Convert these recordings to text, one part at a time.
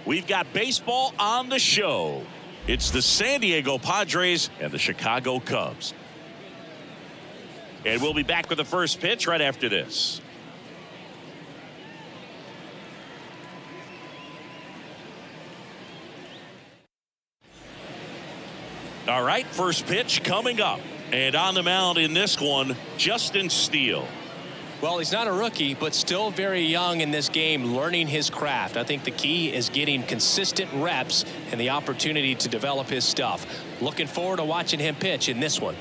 We've got baseball on the show. It's the San Diego Padres and the Chicago Cubs. And we'll be back with the first pitch right after this. All right, first pitch coming up. And on the mound in this one, Justin Steele. Well, he's not a rookie, but still very young in this game, learning his craft. I think the key is getting consistent reps and the opportunity to develop his stuff. Looking forward to watching him pitch in this one.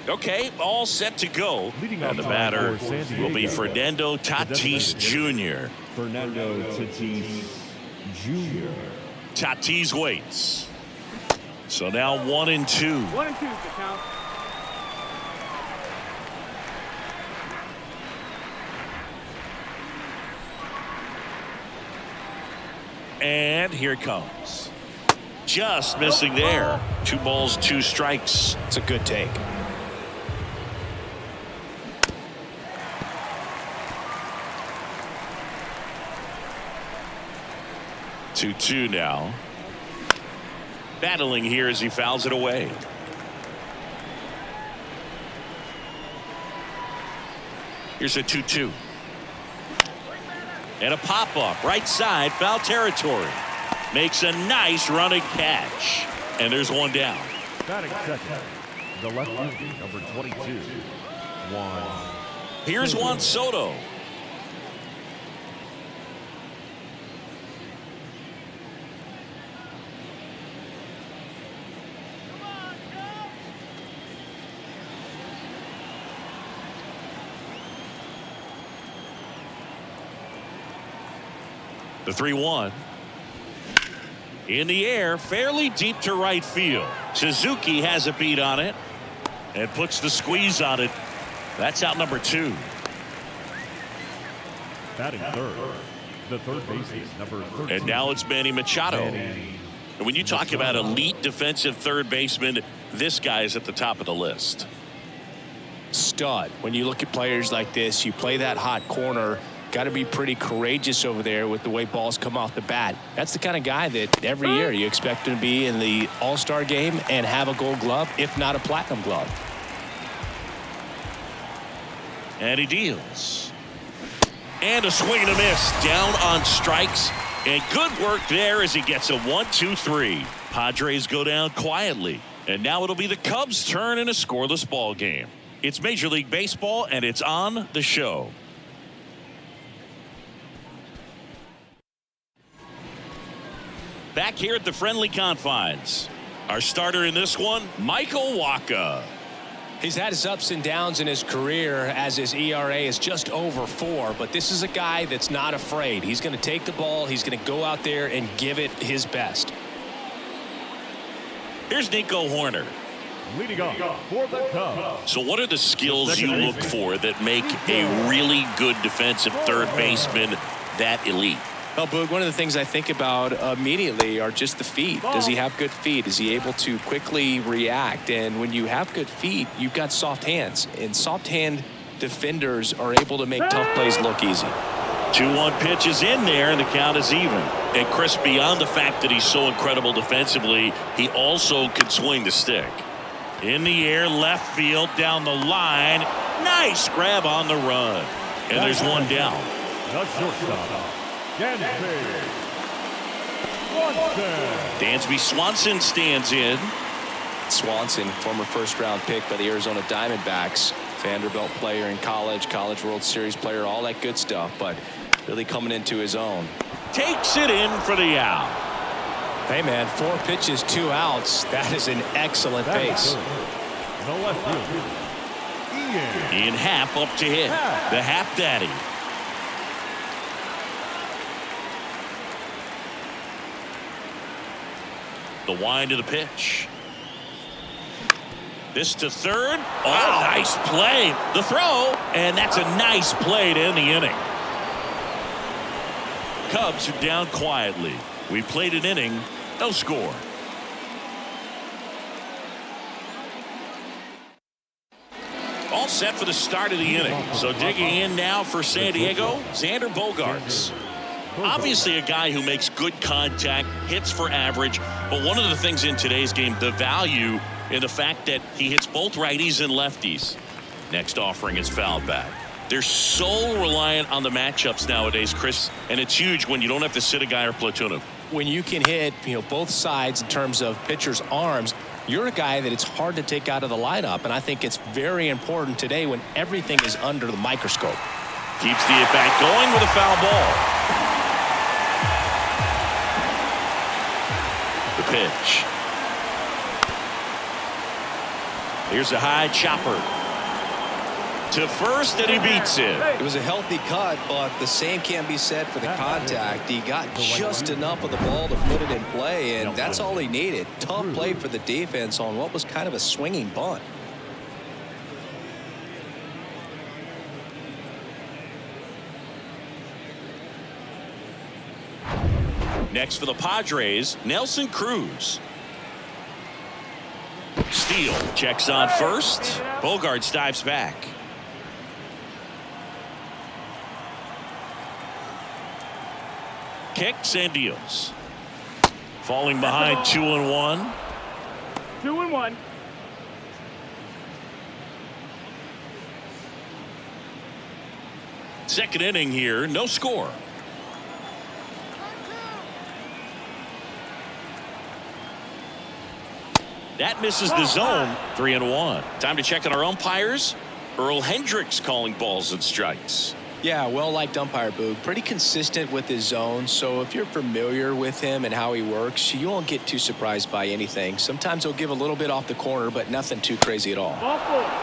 Okay, all set to go. And the batter will be Fernando Tatis Jr. Fernando Tatis Jr. Tatis waits. So now 1-2. 1-2 the count. And here it comes. Just missing there. 2 balls, 2 strikes. It's a good take. Two now. Battling here as he fouls it away. Here's a 2-2. And a pop-up right side, foul territory. Makes a nice running catch. And there's one down. Batting second, the left-hander, number 22, Juan. Here's Juan Soto. The 3-1. In the air, fairly deep to right field. Suzuki has a beat on it and puts the squeeze on it. That's out number 2. Batting third, the third baseman, number 13. And now it's Manny Machado. And when you talk about elite defensive third baseman, this guy is at the top of the list. Stud. When you look at players like this, you play that hot corner. Got to be pretty courageous over there with the way balls come off the bat. That's the kind of guy that every year you expect him to be in the All-Star game and have a Gold Glove, if not a Platinum Glove. And he deals. And a swing and a miss. Down on strikes. And good work there as he gets a 1-2-3. Padres go down quietly. And now it'll be the Cubs' turn in a scoreless ball game. It's Major League Baseball, and it's on the show. Back here at the friendly confines. Our starter in this one, Michael Wacha. He's had his ups and downs in his career as his ERA is just over 4, but this is a guy that's not afraid. He's going to take the ball. He's going to go out there and give it his best. Here's Nico Horner. Leading off for the Cubs. So what are the skills you look for that make a really good defensive third baseman that elite? Well, Boog, one of the things I think about immediately are just the feet. Does he have good feet? Is he able to quickly react? And when you have good feet, you've got soft hands. And soft hand defenders are able to make tough plays look easy. 2-1 pitch is in there, and the count is even. And Chris, beyond the fact that he's so incredible defensively, he also can swing the stick. In the air, left field, down the line. Nice grab on the run. And there's one down. The shortstop, Dansby Swanson stands in. Swanson, former first-round pick by the Arizona Diamondbacks. Vanderbilt player in college, College World Series player, all that good stuff, but really coming into his own. Takes it in for the out. Hey, man, 4 pitches, 2 outs. That is an excellent pace. The left fielder, In Happ up to hit. The Happ Daddy. The wind of the pitch. This to third. Oh, nice play. The throw, and that's a nice play to end the inning. Cubs are down quietly. We played an inning, no score. All set for the start of the inning. So digging in now for San Diego, Xander Bogaerts. Obviously a guy who makes good contact, hits for average, but one of the things in today's game, the value in the fact that he hits both righties and lefties. Next offering is fouled back. They're so reliant on the matchups nowadays, Chris, and it's huge when you don't have to sit a guy or platoon him. When you can hit, both sides in terms of pitchers' arms, you're a guy that it's hard to take out of the lineup, and I think it's very important today when everything is under the microscope. Keeps the at-bat going with a foul ball. The pitch. Here's a high chopper. To first, and he beats it. It was a healthy cut, but the same can't be said for the contact. He got just enough of the ball to put it in play, and that's all he needed. Tough play for the defense on what was kind of a swinging bunt. Next for the Padres, Nelson Cruz. Steele checks on first. Bogaerts dives back. Kicks and deals. Falling behind 2-1. 2-1. Second inning here, no score. That misses the zone. 3-1. Time to check on our umpires. Earl Hendricks calling balls and strikes. Yeah, well-liked umpire, Boog. Pretty consistent with his zone, so if you're familiar with him and how he works, you won't get too surprised by anything. Sometimes he'll give a little bit off the corner, but nothing too crazy at all.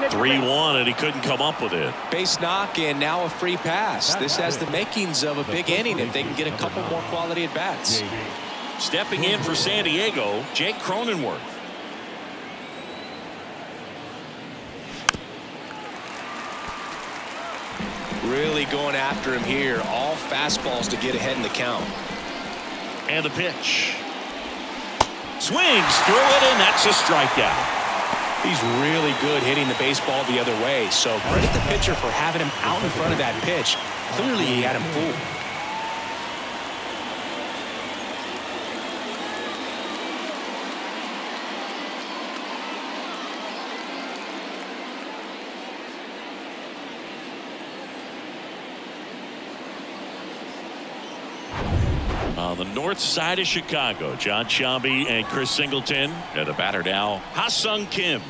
3-1, and he couldn't come up with it. Base knock, and now a free pass. This has the makings of a big inning if they can get a couple more quality at-bats. Stepping in for San Diego, Jake Cronenworth. Really going after him here. All fastballs to get ahead in the count. And the pitch. Swings through it, and that's a strikeout. He's really good hitting the baseball the other way, so credit the pitcher for having him out in front of that pitch. Clearly he had him fooled. On the north side of Chicago, John Shambi and Chris Singleton. And the batter now, Ha-Sung Kim.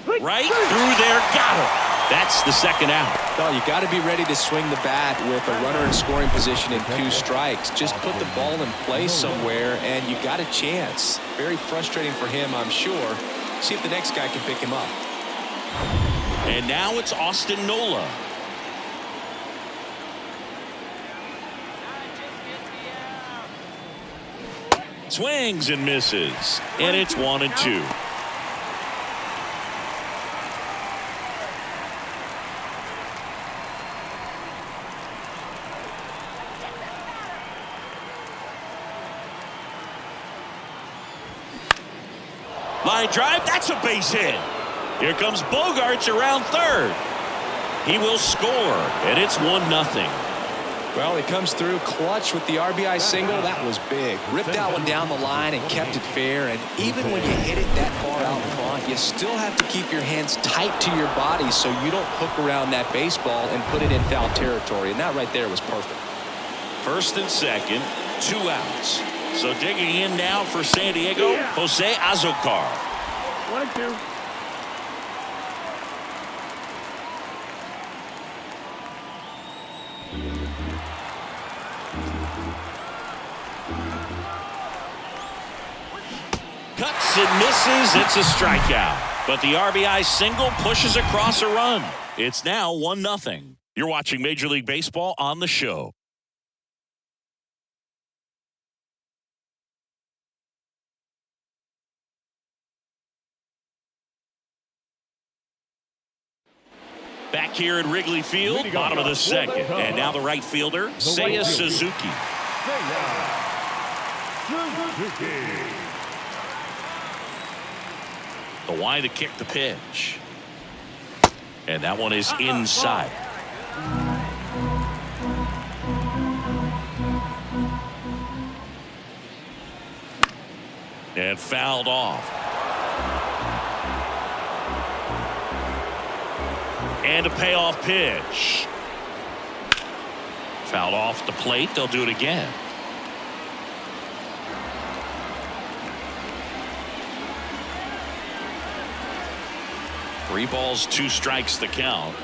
Right through there, got him. That's the second out. Well, you got to be ready to swing the bat with a runner in scoring position in 2 strikes. Just put the ball in place somewhere, and you got a chance. Very frustrating for him, I'm sure. See if the next guy can pick him up. And now it's Austin Nola. Swings and misses, and it's 1-2. Line drive, that's a base hit. Here comes Bogaerts around third. He will score, and it's 1-0. Well, he comes through clutch with the RBI single. That was big. Ripped that one down the line and kept it fair. And even when you hit it that far out front, you still have to keep your hands tight to your body so you don't hook around that baseball and put it in foul territory. And that right there was perfect. First and second, 2 outs. So digging in now for San Diego, Jose Azocar. 1-2. Cuts and misses. It's a strikeout. But the RBI single pushes across a run. It's now 1-0. You're watching Major League Baseball on the show. Back here at Wrigley Field, bottom of the second. And now the right fielder, Seiya Suzuki. The wide to kick the pitch. And that one is inside. And fouled off. And a payoff pitch. Fouled off the plate. They'll do it again. Three balls, 2 strikes the count.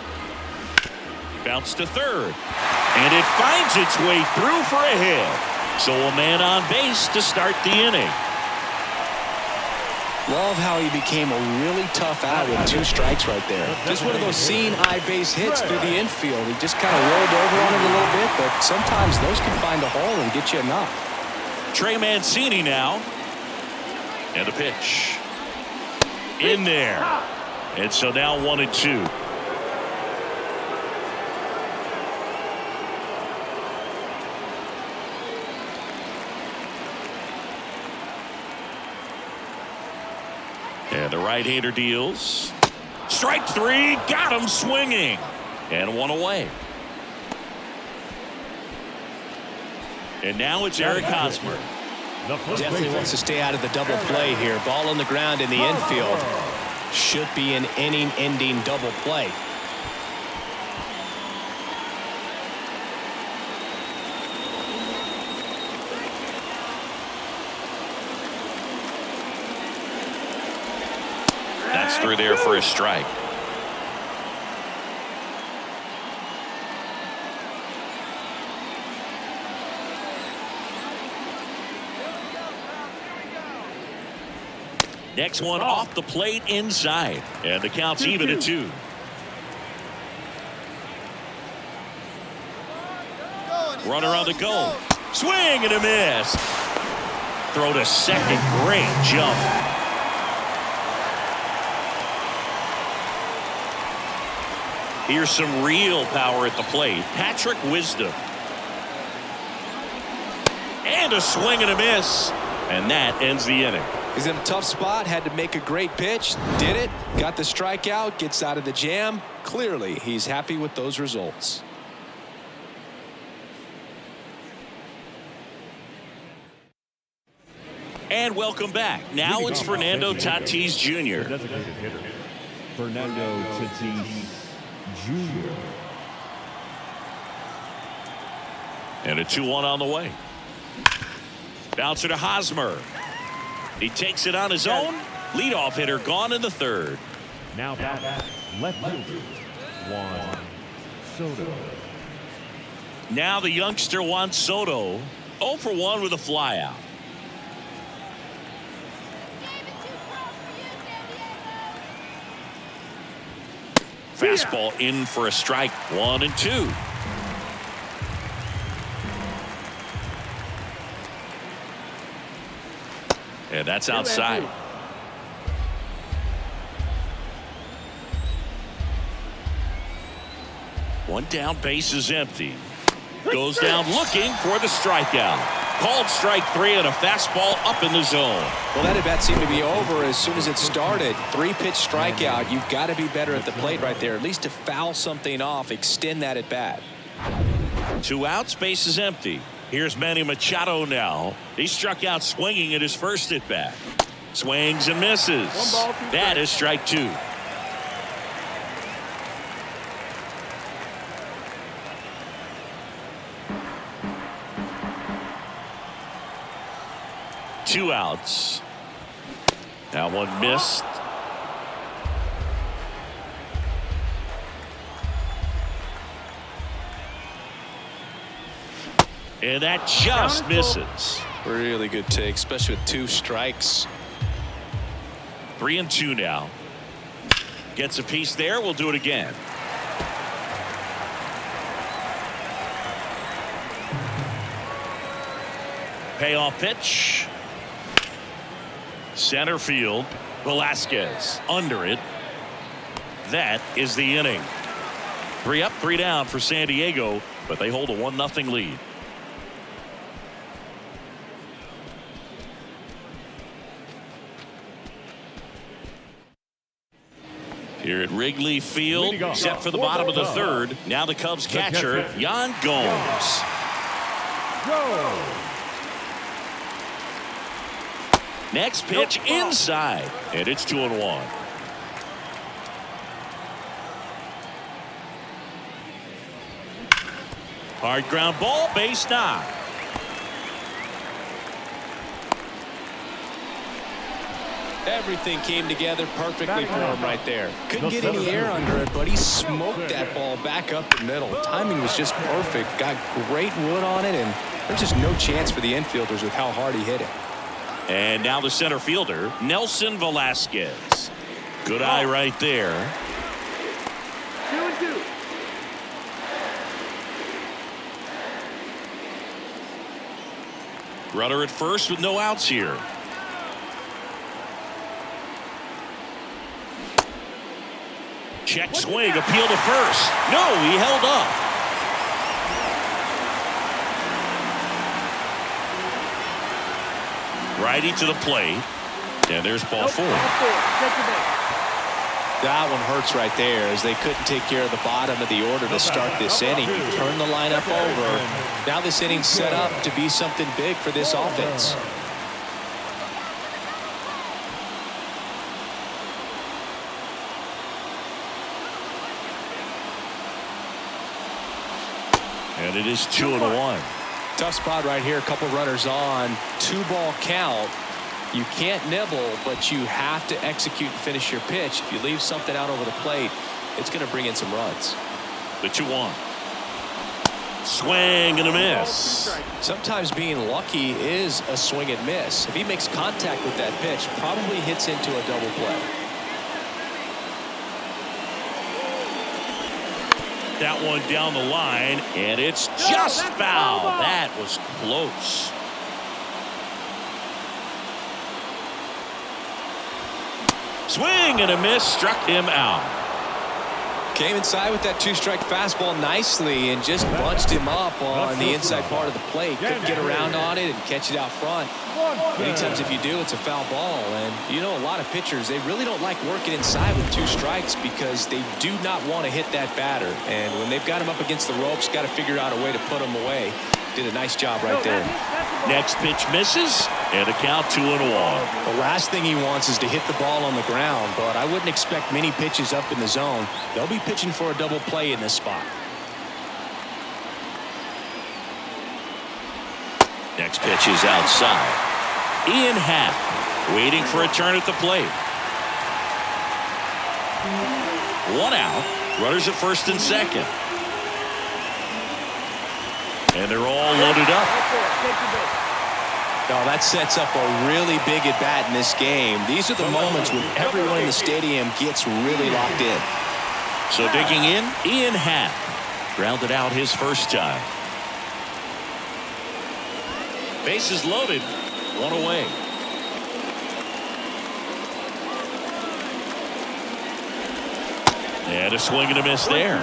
Bounce to third. And it finds its way through for a hit. So a man on base to start the inning. Love how he became a really tough out with 2 strikes right there. Just one of those seeing eye base hits through the infield. He just kind of rolled over on it a little bit, but sometimes those can find a hole and get you a knock. Trey Mancini now. And a pitch. In there. And so now 1-2. And the right-hander deals. Strike 3. Got him swinging. And 1 away. And now it's Eric Hosmer. Definitely wants to stay out of the double play here. Ball on the ground in the infield. Should be an inning-ending double play. That's through there for a strike. Next one off the plate inside. And the count's even at 2. Runner on the go. Swing and a miss. Throw to second. Great jump. Here's some real power at the plate. Patrick Wisdom. And a swing and a miss. And that ends the inning. He's in a tough spot, had to make a great pitch, did it, got the strikeout, gets out of the jam. Clearly, he's happy with those results. And welcome back. Now it's Fernando Tatis Jr. Designated hitter, Fernando Tatis Jr. And a 2-1 on the way. Bouncer to Hosmer. He takes it on his own. Leadoff hitter gone in the third. Now back left fielder Juan Soto. Now the youngster Juan Soto 0 for 1 with a flyout. Fastball in for a strike. 1-2. And that's outside. One down, base is empty. Goes down looking for the strikeout. Called strike 3 and a fastball up in the zone. Well, that at bat seemed to be over as soon as it started. 3-pitch strikeout. You've got to be better at the plate right there, at least to foul something off, extend that at bat. 2 outs, base is empty. Here's Manny Machado now. He struck out swinging at his first at bat. Swings and misses. That is strike 2. Two outs. Now one missed. And that just misses. Really good take, especially with 2 strikes. 3-2 now. Gets a piece there. We'll do it again. Payoff pitch. Center field. Velasquez under it. That is the inning. 3 up, 3 down for San Diego, but they hold a 1-0 lead. Here at Wrigley Field, set for the bottom of the third. Now the Cubs catcher, Yan Gomes. Next pitch inside, and it's 2-1. Hard ground ball, base knock. Everything came together perfectly for him right there. Couldn't get any air under it, but he smoked that ball back up the middle. Timing was just perfect. Got great wood on it, and there's just no chance for the infielders with how hard he hit it. And now the center fielder, Nelson Velasquez. Good eye right there. 2-2. Runner at first with no outs here. Check swing, appeal to first. No, he held up. Righty to the plate. And there's ball four. That one hurts right there, as they couldn't take care of the bottom of the order to start this inning. Turn the lineup over. Now this inning's set up to be something big for this offense. And it is 2-1. Tough spot right here. A couple runners on. 2-ball count. You can't nibble, but you have to execute and finish your pitch. If you leave something out over the plate, it's going to bring in some runs. The 2-1. Swing and a miss. Sometimes being lucky is a swing and miss. If he makes contact with that pitch, probably hits into a double play. That one down the line, and it's just foul. That was close. Swing and a miss, struck him out. Came inside with that 2-strike fastball nicely and just bunched him up on the inside part of the plate. Couldn't get around on it and catch it out front. Many times if you do, it's a foul ball. And you know, a lot of pitchers, they really don't like working inside with 2 strikes because they do not want to hit that batter. And when they've got him up against the ropes, got to figure out a way to put him away. Did a nice job right there. Next pitch misses, and a count 2-1. The last thing he wants is to hit the ball on the ground, but I wouldn't expect many pitches up in the zone. They'll be pitching for a double play in this spot. Next pitch is outside. Ian Happ waiting for a turn at the plate. 1 out. Runners at first and second. And they're all loaded up. Oh, that sets up a really big at-bat in this game. These are the moments when everyone in the stadium gets really locked in. So digging in, Ian Happ grounded out his first time. Bases loaded, 1 away. And a swing and a miss there.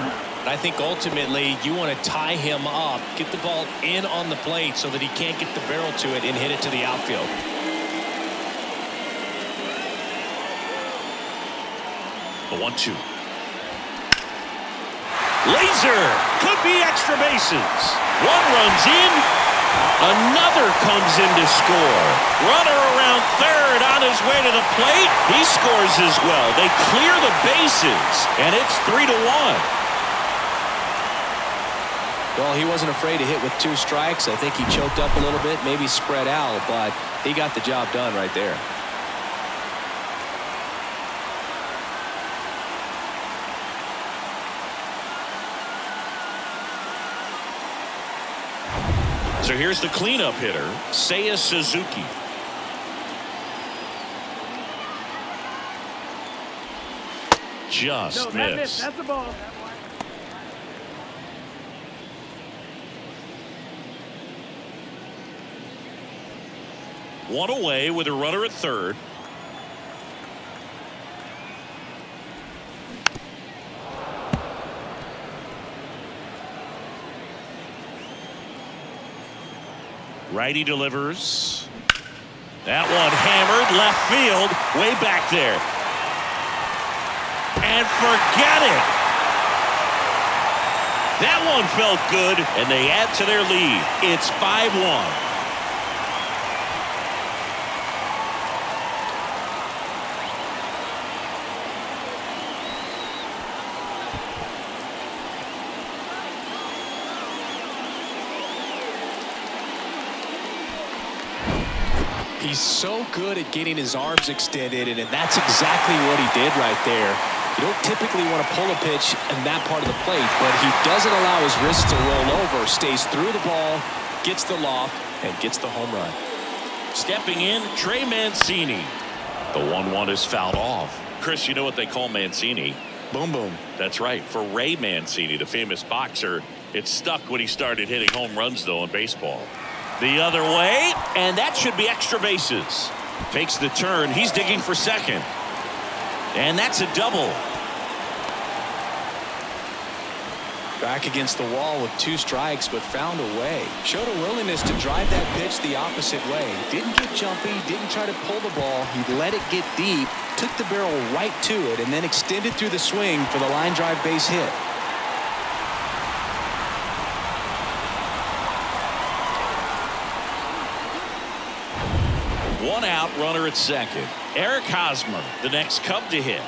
I think ultimately you want to tie him up, get the ball in on the plate so that he can't get the barrel to it and hit it to the outfield. The 1-2. Laser could be extra bases. One runs in. Another comes in to score. Runner around third on his way to the plate. He scores as well. They clear the bases, and it's 3-1. Well, he wasn't afraid to hit with 2 strikes. I think he choked up a little bit, maybe spread out, but he got the job done right there. So here's the cleanup hitter, Seiya Suzuki. Just missed. That's the ball. One away with a runner at third. Righty delivers. That one hammered left field, way back there. And forget it. That one felt good, and they add to their lead. It's 5-1. He's so good at getting his arms extended, and that's exactly what he did right there. You don't typically want to pull a pitch in that part of the plate, but he doesn't allow his wrists to roll over, stays through the ball, gets the loft, and gets the home run. Stepping in, Trey Mancini. The 1-1 is fouled off. Chris, you know what they call Mancini? Boom, boom. That's right. For Ray Mancini, the famous boxer, it stuck when he started hitting home runs, though, in baseball. The other way, and that should be extra bases. Takes the turn. He's digging for second. And that's a double. Back against the wall with 2 strikes, but found a way. Showed a willingness to drive that pitch the opposite way. Didn't get jumpy, didn't try to pull the ball. He let it get deep, took the barrel right to it, and then extended through the swing for the line drive base hit. One out, runner at second. Eric Hosmer, the next Cub to hit.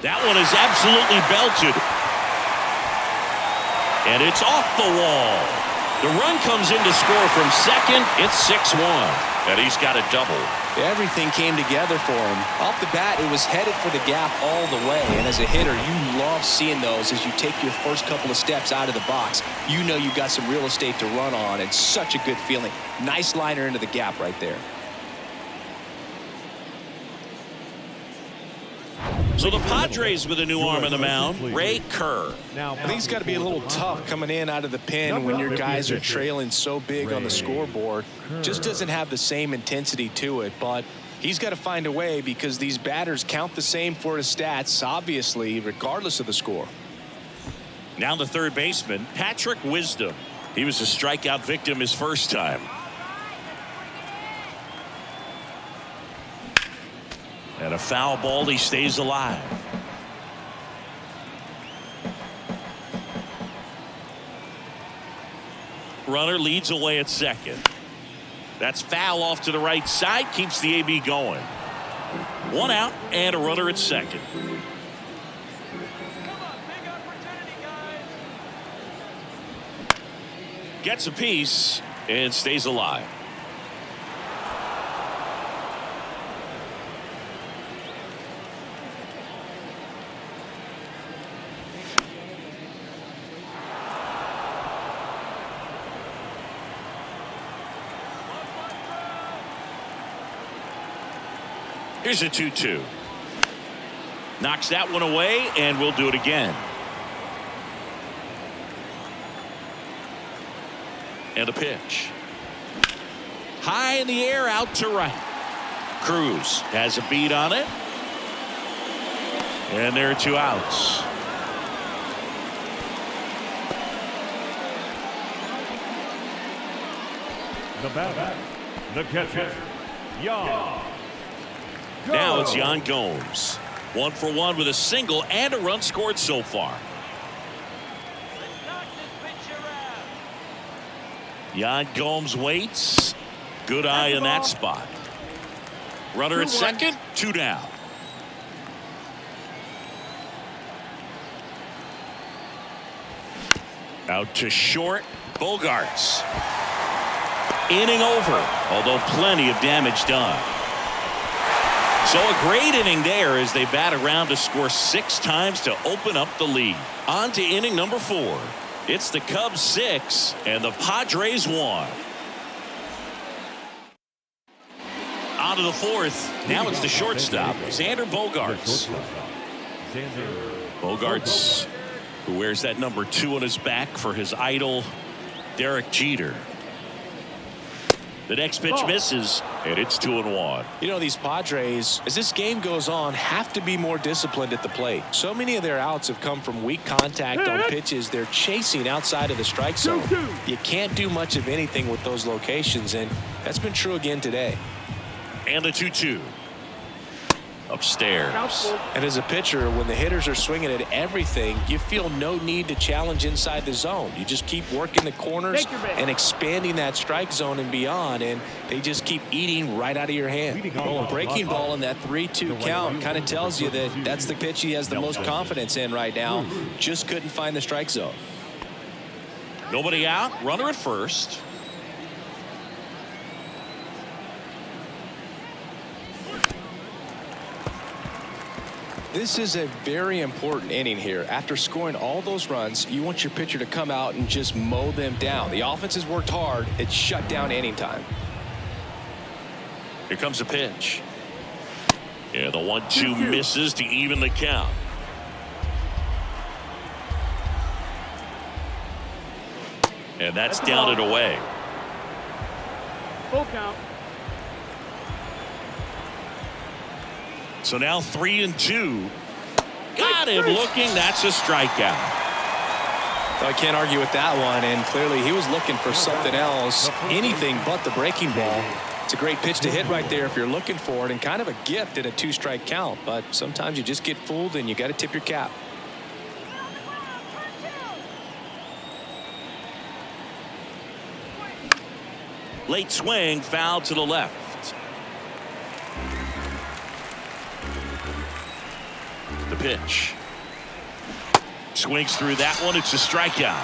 That one is absolutely belted. And it's off the wall. The run comes in to score from second. It's 6-1. And he's got a double. Everything came together for him. Off the bat, it was headed for the gap all the way. And as a hitter, you love seeing those as you take your first couple of steps out of the box. You know you got some real estate to run on. It's such a good feeling. Nice liner into the gap right there. So the Padres with a new arm on the mound, Ray Kerr. Now, I think it's got to be a little tough coming in out of the pen when your guys are trailing so big on the scoreboard. Just doesn't have the same intensity to it, but he's got to find a way because these batters count the same for his stats, obviously, regardless of the score. Now the third baseman, Patrick Wisdom. He was a strikeout victim his first time. And a foul ball, he stays alive. Runner leads away at second. That's foul off to the right side, keeps the AB going. One out and a runner at second. Gets a piece and stays alive. Here's a 2-2. Knocks that one away, and we'll do it again. And a pitch. High in the air, out to right. Cruz has a beat on it. And there are 2 outs. the batter, the catcher, Yan. Now it's Yan Gomes. 1 for 1 with a single and a run scored so far. Yan Gomes waits. Good eye in that spot. Runner at second, 2 down. Out to short, Bogarts. Inning over, although plenty of damage done. So a great inning there as they bat around to score 6 times to open up the lead. On to inning number 4. It's the Cubs 6 and the Padres 1. On to the 4th. Now it's the shortstop, Xander Bogarts. Bogarts, who wears that number 2 on his back for his idol, Derek Jeter. The next pitch misses, and it's 2-1. You know, these Padres, as this game goes on, have to be more disciplined at the plate. So many of their outs have come from weak contact on pitches they're chasing outside of the strike zone. You can't do much of anything with those locations, and that's been true again today. And the 2-2. Upstairs. And as a pitcher, when the hitters are swinging at everything, you feel no need to challenge inside the zone. You just keep working the corners and expanding that strike zone and beyond, and they just keep eating right out of your hand. Well, a breaking ball in that 3-2 count kind of tells you that that's the pitch he has the most confidence in right now. Just couldn't find the strike zone. Nobody out. Runner at first. This is a very important inning here. After scoring all those runs, you want your pitcher to come out and just mow them down. The offense has worked hard. It's shut down inning time. Here comes a pitch. Yeah, the 1-2 misses to even the count. And that's down and away. Full count. So now 3-2. Got him looking. That's a strikeout. I can't argue with that one, and clearly he was looking for something else, anything but the breaking ball. It's a great pitch to hit right there if you're looking for it, and kind of a gift at a 2-strike count, but sometimes you just get fooled and you got to tip your cap. Late swing, foul to the left. The pitch. Swings through that one. It's a strikeout.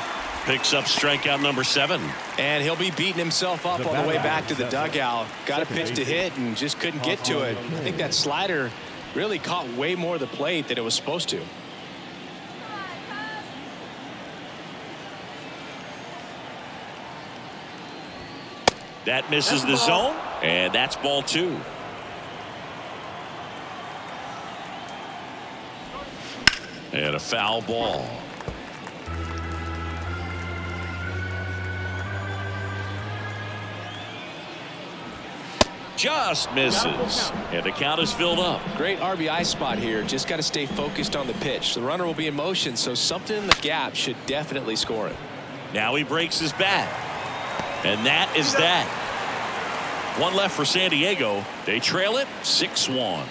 Picks up strikeout number 7. And he'll be beating himself up on the way back to the dugout. Got a pitch to hit and just couldn't get to it. I think that slider really caught way more of the plate than it was supposed to. That misses the zone, and that's ball 2. And a foul ball. Just misses. And the count is filled up. Great RBI spot here. Just got to stay focused on the pitch. The runner will be in motion, so something in the gap should definitely score it. Now he breaks his bat. And that is that. One left for San Diego. They trail it 6-1.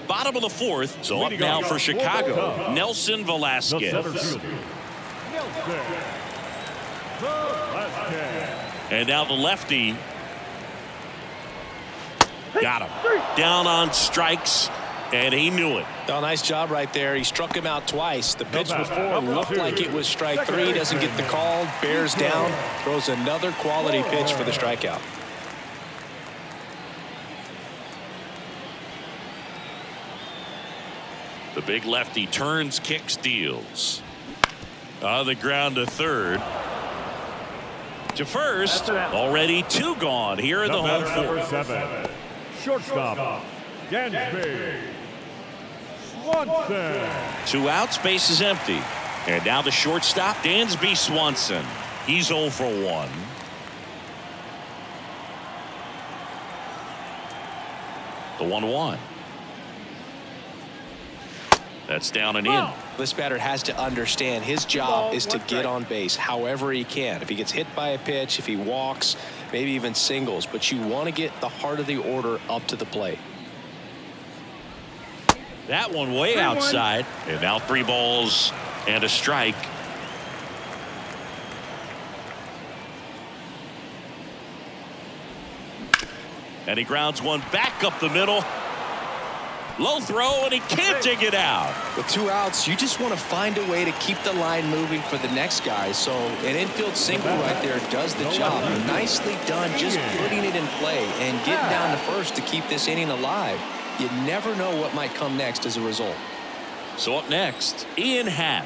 Bottom of the 4th. So up now for Chicago, Nelson Velasquez. And now the lefty. Got him. Down on strikes, and he knew it. Oh, nice job right there. He struck him out twice. The pitch before looked like it was strike 3. Doesn't get the call. Bears down. Throws another quality pitch for the strikeout. The big lefty turns, kicks, deals. On the ground to third. To first. Already 2 gone here in the home 4th. Shortstop, Dansby Swanson. 2 outs, base is empty. And now the shortstop, Dansby Swanson. He's 0 for 1. The 1-1. That's down and in. This batter has to understand his job is to get on base however he can. If he gets hit by a pitch, if he walks, maybe even singles, but you want to get the heart of the order up to the plate. That one way outside. And now 3 balls and a strike. And he grounds one back up the middle. Low throw, and he can't dig it out. With 2 outs, you just want to find a way to keep the line moving for the next guy. So an infield single right there does the job. Nicely done, just putting it in play and getting down to first to keep this inning alive. You never know what might come next as a result. So up next, Ian Happ.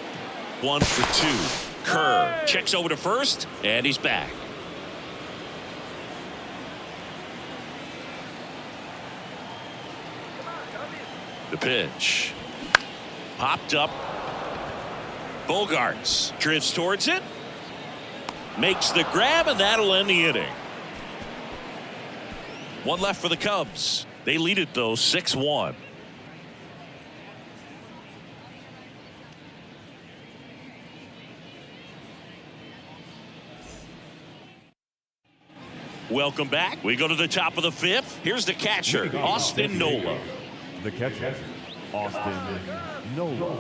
1 for 2. Kerr checks over to first, and he's back. The pitch. Popped up. Bogarts drifts towards it. Makes the grab, and that'll end the inning. 1 left for the Cubs. They lead it, though, 6-1. Welcome back. We go to the top of the 5th. Here's the catcher, Austin Nola. The catcher, Austin Nola.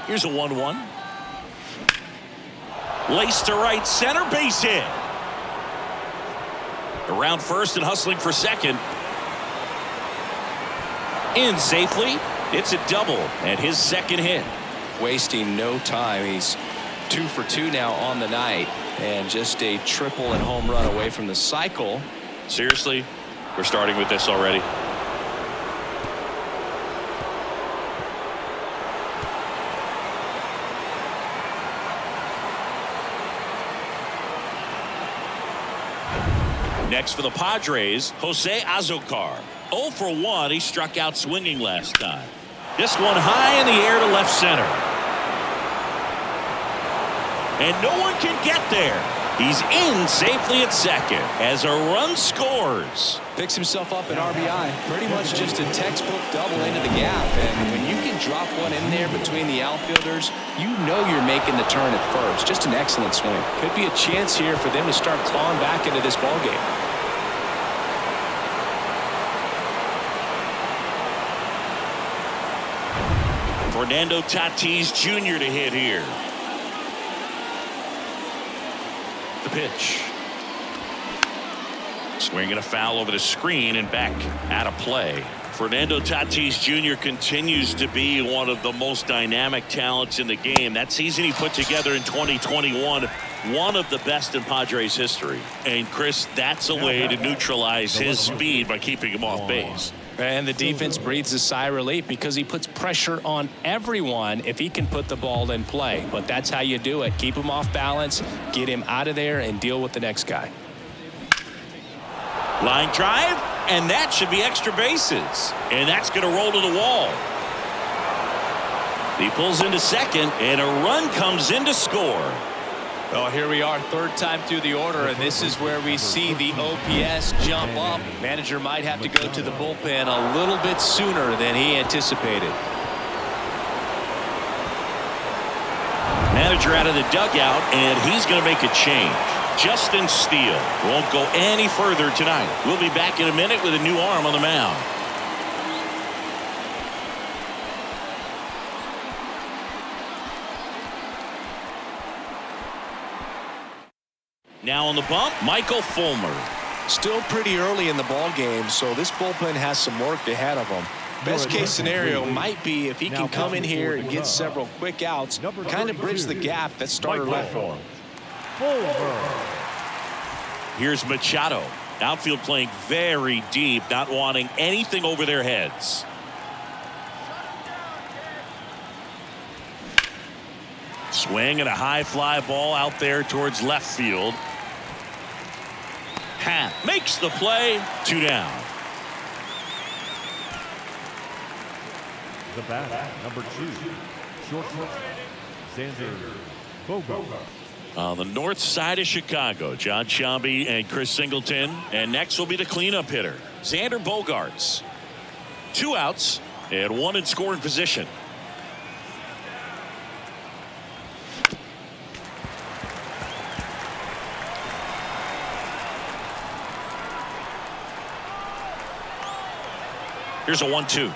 Here's a 1-1. Laced to right center, base hit. Around first and hustling for second. In safely. It's a double and his second hit. wasting no time. He's 2 for 2 now on the night, and just a triple and home run away from the cycle. Seriously, we're starting with this already. Next for the Padres, Jose Azocar. 0 for 1. He struck out swinging last time. This one high in the air to left center. And no one can get there. He's in safely at second as a run scores. Picks himself up an RBI. Pretty much just a textbook double into the gap. And when you can drop one in there between the outfielders, you know you're making the turn at first. Just an excellent swing. Could be a chance here for them to start clawing back into this ballgame. Fernando Tatis Jr. to hit here. The pitch. Swinging a foul over the screen and back out of play. Fernando Tatis Jr. continues to be one of the most dynamic talents in the game. That season he put together in 2021, one of the best in Padres history. And Chris, that's a way to neutralize his speed by keeping him off base. And the defense breathes a sigh of relief because he puts pressure on everyone if he can put the ball in play. But that's how you do it. Keep him off balance, get him out of there, and deal with the next guy. Line drive, and that should be extra bases. And that's going to roll to the wall. He pulls into second, and a run comes in to score. Well, here we are, third time through the order, and this is where we see the OPS jump up. Manager might have to go to the bullpen a little bit sooner than he anticipated. Manager out of the dugout, and he's going to make a change. Justin Steele won't go any further tonight. We'll be back in a minute with a new arm on the mound. Now on the bump, Michael Fulmer. Still pretty early in the ball game, so this bullpen has some work ahead of them. Best case scenario might be if he can come in here and get several quick outs, kind of bridge the gap that starter left for him. Here's Machado. Outfield playing very deep, not wanting anything over their heads. Swing and a high fly ball out there towards left field. Hat makes the play. 2 down. The bat, number 2, shortstop, Xander Bogaerts. On the north side of Chicago, John Shambi and Chris Singleton. And next will be the cleanup hitter, Xander Bogaerts. 2 outs and 1 in scoring position. Here's a 1-2.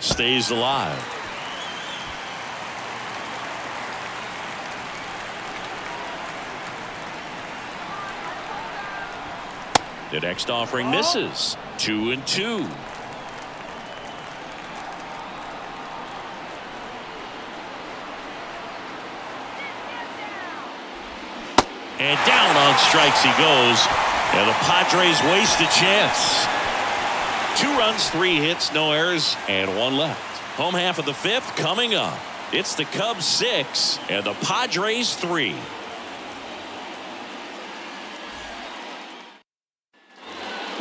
Stays alive. The next offering misses. 2-2. And down on strikes he goes. And the Padres waste a chance. 2 runs, 3 hits, no errors, and 1 left. Home half of the 5th coming up. It's the Cubs 6 and the Padres 3.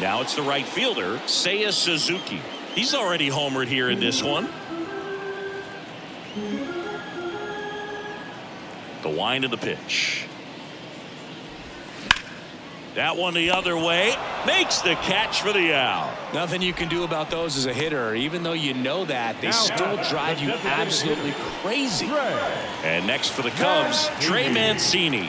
Now it's the right fielder, Seiya Suzuki. He's already homered here in this one. The wind of the pitch. That one the other way. Makes the catch for the out. Nothing you can do about those as a hitter. Even though you know that, they still drive you absolutely crazy. And next for the Cubs, Trey Mancini.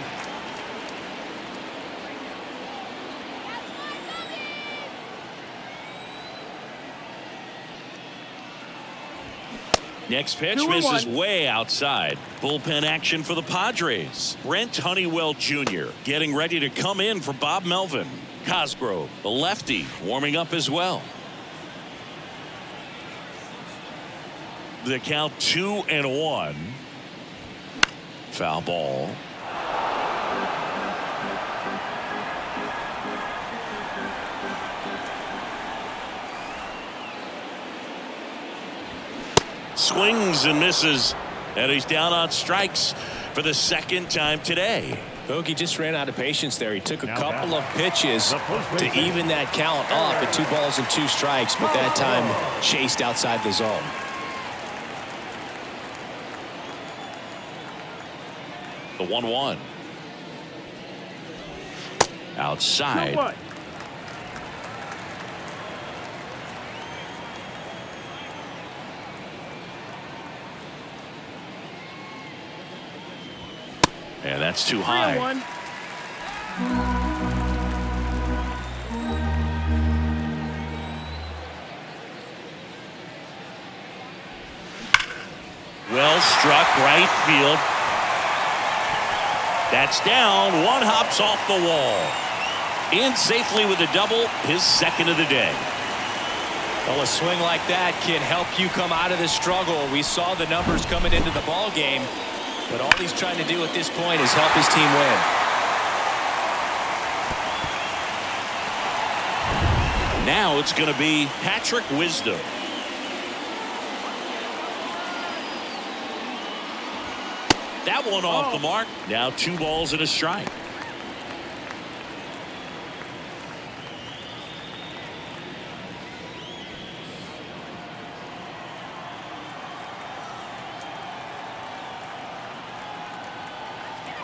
Next pitch misses way outside. Bullpen action for the Padres. Brent Honeywell Jr. getting ready to come in for Bob Melvin. Cosgrove, the lefty, warming up as well. The count 2-1. Foul ball. Swings and misses, and he's down on strikes for the second time today. Bogey just ran out of patience there. He took a couple of pitches to even that count up at 2 balls and 2 strikes, but that time chased outside the zone. The 1-1. Outside. And that's too high. Well struck right field. That's down. One hops off the wall. In safely with a double, his second of the day. Well, a swing like that can help you come out of the struggle. We saw the numbers coming into the ball game, but all he's trying to do at this point is help his team win. Now it's going to be Patrick Wisdom. That one off the mark. Now 2 balls and a strike.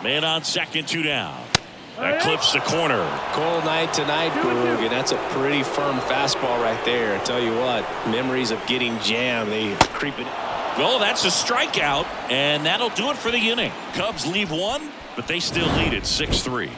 Man on second, 2 down. That clips the corner. Cold night tonight, Boog, and that's a pretty firm fastball right there. I tell you what, memories of getting jammed, they creep it. Well, that's a strikeout, and that'll do it for the inning. Cubs leave 1, but they still lead at 6-3.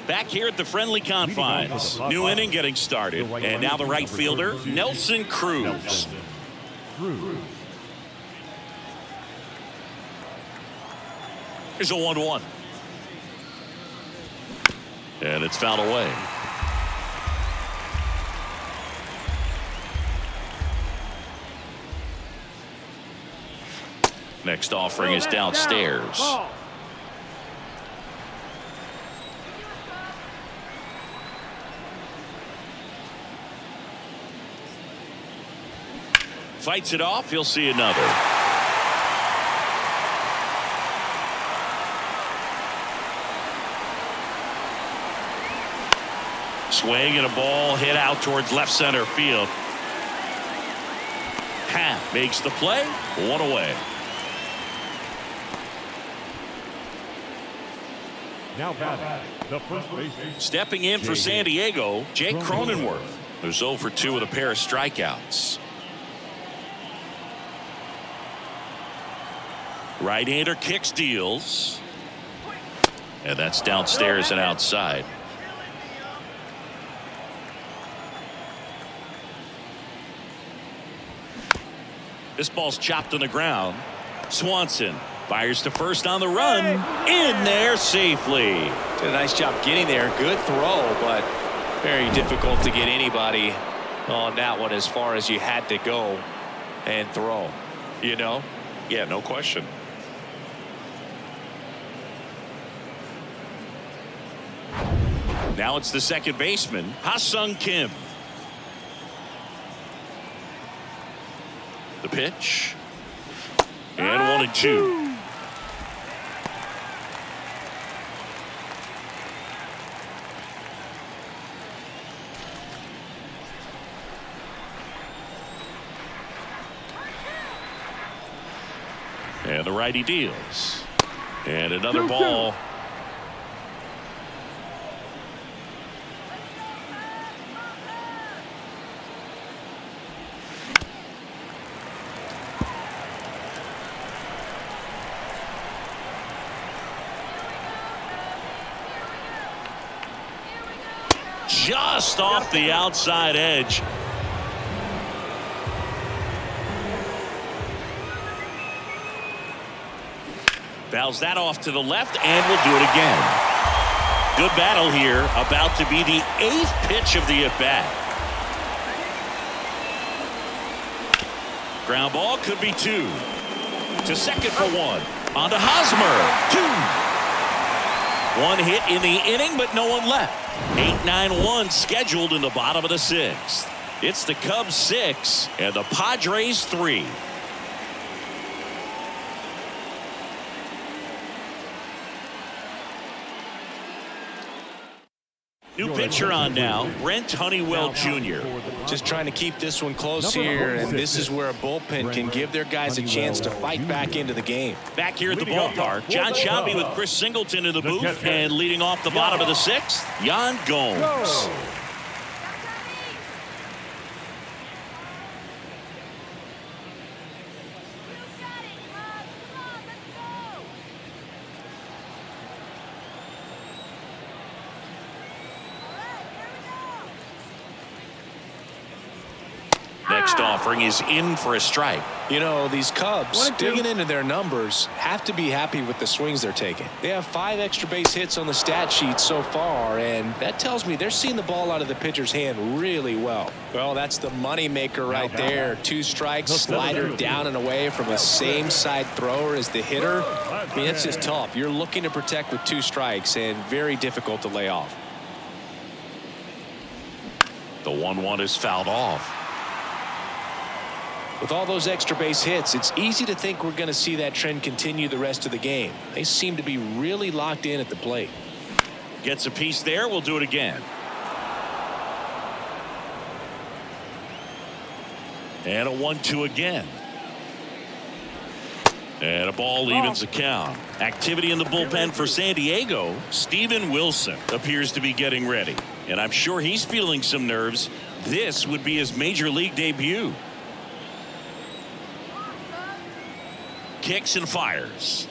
Back here at the friendly confines. New inning getting started. And now the right fielder, Nelson Cruz. Here's a 1-1. And it's fouled away. Next offering is downstairs. Fights it off. He'll see another. Swing and a ball hit out towards left center field. Half makes the play. 1 away. Now batting, the first baseman. Stepping in for San Diego, Jake Cronenworth, who's 0 for 2 with a pair of strikeouts. Right-hander kicks, deals. And that's downstairs and outside. This ball's chopped on the ground. Swanson fires to first on the run. In there safely. Did a nice job getting there. Good throw, but very difficult to get anybody on that one as far as you had to go and throw. You know? Yeah, no question. Now it's the second baseman, Ha-Sung Kim. The pitch. And 1-2. And the righty deals. And another ball. Just off the outside edge. Fouls that off to the left and will do it again. Good battle here. About to be the 8th pitch of the at-bat. Ground ball could be 2. To second for 1. On to Hosmer. 2. 1 hit in the inning, but no one left. 8-9-1 scheduled in the bottom of the 6th. It's the Cubs 6 and the Padres 3. New pitcher on now, Brent Honeywell Jr. Just trying to keep this one close here, and this is where a bullpen can give their guys a chance to fight back into the game. Back here at the ballpark, John Shambi with Chris Singleton in the booth, and leading off the bottom of the 6th, Yan Gomes. Next offering is in for a strike. You know, these Cubs, digging into their numbers, have to be happy with the swings they're taking. They have 5 extra base hits on the stat sheet so far, and that tells me they're seeing the ball out of the pitcher's hand really well. Well, that's the money maker right there. 2 strikes, slider down and away from a same side thrower as the hitter. I mean, it's just tough. You're looking to protect with 2 strikes and very difficult to lay off. The 1-1 is fouled off. With all those extra base hits, it's easy to think we're going to see that trend continue the rest of the game. They seem to be really locked in at the plate. Gets a piece there. We'll do it again. And a 1-2 again. And a ball evens the count. Activity in the bullpen for San Diego. Steven Wilson appears to be getting ready. And I'm sure he's feeling some nerves. This would be his major league debut. Kicks and fires.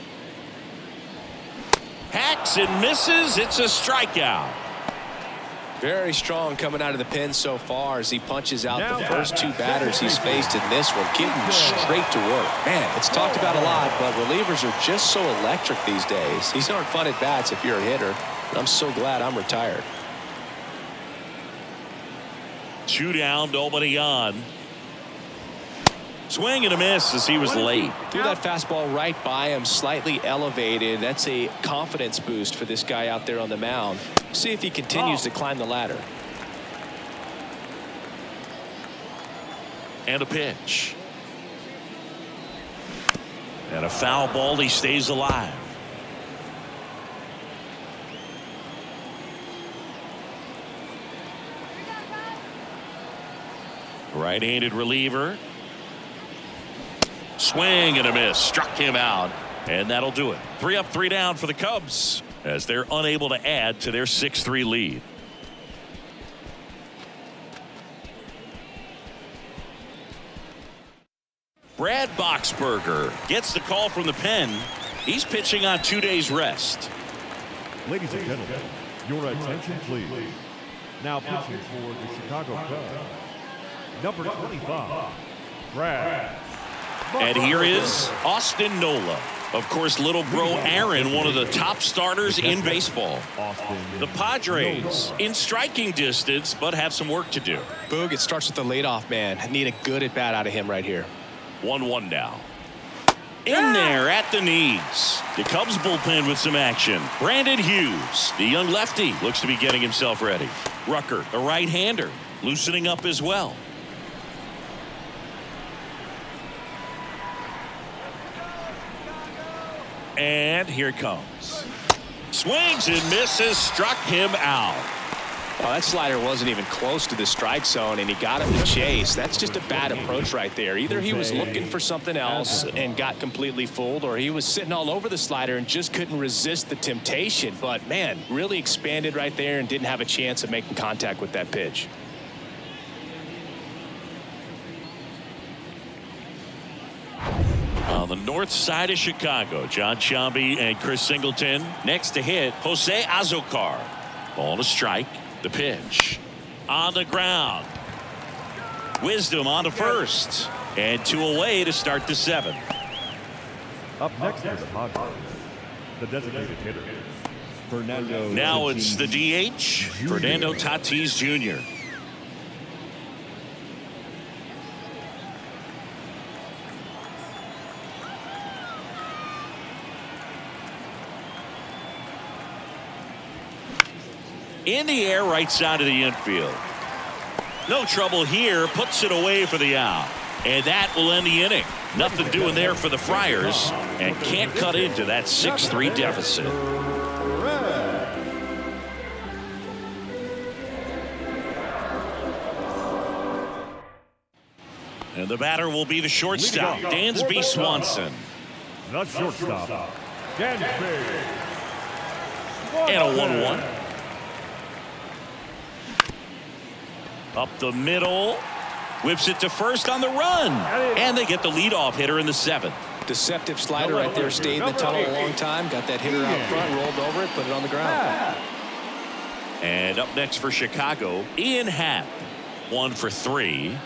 Hacks and misses. It's a strikeout. Very strong coming out of the pen so far as he punches out the first 2 batters he's faced in this one, getting straight to work. Man, it's talked about a lot, but relievers are just so electric these days. These aren't fun at bats if you're a hitter. I'm so glad I'm retired. 2 down, nobody on. Swing and a miss as he was late. Threw that fastball right by him, slightly elevated. That's a confidence boost for this guy out there on the mound. See if he continues to climb the ladder. And a pitch. And a foul ball. He stays alive. Right-handed reliever. Swing and a miss. Struck him out. And that'll do it. 3 up, 3 down for the Cubs as they're unable to add to their 6-3 lead. Brad Boxberger gets the call from the pen. He's pitching on 2 days rest. Ladies and gentlemen, your attention please. Now pitching for the Chicago Cubs, number 25, Brad. And here is Austin Nola. Of course, little bro Aaron, one of the top starters in baseball. The Padres in striking distance, but have some work to do. Boog, it starts with the leadoff man. Need a good at bat out of him right here. 1-1 now. In there at the knees. The Cubs bullpen with some action. Brandon Hughes, the young lefty, looks to be getting himself ready. Rucker, a right-hander, loosening up as well. And here it comes. Swings and misses, struck him out. Well, that slider wasn't even close to the strike zone, and he got him to chase. That's just a bad approach right there. Either he was looking for something else and got completely fooled, or he was sitting all over the slider and just couldn't resist the temptation. But, man, really expanded right there and didn't have a chance of making contact with that pitch. On the north side of Chicago, John Shambi and Chris Singleton. Next to hit, Jose Azocar. Ball to strike. The pitch. On the ground. Wisdom on to first. And 2 away to start the 7th. Up next is the Padres, the designated hitter, Fernando. Now it's the DH, Fernando Tatis Jr. In the air, right side of the infield. No trouble here, puts it away for the out. And that will end the inning. Nothing doing there for the Friars, and can't cut into that 6-3 deficit. And the batter will be the shortstop, Dansby Swanson. The shortstop, Dansby. And a 1-1. Up the middle. Whips it to first on the run. And they get the leadoff hitter in the 7th. Deceptive slider right there. Stayed in the tunnel a long time. Got that hitter out front. Rolled over it. Put it on the ground. And up next for Chicago, Ian Happ. 1 for 3.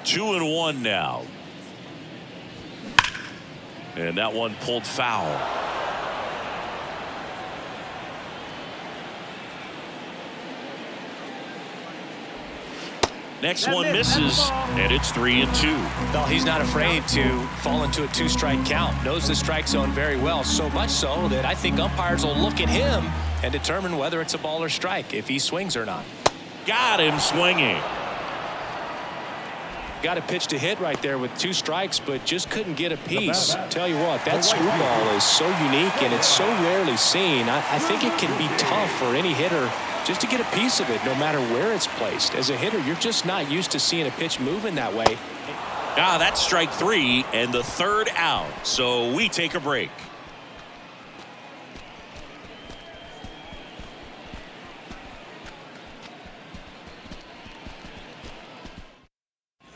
Two and 1 now. And that one pulled foul. Next one misses, and it's 3-2. Well, he's not afraid to fall into a 2-strike count. Knows the strike zone very well, so much so that I think umpires will look at him and determine whether it's a ball or strike, if he swings or not. Got him swinging. Got a pitch to hit right there with 2 strikes, but just couldn't get a piece. Tell you what, that screwball is so unique and it's so rarely seen. I think it can be tough for any hitter just to get a piece of it, no matter where it's placed. As a hitter, you're just not used to seeing a pitch moving that way. That's strike 3 and the 3rd out. So we take a break.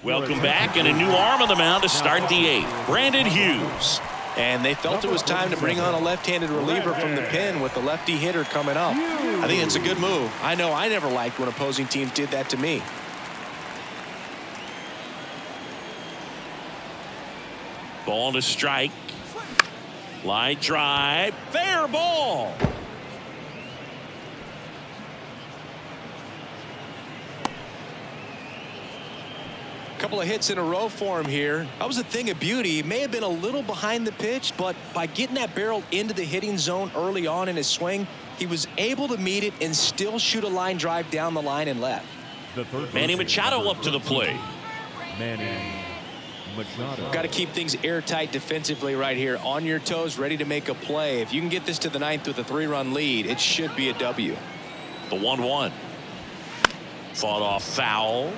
Welcome back, and a new arm on the mound to start the 8th. Brandon Hughes. And they felt it was time to bring on a left-handed reliever from the pen with the lefty hitter coming up. I think it's a good move. I know I never liked when opposing teams did that to me. Ball to strike. Line drive. Fair ball. Couple of hits in a row for him here. That was a thing of beauty. He may have been a little behind the pitch, but by getting that barrel into the hitting zone early on in his swing, he was able to meet it and still shoot a line drive down the line and left. Manny Machado up to the plate. Manny Machado. Got to keep things airtight defensively right here. On your toes, ready to make a play. If you can get this to the 9th with a 3-run lead, it should be a W. The 1-1. Fought off foul.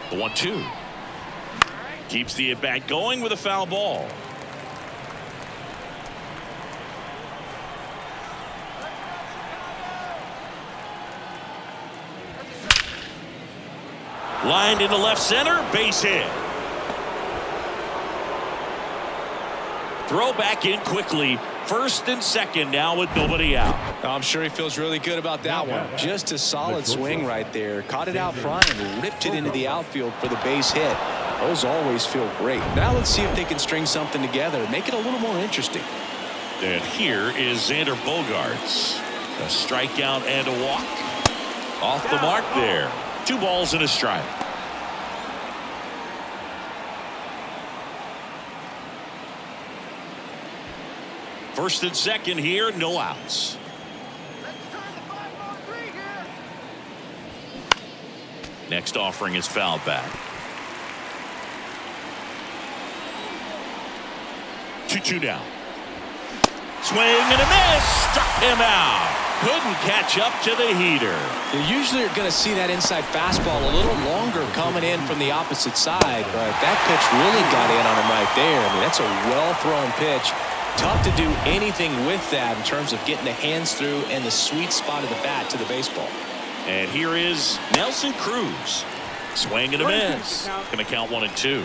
The 1-2. Keeps the at-bat going with a foul ball. Lined into left center, base hit. Throw back in quickly. 1st and 2nd now with nobody out. I'm sure he feels really good about that one. Just a solid swing right there. Caught it out front and ripped it into the outfield for the base hit. Those always feel great. Now let's see if they can string something together. Make it a little more interesting. And here is Xander Bogaerts. A strikeout and a walk. Off the mark there. 2 balls and a strike. First and 2nd here, no outs. Next offering is fouled back. 2-2 down. Swing and a miss. Struck him out. Couldn't catch up to the heater. You usually are going to see that inside fastball a little longer coming in from the opposite side, but that pitch really got in on him right there. I mean, that's a well-thrown pitch. Tough to do anything with that in terms of getting the hands through and the sweet spot of the bat to the baseball. And here is Nelson Cruz. Swing and a miss. Going to count 1 and 2.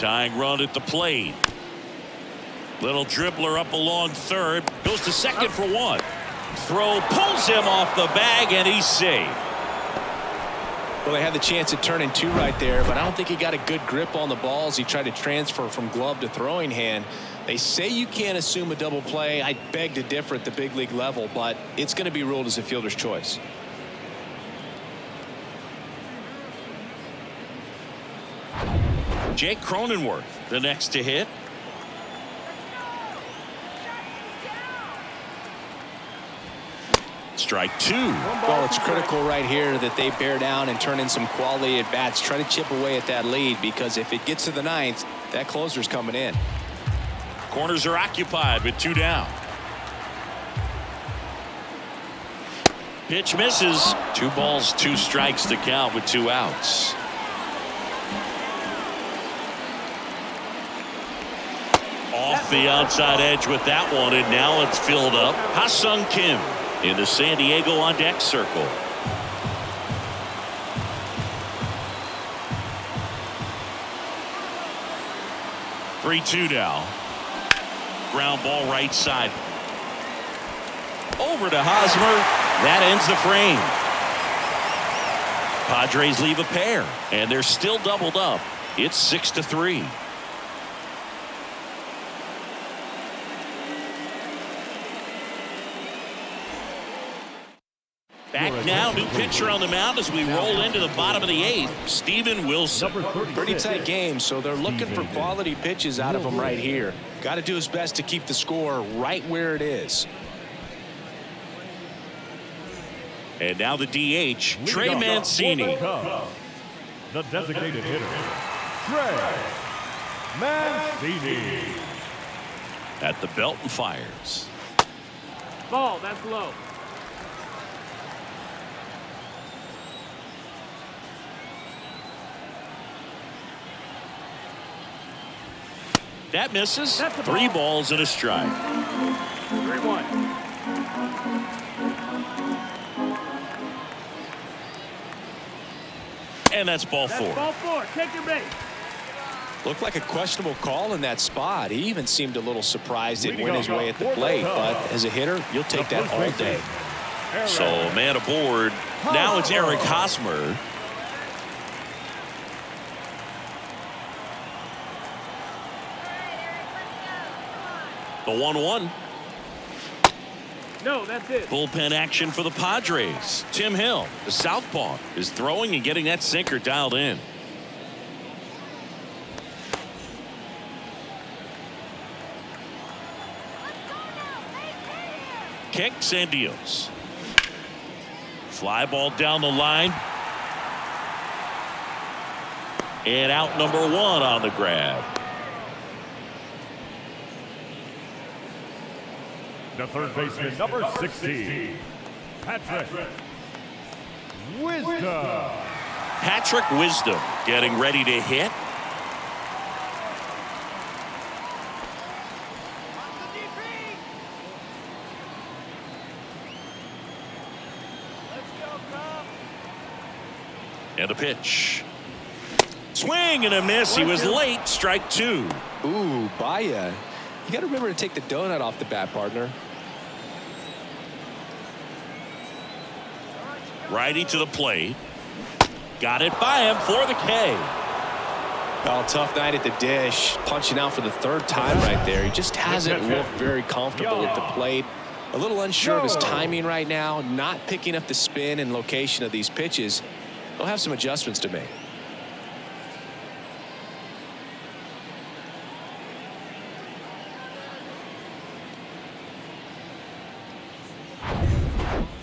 Tying run at the plate. Little dribbler up along third. Goes to second for one. Throw pulls him off the bag, and he's safe. Well, they had the chance at turning two right there, but I don't think he got a good grip on the balls. He tried to transfer from glove to throwing hand. They say you can't assume a double play. I beg to differ at the big league level, but it's going to be ruled as a fielder's choice. Jake Cronenworth, the next to hit. Strike two. Well, it's critical right here that they bear down and turn in some quality at bats. Try to chip away at that lead, because if it gets to the ninth, that closer's coming in. Corners are occupied with two down. Pitch misses. 2 balls, 2 strikes to count with 2 outs. Off the outside edge with that one, and now it's filled up. Ha-Sung Kim in the San Diego on deck circle. Three-2 now. Ground ball right side. Over to Hosmer. That ends the frame. Padres leave a pair, and they're still doubled up. It's 6-3. Back now, new pitcher on the mound as we roll into the bottom of the 8th, Steven Wilson. Pretty tight game, so they're looking for quality pitches out of him right here. Got to do his best to keep the score right where it is. And now the DH, Trey Mancini. The designated hitter, Trey Mancini. At the belt and fires. Ball, that's low. That misses. That's the 3 ball. balls and a strike. 3-1. And that's ball That's 4. ball 4. Take your base. Looked like a questionable call in that spot. He even seemed a little surprised it went his way at the plate, but as a hitter, you'll take that all day. So man aboard. Now it's Eric Hosmer. The 1-1. No, that's it. Bullpen action for the Padres. Tim Hill, the southpaw, is throwing and getting that sinker dialed in. Kicks and deals. Fly ball down the line. And out number 1 on the grab. The third baseman, number 16, Patrick Wisdom. Patrick Wisdom getting ready to hit. And a pitch. Swing and a miss. He was late. Strike 2. Ooh, Baya. You got to remember to take the donut off the bat, partner. Righty to the plate. Got it by him for the K. Oh, tough night at the dish. Punching out for the 3rd time right there. He just hasn't looked very comfortable at the plate. A little unsure of his timing right now. Not picking up the spin and location of these pitches. He'll have some adjustments to make.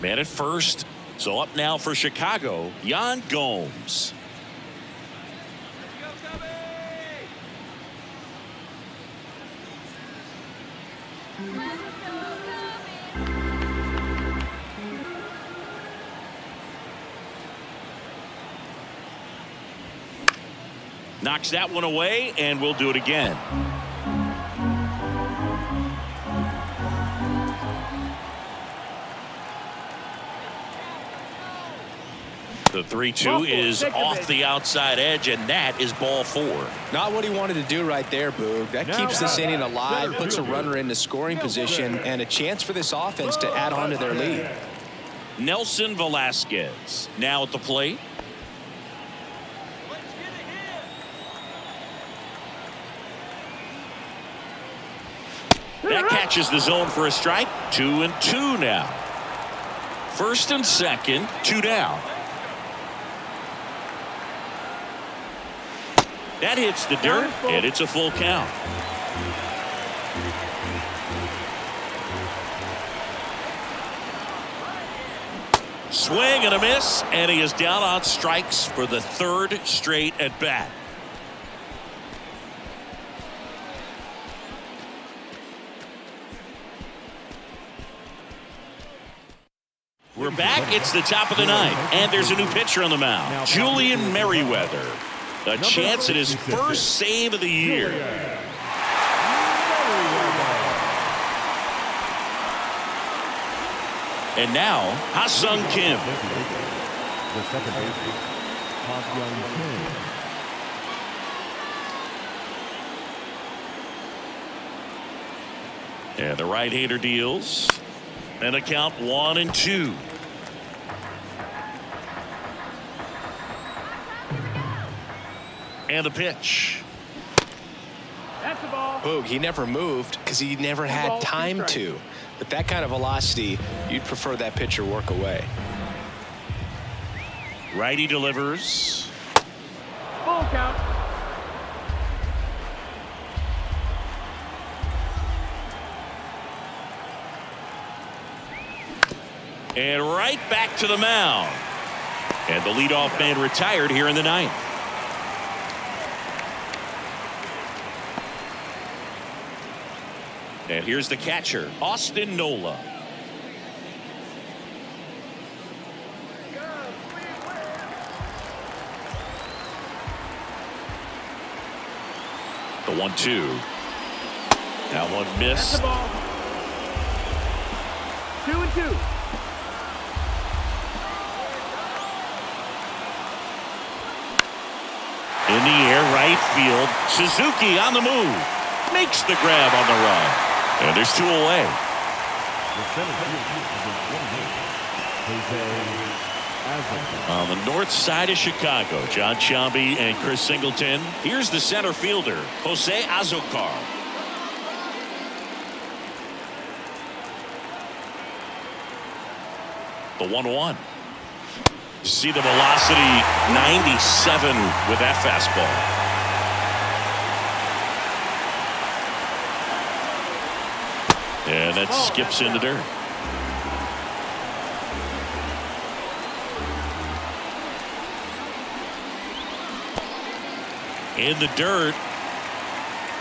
Man at first. So up now for Chicago, Yan Gomes. Knocks that one away, and we'll do it again. The 3-2 is off the outside edge, and that is ball 4. Not what he wanted to do right there, Boog. That keeps this inning alive, puts a runner into scoring position, and a chance for this offense to add on to their lead. Nelson Velasquez now at the plate. That catches the zone for a strike. 2-2 now. First and second, 2 down. That hits the dirt, and it's a full count. Swing and a miss, and he is down on strikes for the 3rd straight at bat. We're back. It's the top of the 9th, and there's a new pitcher on the mound, Julian Merriweather. A chance at his first save of the year. And now, Ha-Sung Kim. The second baseman, Ha-Sung Kim. And the right-hander deals. And a count 1-2. And the pitch. That's the ball. Boog, he never moved because he never had time to. But that kind of velocity, you'd prefer that pitcher work away. Righty delivers. Full count. And right back to the mound. And the leadoff man retired here in the 9th. And here's the catcher, Austin Nola. The 1-2. That one missed. That's the ball. 2-2. In the air, right field. Suzuki on the move. Makes the grab on the run. And there's 2 away. The center fielder is Jose. On the north side of Chicago, John Chambi and Chris Singleton. Here's the center fielder, Jose Azocar. The 1-1. See the velocity, 97 with that fastball. And that skips in the dirt. In the dirt.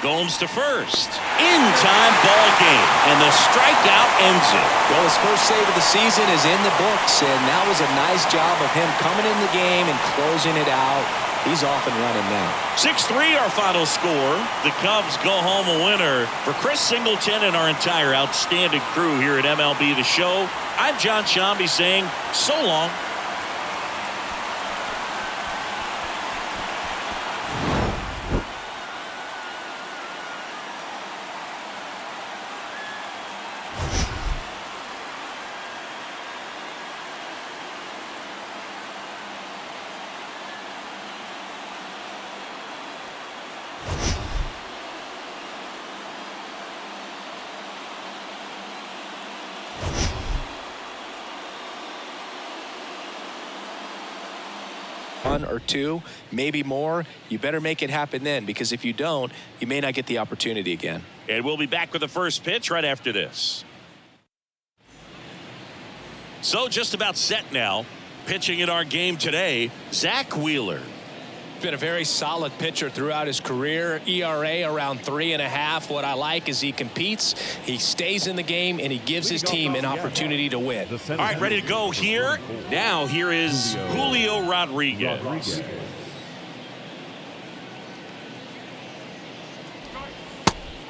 Gomes to first. In time, ball game. And the strikeout ends it. Well, his first save of the season is in the books, and that was a nice job of him coming in the game and closing it out. He's off and running now. 6-3 our final score. The Cubs go home a winner. For Chris Singleton and our entire outstanding crew here at MLB The Show, I'm John Chambi saying so long. One or two, maybe more. You better make it happen then, because if you don't, you may not get the opportunity again. And we'll be back with the first pitch right after this. So just about set now. Pitching in our game today, Zach Wheeler. Been a very solid pitcher throughout his career. ERA around 3.5. What I like is he competes, he stays in the game, and he gives his team an opportunity to win. All right, ready to go here. Now here is Julio Rodriguez.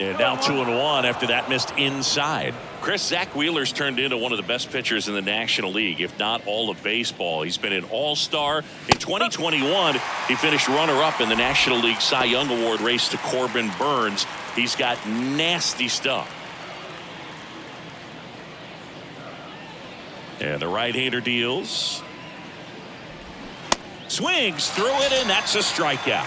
And now 2-1 after that missed inside. Chris, Zach Wheeler's turned into one of the best pitchers in the National League, if not all of baseball. He's been an all-star. In 2021, he finished runner-up in the National League Cy Young Award race to Corbin Burns. He's got nasty stuff. And the right-hander deals. Swings through it, and that's a strikeout.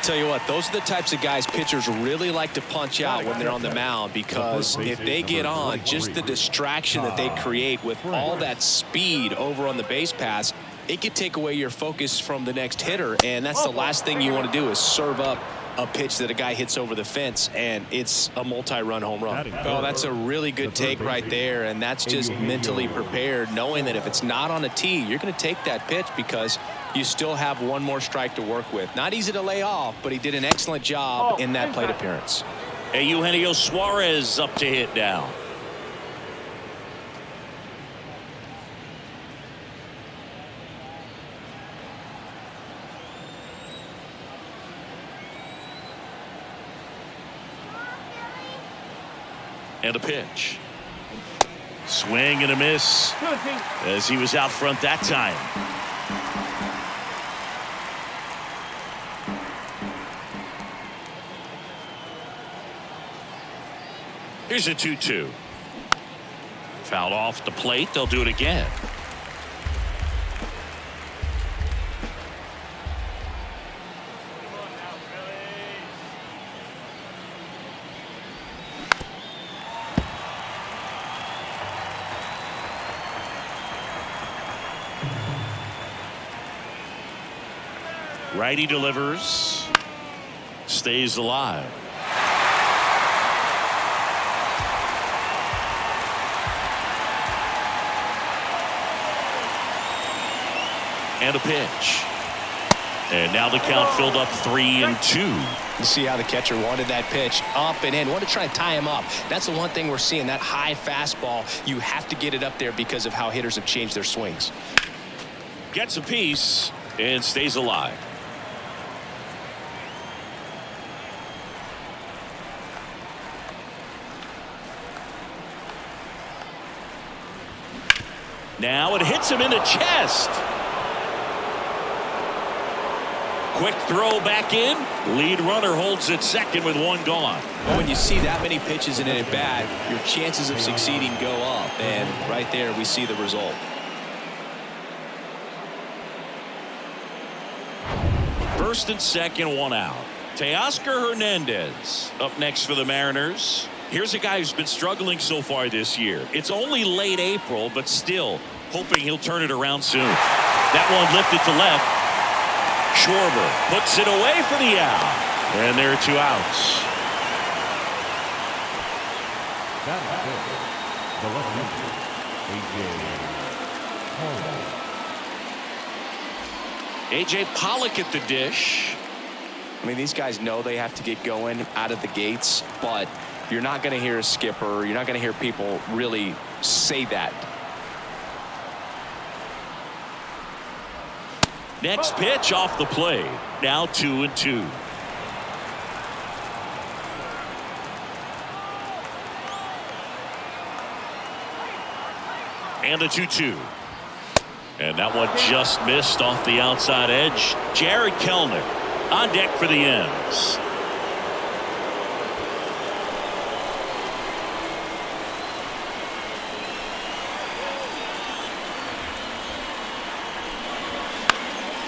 Tell you what, those are the types of guys pitchers really like to punch out when they're on the mound, because if they get on, just the distraction that they create with all that speed over on the base pass, it could take away your focus from the next hitter, and that's the last thing you want to do is serve up a pitch that a guy hits over the fence and it's a multi-run home run. Oh, that's a really good take right there, and that's just mentally prepared, knowing that if it's not on a tee, you're going to take that pitch because you still have one more strike to work with. Not easy to lay off, but he did an excellent job in that plate appearance. Hey, Eugenio Suarez up to hit now. And a pitch. Swing and a miss as he was out front that time. Here's a 2-2. Fouled off the plate. They'll do it again. Righty delivers. Stays alive. And a pitch. And now the count filled up 3-2. You see how the catcher wanted that pitch up and in. Want to try and tie him up. That's the one thing we're seeing, that high fastball. You have to get it up there because of how hitters have changed their swings. Gets a piece and stays alive. Now it hits him in the chest. Quick throw back in. Lead runner holds at second with one gone. Well, when you see that many pitches in an at-bat, your chances of succeeding go up. And right there, we see the result. First and second, one out. Teoscar Hernandez up next for the Mariners. Here's a guy who's been struggling so far this year. It's only late April, but still hoping he'll turn it around soon. That one lifted to left. Schwarber puts it away for the out. And there are two outs. That is it. The left fielder, A.J. A.J. Pollock at the dish. I mean, these guys know they have to get going out of the gates, but you're not going to hear a skipper. You're not going to hear people really say that. Next pitch off the plate. Now 2-2. And a 2-2. And that one just missed off the outside edge. Jared Kelenic on deck for the Ends.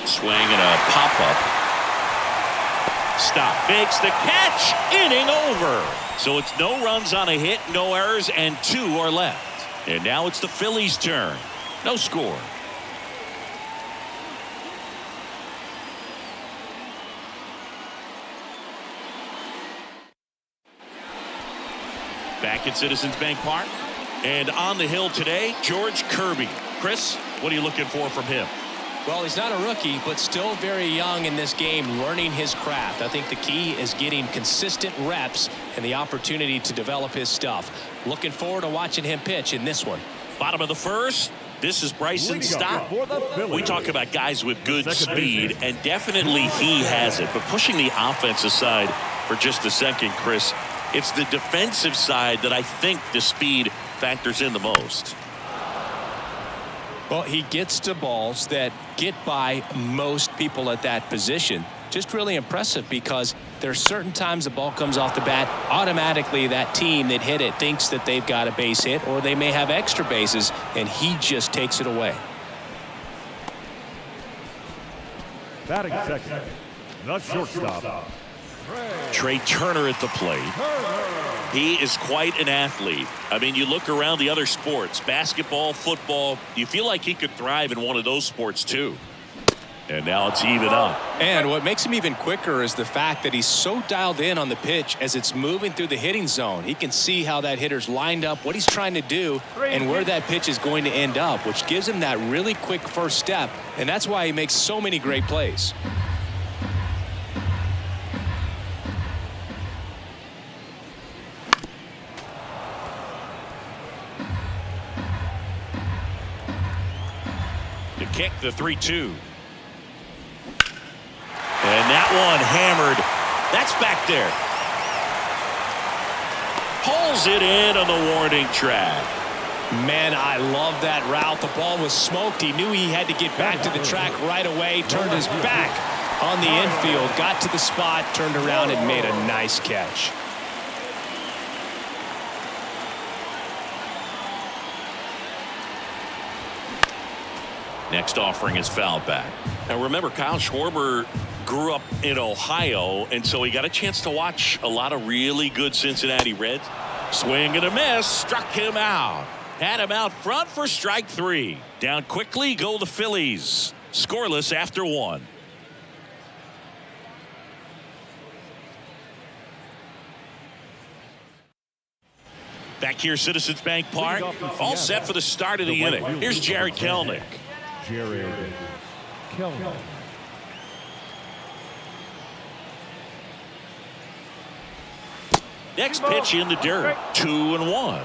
Swing and a pop-up. Stop. Makes the catch. Inning over. So it's no runs on a hit, no errors, and 2 are left. And now it's the Phillies' turn. No score. Back at Citizens Bank Park. And on the hill today, George Kirby. Chris, what are you looking for from him? Well, he's not a rookie, but still very young in this game, learning his craft. I think the key is getting consistent reps and the opportunity to develop his stuff. Looking forward to watching him pitch in this one. Bottom of the first. This is Bryson Stott. We talk about guys with good speed, and definitely he has it. But pushing the offense aside for just a second, Chris, it's the defensive side that I think the speed factors in the most. Well, he gets to balls that get by most people at that position. Just really impressive because there's certain times the ball comes off the bat, automatically that team that hit it thinks that they've got a base hit or they may have extra bases, and he just takes it away. Batting second, the shortstop, Trey Turner at the plate. He is quite an athlete. I mean, you look around the other sports, basketball, football, you feel like he could thrive in one of those sports too. And now it's even up. And what makes him even quicker is the fact that he's so dialed in on the pitch as it's moving through the hitting zone. He can see how that hitter's lined up, what he's trying to do, and where that pitch is going to end up, which gives him that really quick first step. And that's why he makes so many great plays. To kick the 3-2. And that one hammered. That's back there. Pulls it in on the warning track. Man, I love that route. The ball was smoked. He knew he had to get back to the track right away. Turned his back on the infield. Got to the spot. Turned around and made a nice catch. Next offering is fouled back. Now remember, Kyle Schwarber grew up in Ohio, and so he got a chance to watch a lot of really good Cincinnati Reds. Swing and a miss, struck him out. Had him out front for strike 3. Down quickly go the Phillies. Scoreless after 1. Back here, Citizens Bank Park, all set for the start of the inning. Here's Jerry Kelnick. Jerry Kelnick. Next pitch in the dirt, 2-1.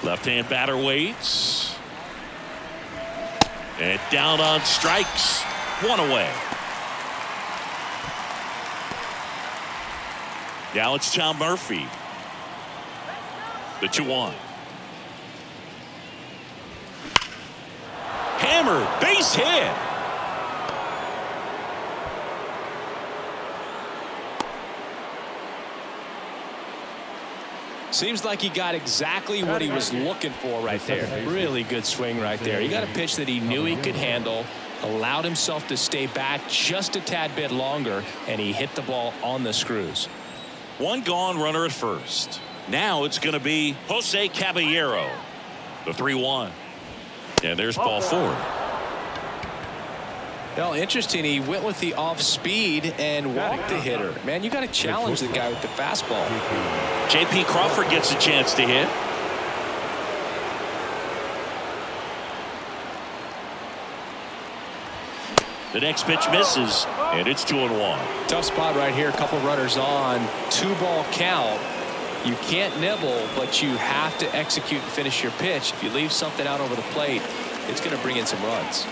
Left-hand batter waits. And down on strikes. 1 away. Now it's Tom Murphy. The 2-1. Hammer, base hit. Seems like he got exactly what he was looking for right there. Really good swing right there. He got a pitch that he knew he could handle, allowed himself to stay back just a tad bit longer, and he hit the ball on the screws. 1 gone, runner at first. Now it's going to be Jose Caballero. The 3-1. And there's ball 4. Well, interesting. He went with the off speed and walked the hitter. Man, you got to challenge the guy with the fastball. J.P. Crawford gets a chance to hit. The next pitch misses, and it's 2-1. Tough spot right here. A couple runners on. 2-ball count. You can't nibble, but you have to execute and finish your pitch. If you leave something out over the plate, it's going to bring in some runs.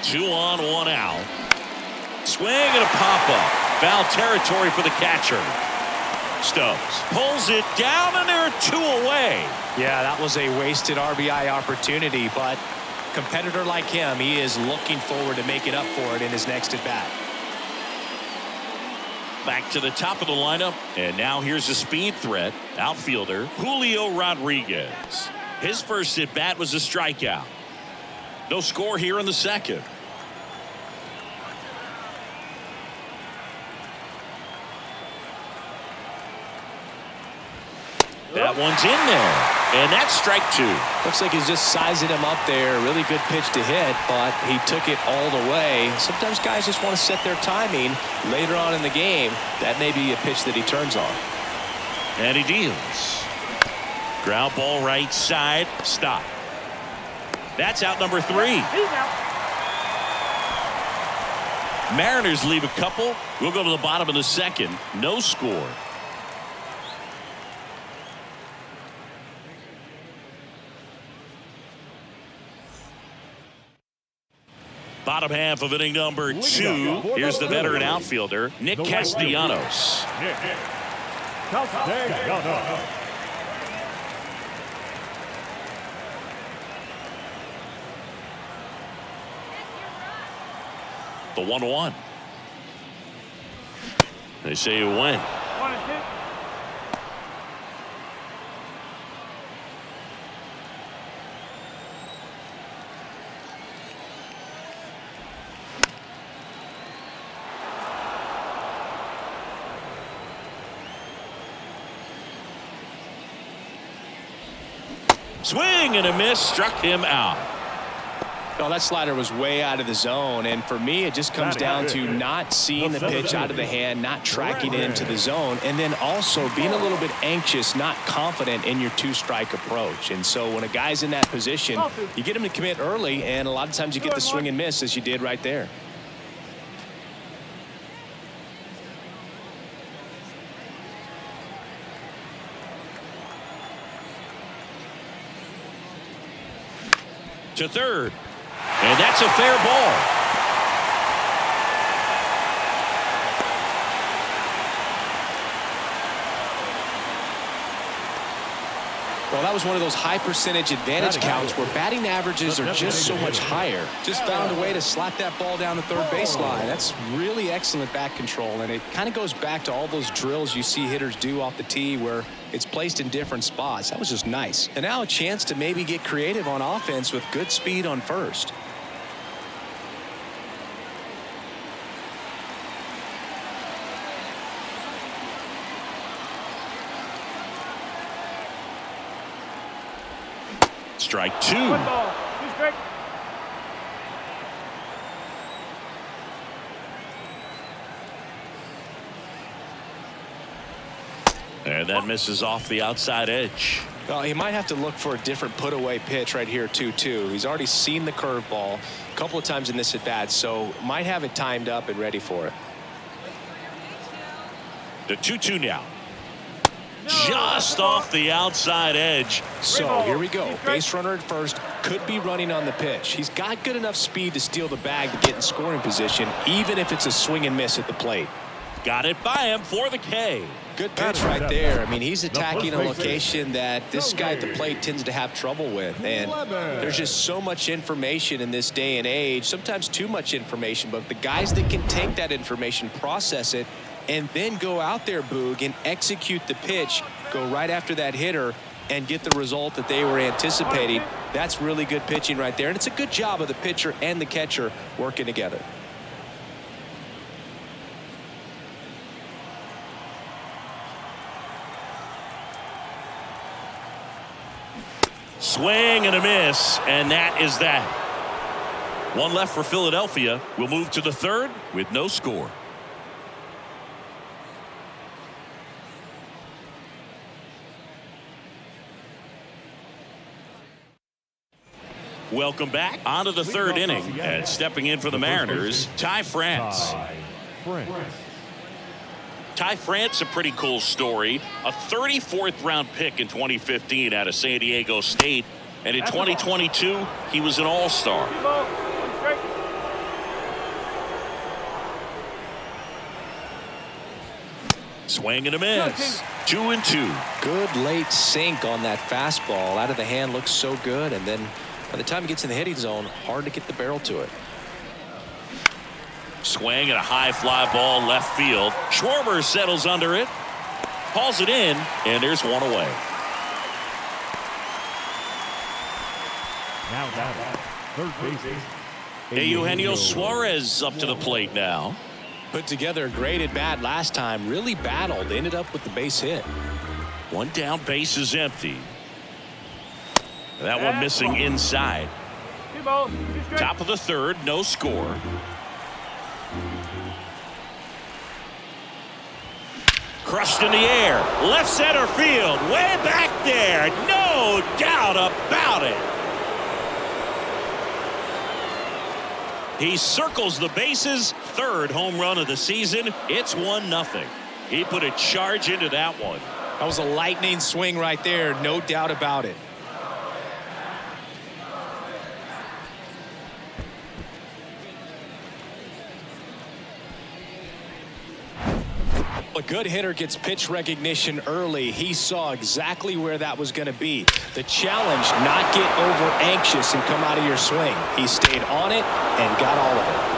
2 on, 1 out. Swing and a pop-up. Foul territory for the catcher. Stubbs pulls it down, and there are 2 away. Yeah, that was a wasted RBI opportunity, but competitor like him, he is looking forward to making up for it in his next at-bat. Back to the top of the lineup, and now here's a speed threat. Outfielder Julio Rodriguez. His first at-bat was a strikeout. No score here in the second. That one's in there, and that's strike 2. Looks like he's just sizing him up there. Really good pitch to hit, but he took it all the way. Sometimes guys just want to set their timing later on in the game. That may be a pitch that he turns on. And he deals. Ground ball right side. Stop. That's out number 3. He's out. Mariners leave a couple. We'll go to the bottom of the second. No score. Bottom half of inning number 2. Here's the veteran outfielder, Nick Castellanos. Castellanos. The 1-1. They say you win. 1-2. Swing and a miss, struck him out. Well, that slider was way out of the zone, and for me, it just comes down to not seeing the pitch out of the hand, not tracking it into the zone, and then also being a little bit anxious, not confident in your two-strike approach. And so when a guy's in that position, you get him to commit early, and a lot of times you get the swing and miss, as you did right there. To third. And that's a fair ball. Well, that was one of those high percentage advantage counts where batting averages are just so much higher. Just found a way to slap that ball down the third baseline. That's really excellent bat control, and it kind of goes back to all those drills you see hitters do off the tee where it's placed in different spots. That was just nice. And now a chance to maybe get creative on offense with good speed on first. Strike 2. 1 ball, 2 strike. And that misses off the outside edge. Well, he might have to look for a different put-away pitch right here, 2-2. He's already seen the curveball a couple of times in this at-bat, so might have it timed up and ready for it. The 2-2 now. Just off the outside edge. So here we go. Base runner at first, could be running on the pitch. He's got good enough speed to steal the bag to get in scoring position, even if it's a swing and miss at the plate. Got it by him for the K. Good pitch right there. I mean, he's attacking a location that this guy at the plate tends to have trouble with. And there's just so much information in this day and age, sometimes too much information, but the guys that can take that information, process it, and then go out there, Boog, and execute the pitch, go right after that hitter, and get the result that they were anticipating. That's really good pitching right there. And it's a good job of the pitcher and the catcher working together. Swing and a miss, and that is that. One left for Philadelphia. We'll move to the third with no score. Welcome back onto the third inning, and stepping in for the Mariners, Ty France. Ty France, a pretty cool story. A 34th round pick in 2015 out of San Diego State, and in 2022 he was an all-star. 2 ball, 1 strike. Swing and a miss. 2-2. Good late sink on that fastball. Out of the hand, looks so good, and then by the time he gets in the hitting zone, hard to get the barrel to it. Swing and a high fly ball left field. Schwarber settles under it, hauls it in, and there's one away. Now batting, third baseman. Eugenio Suarez up to the plate now. Put together a great at-bat last time. Really battled. Ended up with the base hit. One down, base is empty. That one missing inside. 2 balls, 2 strikes. Top of the third, no score. Crushed in the air. Left center field. Way back there. No doubt about it. He circles the bases. Third home run of the season. It's 1-0. He put a charge into that one. That was a lightning swing right there. No doubt about it. good hitter gets pitch recognition early. He saw exactly where that was going to be. The challenge, not get over anxious and come out of your swing. He stayed on it and got all of it.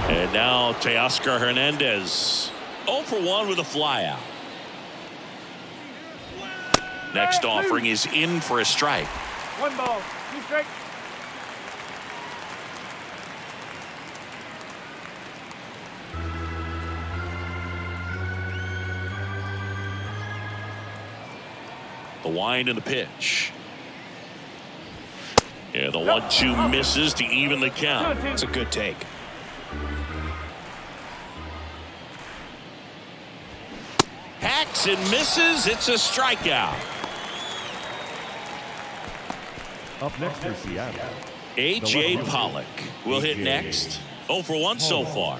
And now Teoscar Hernandez 0 for 1 with a flyout. Next offering is in for a strike. 1 ball, 2 strikes. The wind and the pitch. Yeah, the 1-2 misses to even the count. It's a good take. Hacks and misses. It's a strikeout. Up next for Seattle, A.J. Pollock will hit next. 0 for 1 so far.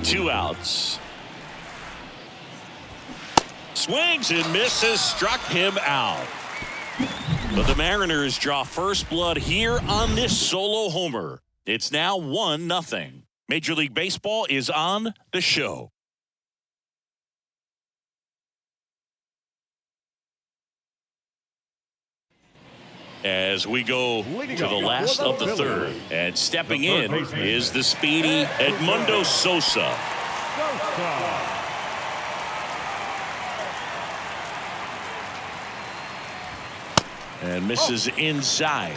Two outs. Swings and misses. Struck him out. But the Mariners draw first blood here on this solo homer. It's now 1-0. Major League Baseball is on the show. As we go to the last of the third, and stepping in is the speedy Edmundo Sosa. And misses inside.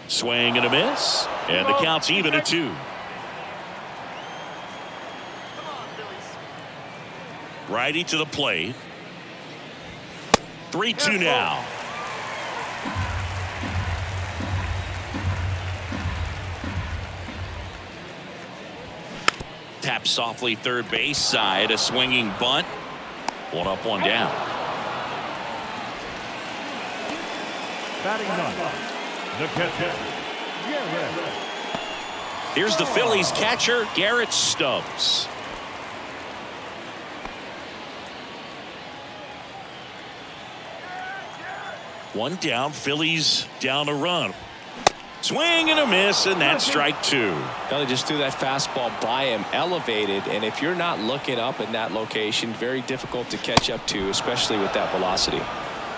Swing and a miss, and the count's even at 2. Righty to the plate. 3-2 now. Tap softly third base side. A swinging bunt. 1 up, 1 down. batting ninth, the catcher, Garrett. Here's the Phillies catcher, Garrett Stubbs. One down, Phillies down a run. Swing and a miss, and that's strike 2. They just threw that fastball by him, elevated, and if you're not looking up in that location, very difficult to catch up to, especially with that velocity.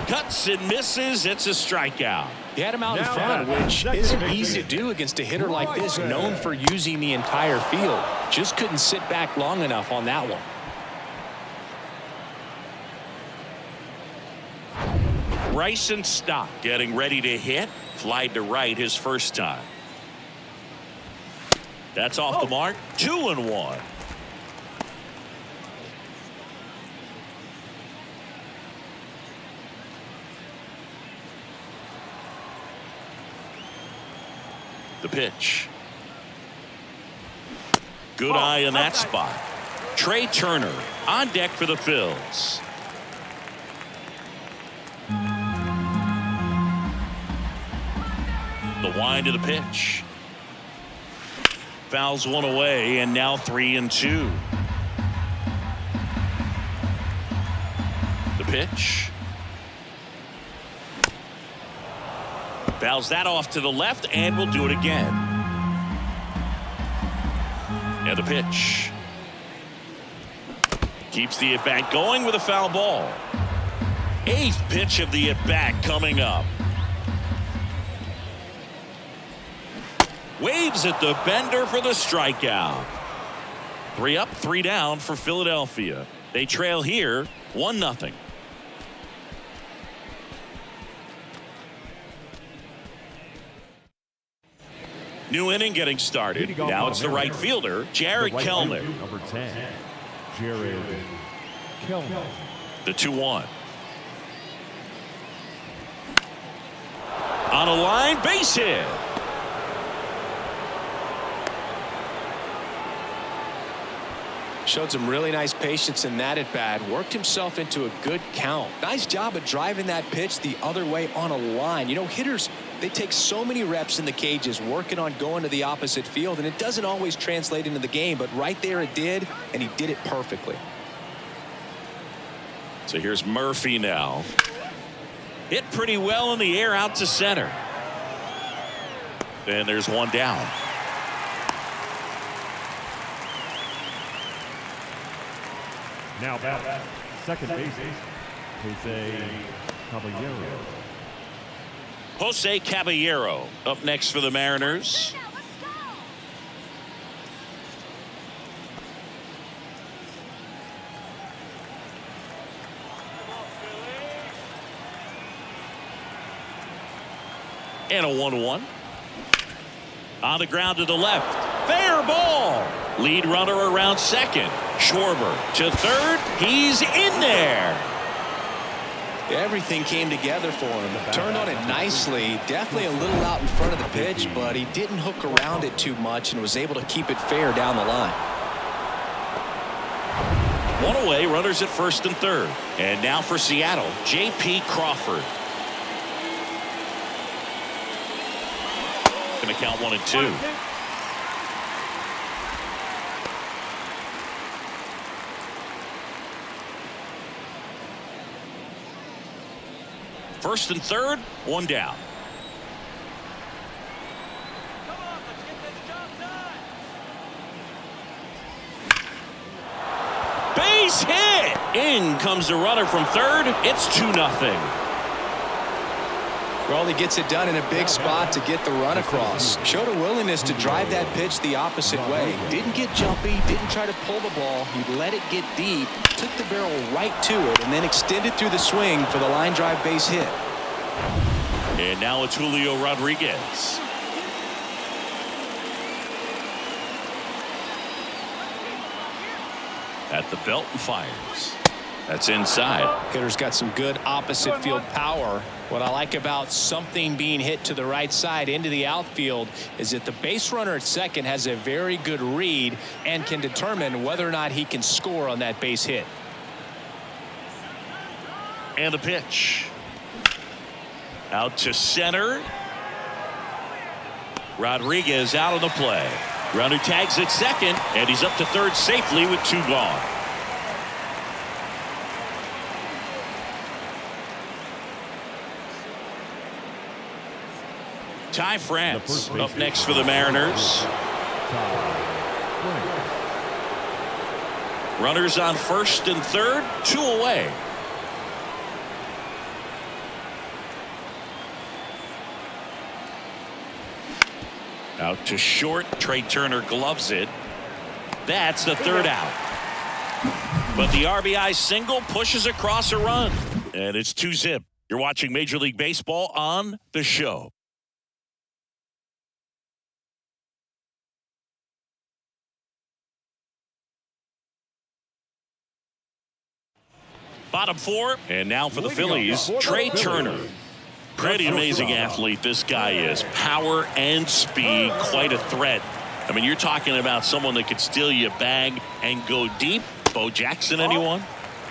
Cuts and misses, it's a strikeout. He had him out in front, which isn't easy to do against a hitter like this, known for using the entire field. Just couldn't sit back long enough on that one. Bryson Stott getting ready to hit. Flied to right his first time. That's off the mark. 2-1. The pitch. Good eye in that spot. Trey Turner on deck for the Phils. The wind of the pitch. Fouls one away, and now 3-2. The pitch. Fouls that off to the left, and will do it again. And the pitch. Keeps the at-bat going with a foul ball. 8th pitch of the at-bat coming up. Waves at the bender for the strikeout. 3 up, 3 down for Philadelphia. They trail here 1-0. New inning getting started. Now it's the right fielder, Jared Kellner. Number 10, Jared Kellner. The 2-1. On a line, base hit. Showed some really nice patience in that at bat. Worked himself into a good count. Nice job of driving that pitch the other way on a line. You know, hitters They take so many reps in the cages working on going to the opposite field, and it doesn't always translate into the game, but right there it did, and he did it perfectly. So here's Murphy now. Hit pretty well in the air out to center. And there's one down. Now back, second base, Jose Caballero. Jose Caballero up next for the Mariners. And a 1-1. On the ground to the left. Fair ball. Lead runner around second. Schwarber to third. He's in there. Everything came together for him. Turned on it nicely. Definitely a little out in front of the pitch, but he didn't hook around it too much and was able to keep it fair down the line. One away, runners at first and third. And now for Seattle, J.P. Crawford. Going to count 1 and 2. First and third, one down. Base hit. In comes the runner from third. It's 2-0. Well, he gets it done in a big spot to get the run across. Showed a willingness to drive that pitch the opposite way. Didn't get jumpy, didn't try to pull the ball. He let it get deep, took the barrel right to it, and then extended through the swing for the line drive base hit. And now it's Julio Rodriguez. At the belt and fires. That's inside. Hitter's got some good opposite field power. What I like about something being hit to the right side into the outfield is that the base runner at second has a very good read and can determine whether or not he can score on that base hit. And the pitch. Out to center. Rodriguez out of the play. Runner tags at second, and he's up to third safely with 2 gone. Ty France up next for the Mariners. Runners on first and third, 2 away. Out to short. Trey Turner gloves it. That's the third out. But the RBI single pushes across a run. And it's 2-zip. You're watching Major League Baseball on The Show. Bottom 4. And now for the Phillies, Trey Turner. Pretty amazing athlete this guy is. Power and speed, quite a threat. I mean, you're talking about someone that could steal you a bag and go deep. Bo Jackson, anyone?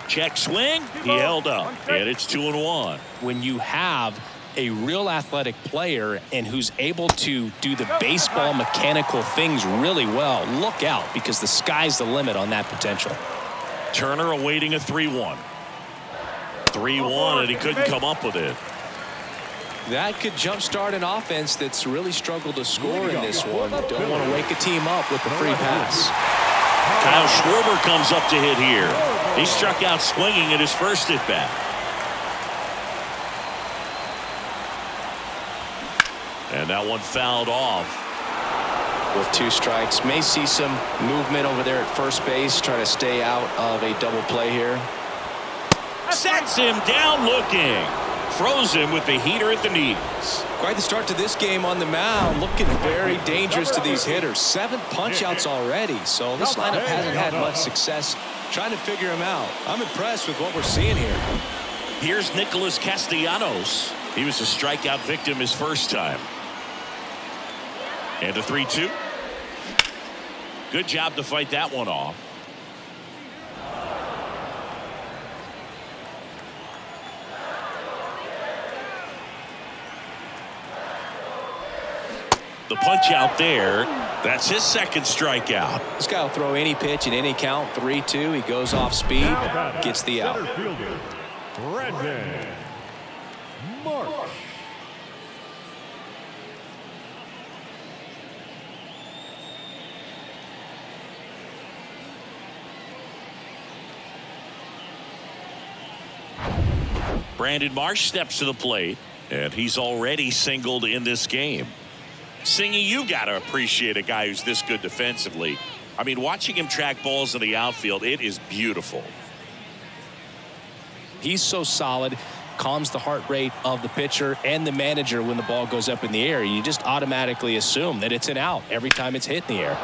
Check swing. He held up. And it's 2-1. When you have a real athletic player and who's able to do the baseball mechanical things really well, look out, because the sky's the limit on that potential. Turner awaiting a 3-1. 3-1, and he couldn't come up with it. That could jumpstart an offense that's really struggled to score in this one. Don't want to wake a team up with the free pass. Kyle Schwarber comes up to hit here. He struck out swinging at his first at bat. And that one fouled off. With 2 strikes, may see some movement over there at first base, trying to stay out of a double play here. Sets him down looking. Froze him with the heater at the knees. Quite the start to this game on the mound. Looking very dangerous to these hitters. 7 punch-outs already. So this lineup hasn't had much success trying to figure him out. I'm impressed with what we're seeing here. Here's Nicholas Castellanos. He was a strikeout victim his first time. And a 3-2. Good job to fight that one off. The punch out there. That's his second strikeout. This guy will throw any pitch in any count. 3-2. He goes off speed, gets the out. Center fielder, Brandon Marsh. Brandon Marsh steps to the plate, and he's already singled in this game. Singy, you got to appreciate a guy who's this good defensively. I mean, watching him track balls in the outfield, it is beautiful. He's so solid, calms the heart rate of the pitcher and the manager when the ball goes up in the air. You just automatically assume that it's an out every time it's hit in the air.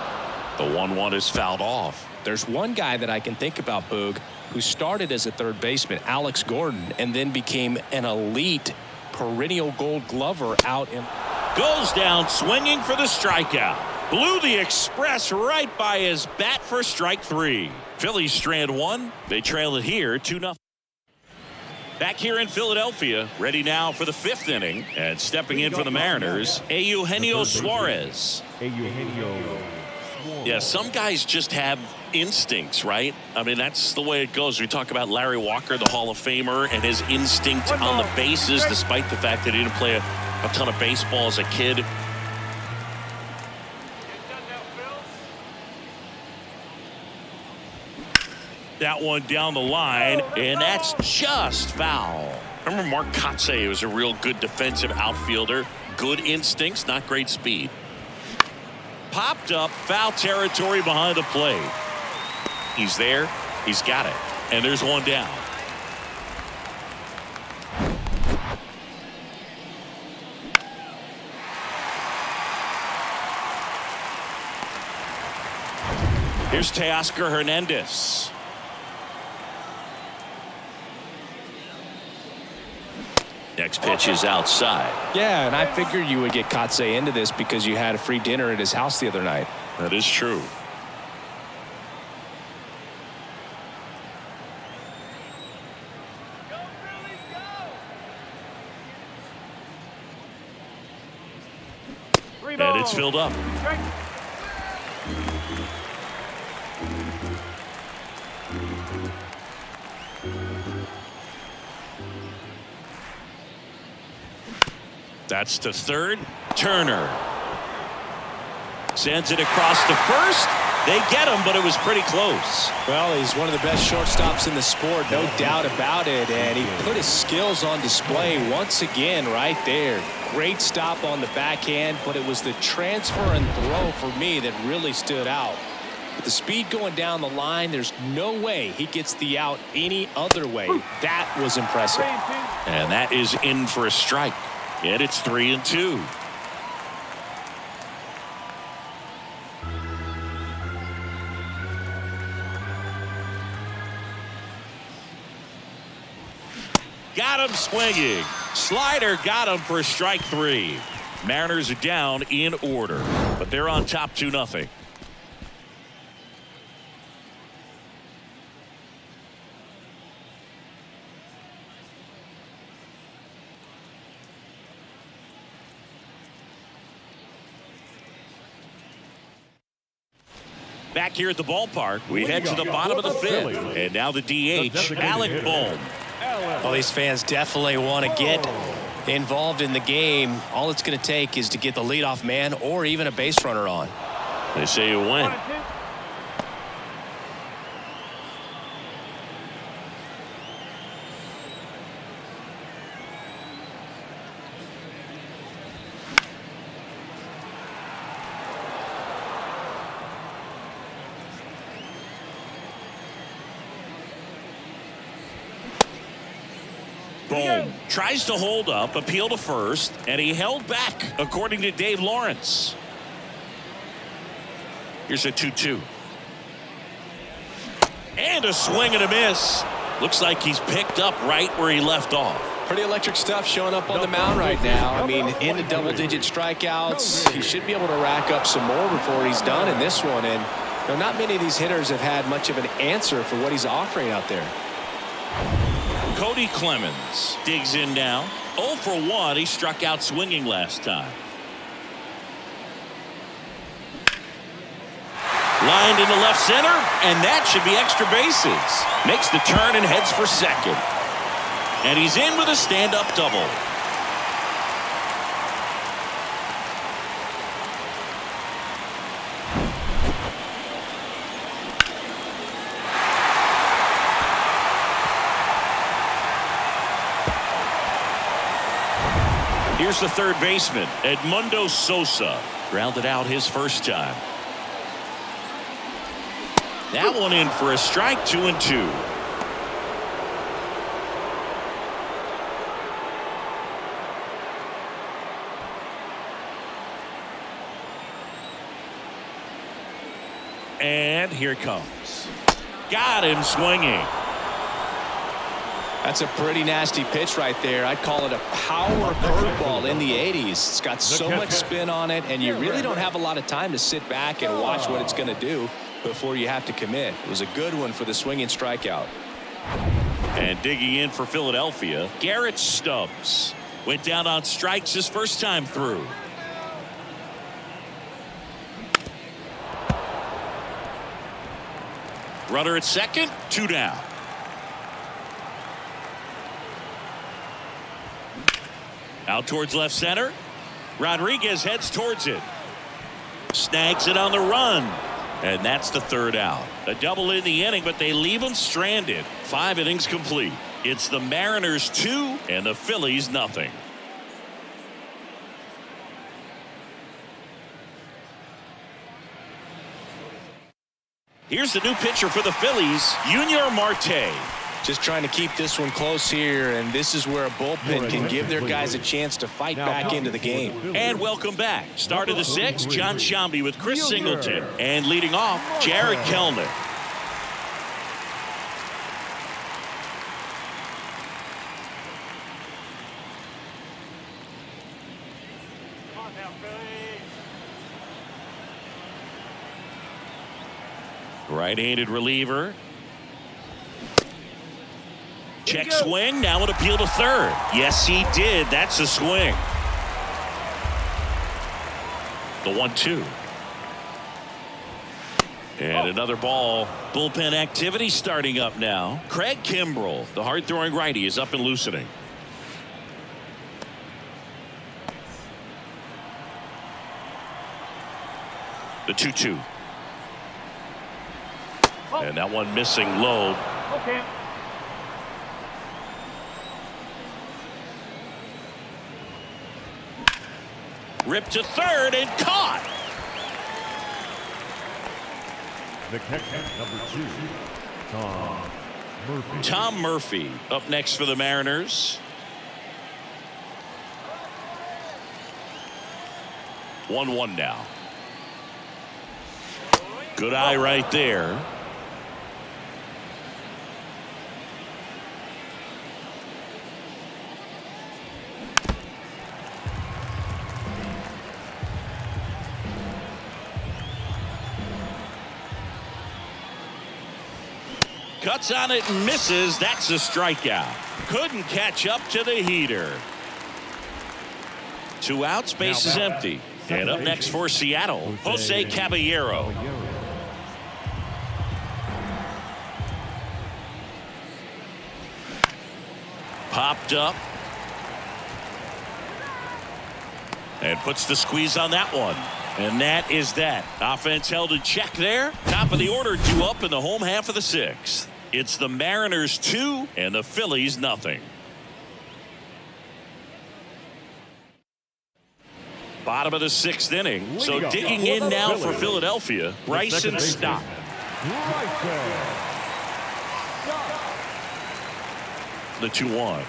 The 1-1 is fouled off. There's one guy that I can think about, Boog, who started as a third baseman, Alex Gordon, and then became an elite perennial gold glover out in. Goes down swinging for the strikeout. Blew the express right by his bat for strike 3. Phillies strand 1. They trail it here 2-0. Back here in Philadelphia, ready now for the 5th inning, and stepping in for the Mariners, Eugenio Suarez. Yeah, some guys just have instincts, right? I mean, that's the way it goes. We talk about Larry Walker, the Hall of Famer, and his instinct on the bases, despite the fact that he didn't play a ton of baseball as a kid. That one down the line, and that's just foul. Remember Mark Kotsay was a real good defensive outfielder. Good instincts, not great speed. Popped up, foul territory behind the plate. He's there, he's got it, and there's one down. Here's Teoscar Hernandez. Next pitch is outside. Yeah, and I figured you would get Kotsay into this because you had a free dinner at his house the other night. That is true. And it's filled up. That's to third. Turner sends it across to first. They get him, but it was pretty close. Well, he's one of the best shortstops in the sport, no doubt about it. And he put his skills on display once again right there. Great stop on the backhand, but it was the transfer and throw for me that really stood out. With the speed going down the line, there's no way he gets the out any other way. That was impressive. And that is in for a strike. And it's 3-2. Got him swinging. Slider got him for strike 3. Mariners are down in order, but they're on top 2-0. Back here at the ballpark, we head to the bottom of the 5th. And now the DH, Alec Bohm. Well, these fans definitely want to get involved in the game. All it's going to take is to get the leadoff man or even a base runner on. They say you win. Bohm tries to hold up, appeal to first, and he held back, according to Dave Lawrence. Here's a 2-2. And a swing and a miss. Looks like he's picked up right where he left off. Pretty electric stuff showing up on the mound right now. I mean, in the double-digit strikeouts, he should be able to rack up some more before he's done in this one. And you know, not many of these hitters have had much of an answer for what he's offering out there. Cody Clemens digs in now. 0 for 1. He struck out swinging last time. Lined into left center, and that should be extra bases. Makes the turn and heads for second. And he's in with a stand-up double. Here's the third baseman, Edmundo Sosa. Grounded out his first time. That one in for a strike, 2-2. And here it comes. Got him swinging. That's a pretty nasty pitch right there. I'd call it a power curveball in the 80s. It's got so much spin on it, and you really don't have a lot of time to sit back and watch what it's going to do before you have to commit. It was a good one for the swinging strikeout. And digging in for Philadelphia, Garrett Stubbs. Went down on strikes his first time through. Runner at second, 2 down. Out towards left center. Rodriguez heads towards it. Snags it on the run. And that's the third out. A double in the inning, but they leave him stranded. 5 innings complete. It's the Mariners 2 and the Phillies nothing. Here's the new pitcher for the Phillies, Junior Marte. Just trying to keep this one close here, and this is where a bullpen can give their guys a chance to fight back into the game. And welcome back. Start of the 6th, John Shambi with Chris Singleton. And leading off, Jared Kelenic. Right-handed reliever. Check swing. Now an appeal to third. Yes, he did. That's a swing. The 1-2. And another ball. Bullpen activity starting up now. Craig Kimbrell, the hard-throwing righty, is up and loosening. The 2-2. And that one missing low. Okay. Ripped to third and caught. The catcher, number 2, Tom Murphy. Tom Murphy up next for the Mariners. 1-1 now. Good eye right there. Cuts on it and misses. That's a strikeout. Couldn't catch up to the heater. 2 outs, base is empty. And up next for Seattle, Jose Caballero. Popped up. And puts the squeeze on that one. And that is that. Offense held in check there. Top of the order due up in the home half of the 6th. It's the Mariners 2 and the Phillies nothing. Bottom of the 6th inning. So digging in now for Philadelphia, Bryson Stott. The 2-1.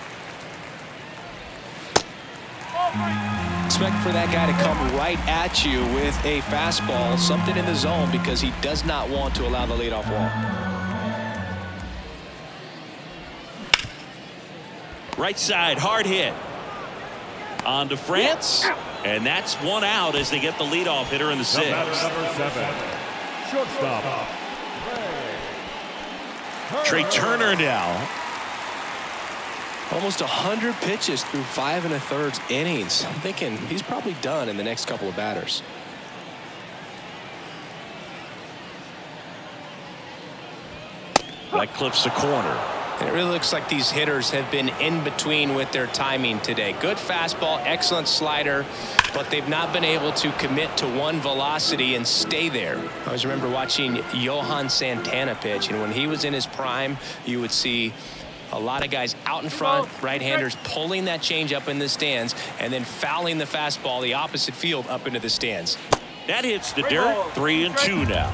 Expect for that guy to come right at you with a fastball, something in the zone, because he does not want to allow the leadoff walk. Right side, hard hit. On to France. And that's 1 out as they get the leadoff hitter in the 6th. Number 7, shortstop. Trey Turner now. Almost 100 pitches through 5 1/3 innings. I'm thinking he's probably done in the next couple of batters. That clips the corner. It really looks like these hitters have been in between with their timing today. Good fastball, excellent slider, but they've not been able to commit to one velocity and stay there. I always remember watching Johan Santana pitch, and when he was in his prime, you would see a lot of guys out in front, right-handers pulling that change up in the stands and then fouling the fastball the opposite field up into the stands. That hits the dirt. 3-2 now.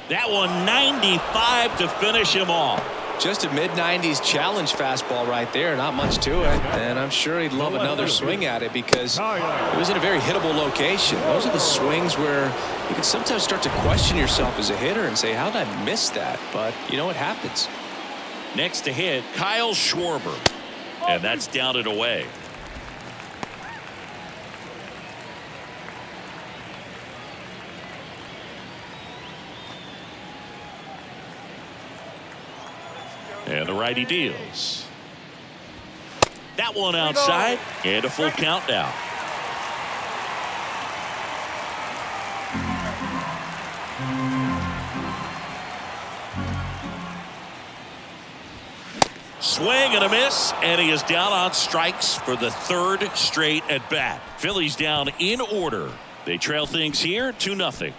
That one 95 to finish him off. Just a mid-90s challenge fastball right there. Not much to it. And I'm sure he'd love another swing at it because it was in a very hittable location. Those are the swings where you can sometimes start to question yourself as a hitter and say, how did I miss that? But you know what happens. Next to hit, Kyle Schwarber. And that's down and away. And the righty deals. That one outside, and a full count now. Swing and a miss, and he is down on strikes for the third straight at bat. Phillies down in order. They trail things here 2-0.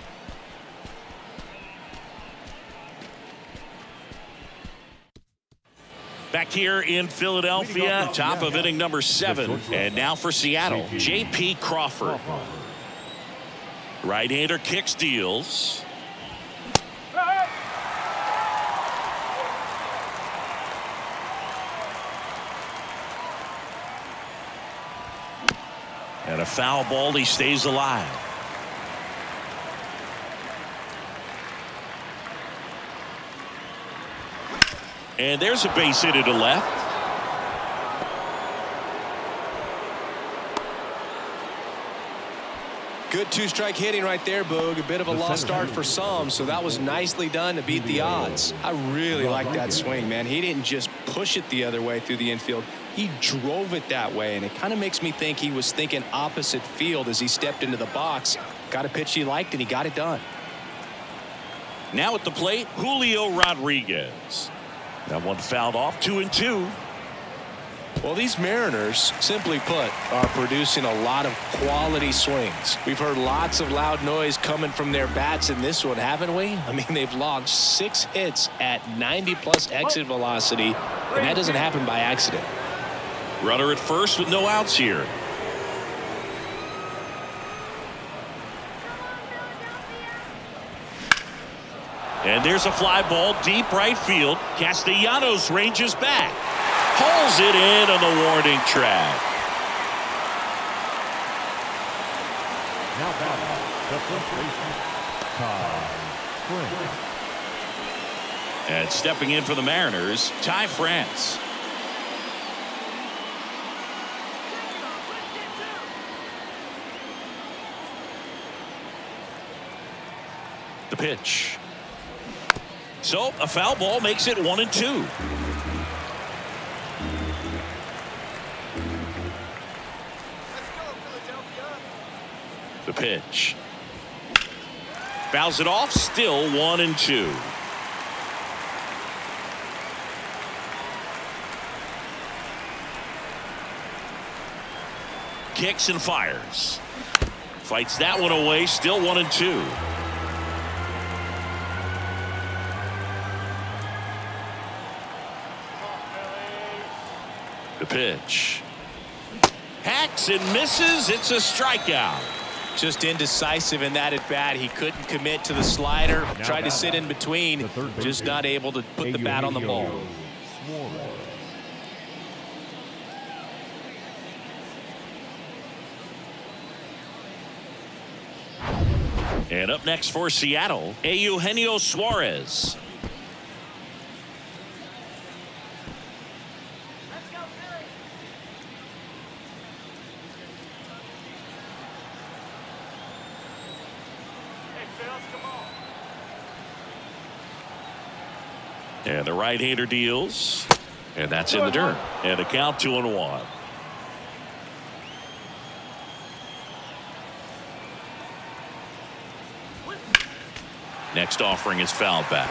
Back here in Philadelphia, top of inning number 7. And now for Seattle, J.P. Crawford. Right-hander kicks, deals. And a foul ball, he stays alive. And there's a base hit to left. Good two-strike hitting right there, Boog. A bit of a lost start for some, so that was nicely done to beat the odds. I really like that swing, man. He didn't just push it the other way through the infield. He drove it that way, and it kind of makes me think he was thinking opposite field as he stepped into the box. Got a pitch he liked, and he got it done. Now at the plate, Julio Rodriguez. That one fouled off, 2-2. Well, these Mariners, simply put, are producing a lot of quality swings. We've heard lots of loud noise coming from their bats in this one, haven't we? I mean, they've logged 6 hits at 90+ exit velocity, and that doesn't happen by accident. Runner at first with no outs here. And there's a fly ball deep right field. Castellanos ranges back. Hauls it in on the warning track. Now batting, the first baseman, Ty France. And stepping in for the Mariners, Ty France. The pitch. So a foul ball makes it 1-2. The pitch. Fouls it off, still 1-2. Kicks and fires. Fights that one away, still 1-2. The pitch. Hacks and misses. It's a strikeout. Just indecisive in that at bat. He couldn't commit to the slider. Tried to sit in between. Just not able to put the bat on the ball. And up next for Seattle, Eugenio Suarez. And the right-hander deals. And that's in the dirt. And the count 2-1. Next offering is fouled back.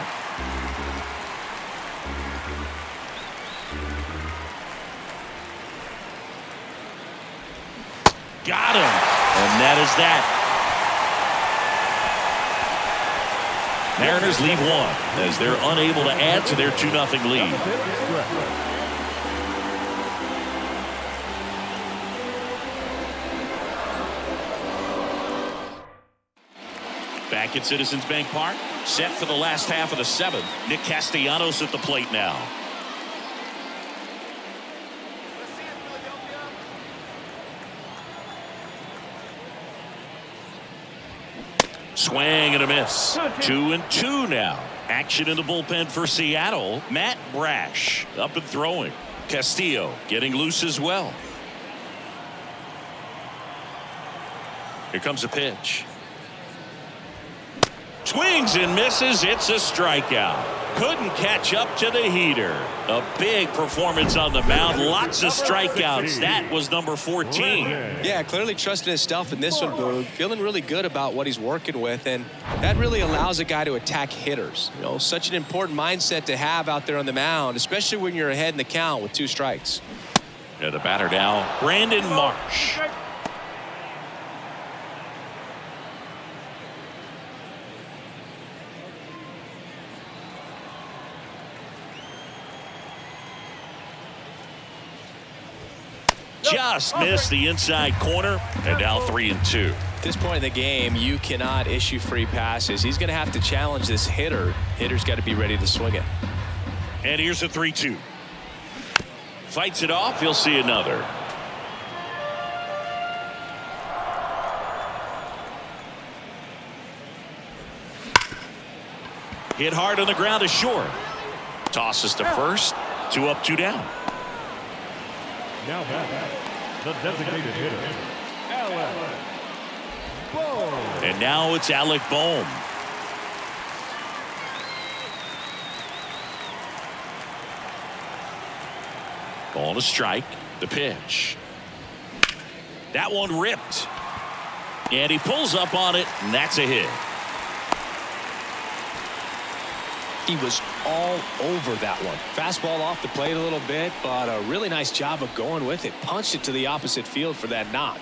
Got him. And that is that. Mariners leave one as they're unable to add to their 2-0 lead. Back at Citizens Bank Park, set for the last half of the 7th. Nick Castellanos at the plate now. Swing and a miss. 2-2 now. Action in the bullpen for Seattle. Matt Brash up and throwing. Castillo getting loose as well. Here comes a pitch. Swings and misses. It's a strikeout. Couldn't catch up to the heater. A big performance on the mound. Lots of strikeouts. That was number 14. Yeah, clearly trusting his stuff in this one, Boog. Feeling really good about what he's working with, and that really allows a guy to attack hitters. You know, such an important mindset to have out there on the mound, especially when you're ahead in the count with 2 strikes. Yeah, the batter now, Brandon Marsh. Just missed the inside corner, and now 3-2. At this point in the game, you cannot issue free passes. He's going to have to challenge this hitter. Hitter's got to be ready to swing it. And here's a 3-2. Fights it off. He'll see another. Hit hard on the ground to short. Tosses to first. 2 up, 2 down. Now back, the designated hitter, Alec Bohm. And now it's Alec Bohm. Ball to strike. The pitch. That one ripped. And he pulls up on it, and that's a hit. He was all over that one. Fastball off the plate a little bit, but a really nice job of going with it. Punched it to the opposite field for that knock.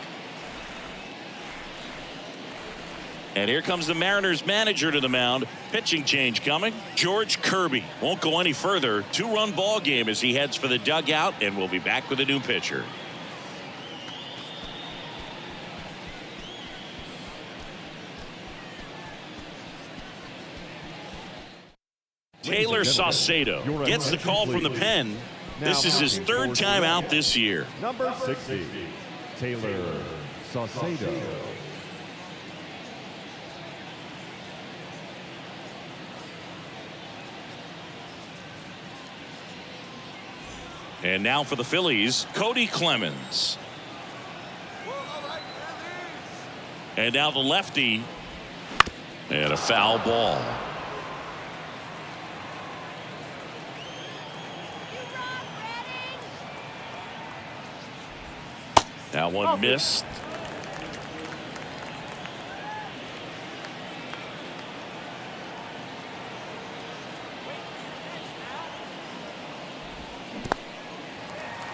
And here comes the Mariners manager to the mound. Pitching change coming. George Kirby won't go any further. 2-run ball game as he heads for the dugout, and we'll be back with a new pitcher. Taylor Saucedo gets the call from the pen. This is his 3rd time out this year. Number 60, Taylor Saucedo. And now for the Phillies, Cody Clemens. And now the lefty. And a foul ball. That one missed.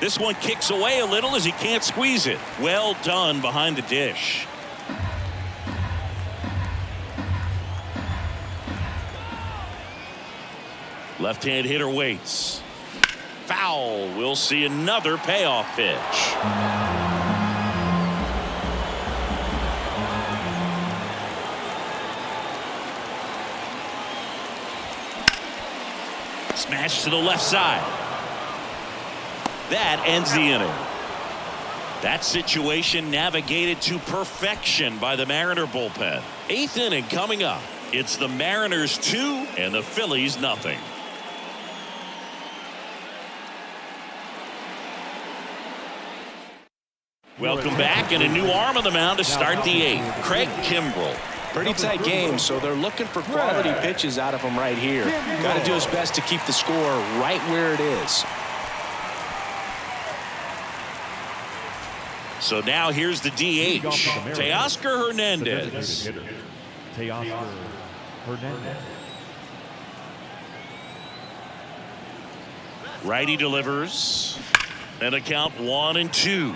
This one kicks away a little as he can't squeeze it. Well done behind the dish. Left-hand hitter waits. Foul. We'll see another payoff pitch. Smash to the left side. That ends the inning. That situation navigated to perfection by the Mariner bullpen. 8th inning coming up. It's the Mariners 2 and the Phillies nothing. Welcome back, and a new arm on the mound to start the 8th. Craig Kimbrell. Pretty tight game, so they're looking for quality pitches out of him right here. Got to do his best to keep the score right where it is. So now here's the DH, Teoscar Hernandez. Teoscar Hernandez. Righty delivers. And a count 1-2.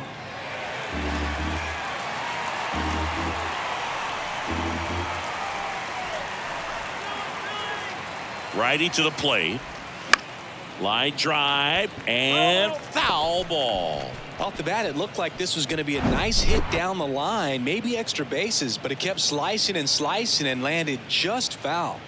Righty to the plate. Line drive and foul ball. Off the bat, it looked like this was going to be a nice hit down the line, maybe extra bases, but it kept slicing and slicing and landed just foul.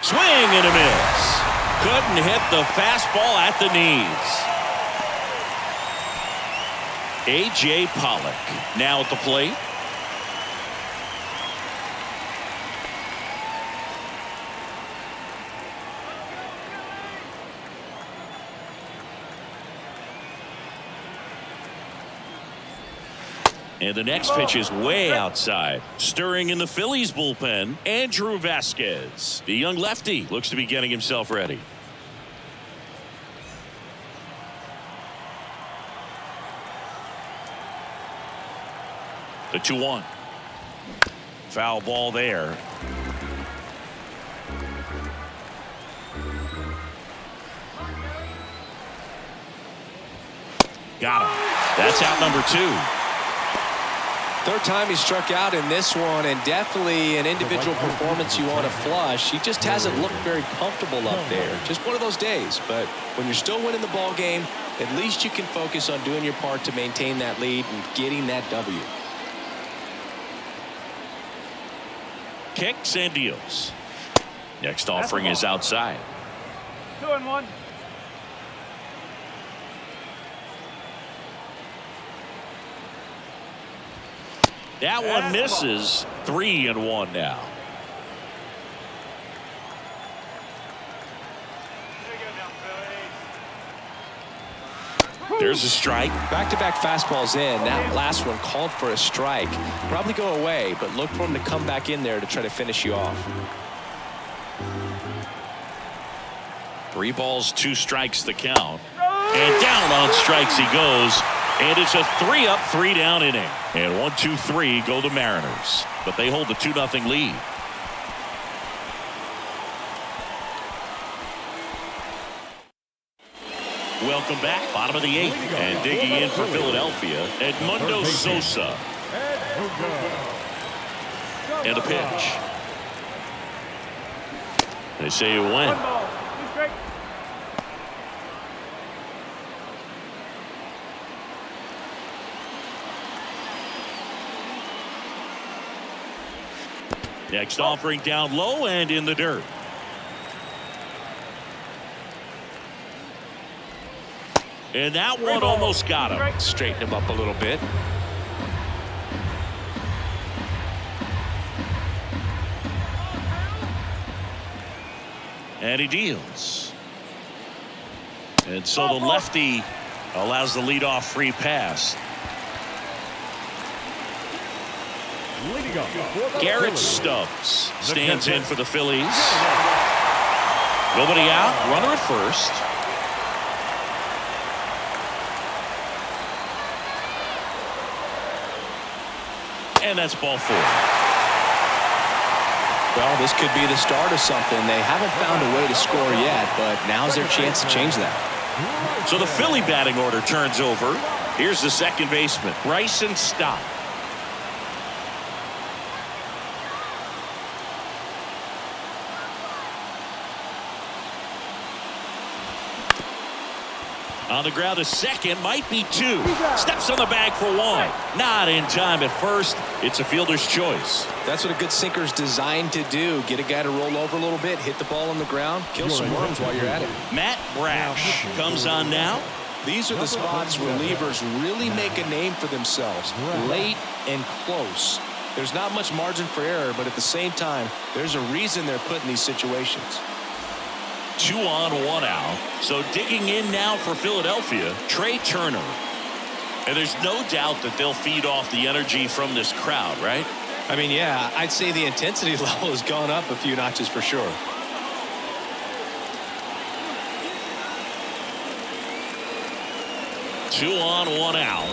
Swing and a miss. Couldn't hit the fastball at the knees. A.J. Pollock now at the plate. And the next pitch is way outside. Stirring in the Phillies bullpen, Andrew Vasquez. The young lefty looks to be getting himself ready. The 2-1. Foul ball there. Got him. That's out number 2. Third time he struck out in this one, and definitely an individual performance you want to flush. He just hasn't looked very comfortable up there. Just one of those days. But when you're still winning the ball game, at least you can focus on doing your part to maintain that lead and getting that W. Kicks and deals. Next offering is outside. 2-1. That one misses. 3-1 now. There's a strike. Back-to-back fastballs in. That last one called for a strike. Probably go away, but look for him to come back in there to try to finish you off. 3 balls, 2 strikes the count. And down on strikes he goes. And it's a 3-up, 3-down inning. And 1, 2, 3 go the Mariners. But they hold the 2-0 lead. Welcome back. Bottom of the 8th. And digging in for Philadelphia, Edmundo Sosa. And a pitch. They say it went. 1 ball. 2 strike. Next offering down low and in the dirt. And that one almost got him. Straighten him up a little bit. And he deals. And so the lefty allows the leadoff free pass. Garrett Stubbs stands in for the Phillies. Nobody out. Runner at first. And that's ball 4. Well, this could be the start of something. They haven't found a way to score yet, but now's their chance to change that. So the Philly batting order turns over. Here's the second baseman, Bryson Stott. On the ground to second, might be 2. Steps on the bag for 1. Not in time at first. It's a fielder's choice. That's what a good sinker's designed to do. Get a guy to roll over a little bit, hit the ball on the ground, kill some worms while you're at it. Matt Brash comes on now. These are the spots where relievers really make a name for themselves. Late and close. There's not much margin for error, but at the same time, there's a reason they're put in these situations. 2 on, 1 out. So digging in now for Philadelphia, Trey Turner. And there's no doubt that they'll feed off the energy from this crowd, right? I mean, yeah, I'd say the intensity level has gone up a few notches for sure. Two on, one out.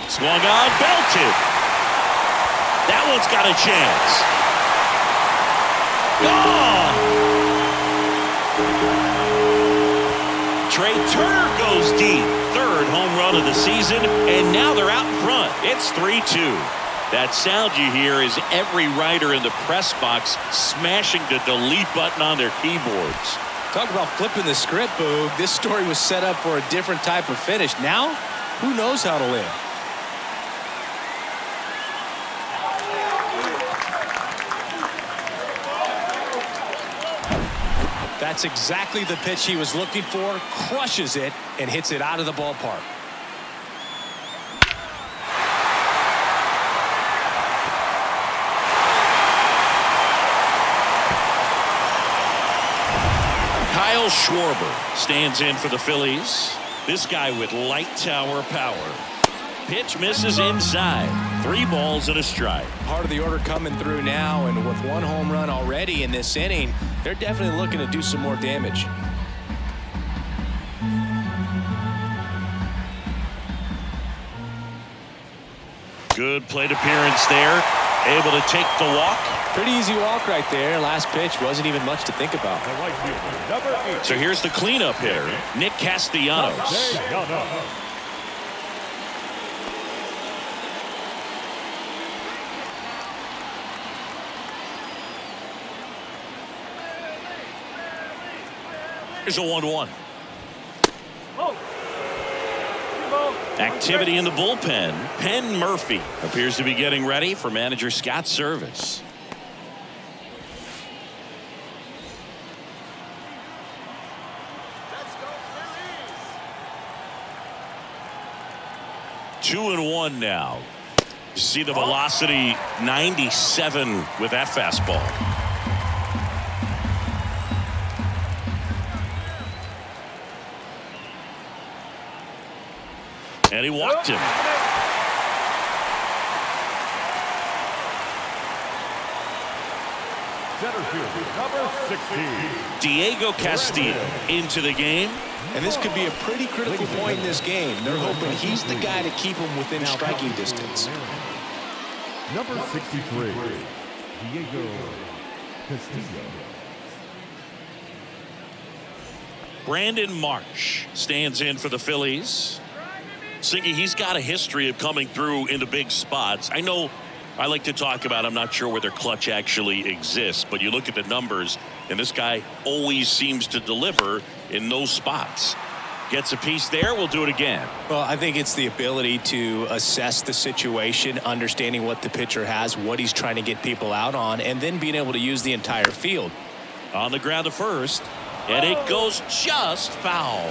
Swung on, belted. That one's got a chance. Gone. Trey Turner goes deep. Third home run of the season, and now they're out in front. It's 3-2. That sound you hear is every writer in the press box smashing the delete button on their keyboards. Talk about flipping the script, Boog. This story was set up for a different type of finish. Now, who knows how to win? That's exactly the pitch he was looking for. Crushes it and hits it out of the ballpark. Kyle Schwarber stands in for the Phillies. This guy with light tower power. Pitch misses inside. 3 balls and a strike. Part of the order coming through now, and with 1 home run already in this inning, they're definitely looking to do some more damage. Good plate appearance there. Able to take the walk. Pretty easy walk right there. Last pitch wasn't even much to think about. The right fielder, number 8. So here's the cleanup hitter, Nick Castellanos. Here's a 1-1. Activity in the bullpen. Penn Murphy appears to be getting ready for manager Scott's service. Two and one now. You see the velocity 97 with that fastball. And he walked him. Center fielder, number 16. Diego Castillo into the game. And this could be a pretty critical point in this game. They're hoping he's the guy to keep them within striking distance. Number 63, Diego Castillo. Brandon Marsh stands in for the Phillies. Singy, he's got a history of coming through into big spots. I know I like to talk about, I'm not sure whether clutch actually exists, but you look at the numbers, and this guy always seems to deliver in those spots. Gets a piece there, we'll do it again. Well, I think it's the ability to assess the situation, understanding what the pitcher has, what he's trying to get people out on, and then being able to use the entire field. On the ground to first, and it goes just foul.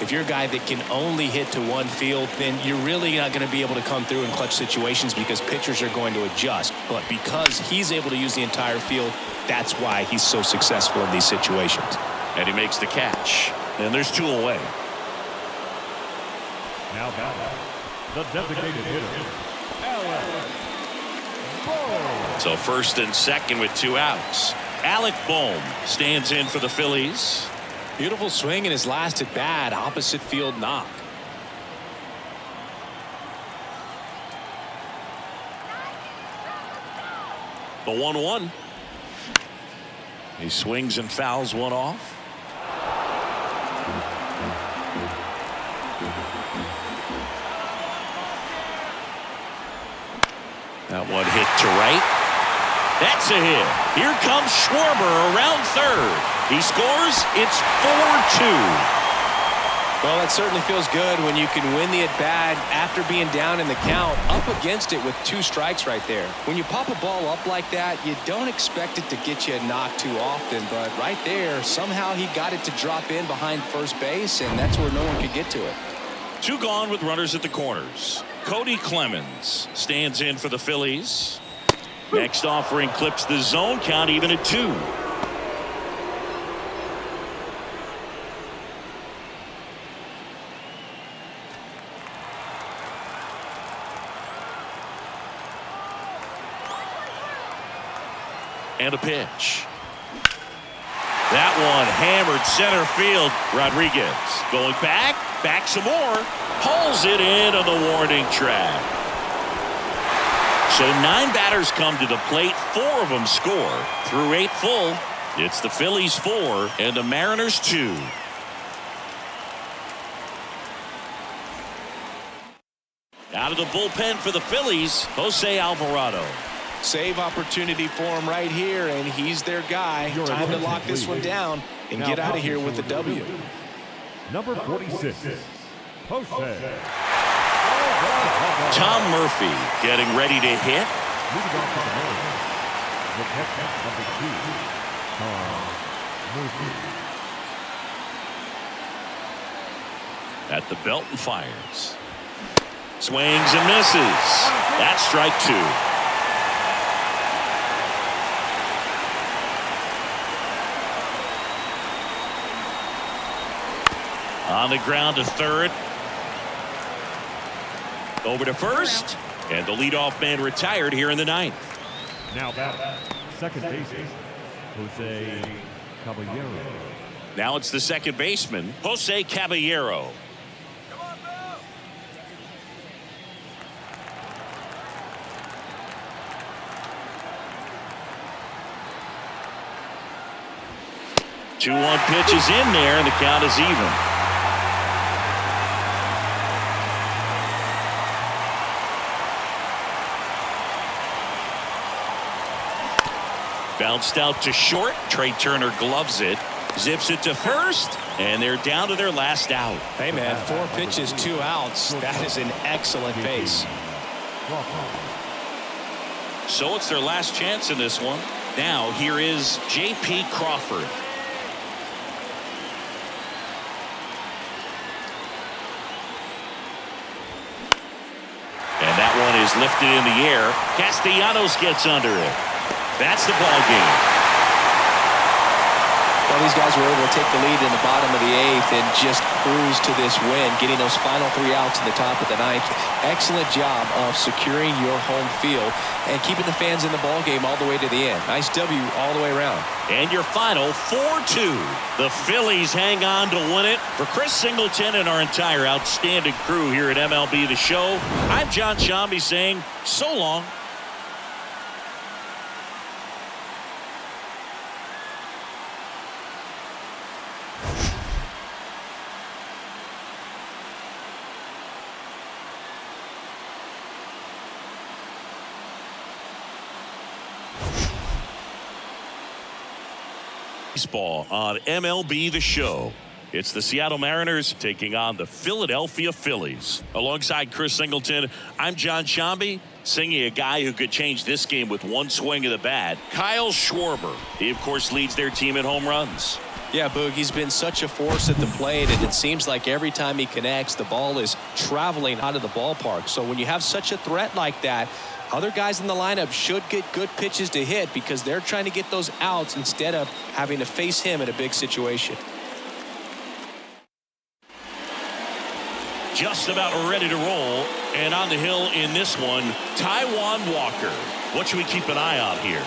If you're a guy that can only hit to one field, then you're really not going to be able to come through in clutch situations because pitchers are going to adjust. But because he's able to use the entire field, that's why he's so successful in these situations. And he makes the catch. And there's 2 away. Now batting, the designated hitter, Alec Bohm. So first and second with 2 outs. Alec Bohm stands in for the Phillies. Beautiful swing in his last at bat, opposite field knock. The 1-1. He swings and fouls one off. That one hit to right. That's a hit. Here comes Schwarber around third. He scores. It's 4-2. Well, that certainly feels good when you can win the at-bat after being down in the count, up against it with 2 strikes right there. When you pop a ball up like that, you don't expect it to get you a knock too often, but right there, somehow he got it to drop in behind first base, and that's where no one could get to it. 2 gone with runners at the corners. Cody Clemens stands in for the Phillies. Next offering clips the zone count even at 2. And a pitch. That one hammered center field. Rodriguez going back some more. Pulls it in on the warning track. So 9 batters come to the plate. 4 of them score. Through 8 full, it's the Phillies 4 and the Mariners 2. Out of the bullpen for the Phillies, Jose Alvarado. Save opportunity for him right here, and he's their guy. Time to lock this one down and get out of here with the W. Number 46, Jose. Tom Murphy getting ready to hit. Moving on to the Mariners, the catcher, number 2, Tom Murphy. At the belt and fires. Swings and misses. That's strike 2. On the ground to third. Over to first. And the leadoff man retired here in the 9th. Now back, second baseman, Jose Caballero. Now it's the second baseman, Jose Caballero. Two 1 pitch is in there, and the count is even. Bounced out to short. Trey Turner gloves it. Zips it to first. And they're down to their last out. Hey, man, 4 pitches, 2 outs. That is an excellent base. So it's their last chance in this one. Now here is J.P. Crawford. And that one is lifted in the air. Castellanos gets under it. That's the ball game. Well, these guys were able to take the lead in the bottom of the 8th and just cruise to this win, getting those final 3 outs in the top of the 9th. Excellent job of securing your home field and keeping the fans in the ball game all the way to the end. Nice W all the way around. And your final 4-2. The Phillies hang on to win it. For Chris Singleton and our entire outstanding crew here at MLB The Show, I'm John Shambi saying so long. Baseball on MLB The Show. It's the Seattle Mariners taking on the Philadelphia Phillies. Alongside Chris Singleton, I'm John Shambi, singing a guy who could change this game with one swing of the bat, Kyle Schwarber. He, of course, leads their team in home runs. Yeah, Boog, he's been such a force at the plate, and it seems like every time he connects, the ball is traveling out of the ballpark. So when you have such a threat like that, other guys in the lineup should get good pitches to hit because they're trying to get those outs instead of having to face him in a big situation. Just about ready to roll, and on the hill in this one, Taijuan Walker. What should we keep an eye on here?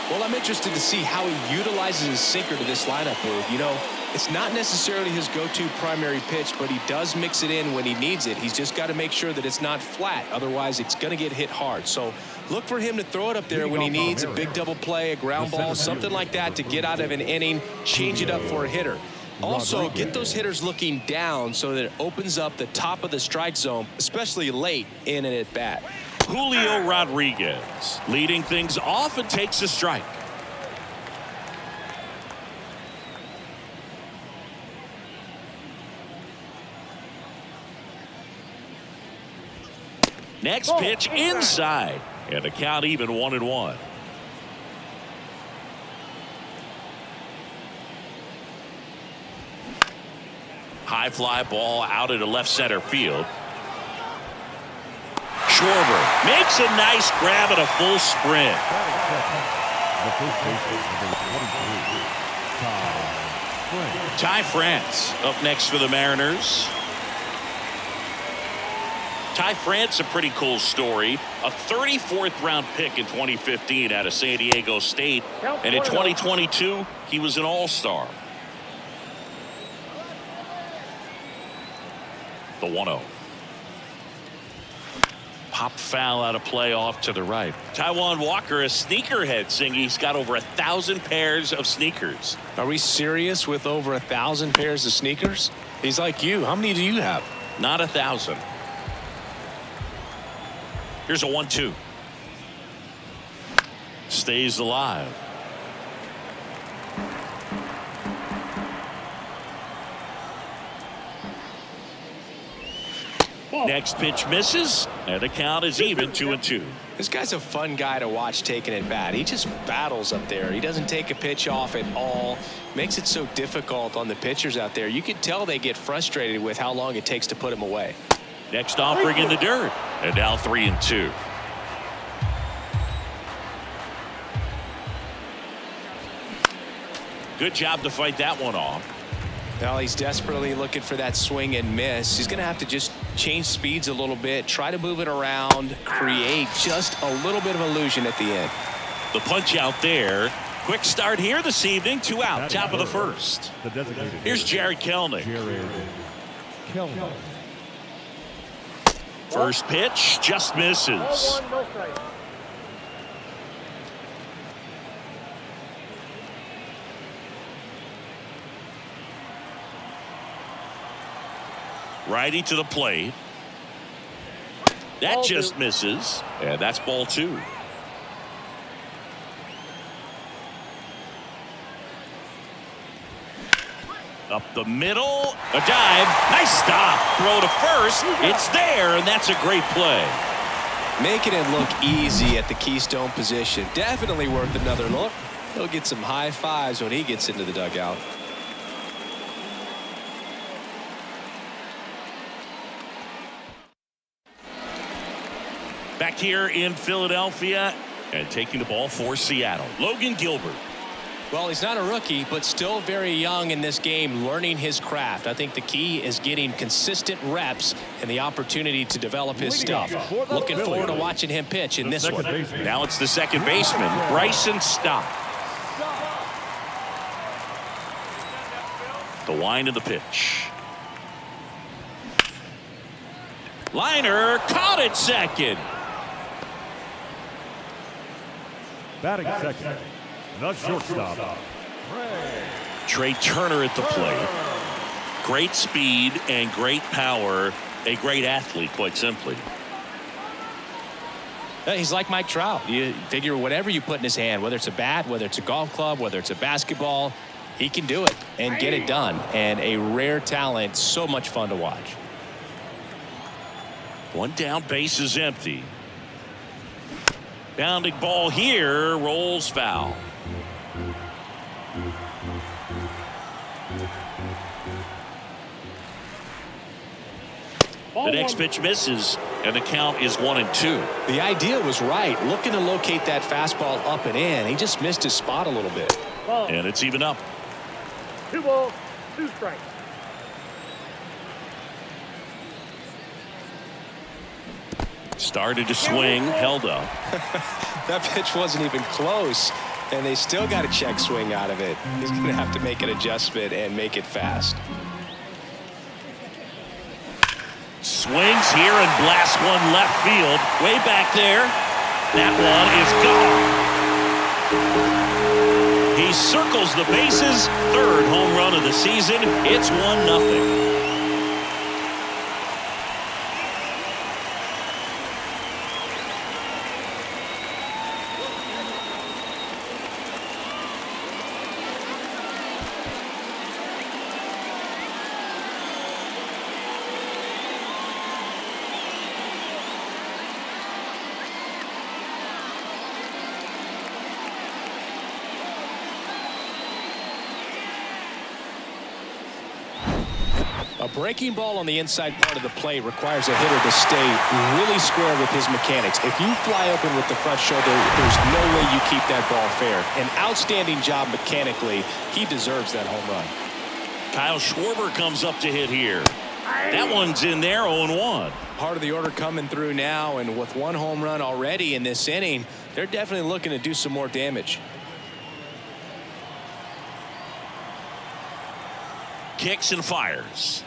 Well, I'm interested to see how he utilizes his sinker to this lineup, Boog. You know, it's not necessarily his go-to primary pitch, but he does mix it in when he needs it. He's just got to make sure that it's not flat. Otherwise, it's going to get hit hard. So look for him to throw it up there when he needs a big double play, a ground ball, something like that to get out of an inning, change it up for a hitter. Also, get those hitters looking down so that it opens up the top of the strike zone, especially late in an at-bat. Julio Rodriguez leading things off and takes a strike. Next pitch inside, and the count even 1-1. High fly ball out into left center field. Schwarber makes a nice grab at a full sprint. Ty France up next for the Mariners. Ty France, a pretty cool story. A 34th round pick in 2015 out of San Diego State. And in 2022, he was an all-star. The 1-0. Pop foul out of play off to the right. Taijuan Walker, a sneakerhead, saying he's got over 1,000 pairs of sneakers. Are we serious with over 1,000 pairs of sneakers? He's like you. How many do you have? Not 1,000. Here's a 1-2. Stays alive. Next pitch misses, and the count is even 2-2. This guy's a fun guy to watch taking at bat. He just battles up there. He doesn't take a pitch off at all. Makes it so difficult on the pitchers out there. You can tell they get frustrated with how long it takes to put him away. Next offering in the dirt, and now 3-2. Good job to fight that one off. Well, he's desperately looking for that swing and miss. He's going to have to just change speeds a little bit, try to move it around, create just a little bit of illusion at the end. The punch out there. Quick start here this evening. 2 out, top of the first. Here's Jared Kelnick. First pitch just misses. Righty to the plate. That just misses. And that's ball 2. Up the middle. A dive. Nice stop. Throw to first. It's there, and that's a great play. Making it look easy at the keystone position. Definitely worth another look. He'll get some high fives when he gets into the dugout. Back here in Philadelphia and taking the ball for Seattle, Logan Gilbert. Well, he's not a rookie, but still very young in this game, learning his craft. I think the key is getting consistent reps and the opportunity to develop his stuff. Looking forward to watching him pitch in this one. Now it's the second baseman, Bryson Stott. The wind of the pitch. Liner caught it second. Batting second, the shortstop, Trey Turner at the plate. Great speed and great power. A great athlete, quite simply. He's like Mike Trout. You figure whatever you put in his hand, whether it's a bat, whether it's a golf club, whether it's a basketball, he can do it and get it done. And a rare talent, so much fun to watch. One down, base is empty. Bounding ball here, rolls foul. The next pitch misses, and the count is 1-2. The idea was right, looking to locate that fastball up and in. He just missed his spot a little bit. And it's even up. 2 balls, 2 strikes. Started to swing, held up. That pitch wasn't even close, and they still got a check swing out of it. He's going to have to make an adjustment and make it fast. Swings here and blasts one left field. Way back there. That one is gone. He circles the bases. Third home run of the season. It's 1-0. A breaking ball on the inside part of the plate requires a hitter to stay really square with his mechanics. If you fly open with the front shoulder, there's no way you keep that ball fair. An outstanding job mechanically. He deserves that home run. Kyle Schwarber comes up to hit here. That one's in there, 0-1. part of the order coming through now, and with one home run already in this inning, they're definitely looking to do some more damage. Kicks and fires.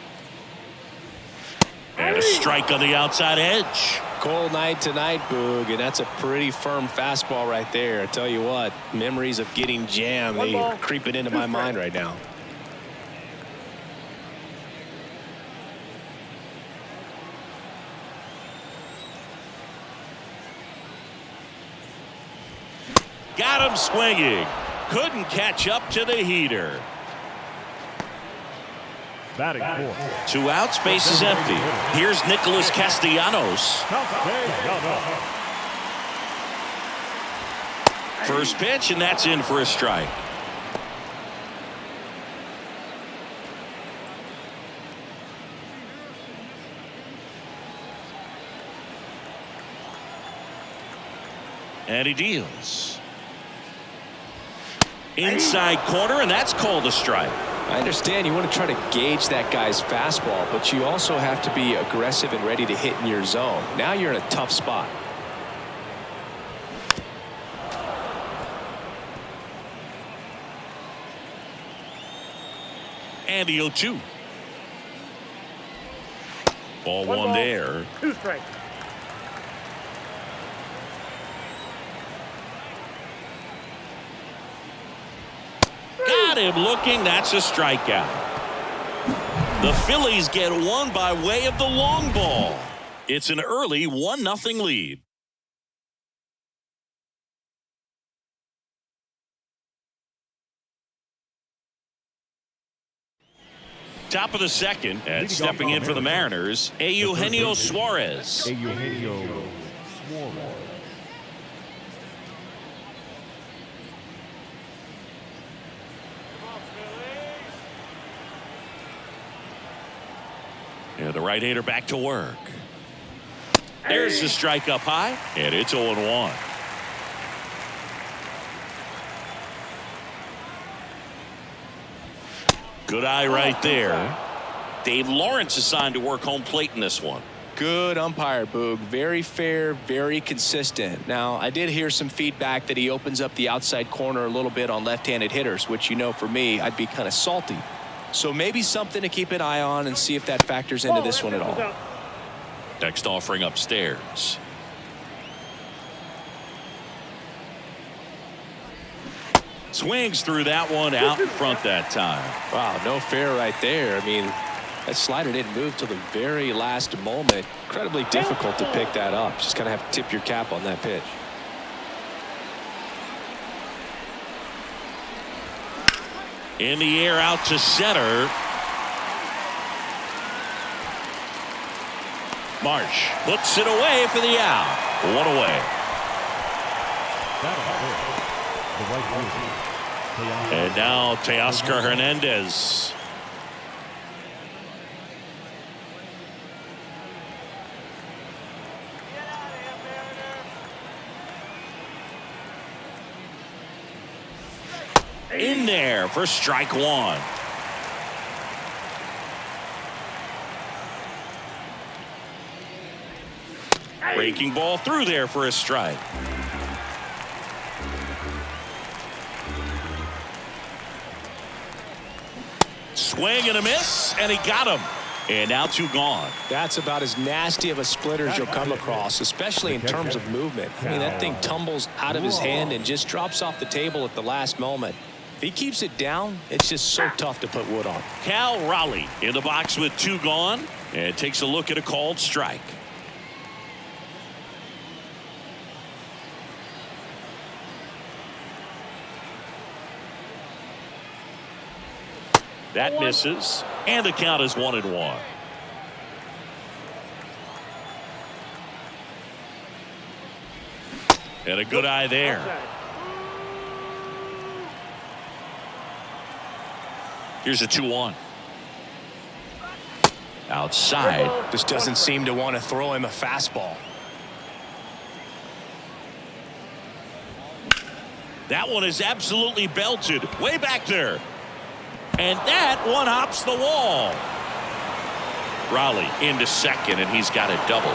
And a strike on the outside edge. Cold night tonight, Boog, and that's a pretty firm fastball right there. I tell you what, memories of getting jammed, they are creeping into my mind right now. Got him swinging. Couldn't catch up to the heater. Batting fourth. 2 outs, base is empty. Here's Nicholas Castellanos. First pitch, and that's in for a strike. And he deals. Inside corner, and that's called a strike. I understand you want to try to gauge that guy's fastball, but you also have to be aggressive and ready to hit in your zone. Now you're in a tough spot. And the 0-2. Ball one there. 2 strikes. Got him looking. That's a strikeout. The Phillies get one by way of the long ball. It's an early 1-0 lead. Top of the second, and stepping in for the Mariners, Eugenio Suarez. Yeah, the right-hander back to work. There's the strike up high, and it's 0-1. Good eye right there. Dave Lawrence assigned to work home plate in this one. Good umpire, Boog. Very fair, very consistent. Now, I did hear some feedback that he opens up the outside corner a little bit on left-handed hitters, which, you know, for me, I'd be kind of salty. So maybe something to keep an eye on and see if that factors into this one at all. Next offering upstairs. Swings through that one out in front that time. Wow, no fair right there. I mean, that slider didn't move till the very last moment. Incredibly difficult to pick that up. Just kind of have to tip your cap on that pitch. In the air out to center. Marsh puts it away for the out. One away. And now Teoscar Hernandez. In there for strike one. Breaking ball through there for a strike. Swing and a miss, and he got him. And now 2 gone. That's about as nasty of a splitter as you'll come across, especially in terms of movement. I mean, that thing tumbles out of his hand and just drops off the table at the last moment. If he keeps it down, it's just so tough to put wood on. Cal Raleigh in the box with 2 gone, and takes a look at a called strike. That misses, and the count is 1-1. And a good eye there. Here's a 2-1. Outside. Just doesn't seem to want to throw him a fastball. That one is absolutely belted. Way back there. And that one hops the wall. Raleigh into second, and he's got a double.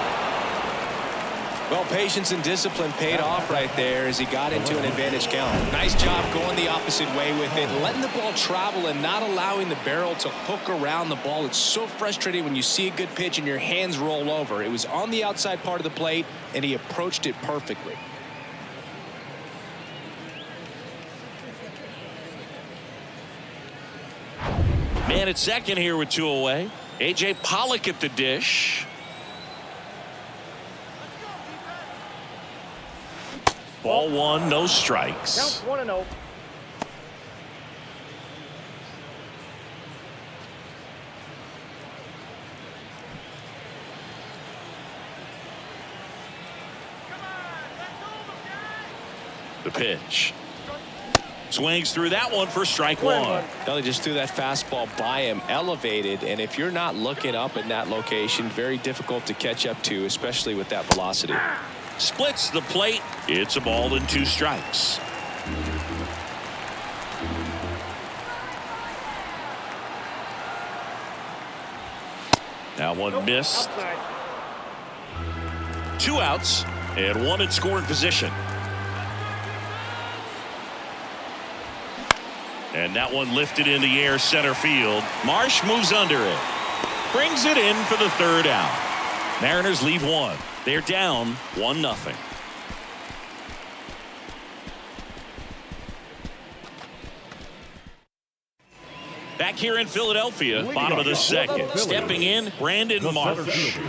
Well, patience and discipline paid off right there as he got into an advantage count. Nice job going the opposite way with it, letting the ball travel and not allowing the barrel to hook around the ball. It's so frustrating when you see a good pitch and your hands roll over. It was on the outside part of the plate, and he approached it perfectly. Man at second here with 2 away. A.J. Pollock at the dish. Ball 1, no strikes. Count 1-0. The pitch. Swings through that one for strike 1. Well, he just threw that fastball by him, elevated, and if you're not looking up in that location, very difficult to catch up to, especially with that velocity. Splits the plate. It's a ball and 2 strikes. That one missed. Outside. 2 outs and 1 in scoring position. And that one lifted in the air center field. Marsh moves under it. Brings it in for the 3rd out. Mariners lead 1. They're down 1-0. Back here in Philadelphia, bottom of the 2nd. Stepping in, Brandon Marsh.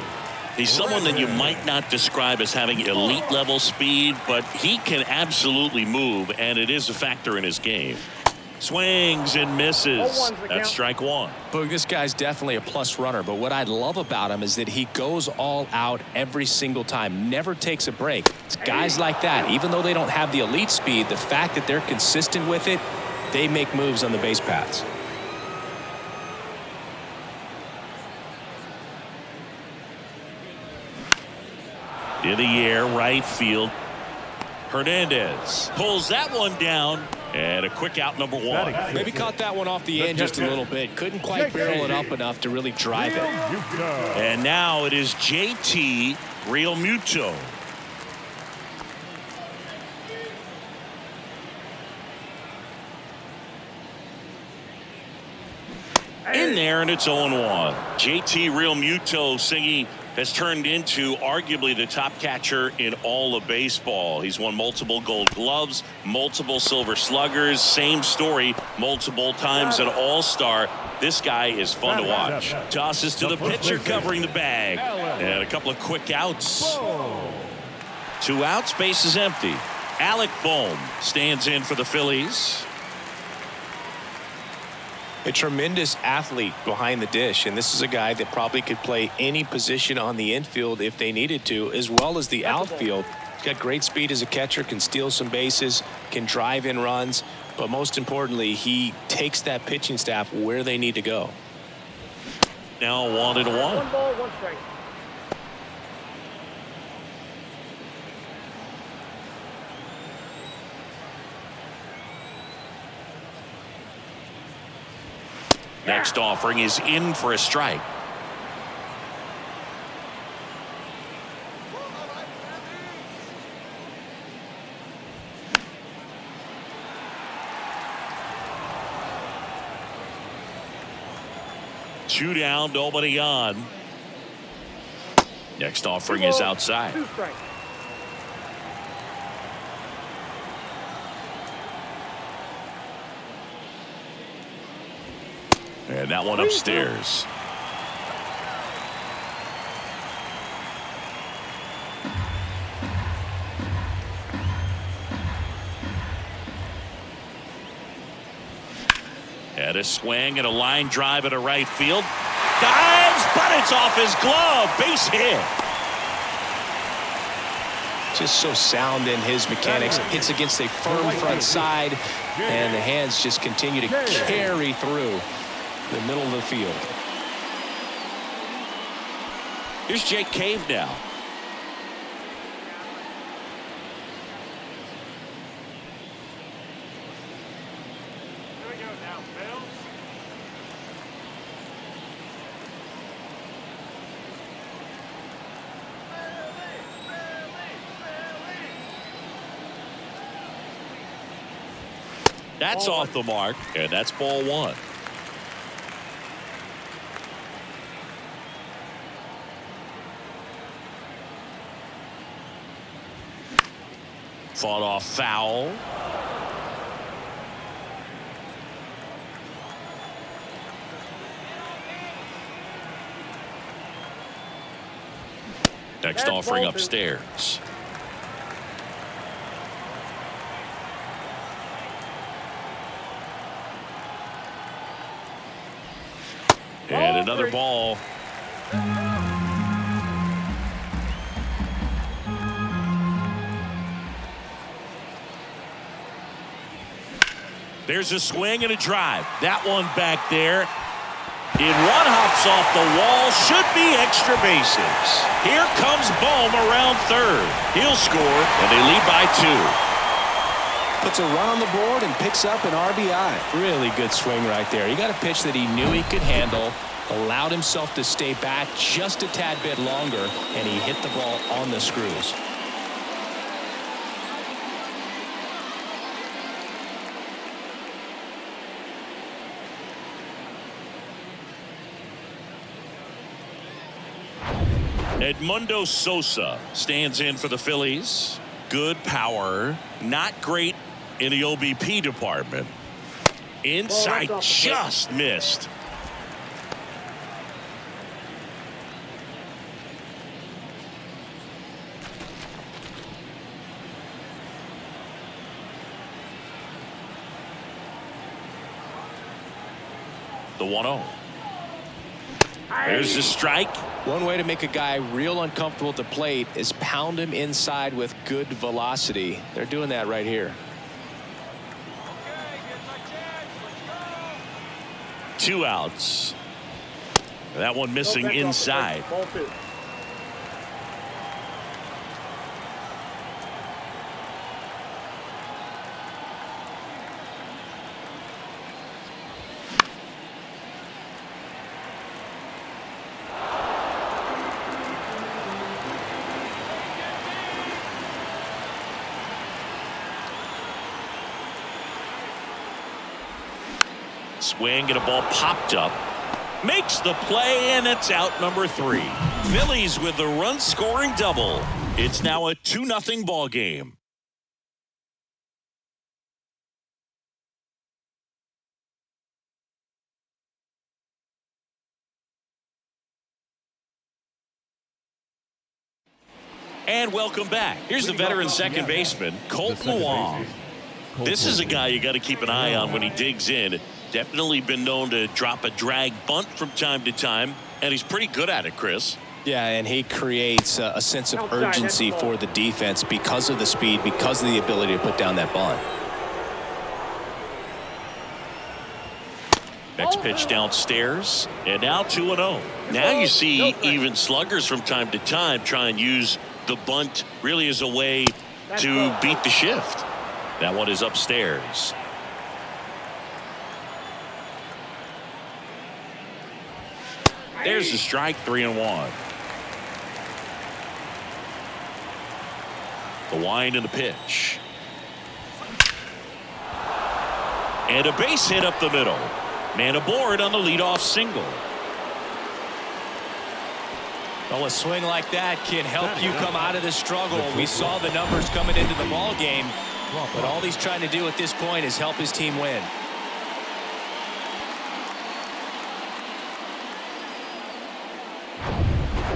He's someone that you might not describe as having elite level speed, but he can absolutely move, and it is a factor in his game. Swings and misses. That's strike 1. Boog, this guy's definitely a plus runner, but what I love about him is that he goes all out every single time, never takes a break. It's guys like that, even though they don't have the elite speed, the fact that they're consistent with it, they make moves on the base paths. In the air, right field. Hernandez pulls that one down, and a quick out, number 1. Maybe caught that one off the end just a little bit. Couldn't quite barrel it up enough to really drive it. And now it is JT Realmuto. In there, and it's 0-1. JT Realmuto singing has turned into arguably the top catcher in all of baseball. He's won multiple Gold Gloves, multiple Silver Sluggers, same story, multiple times an All-Star. This guy is fun to watch. Tosses to the pitcher covering the bag. And a couple of quick outs. 2 outs, base is empty. Alec Bohm stands in for the Phillies. A tremendous athlete behind the dish, and this is a guy that probably could play any position on the infield if they needed to, as well as the outfield. He's got great speed as a catcher, can steal some bases, can drive in runs, but most importantly, he takes that pitching staff where they need to go. Now 1-1. 1 ball, 1 strike. Next offering is in for a strike. Two down, nobody on. Next offering is outside. 2 strikes. And that one upstairs. And a swing and a line drive at a right field. Dives, but it's off his glove. Base hit. Just so sound in his mechanics. Hits against a firm front side, and the hands just continue to carry through the middle of the field. Here's Jake Cave now. That's Ball off the mark, and that's ball one. Fought off foul. Next offering upstairs. And another ball. There's a swing and a drive. That one back there. In one hops off the wall, should be extra bases. Here comes Bohm around third. He'll score, and they lead by 2. Puts a run on the board and picks up an RBI. Really good swing right there. He got a pitch that he knew he could handle, allowed himself to stay back just a tad bit longer, and he hit the ball on the screws. Edmundo Sosa stands in for the Phillies. Good power, not great in the OBP department. Inside, just missed. The 1-0. There's the strike. One way to make a guy real uncomfortable at the plate is pound him inside with good velocity. They're doing that right here. 2 outs. That one missing inside. Ball 2. Swing and a ball popped up. Makes the play, and it's out number 3. Phillies with the run scoring double. It's now a 2-0 ball game. And welcome back. Here's the veteran second baseman, Colton Wong. This is a guy you got to keep an eye on when he digs in. Definitely been known to drop a drag bunt from time to time, and he's pretty good at it, Chris. Yeah, and he creates a sense of urgency for the defense because of the speed, because of the ability to put down that bunt. Next pitch downstairs, and now 2-0. Now you see even sluggers from time to time try and use the bunt really as a way to beat the shift. That one is upstairs. There's the strike, 3-1. The wind and the pitch. And a base hit up the middle. Man aboard on the leadoff single. Well, a swing like that can help you come out of the struggle. We saw the numbers coming into the ball game, but all he's trying to do at this point is help his team win.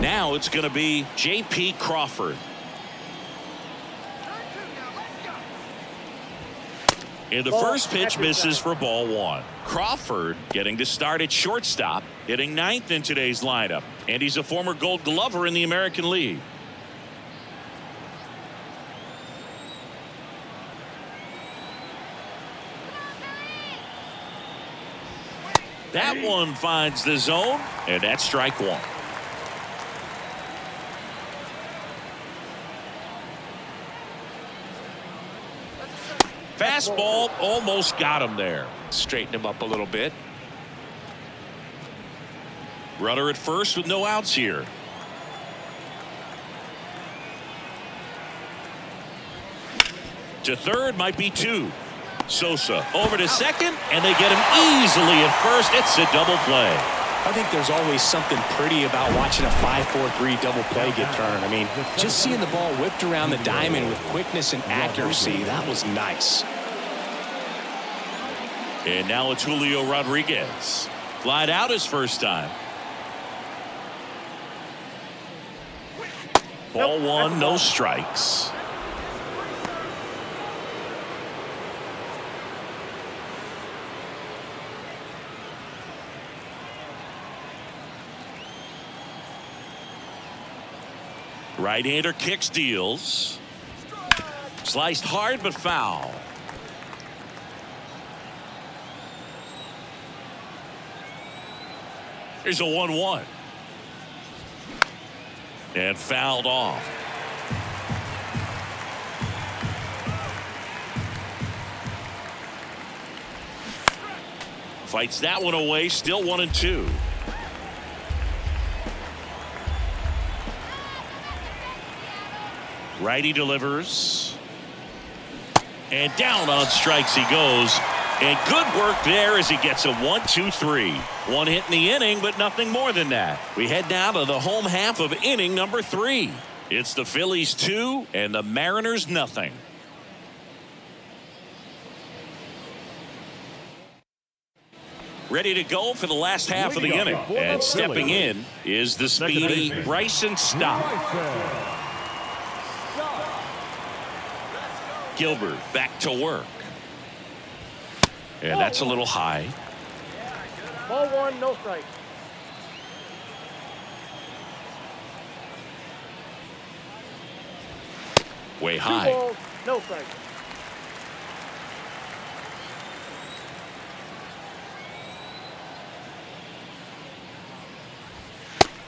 Now it's going to be J.P. Crawford. And the first pitch misses for ball 1. Crawford getting to start at shortstop, hitting 9th in today's lineup. And he's a former Gold Glover in the American League. That one finds the zone, and that's strike 1. Fastball almost got him there. Straighten him up a little bit. Runner at first with no outs here. To third might be 2. Sosa over to second, and they get him easily at first. It's a double play. I think there's always something pretty about watching a 5-4-3 double play get turned. I mean, just seeing the ball whipped around the diamond with quickness and accuracy, that was nice. And now it's Julio Rodriguez. Flied out his first time. Ball one, no strikes. Right-hander kicks, deals. Sliced hard but foul. Here's a 1-1. And fouled off. Fights that one away, still 1-2. Righty delivers. And down on strikes he goes. And good work there as he gets a 1-2-3. One hit in the inning, but nothing more than that. We head now to the home half of inning number 3. It's the Phillies 2 and the Mariners nothing. Ready to go for the last half of the inning. And stepping in is the speedy Bryson Stott. Gilbert back to work. And that's a little high. Ball one, no strike. Way 2 high. balls, no strike.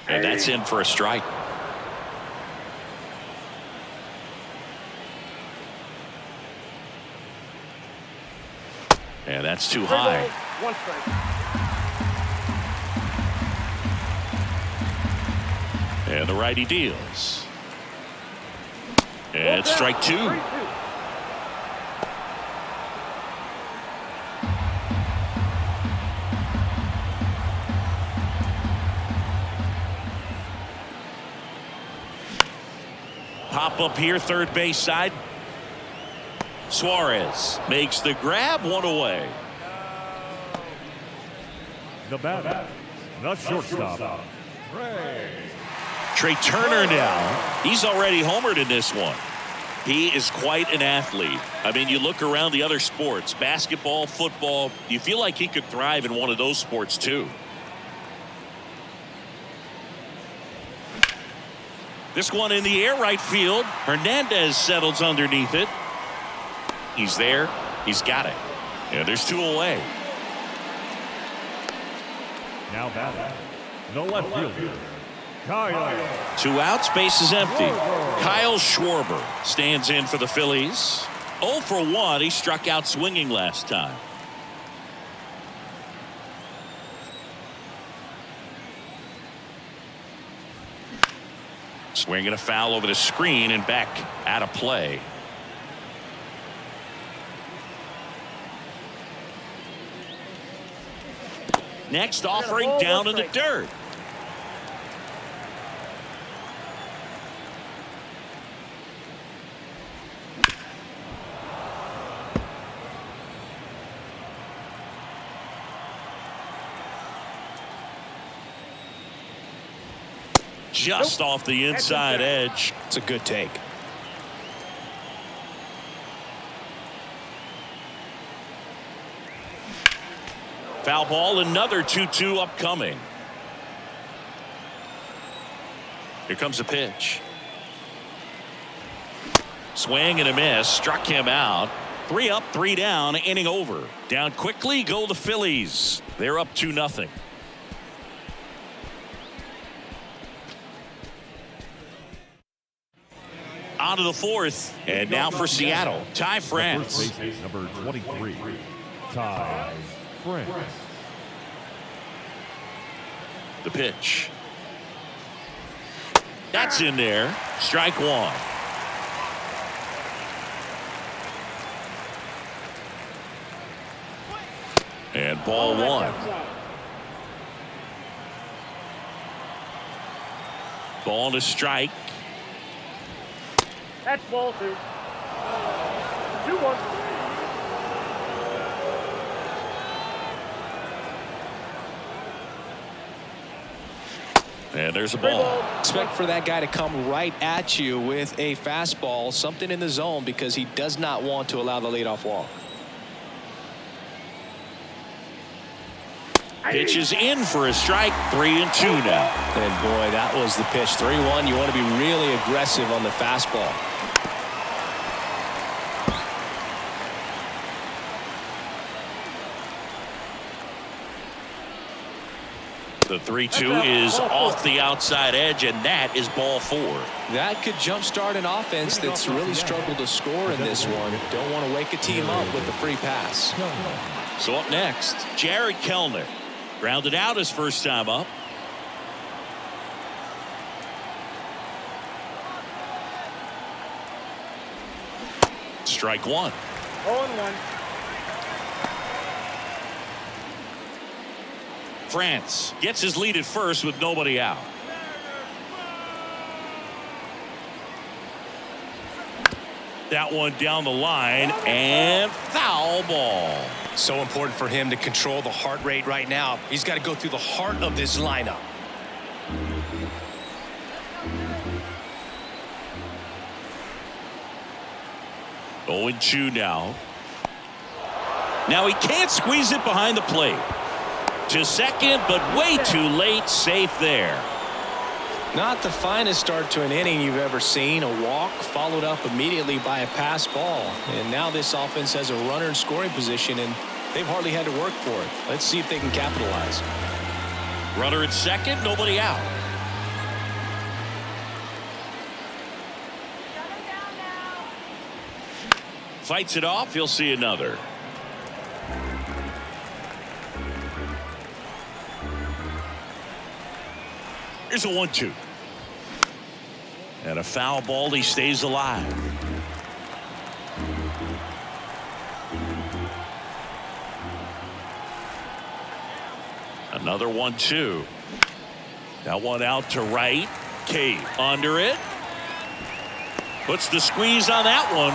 And that's in for a strike. And that's too high. 1 strike. And the righty deals. And strike 2. 3-2. Pop up here, third base side. Suarez makes the grab, one away. The batter, the shortstop, Trey Turner now. He's already homered in this one. He is quite an athlete. I mean, you look around the other sports, basketball, football, you feel like he could thrive in one of those sports too. This one in the air, right field. Hernandez settles underneath it. He's there. He's got it. Yeah, there's 2 away. now batting, the left fielder, Kyle. 2 outs, base is empty. Kyle Schwarber stands in for the Phillies. 0 for 1. He struck out swinging last time. Swinging a foul over the screen and back out of play. Next offering down in the dirt. Just off the inside edge. It's a good take. Foul ball, another 2-2 upcoming. Here comes a pitch. Swing and a miss. Struck him out. 3 up, 3 down. Inning over. Down quickly go the Phillies. They're up 2-0. On to the 4th. And now for Seattle. Ty France. First base, number 23, Ty France. The pitch. That's in there. Strike 1. And ball one. Ball to strike. That's ball 2. 2-1. And there's a ball. Expect for that guy to come right at you with a fastball, something in the zone, because he does not want to allow the leadoff walk. Pitches in for a strike. 3-2 now. And boy, that was the pitch. 3-1. You want to be really aggressive on the fastball. The 3-2 is off the outside edge, and that is ball 4. That could jumpstart an offense that's really struggled to score in this one. Don't want to wake a team up with the free pass. So up next, Jared Kellner. Grounded out his first time up. Strike 1. 0-1. France gets his lead at first with nobody out. That one down the line, and foul ball. So important for him to control the heart rate right now. He's got to go through the heart of this lineup. Oh, 0-2 now. Now he can't squeeze it behind the plate. To second, but way too late. Safe there. Not the finest start to an inning you've ever seen. A walk followed up immediately by a pass ball. And now this offense has a runner in scoring position, and they've hardly had to work for it. Let's see if they can capitalize. Runner at second, nobody out. Fights it off. He'll see another. Here's a 1-2. And a foul ball. He stays alive. Another 1-2. That one out to right. Cave under it. Puts the squeeze on that one.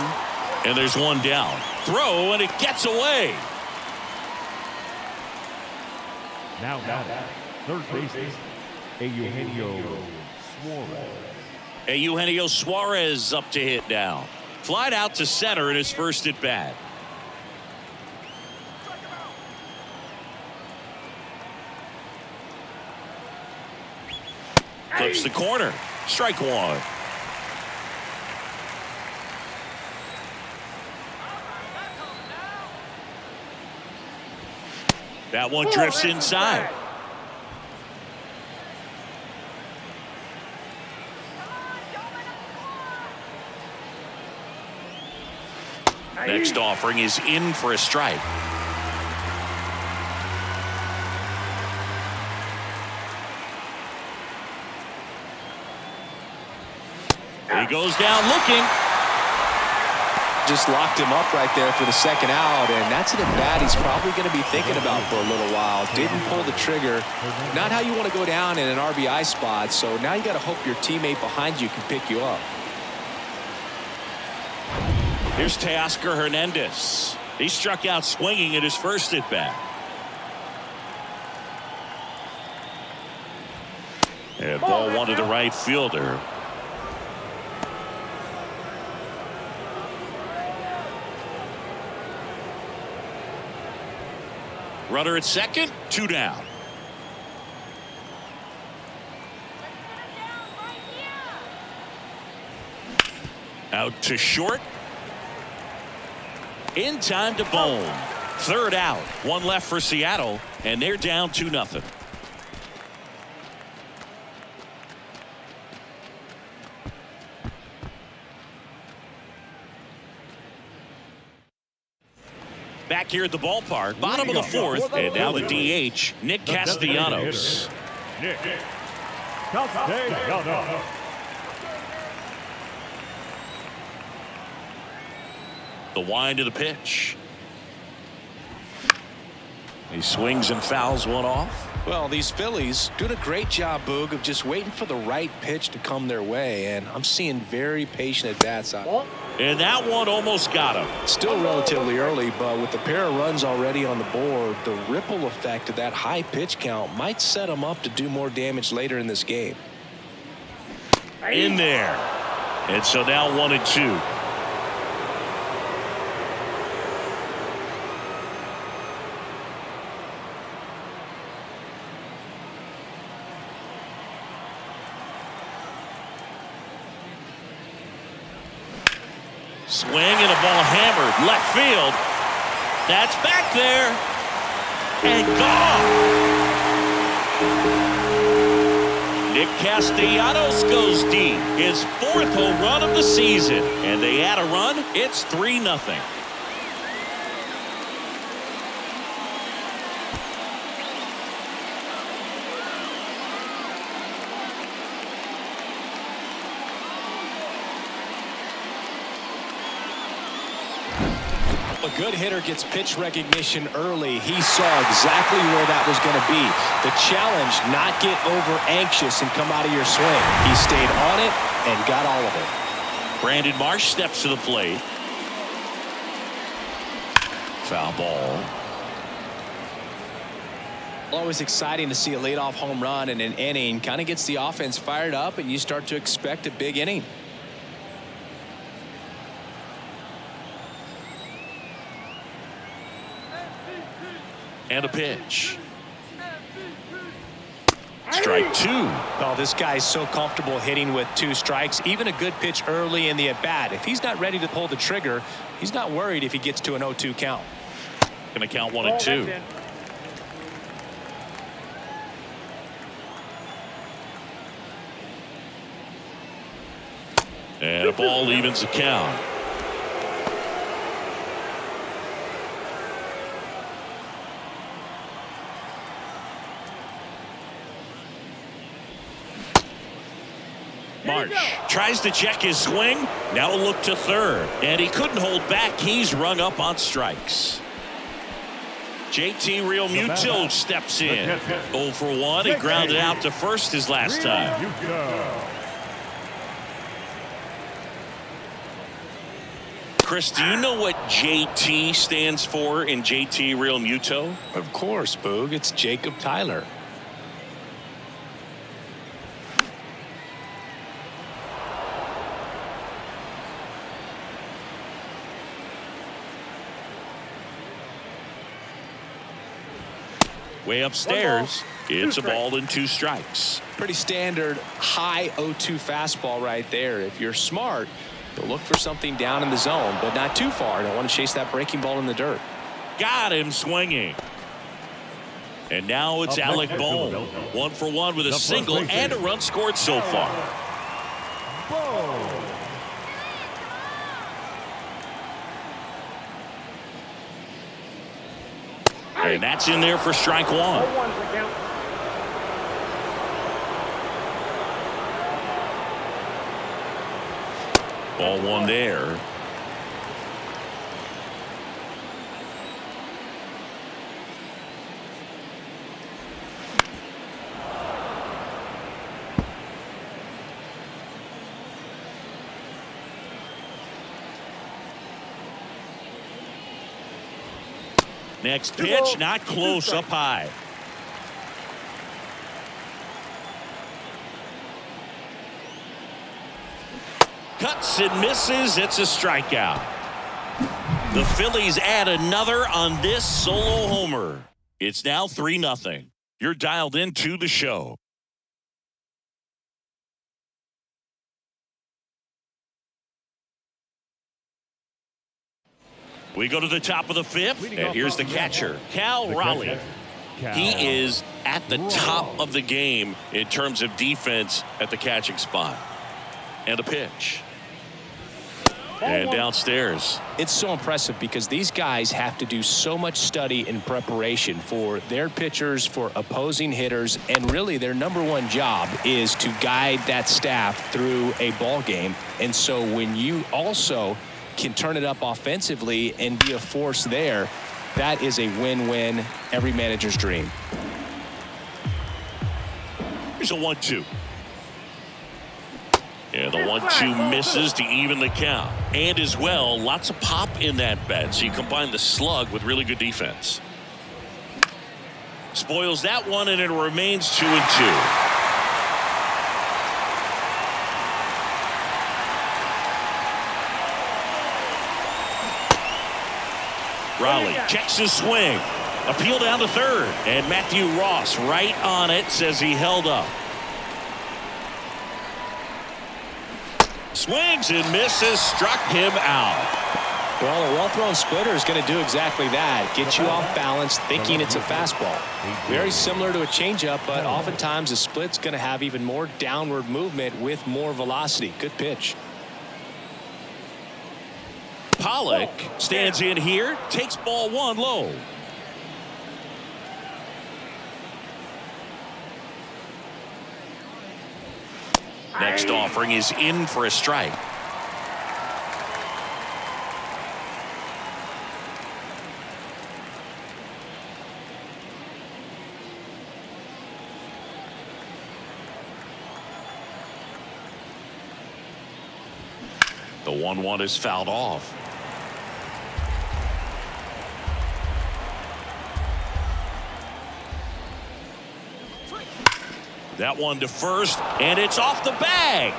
And there's one down. Throw, and it gets away. Now batting, third baseman, Eugenio Suarez. Eugenio Suarez up to hit now. Flied out to center in his first at bat. Clips the corner. Strike 1. That one drifts inside. Next offering is in for a strike. He goes down looking. Just locked him up right there for the second out, and that's an at-bat he's probably going to be thinking about for a little while. Didn't pull the trigger. Not how you want to go down in an RBI spot, so now you got to hope your teammate behind you can pick you up. Here's Teoscar Hernandez. He struck out swinging at his first at-bat. And ball one to the right fielder. Runner at second, 2 down. Out to short. In time to Bone. Third out. One left for Seattle, and they're down 2-0. Back here at the ballpark, bottom of the fourth, and now the DH, Nick Castellanos. Nick Castellanos. The wind of the pitch. He swings and fouls one off. Well, these Phillies doing a great job, Boog, of just waiting for the right pitch to come their way, and I'm seeing very patient at bats. And that one almost got him. Still relatively early, but with the pair of runs already on the board, the ripple effect of that high pitch count might set him up to do more damage later in this game. In there. And so now 1-2. Swing and a ball hammered left field. That's back there and gone. Nick Castellanos goes deep, his 4th home run of the season, and they add a run. It's 3-0. A good hitter gets pitch recognition early. He saw exactly where that was going to be. The challenge, not get over anxious and come out of your swing. He stayed on it and got all of it. Brandon Marsh steps to the plate. Foul ball. Always exciting to see a leadoff home run in an inning. Kind of gets the offense fired up, and you start to expect a big inning. And a pitch. Strike 2. Oh, this guy's so comfortable hitting with 2 strikes. Even a good pitch early in the at-bat. If he's not ready to pull the trigger, he's not worried if he gets to an 0-2 count. Going to count 1-2. And a ball evens the count. Marsh tries to check his swing. Now a look to third. And he couldn't hold back. He's rung up on strikes. JT Realmuto steps in. 0 for 1. He grounded out to first his last time. Chris, do you know what JT stands for in JT Realmuto? Of course, Boog. It's Jacob Tyler. Way upstairs, it's a ball and 2 strikes. Pretty standard high 0-2 fastball right there. If you're smart, you'll look for something down in the zone, but not too far. Don't want to chase that breaking ball in the dirt. Got him swinging. And now it's Alec Bohm. 1 for 1 with a single and a run scored so far. And that's in there for strike 1. Ball 1 there. Next pitch, not close, up high. Cuts and misses. It's a strikeout. The Phillies add another on this solo homer. It's now 3-0. You're dialed into the show. We go to the top of the 5th, and here's the catcher, Cal Raleigh. He is at the top of the game in terms of defense at the catching spot. And a pitch. And downstairs. It's so impressive because these guys have to do so much study and preparation for their pitchers, for opposing hitters, and really their #1 job is to guide that staff through a ball game. And so when you also can turn it up offensively and be a force there, That is a win-win, every manager's dream. Here's a 1-2. And the 1-2 misses to even the count. And as well, lots of pop in that bat. So you combine the slug with really good defense. Spoils that one, and it remains 2-2. Raleigh checks his swing. Appeal down to third. And Matthew Ross right on it, says he held up. Swings and misses, struck him out. Well, a well-thrown splitter is going to do exactly that. Get you off balance, thinking it's a fastball. Very similar to a changeup, but oftentimes a split's going to have even more downward movement with more velocity. Good pitch. Pollock stands in here, takes ball one low. Next offering is in for a strike. The 1-1 is fouled off. That one to first, and it's off the bag.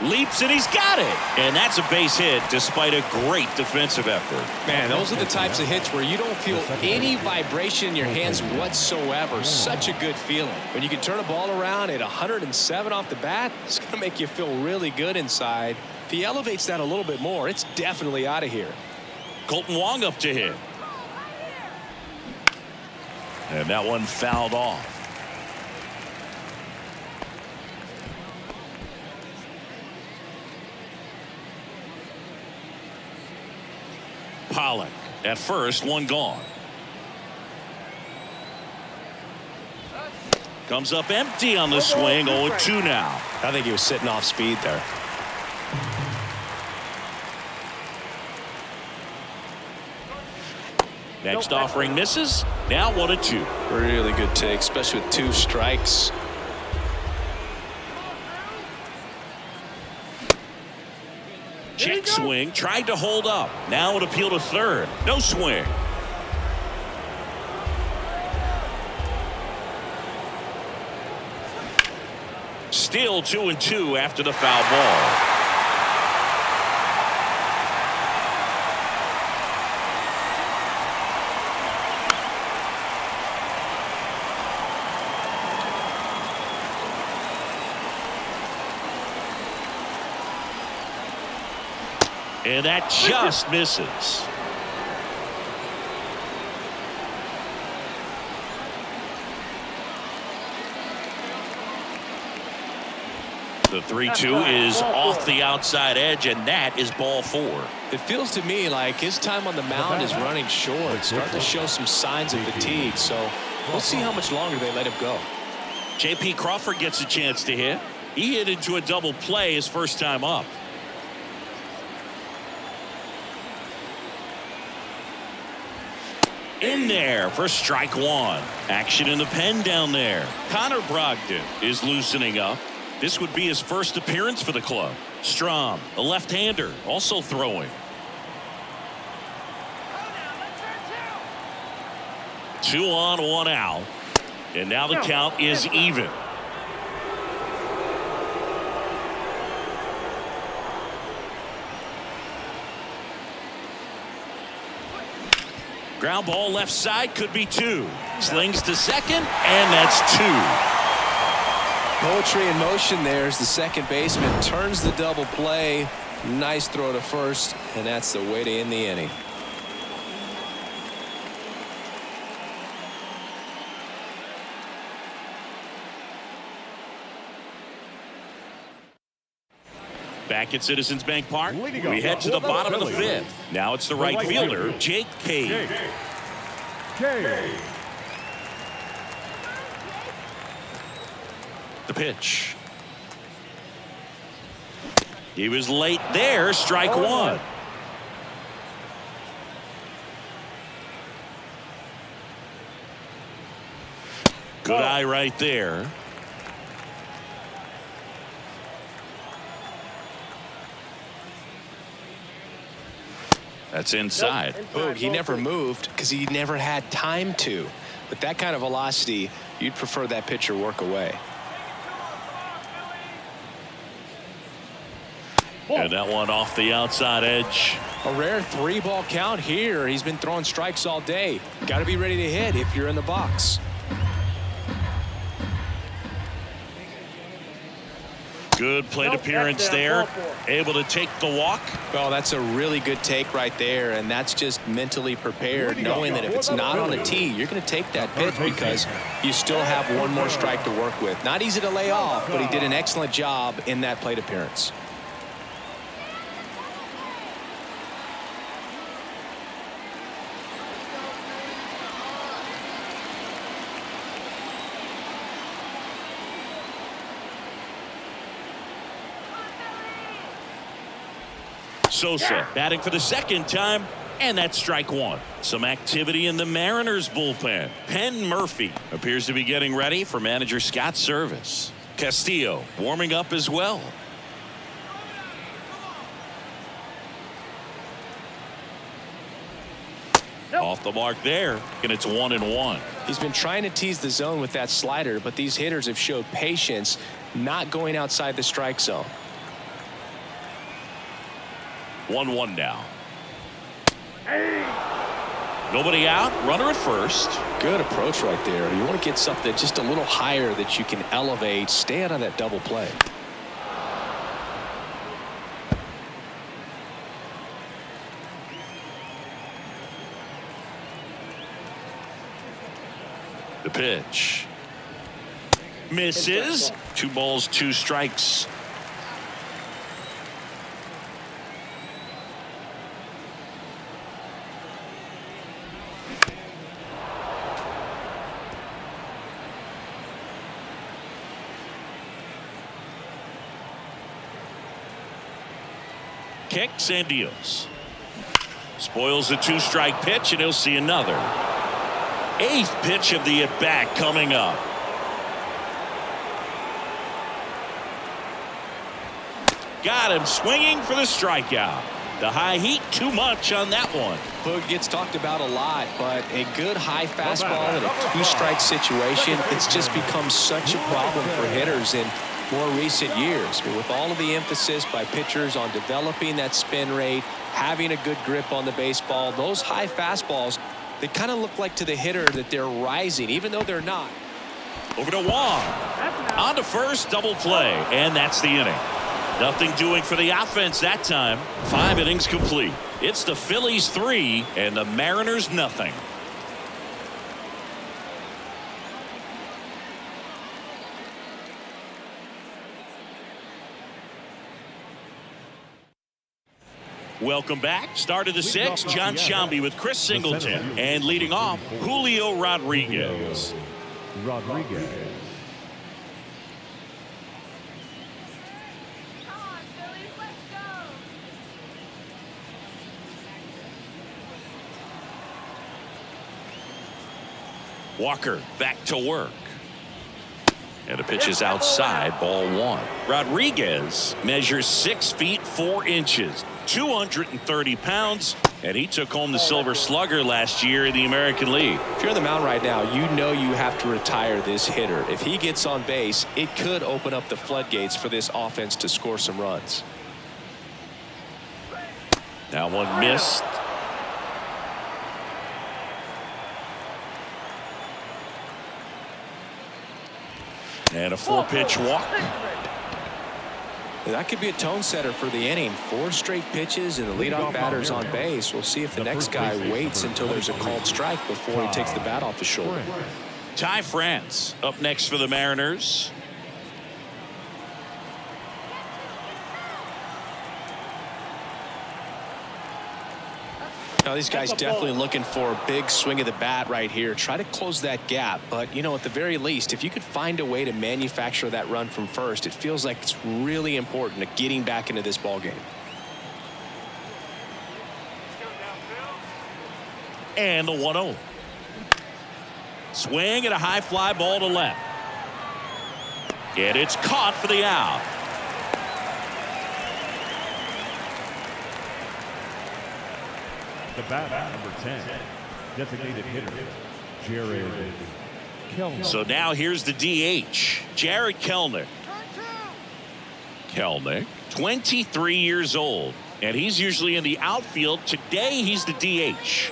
Leaps and he's got it. And that's a base hit despite a great defensive effort. Man, those are the types of hits where you don't feel any vibration in your hands whatsoever. Such a good feeling. When you can turn a ball around at 107 off the bat, it's going to make you feel really good inside. If he elevates that a little bit more, it's definitely out of here. Colton Wong up to hit. And that one fouled off. Pollock at first, one gone. Comes up empty on the swing. 0-2 now. I think he was sitting off speed there. Next offering misses. Now 1-2. Really good take, especially with 2 strikes. Check swing, tried to hold up. Now an appeal to third. No swing. Still 2-2 after the foul ball. And that just misses. The 3-2 is off the outside edge, and that is ball 4. It feels to me like his time on the mound is running short. Starting to show some signs of fatigue. So we'll see how much longer they let him go. J.P. Crawford gets a chance to hit. He hit into a double play his first time up. In there for strike 1. Action in the pen down there. Connor Brogdon is loosening up. This would be his first appearance for the club. Strom, a left-hander, also throwing. 2 on, 1 out. And now the count is even. Ground ball left side, could be 2. Slings to second, and that's 2. Poetry in motion there as the second baseman turns the double play. Nice throw to first, and that's the way to end the inning. Back at Citizens Bank Park, we head to the bottom of the 5th. Now it's the right fielder, Jake Cave. The pitch. He was late there, strike 1. Good eye right there. That's inside. Boog, he never moved because he never had time to. With that kind of velocity, you'd prefer that pitcher work away. And that one off the outside edge. A rare 3-ball count here. He's been throwing strikes all day. Got to be ready to hit if you're in the box. Good plate appearance there. Able to take the walk. Well, that's a really good take right there, and that's just mentally prepared, knowing that if it's not on a tee, you're going to take that pitch because you still have one more strike to work with. Not easy to lay off, but he did an excellent job in that plate appearance. Sosa batting for the second time, and that's strike one. Some activity in the Mariners bullpen. Penn Murphy appears to be getting ready for manager Scott's service. Castillo warming up as well. Off the mark there, and it's 1-1. He's been trying to tease the zone with that slider, but these hitters have showed patience, not going outside the strike zone. 1-1 now. Nobody out. Runner at first. Good approach right there. You want to get something just a little higher that you can elevate. Stay out of that double play. The pitch. Misses. 2 balls, 2 strikes. Kicks and deals. Spoils the 2-strike pitch, and he'll see another. 8th pitch of the at-bat coming up. Got him swinging for the strikeout. The high heat, too much on that one. Boog gets talked about a lot, but a good high fastball in a 2-strike situation, it's just become such a problem for hitters in more recent years. But with all of the emphasis by pitchers on developing that spin rate, having a good grip on the baseball, those high fastballs, they kind of look like to the hitter that they're rising, even though they're not. Over to Wong. On to first, double play, and that's the inning. Nothing doing for the offense that time. 5 innings complete. It's the Phillies 3 and the Mariners nothing. Welcome back. Start of the 6th. John Sciambi with Chris Singleton. And leading off, Julio Rodriguez. Walker back to work. And the pitch is outside, ball 1. Rodriguez measures 6 feet 4 inches, 230 pounds, and he took home the Silver Slugger last year in the American League. If you're on the mound right now, you know you have to retire this hitter. If he gets on base, it could open up the floodgates for this offense to score some runs. That one missed. And a 4-pitch walk. That could be a tone setter for the inning. 4 straight pitches and the leadoff batter's on base. We'll see if the next guy waits until there's a called strike before he takes the bat off his shoulder. Ty France up next for the Mariners. Now these guys definitely looking for a big swing of the bat right here. Try to close that gap. But, you know, at the very least, if you could find a way to manufacture that run from first, it feels like it's really important to getting back into this ball game. And the 1-0. Swing and a high fly ball to left. And it's caught for the out. The batter, number 10, designated hitter, Jared Kellner. So now here's the DH, Jared Kellner. Kellner, 23 years old, and he's usually in the outfield. Today he's the DH.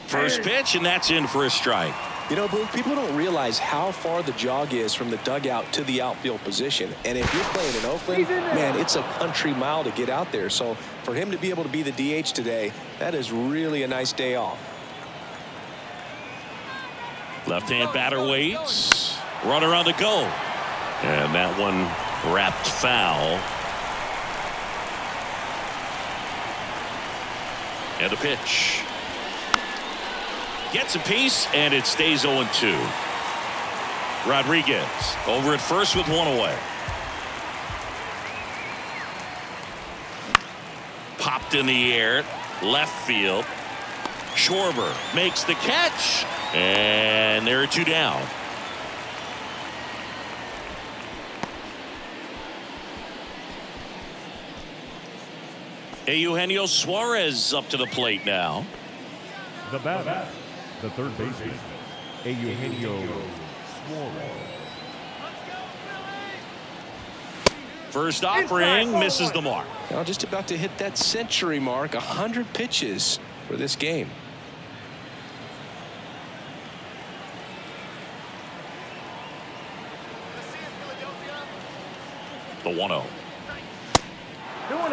First pitch, and that's in for a strike. You know, Boone, people don't realize how far the jog is from the dugout to the outfield position. And if you're playing in Oakland, man, it's a country mile to get out there. So for him to be able to be the DH today, that is really a nice day off. Left-hand batter waits. Runner on the go. And that one wrapped foul. And the pitch. Gets a piece, and it stays 0-2. Rodriguez over at first with one away. Popped in the air, left field. Schwarber makes the catch, and there are two down. Eugenio Suarez up to the plate now. The batter, the third baseman, Eugenio Suarez. First offering misses the mark. Now just about to hit that century mark, 100 pitches for this game. The 1-0.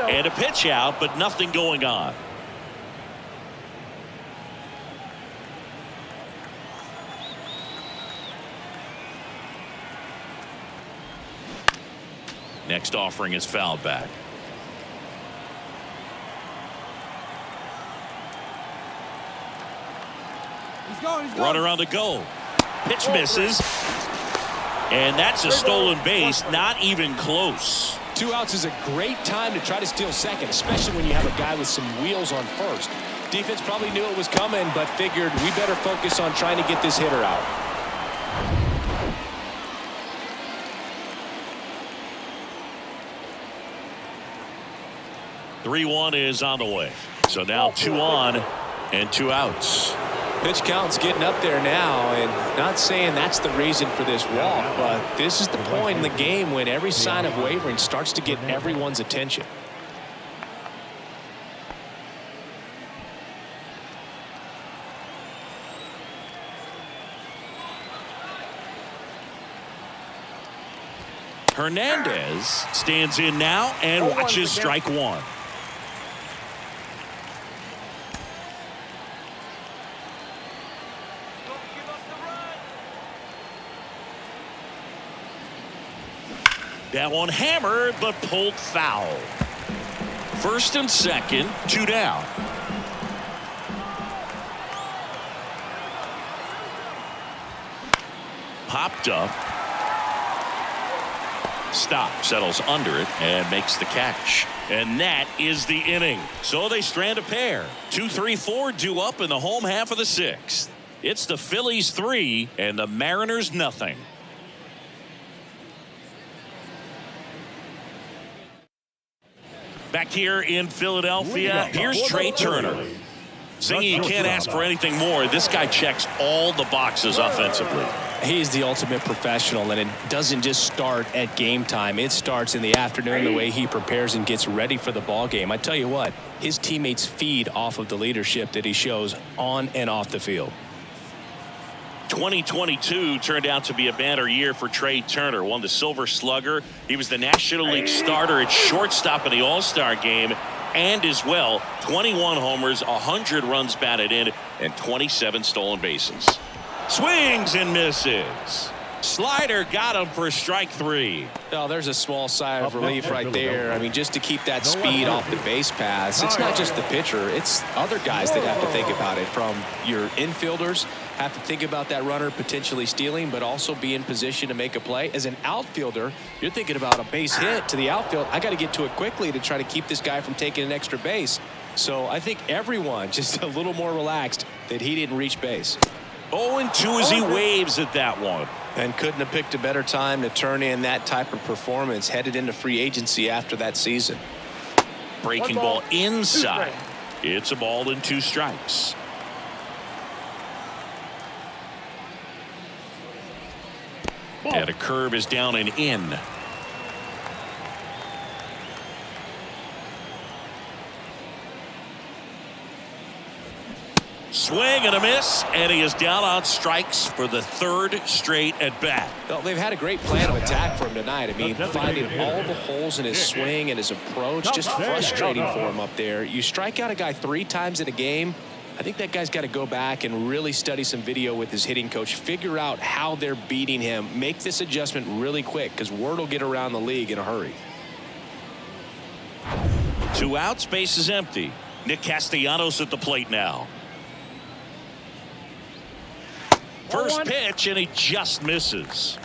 And a pitch out, but nothing going on. Next offering is fouled back. He's going. Runner on the go. Pitch misses. And that's a stolen base. Not even close. 2 outs is a great time to try to steal second, especially when you have a guy with some wheels on first. Defense probably knew it was coming, but figured we better focus on trying to get this hitter out. (3-1) is on the way. So now 2 on and 2 outs. Pitch count's getting up there now, and not saying that's the reason for this walk, but this is the point in the game when every sign of wavering starts to get everyone's attention. Hernandez stands in now and watches strike one. That one hammered but pulled foul. First and second, 2 down. Popped up. Stop, settles under it, and makes the catch. And that is the inning. So they strand a pair. 2, 3, 4 due up in the home half of the 6th. It's the Phillies 3 and the Mariners nothing. Back here in Philadelphia, here's Trey Turner. Singing, you can't ask for anything more. This guy checks all the boxes offensively. He's the ultimate professional, and it doesn't just start at game time. It starts in the afternoon, the way he prepares and gets ready for the ball game. I tell you what, his teammates feed off of the leadership that he shows on and off the field. 2022 turned out to be a banner year for Trey Turner. Won the Silver Slugger. He was the National League starter at shortstop in the All-Star game, and as well 21 homers, 100 runs batted in, and 27 stolen bases. Swings and misses. Slider got him for strike 3. Oh, there's a small sigh of relief right there. I mean, just to keep that speed off the base paths. It's not just the pitcher. It's other guys that have to think about it. From your infielders, have to think about that runner potentially stealing, but also be in position to make a play. As an outfielder, you're thinking about a base hit to the outfield. I got to get to it quickly to try to keep this guy from taking an extra base. So I think everyone just a little more relaxed that he didn't reach base. 0-2 as he waves at that one. And couldn't have picked a better time to turn in that type of performance headed into free agency after that season. Breaking ball inside. It's a ball and 2 strikes. And a curve is down and in. Swing and a miss, and he is down on strikes for the 3rd straight at bat. Well, they've had a great plan of attack for him tonight. I mean, finding all the holes in his swing and his approach, just frustrating for him up there. You strike out a guy 3 times in a game, I think that guy's got to go back and really study some video with his hitting coach, figure out how they're beating him, make this adjustment really quick because word will get around the league in a hurry. 2 outs, base is empty. Nick Castellanos at the plate now. First pitch, and he just misses.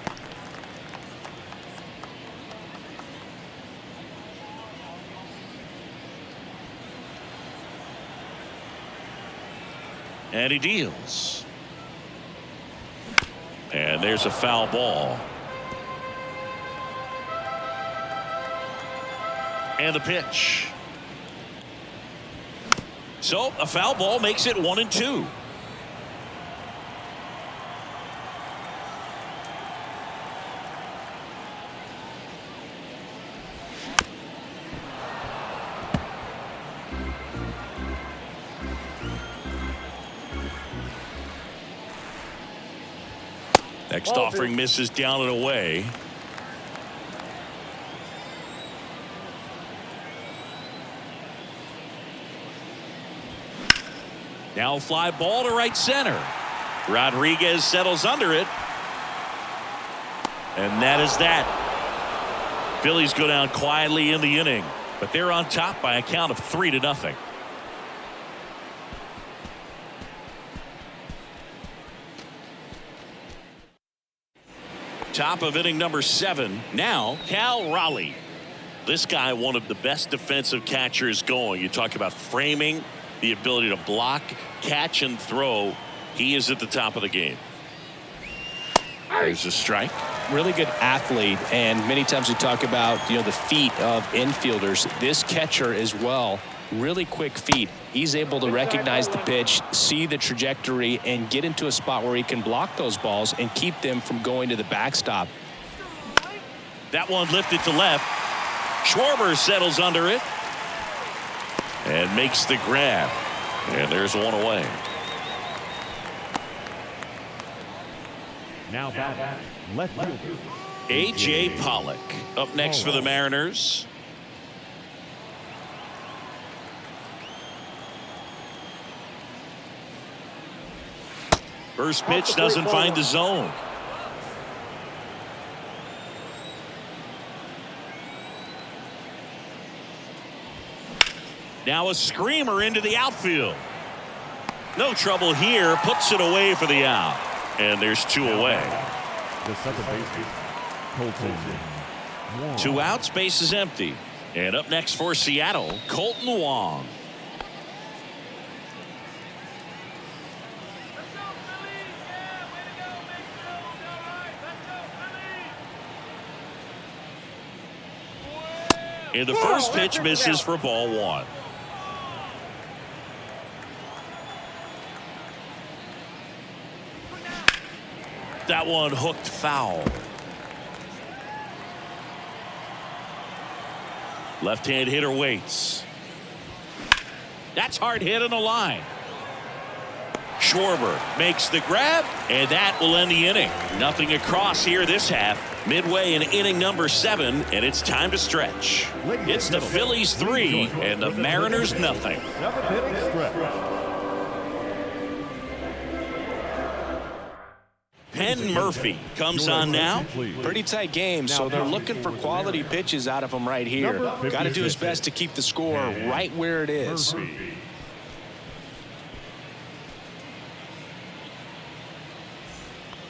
And he deals. And there's a foul ball. And the pitch. So a foul ball makes it 1-2. Next offering misses down and away. Now fly ball to right center. Rodriguez settles under it. And that is that. Phillies go down quietly in the inning, but they're on top by a count of 3-0. Top of inning number 7. Now Cal Raleigh. This guy, one of the best defensive catchers going. You talk about framing, the ability to block, catch, and throw. He is at the top of the game. There's a strike. Really good athlete, and many times we talk about the feet of infielders. This catcher as well, really quick feet. He's able to recognize the pitch, see the trajectory, and get into a spot where he can block those balls and keep them from going to the backstop. That one lifted to left. Schwarber settles under it and makes the grab. And there's one away. Now back, left fielder A.J. Pollock up next for the Mariners. First pitch doesn't find the zone. Now a screamer into the outfield. No trouble here. Puts it away for the out. And there's 2 away. The second baseman, Colton. 2 outs, base is empty. And up next for Seattle, Colton Wong. And the first pitch misses for ball 1. That one hooked foul. Left-hand hitter waits. That's hard hit on the line. Schwarber makes the grab, and that will end the inning. Nothing across here this half. Midway in inning number 7, and it's time to stretch. It's the Phillies 3 and the Mariners nothing. 7th inning stretch. Penn Murphy comes on now. Pretty tight game, so they're looking for quality pitches out of him right here. Got to do his best to keep the score right where it is.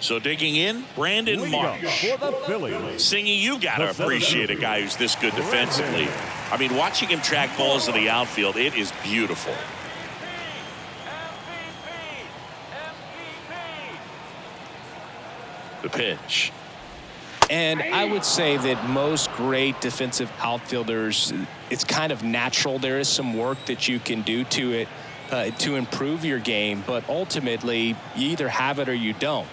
So digging in, Brandon Marsh. For the Phillies. Singy, you got to appreciate a guy who's this good defensively. I mean, watching him track balls in the outfield, it is beautiful. The pitch. And I would say that most great defensive outfielders, it's kind of natural. There is some work that you can do to it to improve your game, but ultimately, you either have it or you don't.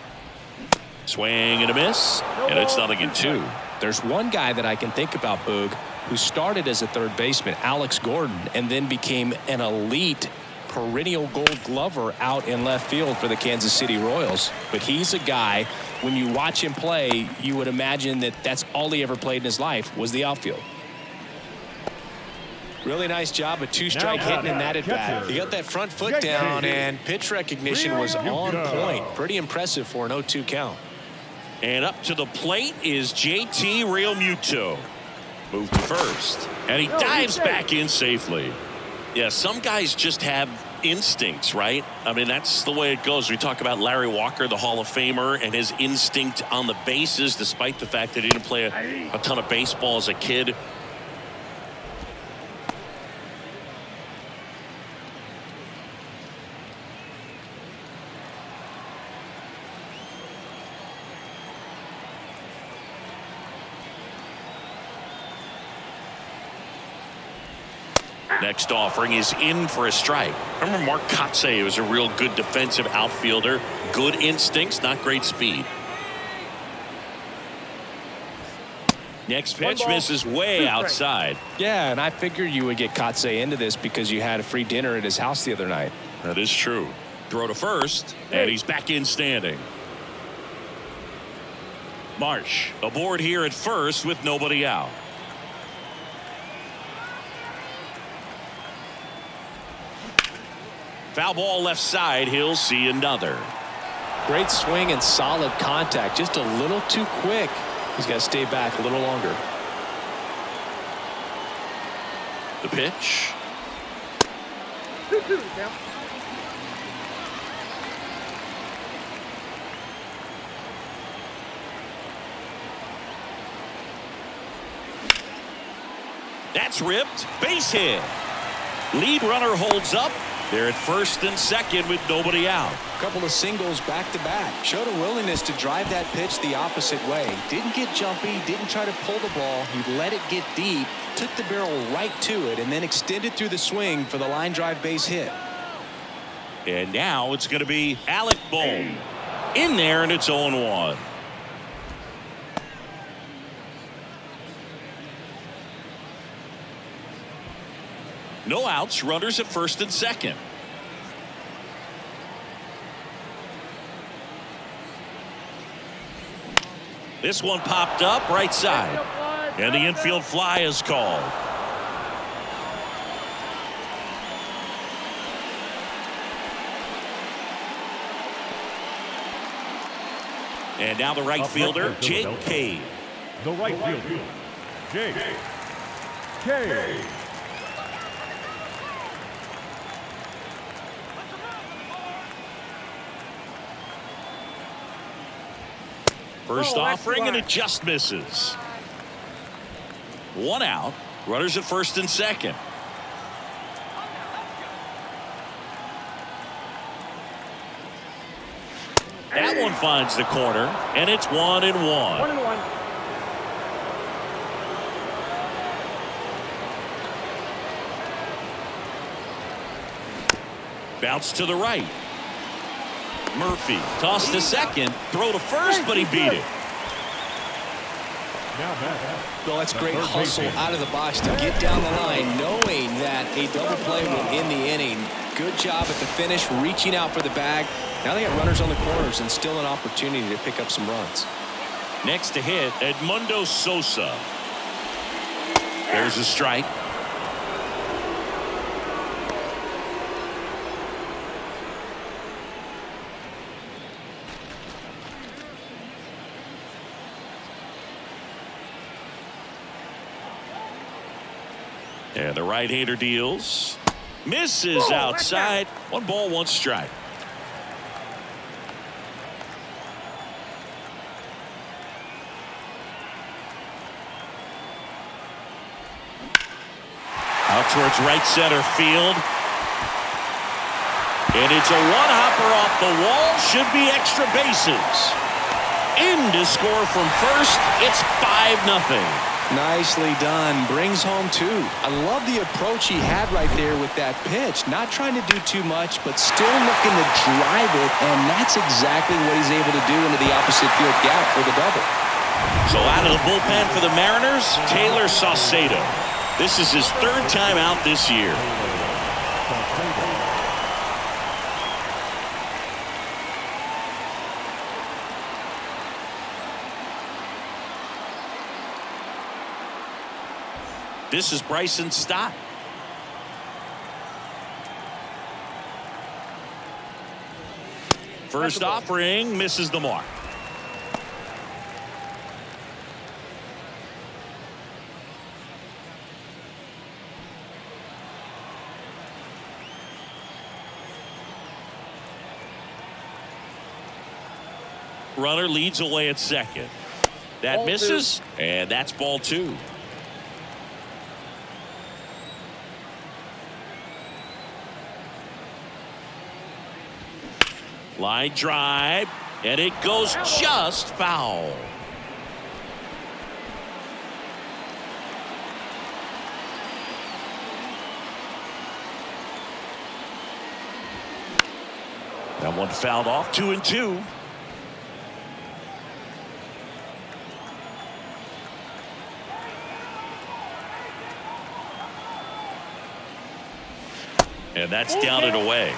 Swing and a miss, and it's 0-2. There's one guy that I can think about, Boog, who started as a third baseman, Alex Gordon, and then became an elite perennial Gold Glover out in left field for the Kansas City Royals. But he's a guy, when you watch him play, you would imagine that that's all he ever played in his life was the outfield. Really nice job, a two-strike hitting in that at-bat. He got that front foot down, and pitch recognition was on point. Pretty impressive for an 0-2 count. And up to the plate is JT Realmuto. Moved to first, and he dives back in safely. Yeah, some guys just have instincts, right? I mean, that's the way it goes. We talk about Larry Walker, the Hall of Famer, and his instinct on the bases, despite the fact that he didn't play a ton of baseball as a kid. Next offering is in for a strike. Remember Mark Kotsay was a real good defensive outfielder. Good instincts, not great speed. Next pitch misses way outside. Yeah, and I figured you would get Kotsay into this because you had a free dinner at his house the other night. That is true. Throw to first, and he's back in standing. Marsh aboard here at first with nobody out. Foul ball left side. He'll see another. Great swing and solid contact. Just a little too quick. He's got to stay back a little longer. The pitch. 2-2, Sam. That's ripped. Base hit. Lead runner holds up. They're at first and second with nobody out. A couple of singles back-to-back. Showed a willingness to drive that pitch the opposite way. Didn't get jumpy, didn't try to pull the ball. He let it get deep, took the barrel right to it, and then extended through the swing for the line drive base hit. And now it's going to be Alec Bohm in there, and it's 0-1. No outs, runners at first and second. This one popped up right side, and the infield fly is called. And now the right fielder, Jake Cave. The right fielder, Jake Cave. First offering, and it just misses. One out. Runners at first and second. That one finds the corner, and it's 1-1. 1-1. Bounce to the right. Murphy tossed to second, throw to first, but he beat it. Well, that's great hustle out of the box to get down the line, knowing that a double play will end the inning. Good job at the finish, reaching out for the bag. Now they got runners on the corners and still an opportunity to pick up some runs. Next to hit, Edmundo Sosa. There's a strike. And the right-hander deals. Misses outside. 1 ball, 1 strike. Out towards right center field. And it's a one-hopper off the wall. Should be extra bases. In to score from first. It's 5-0. Nicely done. Brings home 2. I love the approach he had right there with that pitch. Not trying to do too much, but still looking to drive it, and that's exactly what he's able to do into the opposite field gap for the double. So out of the bullpen for the Mariners, Taylor Saucedo. This is his 3rd time out this year. This is Bryson Stott. First offering misses the mark. Runner leads away at second. That Ball misses, and that's ball 2. Line drive, and it goes just foul. That one fouled off. 2-2. And that's down and away.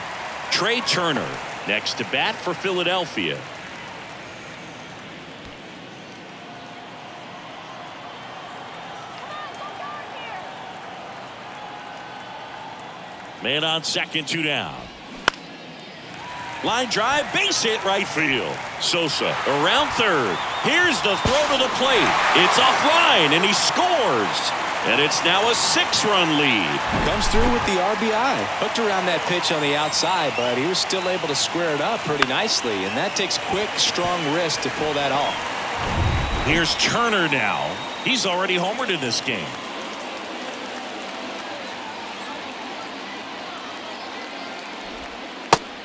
Trey Turner next to bat for Philadelphia. Man on second, 2 down. Line drive, base hit right field. Sosa around third. Here's the throw to the plate. It's offline, and he scores. And it's now a 6-run lead. Comes through with the RBI. Hooked around that pitch on the outside, but he was still able to square it up pretty nicely. And that takes quick, strong wrist to pull that off. Here's Turner now. He's already homered in this game.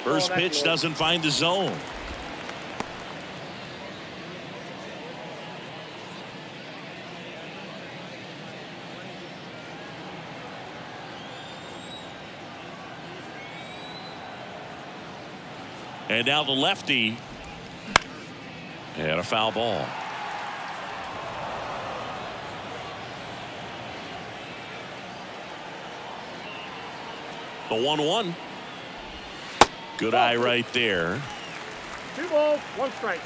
First pitch doesn't find the zone. And now the lefty. And a foul ball. The 1-1. Good eye right there. 2 balls, 1 strike.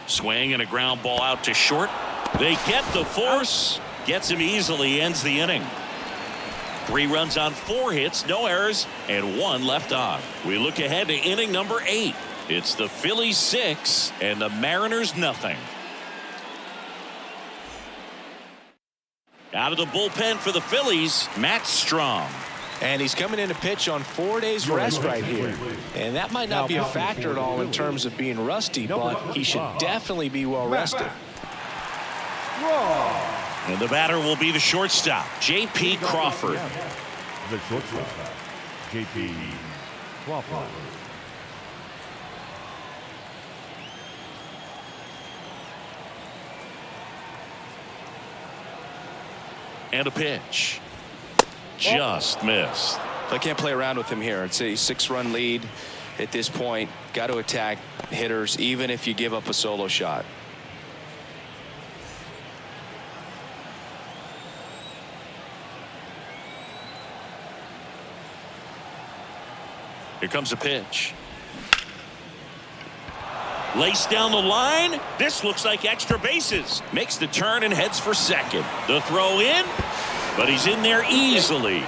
Swing and a ground ball out to short. They get the force. Gets him easily. Ends the inning. 3 runs on 4 hits, no errors, and 1 left on. We look ahead to inning number 8. It's the Phillies 6 and the Mariners nothing. Out of the bullpen for the Phillies, Matt Strong. And he's coming in to pitch on 4 days rest right here. And that might not be a factor at all in terms of being rusty, but he should definitely be well rested. And the batter will be the shortstop, J.P. Crawford. The shortstop, J.P. Crawford. And a pitch. Just missed. I can't play around with him here. It's a 6-run lead at this point. Got to attack hitters even if you give up a solo shot. Here comes a pitch. Laced down the line. This looks like extra bases. Makes the turn and heads for second. The throw in, but he's in there easily.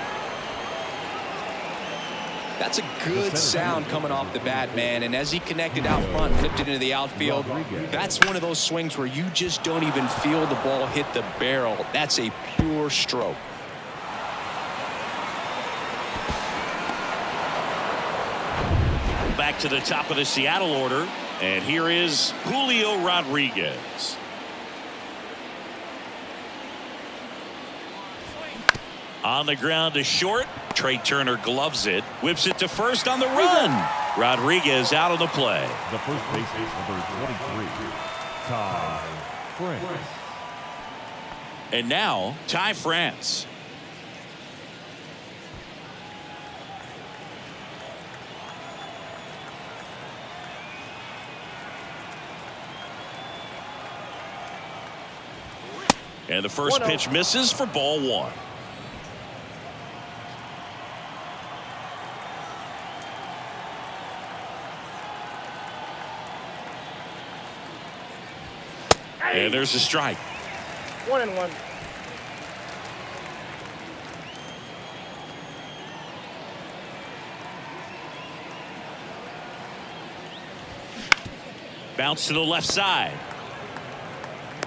That's a good sound coming off the bat, man. And as he connected out front, flipped it into the outfield, that's one of those swings where you just don't even feel the ball hit the barrel. That's a pure stroke. Back to the top of the Seattle order. And here is Julio Rodriguez. On the ground to short. Trey Turner gloves it. Whips it to first on the run. Rodriguez out of the play. The first baseman, number 23, Ty France. And now, Ty France. And the first pitch misses for ball one. And there's a strike. 1-1. Bounce to the left side.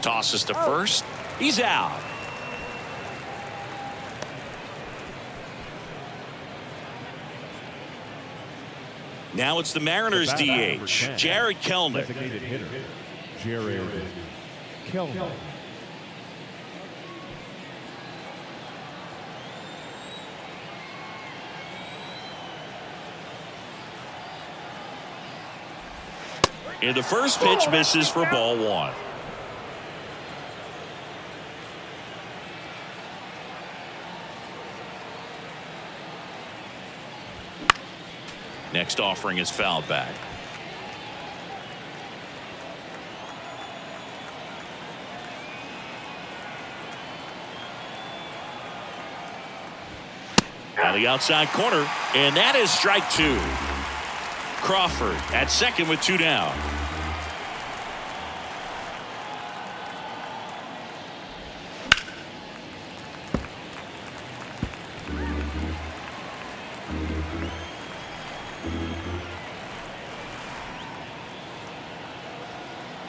Tosses to first. He's out. Now it's the Mariners DH, Jared Kelenic. Designated hitter, Jared Kelenic. And the first pitch misses for ball one. Next offering is fouled back. On the outside corner, and that is strike two. Crawford at second with two down.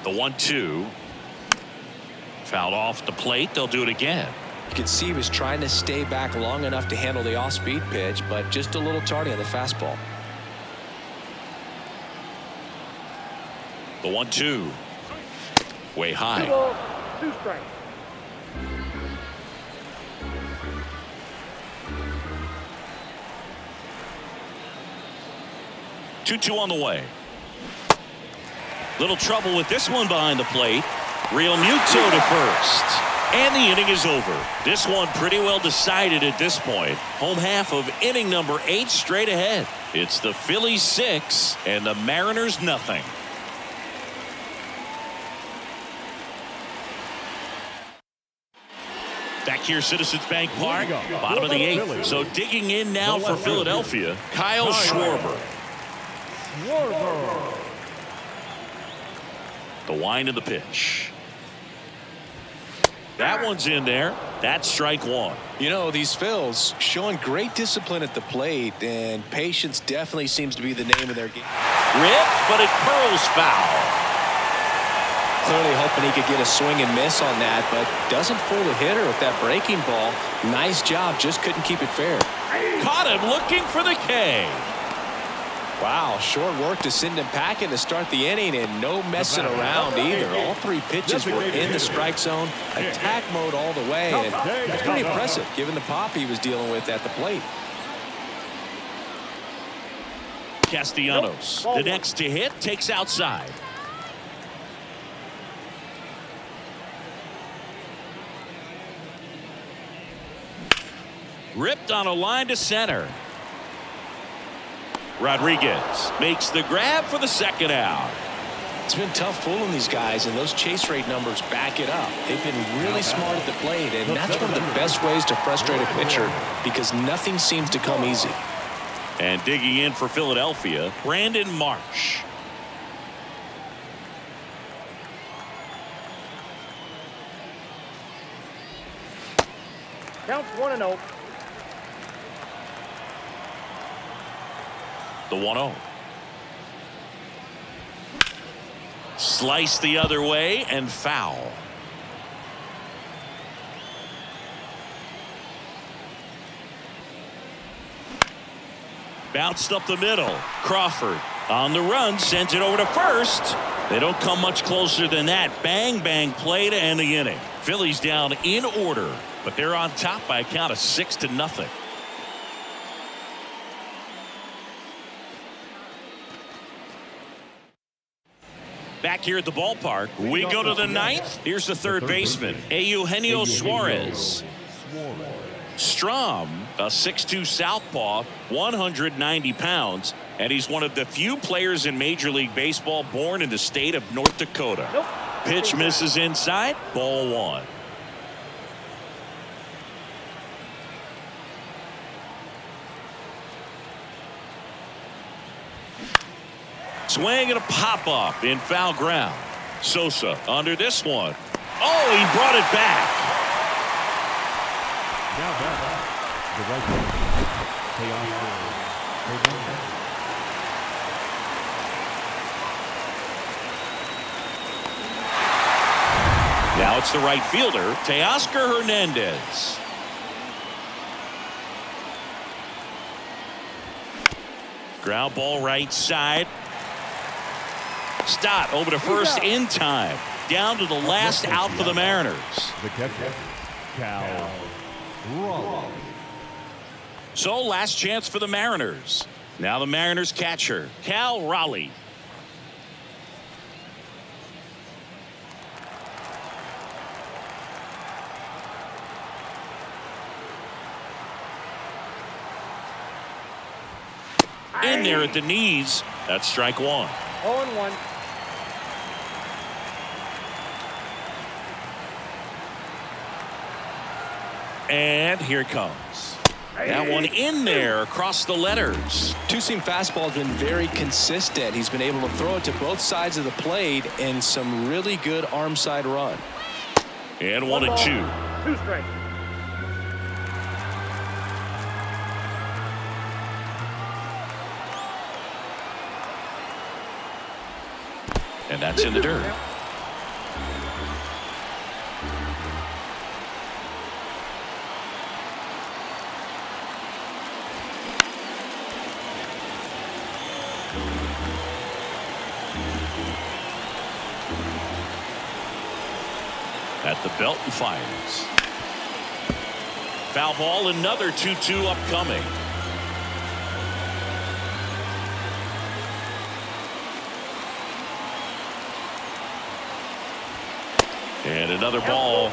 The 1-2. Fouled off the plate. They'll do it again. You can see he was trying to stay back long enough to handle the off-speed pitch, but just a little tardy on the fastball. The 1-2. Way high. 2 strikes. Two on the way. Little trouble with this one behind the plate. Real Muto to first. And the inning is over. This one pretty well decided at this point. Home half of inning number 8 straight ahead. It's the Phillies 6 and the Mariners nothing. Back here, Citizens Bank Park, bottom of the 8th. So digging in now for Philadelphia, Kyle Schwarber. The wind of the pitch. That one's in there. That's strike one. You know, these Phils showing great discipline at the plate, and patience definitely seems to be the name of their game. Rip, but it curls foul. Clearly hoping he could get a swing and miss on that, but doesn't fool the hitter with that breaking ball. Nice job, just couldn't keep it fair. Caught him looking for the K. Wow, short work to send him packing to start the inning, and no messing around either. All 3 pitches were in the strike zone, attack mode all the way, and that's pretty impressive given the pop he was dealing with at the plate. Castellanos, the next to hit, takes outside. Ripped on a line to center. Rodriguez makes the grab for the second out. It's been tough fooling these guys, and those chase rate numbers back it up. They've been really smart at the plate, and that's one of the best ways to frustrate a pitcher because nothing seems to come easy. And digging in for Philadelphia, Brandon Marsh. Counts 1-0. The 1-0. Slice the other way and foul. Bounced up the middle. Crawford on the run, sends it over to first. They don't come much closer than that. Bang, bang play to end the inning. Phillies down in order, but they're on top by a count of 6-0. Back here at the ballpark, we go to the ninth. Here's the third baseman, Eugenio Suarez. Strom, a 6'2 southpaw, 190 pounds, and he's one of the few players in Major League Baseball born in the state of North Dakota. Nope. Pitch misses inside, ball 1. Swing and a pop-up in foul ground. Sosa under this one. Oh, he brought it back. Now back, the right Now it's the right fielder, Teoscar Hernandez. Ground ball right side. Stott over to first in time. Down to the last out for the Mariners. The catcher, Cal Raleigh. So last chance for the Mariners. Now the Mariners catcher, Cal Raleigh. In there at the knees. That's strike 1. 0-1. And here it comes. That one in there across the letters. Two-seam fastball has been very consistent. He's been able to throw it to both sides of the plate and some really good arm side run. And 1-2. 2 strikes. And that's in the dirt. At the belt and fires. Foul ball, another 2-2 upcoming. And another ball.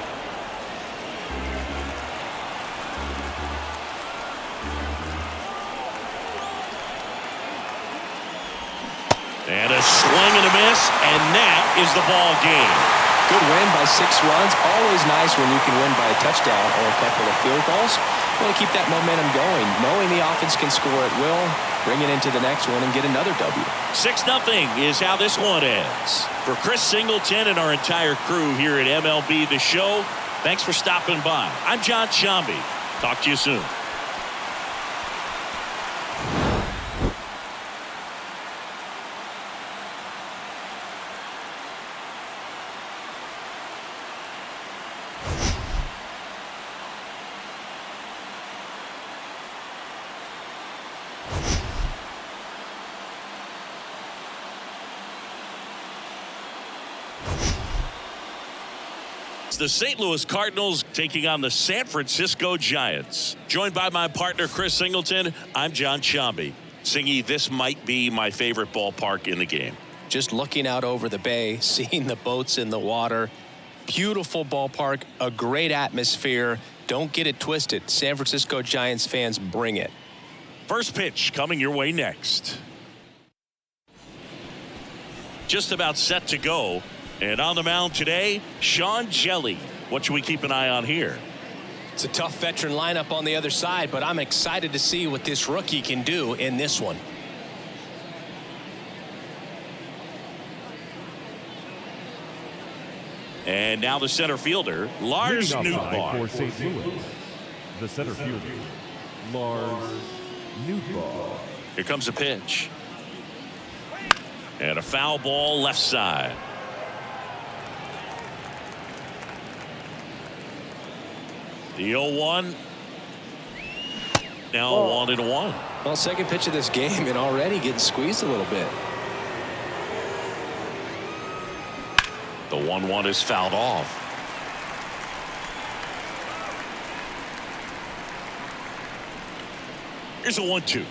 And a swing and a miss, and that is the ball game. Good win by 6 runs. Always nice when you can win by a touchdown or a couple of field goals. Want to keep that momentum going, knowing the offense can score at will, bring it into the next one and get another W. 6-0 is how this one ends. For Chris Singleton and our entire crew here at MLB The Show, thanks for stopping by. I'm John Chambi. Talk to you soon. The St. Louis Cardinals taking on the San Francisco Giants. Joined by my partner Chris Singleton, I'm John Chambi. Singy, this might be my favorite ballpark in the game. Just looking out over the bay, seeing the boats in the water. Beautiful ballpark, a great atmosphere. Don't get it twisted. San Francisco Giants fans, bring it. First pitch coming your way next. Just about set to go. And on the mound today, Sean Jelly. What should we keep an eye on here? It's a tough veteran lineup on the other side, but I'm excited to see what this rookie can do in this one. And now the center fielder, Lars Leading off Nootbaar. for St. Louis, The center fielder, Lars Nootbaar. Here comes a pitch. And a foul ball left side. The 0-1. Now 1-1. Well, second pitch of this game and already getting squeezed a little bit. The 1-1 is fouled off. Here's a 1-2.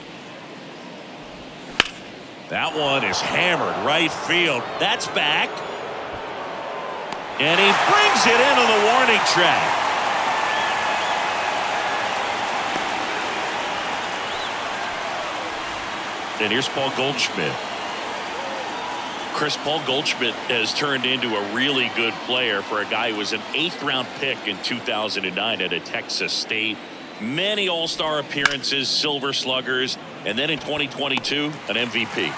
That one is hammered right field. That's back. And he brings it in on the warning track. And here's Paul Goldschmidt. Paul Goldschmidt has turned into a really good player for a guy who was an 8th-round pick in 2009 at Texas State. Many all-star appearances, silver sluggers, and then in 2022, an MVP.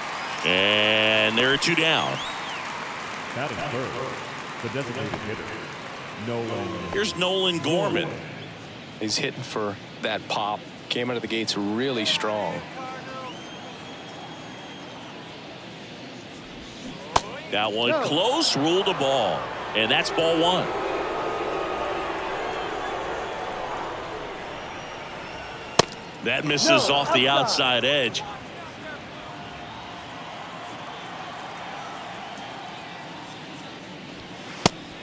And there are 2 down. Batting third, the designated hitter, Nolan. Here's Nolan Gorman. He's hitting for that pop. Came out of the gates really strong. That one close, ruled a ball. And that's ball 1. That misses off the outside edge.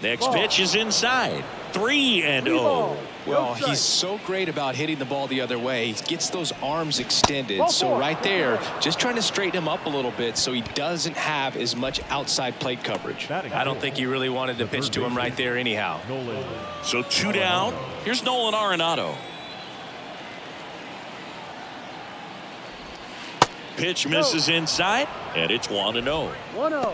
Next pitch is inside. 3-0. Well, he's so great about hitting the ball the other way. He gets those arms extended. So right there, just trying to straighten him up a little bit so he doesn't have as much outside plate coverage. I don't think he really wanted to pitch to him right there anyhow. So 2 down. Here's Nolan Arenado. Pitch misses inside, and it's 1-0. 1-0.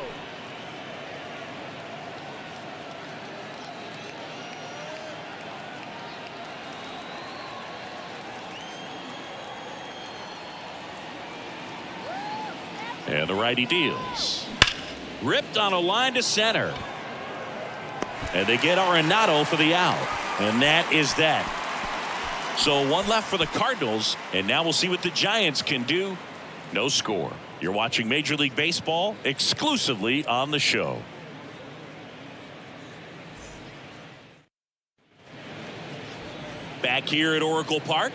And the righty deals. Ripped on a line to center. And they get Arenado for the out. And that is that. So 1 left for the Cardinals. And now we'll see what the Giants can do. No score. You're watching Major League Baseball exclusively on the show. Back here at Oracle Park.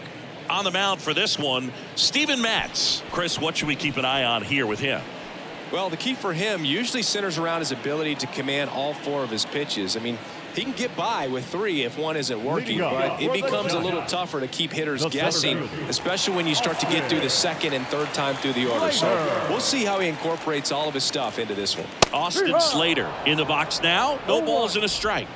On the mound for this one, Steven Matz. Chris, what should we keep an eye on here with him? Well, the key for him usually centers around his ability to command all 4 of his pitches. I mean, he can get by with 3 if one isn't working, but it becomes a little tougher to keep hitters guessing, especially when you start to get through the 2nd and 3rd time through the order. So we'll see how he incorporates all of his stuff into this one. Austin Slater in the box now. No balls and a strike.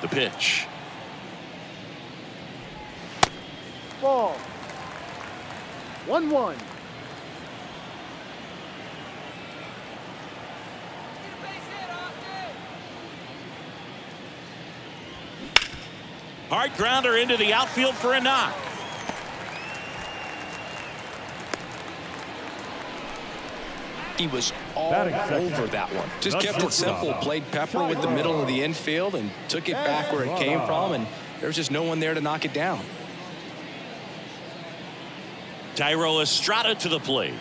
The pitch. Ball. 1-1. Hard grounder into the outfield for a knock. He was all over that one. Just kept it simple, played pepper with the middle of the infield and took it back where it came from, and there was just no one there to knock it down. Tyro Estrada to the plate.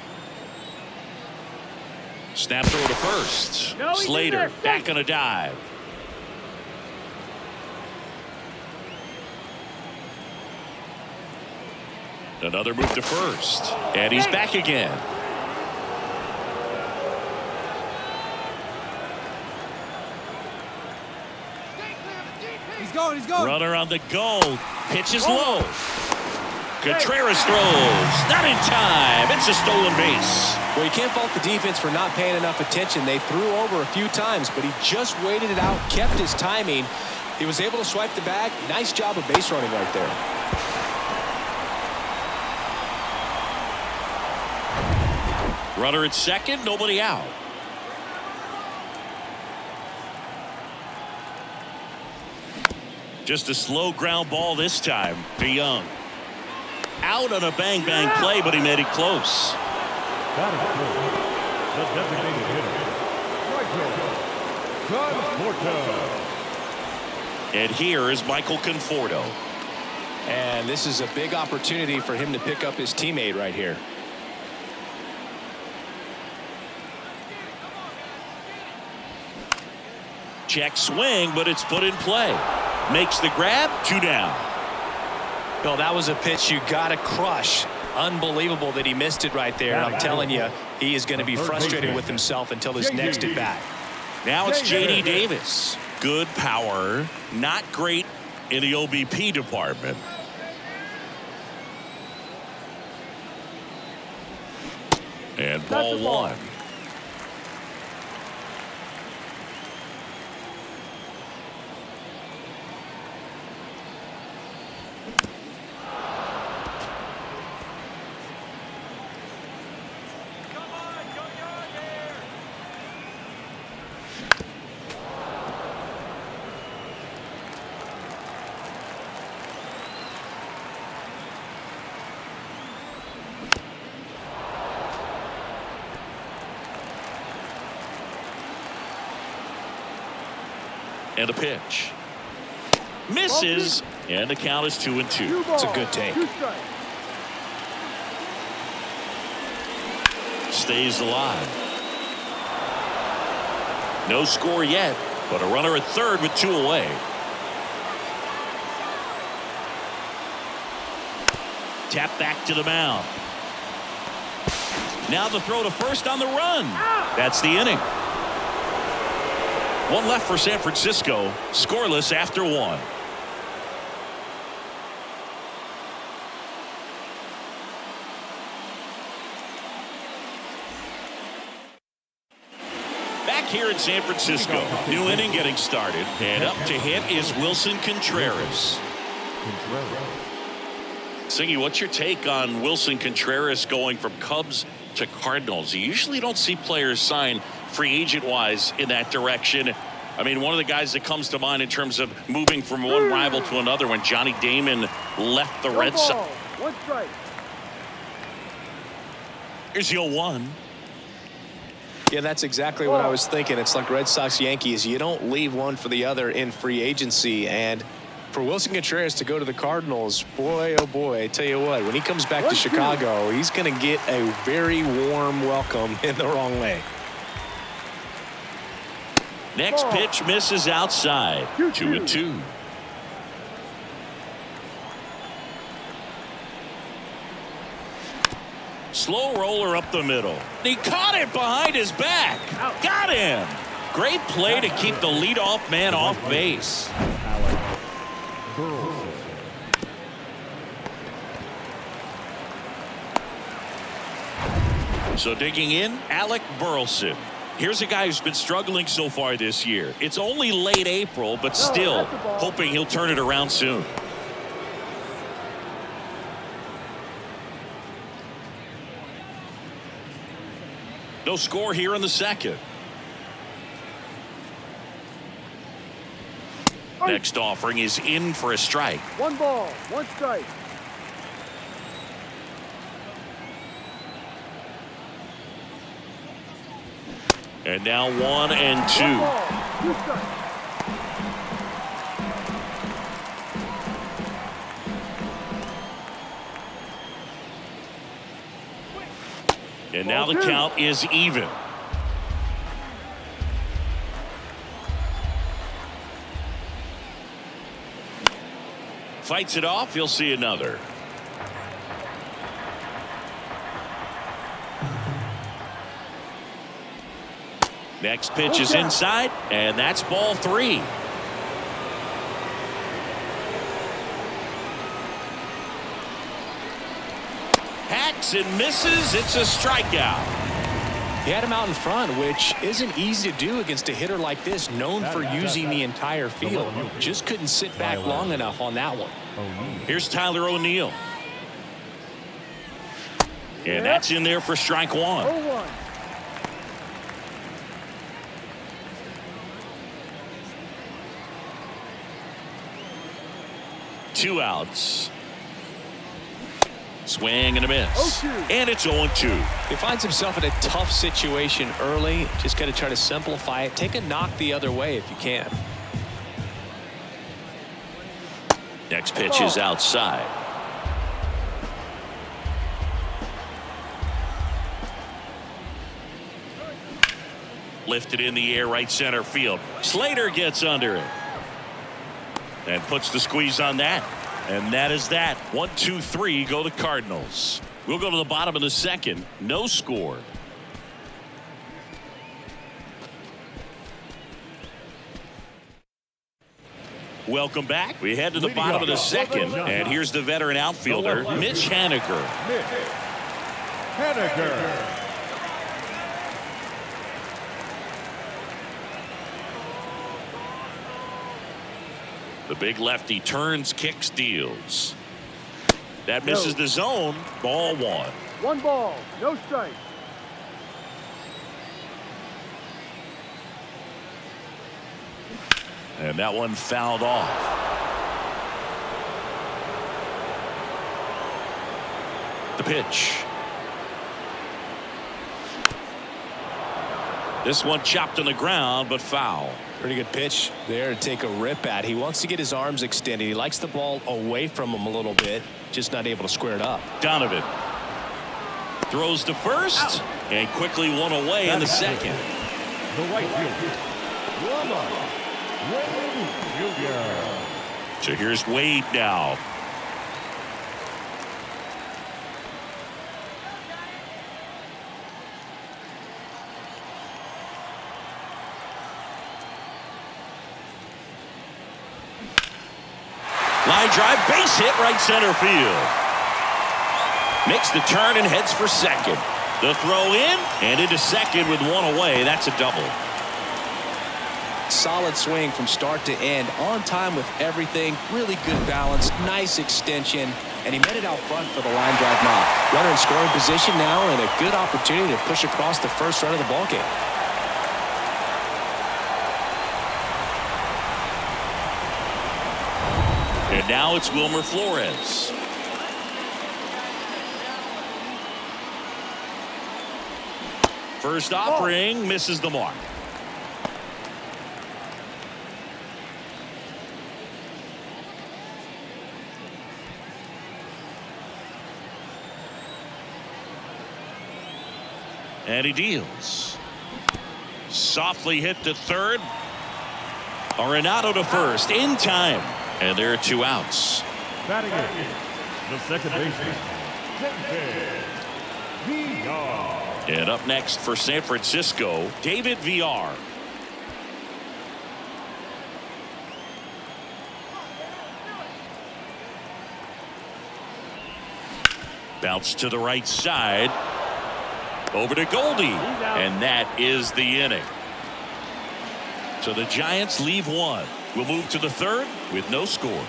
Snap throw to first. Slater back on a dive. Another move to first. And he's back again. He's going. Runner on the go. Pitch is low. Contreras throws. Not in time. It's a stolen base. Well, you can't fault the defense for not paying enough attention. They threw over a few times, but he just waited it out, kept his timing. He was able to swipe the bag. Nice job of base running right there. Runner at second. Nobody out. Just a slow ground ball this time to Young. Out on a bang play, but he made it close. Batting third, the designated hitter, And here is Michael Conforto. And this is a big opportunity for him to pick up his teammate right here. Check swing, but it's put in play. Makes the grab, 2 down. No, that was a pitch you got to crush. Unbelievable that he missed it right there. I'm telling you, he is going to be frustrated with himself until his next at bat. Now it's J.D. Davis. Good power, not great in the OBP department. And ball 1. And a pitch. Misses. And the count is 2-2. It's a good take. Stays alive. No score yet, but a runner at third with 2 away. Tap back to the mound. Now the throw to first on the run. That's the inning. 1 left for San Francisco. Scoreless after 1. Back here in San Francisco. New inning getting started. And up to hit is Wilson Contreras. Singy, what's your take on Wilson Contreras going from Cubs to Cardinals? You usually don't see players sign free agent-wise in that direction. I mean, one of the guys that comes to mind in terms of moving from one rival to another when Johnny Damon left the Red Sox. 1 strike. Here's the 0-1. Yeah, that's exactly what I was thinking. It's like Red Sox Yankees. You don't leave one for the other in free agency. And for Wilson Contreras to go to the Cardinals, boy, oh boy, I tell you what, when he comes back to Chicago, he's going to get a very warm welcome in the wrong way. Next pitch misses outside. 2-2. Slow roller up the middle. He caught it behind his back. Got him. Great play to keep the leadoff man off base. So digging in, Alec Burleson. Here's a guy who's been struggling so far this year. It's only late April, but still hoping he'll turn it around soon. No score here in the second. Next offering is in for a strike. 1 ball, 1 strike. And now 1 and 2. 1 ball, 2 strikes. And now the count is even. Fights it off. You'll see another. Next pitch is inside, and that's ball 3. Hacks and misses. It's a strikeout. He had him out in front, which isn't easy to do against a hitter like this, known for using the entire field. Just couldn't sit back long enough on that one. Here's Tyler O'Neill. And that's in there for strike 1. 0-1. Two outs. Swing and a miss. 0-2. And it's 0-2. He finds himself in a tough situation early. Just got to try to simplify it. Take a knock the other way if you can. Next pitch is outside. Lifted in the air, right center field. Slater gets under it and puts the squeeze on that. And that is that. 1-2-3 go the Cardinals. We'll go to the bottom of the second. No score. Welcome back. We head to the bottom of the second, and here's the veteran outfielder, Mitch Haniger. Mitch Haniger. The big lefty turns, kicks, deals. That misses the zone. Ball 1. 1 ball, no strike. And that one fouled off. The pitch. This one chopped on the ground, but foul. Pretty good pitch there to take a rip at. He wants to get his arms extended. He likes the ball away from him a little bit, just not able to square it up. Donovan throws to first and quickly one away in the second. The right fielder, Wade Jr. So here's Wade now. Line drive, base hit, right center field. Makes the turn and heads for second. The throw in and into second with one away. That's a double. Solid swing from start to end. On time with everything. Really good balance. Nice extension. And he made it out front for the line drive knock. Runner in scoring position now and a good opportunity to push across the first run of the ballgame. And now it's Wilmer Flores. First offering misses the mark. And he deals. Softly hit to third. Arenado to first in time. And there are 2 outs. Batting in, the second baseman, VR. And up next for San Francisco, David VR. Bounce to the right side. Over to Goldie. And that is the inning. So the Giants leave 1. We'll move to the third with no score.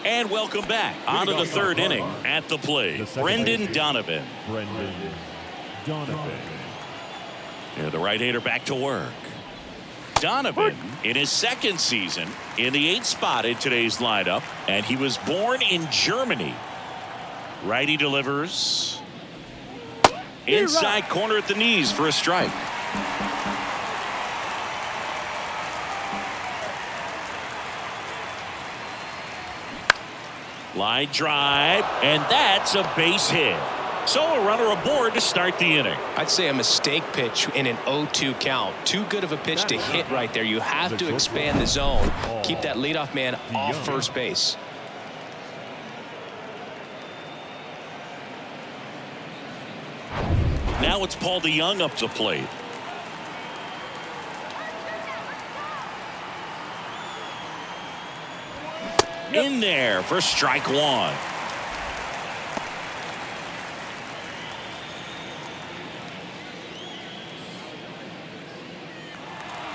And welcome back on to the third inning. At the plate, Brendan Donovan. And the right-hander back to work. Donovan in his second season in the 8th spot in today's lineup, and he was born in Germany. Righty delivers. Inside corner at the knees for a strike. Line drive, and that's a base hit. So a runner aboard to start the inning. I'd say a mistake pitch in an 0-2 count. Too good of a pitch to hit right there. You have to expand the zone. Keep that leadoff man off first base. Now it's Paul DeYoung up to plate. In there for strike 1.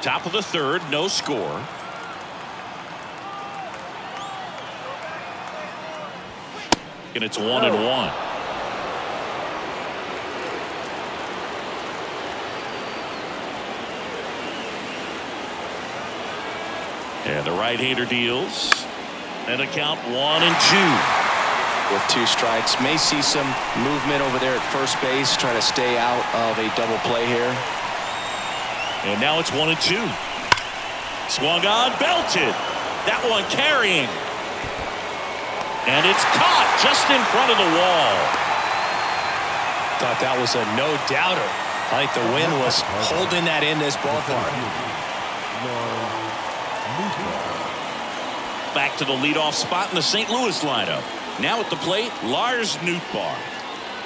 Top of the third, no score. And it's 1-1. And the right-hander deals. And a count 1-2. With 2 strikes, may see some movement over there at first base, trying to stay out of a double play here. And now it's 1-2. Swung on, belted. That one carrying. And it's caught just in front of the wall. Thought that was a no-doubter. I think the wind was holding that in this ballpark. Back to the leadoff spot in the St. Louis lineup. Now at the plate, Lars Nootbaar.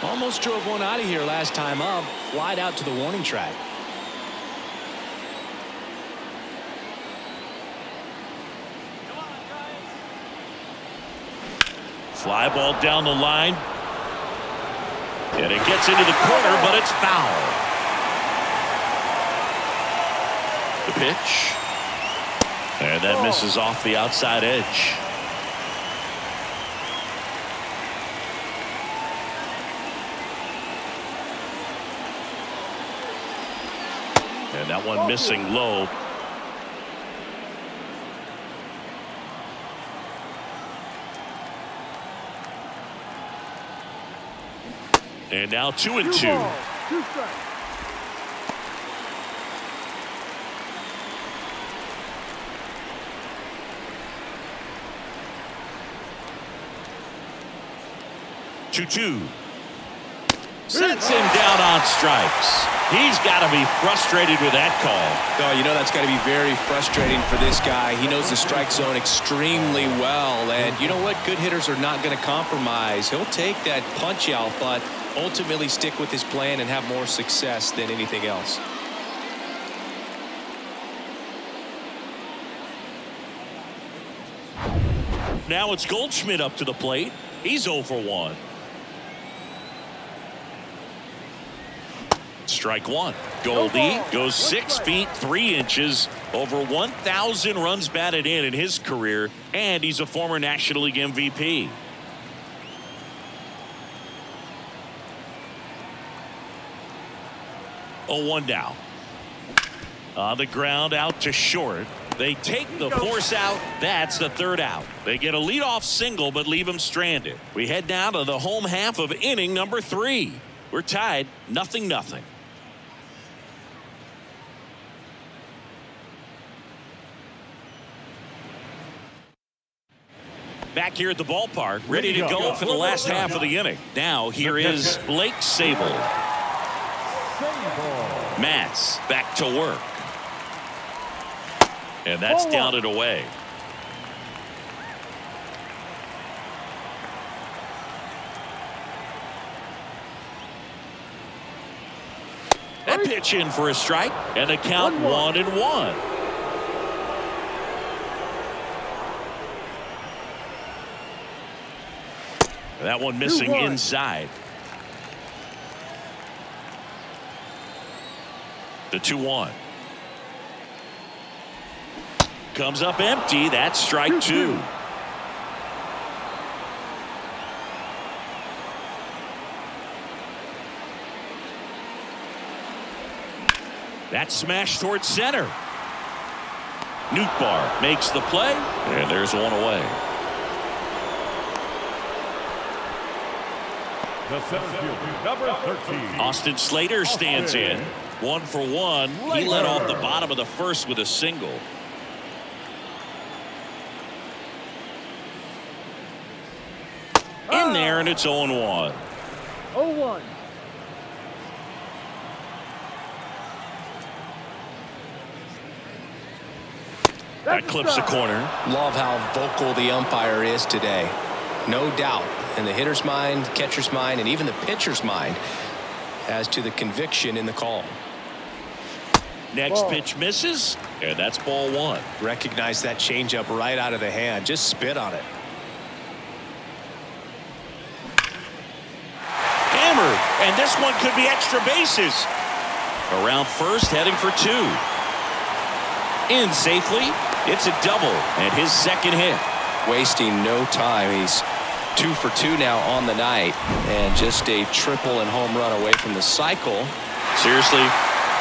Almost drove one out of here last time up. Flied out to the warning track. Fly ball down the line. And it gets into the corner, but it's foul. The pitch. And that misses off the outside edge. And that one missing low. And now 2-2. 2 strikes. Two. Sets him down on strikes. He's got to be frustrated with that call. Oh, you know that's got to be very frustrating for this guy. He knows the strike zone extremely well. And you know what? Good hitters are not going to compromise. He'll take that punch out, but ultimately stick with his plan and have more success than anything else. Now it's Goldschmidt up to the plate. He's 0 for 1. Strike 1. Goldie goes 6 feet 3 inches, over 1,000 runs batted in his career, and he's a former National League MVP. Oh, 1 down. On the ground, out to short. They take the force out. That's the 3rd out. They get a leadoff single, but leave him stranded. We head now to the home half of inning number 3. We're tied 0-0. Back here at the ballpark, ready to go for the last half of the inning. Now here is Blake Sabol. Matz back to work. And that's down and away. That pitch in for a strike, and a count 1-1. That one missing inside. The 2-1. Comes up empty. That's strike 2. That smash towards center. Nootbaar makes the play, and there's one away. The center fielder, number 13. Austin Slater stands in. 1 for 1. He led off the bottom of the first with a single. In there, and it's 0-1. 0-1. That clips the corner. Love how vocal the umpire is today. No doubt in the hitter's mind, catcher's mind, and even the pitcher's mind as to the conviction in the call. Next pitch misses, and that's ball 1. Recognize that changeup right out of the hand. Just spit on it. Hammered, and this one could be extra bases. Around first, heading for 2. In safely. It's a double, and his second hit. Wasting no time. He's 2 for 2 now on the night, and just a triple and home run away from the cycle. Seriously,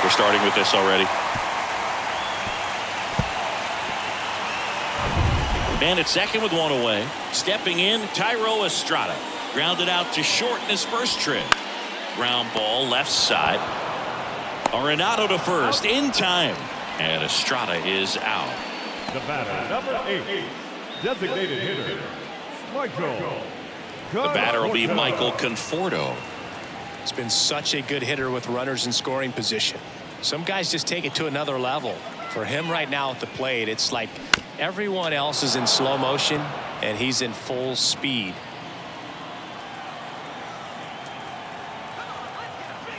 we're starting with this already. Man at second with one away. Stepping in, Thairo Estrada. Grounded out to short in his first trip. Ground ball left side. Arenado to first in time. And Estrada is out. The batter, number 8, designated hitter, Michael. The batter will be Michael Conforto. He's been such a good hitter with runners in scoring position. Some guys just take it to another level. For him right now at the plate, it's like everyone else is in slow motion and he's in full speed.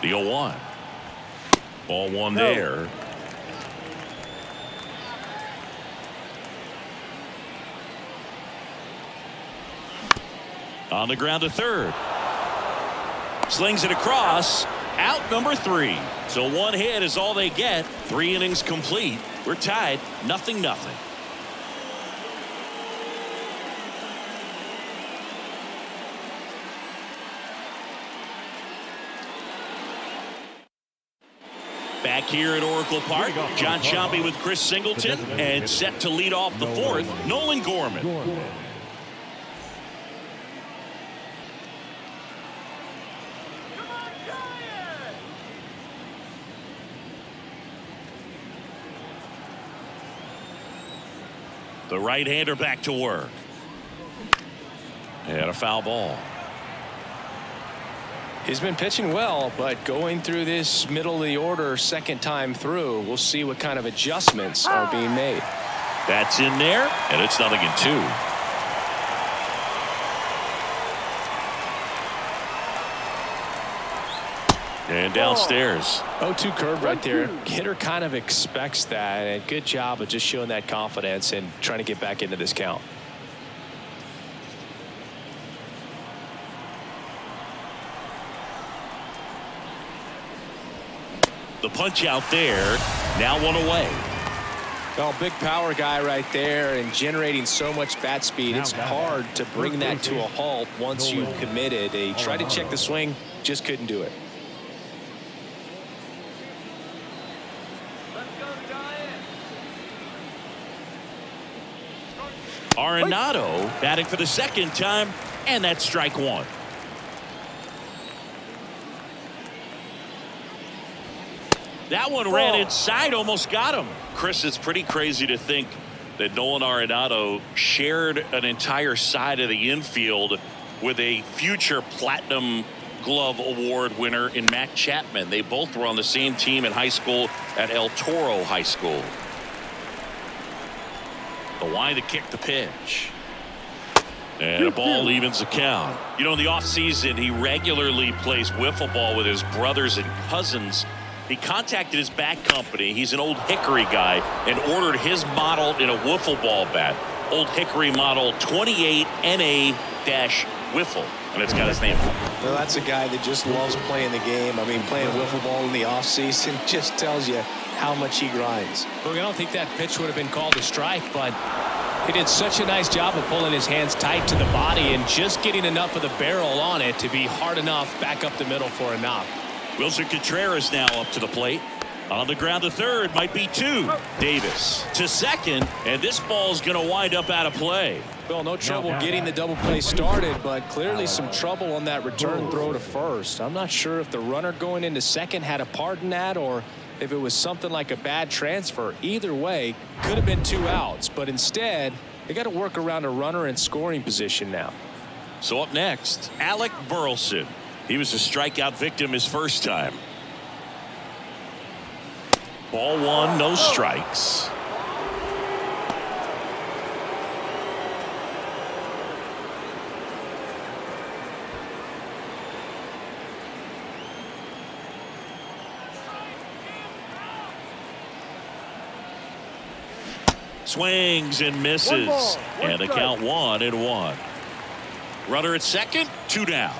The 0-1. Ball one there. On the ground to third. Slings it across. Out number 3. So one hit is all they get. 3 innings complete. We're tied 0-0. Back here at Oracle Park, John Sciambi with Chris Singleton, and set to lead off the 4th, Nolan Gorman. The right-hander back to work. And a foul ball. He's been pitching well, but going through this middle of the order second time through, we'll see what kind of adjustments are being made. That's in there, and it's 0-2. And downstairs. 0-2 curve right there. Hitter kind of expects that, and good job of just showing that confidence and trying to get back into this count. The punch out there. Now one away. Oh, big power guy right there and generating so much bat speed. It's hard to bring that to a halt once you've committed. He tried to check the swing, just couldn't do it. Arenado batting for the second time, and that's strike 1. That one ran inside, almost got him. Chris, it's pretty crazy to think that Nolan Arenado shared an entire side of the infield with a future Platinum Glove Award winner in Matt Chapman. They both were on the same team in high school at El Toro High School. The line to kick the pitch. And a ball evens the count. You know, in the offseason, he regularly plays wiffle ball with his brothers and cousins. He contacted his bat company. He's an Old Hickory guy and ordered his model in a wiffle ball bat. Old Hickory model 28 NA-wiffle. And it's got his name on it. Well, that's a guy that just loves playing the game. I mean, playing wiffle ball in the offseason just tells you how much he grinds. Look, I don't think that pitch would have been called a strike, but he did such a nice job of pulling his hands tight to the body and just getting enough of the barrel on it to be hard enough back up the middle for a knock. Wilson Contreras now up to the plate. On the ground to third, might be 2. Davis to second, and this ball's going to wind up out of play. Well, no trouble getting the double play started, but clearly some trouble on that return throw to first. I'm not sure if the runner going into second had a part in that or if it was something like a bad transfer. Either way, could have been 2 outs, but instead, they got to work around a runner in scoring position now. So up next, Alec Burleson. He was a strikeout victim his first time. Ball 1, no strikes. Swings and misses. And the count 1-1. Runner at second, 2 down.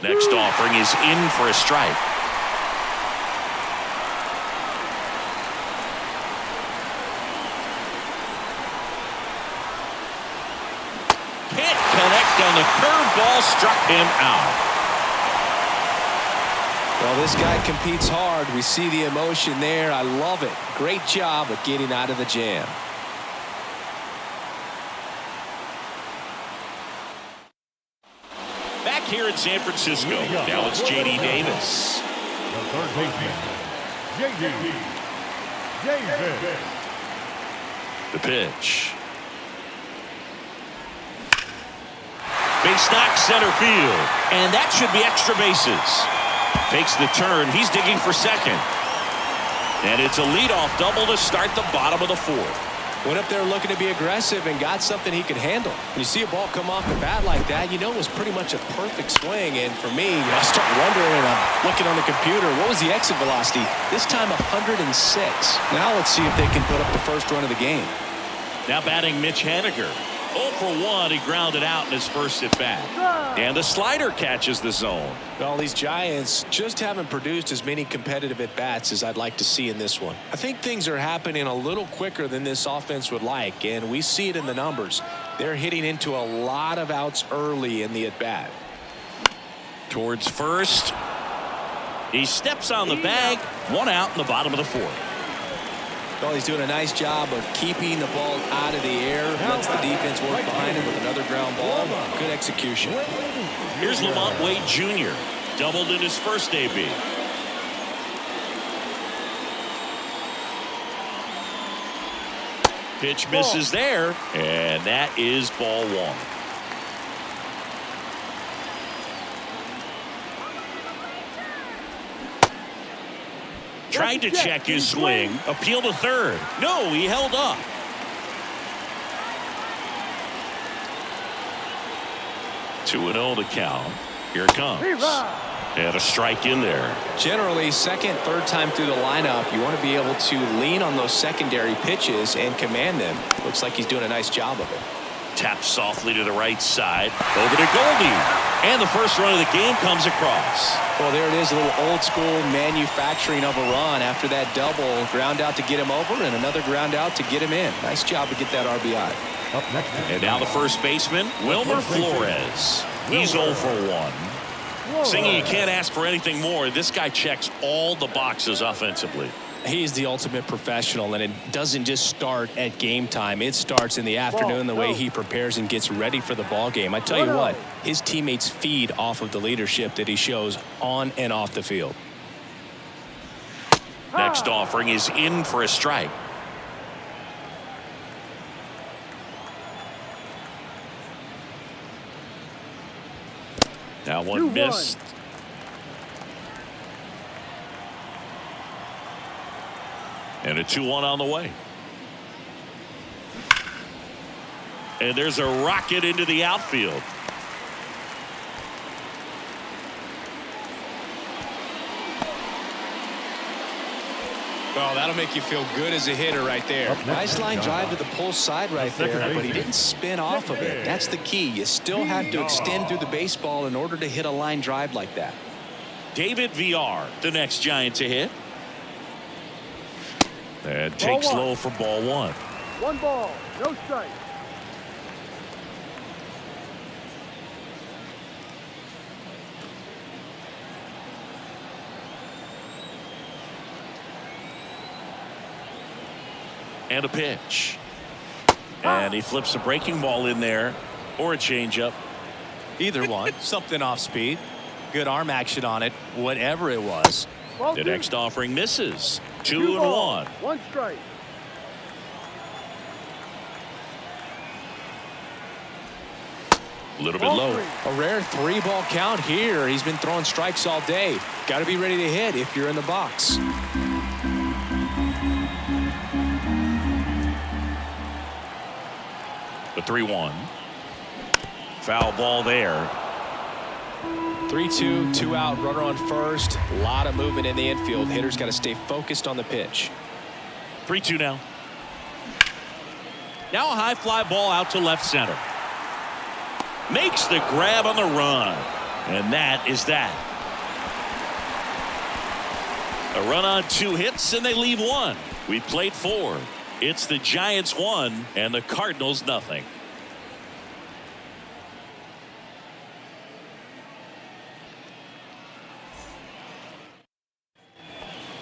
Next offering is in for a strike. Can't connect on the curveball, struck him out. Well, this guy competes hard. We see the emotion there. I love it. Great job of getting out of the jam. Back here in San Francisco, now it's J.D. Davis. The third baseman, J.D. Davis. The pitch. Base knock center field. And that should be extra bases. Takes the turn. He's digging for second. And it's a leadoff double to start the bottom of the fourth. Went up there looking to be aggressive and got something he could handle. When you see a ball come off the bat like that, you know it was pretty much a perfect swing. And for me, I start wondering, and I'm looking on the computer, what was the exit velocity? This time 106. Now let's see if they can put up the first run of the game. Now batting Mitch Haniger. 0 for 1. He grounded out in his first at bat. And the slider catches the zone. Well, these Giants just haven't produced as many competitive at-bats as I'd like to see in this one. I think things are happening a little quicker than this offense would like, and we see it in the numbers. They're hitting into a lot of outs early in the at-bat. Towards first. He steps on the bag. 1 out in the bottom of the fourth. Well, he's doing a nice job of keeping the ball out of the air. Lets the defense work behind him with another ground ball. Good execution. Here's Lamont Wade Jr. Doubled in his first AB. Pitch misses there, and that is ball 1. Tried to check his swing. Appeal to third. No, he held up. Two and 0 to count. Here it comes. And a strike in there. Generally, second, third time through the lineup, you want to be able to lean on those secondary pitches and command them. Looks like he's doing a nice job of it. Taps softly to the right side. Over to Goldie. And the first run of the game comes across. Well, there it is, a little old school manufacturing of a run after that double. Ground out to get him over and another ground out to get him in. Nice job to get that RBI. Up next. And now the first baseman, Wilmer Flores. He's 0 for 1. Singing, you can't ask for anything more. This guy checks all the boxes offensively. He's the ultimate professional, and it doesn't just start at game time. It starts in the afternoon, the way he prepares and gets ready for the ball game. I tell you what, his teammates feed off of the leadership that he shows on and off the field. Next offering is in for a strike. That one missed. And a 2-1 on the way. And there's a rocket into the outfield. Well, that'll make you feel good as a hitter right there. Nice line drive to the pull side right there, but he didn't spin off of it. That's the key. You still have to extend through the baseball in order to hit a line drive like that. David VR, the next Giant to hit. And takes low for ball 1. 1 ball, no strike. And a pitch. And he flips a breaking ball in there, or a changeup. Either one. Something off speed. Good arm action on it. Whatever it was. The next offering misses. 2 and 1. 1 strike. A little bit low. A rare 3-ball count here. He's been throwing strikes all day. Got to be ready to hit if you're in the box. The 3-1. Foul ball there. 3-2, 2 out, runner on first. A lot of movement in the infield. Hitters got to stay focused on the pitch. 3-2 now. Now a high fly ball out to left center. Makes the grab on the run. And that is that. A run on 2 hits and they leave 1. We played 4. It's the Giants 1 and the Cardinals nothing.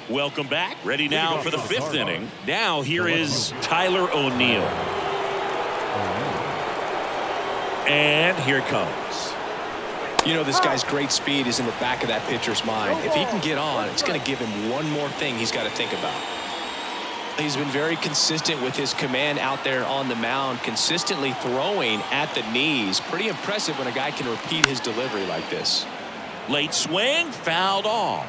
Welcome back. Ready now for the 5th inning. Now here is Tyler O'Neill. And here it comes. You know, this guy's great speed is in the back of that pitcher's mind. If he can get on, it's going to give him one more thing he's got to think about. He's been very consistent with his command out there on the mound, consistently throwing at the knees. Pretty impressive when a guy can repeat his delivery like this. Late swing, fouled off.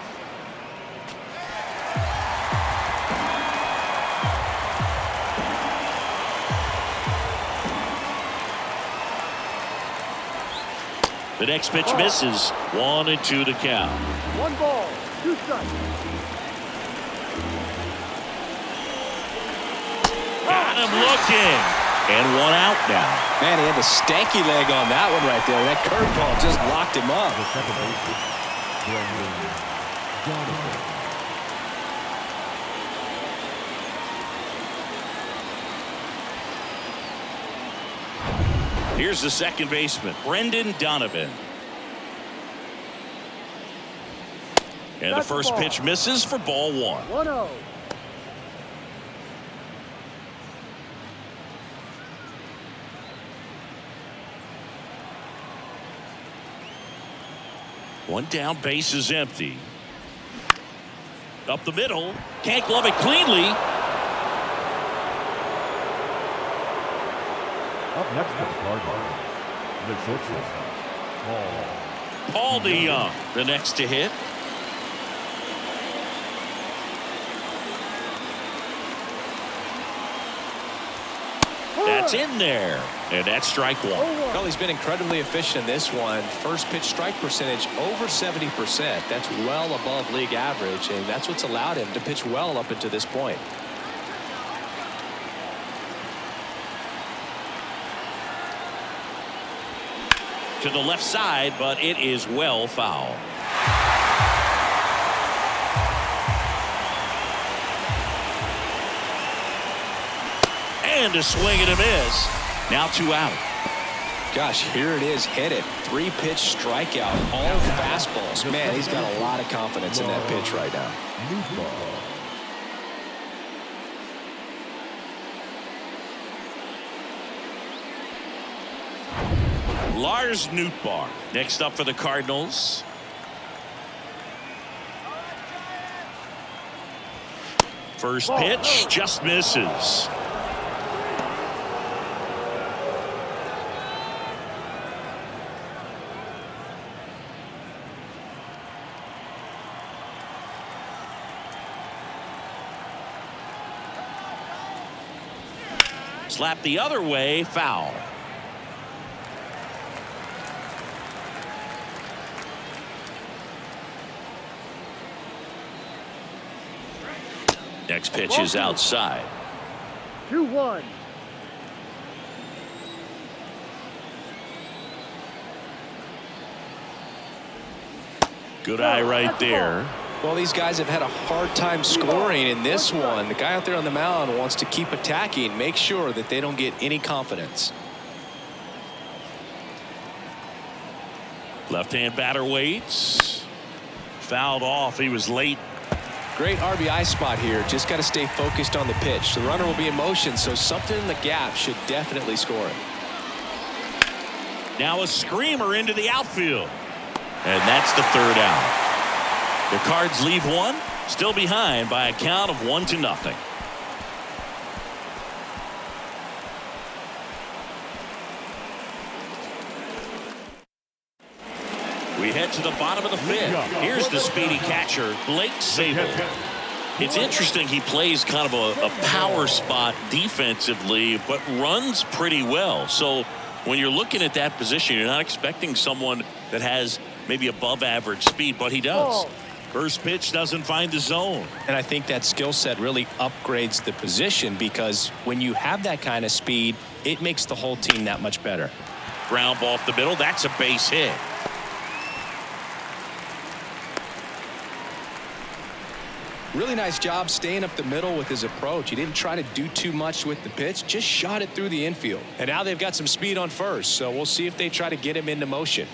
The next pitch misses. 1-2 to count. 1 ball, 2 strikes. Got him looking. And 1 out now. Man, he had the stanky leg on that one right there. That curveball just locked him up. The second baseman, Brendan Donovan. Here's the second baseman, Brendan Donovan. And the first pitch misses for ball 1. 1-0. One down, base is empty. Up the middle, can't glove it cleanly. Up next for the Cardinals, the shortstop, Paul DeYoung, the next to hit. That's in there, and that's strike 1. Well, he's been incredibly efficient in this one. First pitch strike percentage over 70%. That's well above league average, and that's what's allowed him to pitch well up until this point. To the left side, but it is well foul. And a swing and a miss. Now 2 out. Gosh, here it is, hit it. 3-pitch strikeout, all fastballs. Man, he's got a lot of confidence in that pitch right now. Lars Nootbaar next up for the Cardinals. First pitch just misses. Slap the other way, foul. Next pitch is outside. 2-1. Good eye right there. Well, these guys have had a hard time scoring in this one. The guy out there on the mound wants to keep attacking, make sure that they don't get any confidence. Left-hand batter waits. Fouled off. He was late. Great RBI spot here. Just got to stay focused on the pitch. The runner will be in motion, so something in the gap should definitely score it. Now a screamer into the outfield. And that's the 3rd out. The Cards leave one, still behind by a count of 1-0. We head to the bottom of the 5th. Here's the speedy catcher, Blake Sabol. It's interesting, he plays kind of a power spot defensively, but runs pretty well. So when you're looking at that position, you're not expecting someone that has maybe above average speed, but he does. First pitch doesn't find the zone. And I think that skill set really upgrades the position, because when you have that kind of speed, it makes the whole team that much better. Ground ball up the middle. That's a base hit. Really nice job staying up the middle with his approach. He didn't try to do too much with the pitch, just shot it through the infield. And now they've got some speed on first, so we'll see if they try to get him into motion.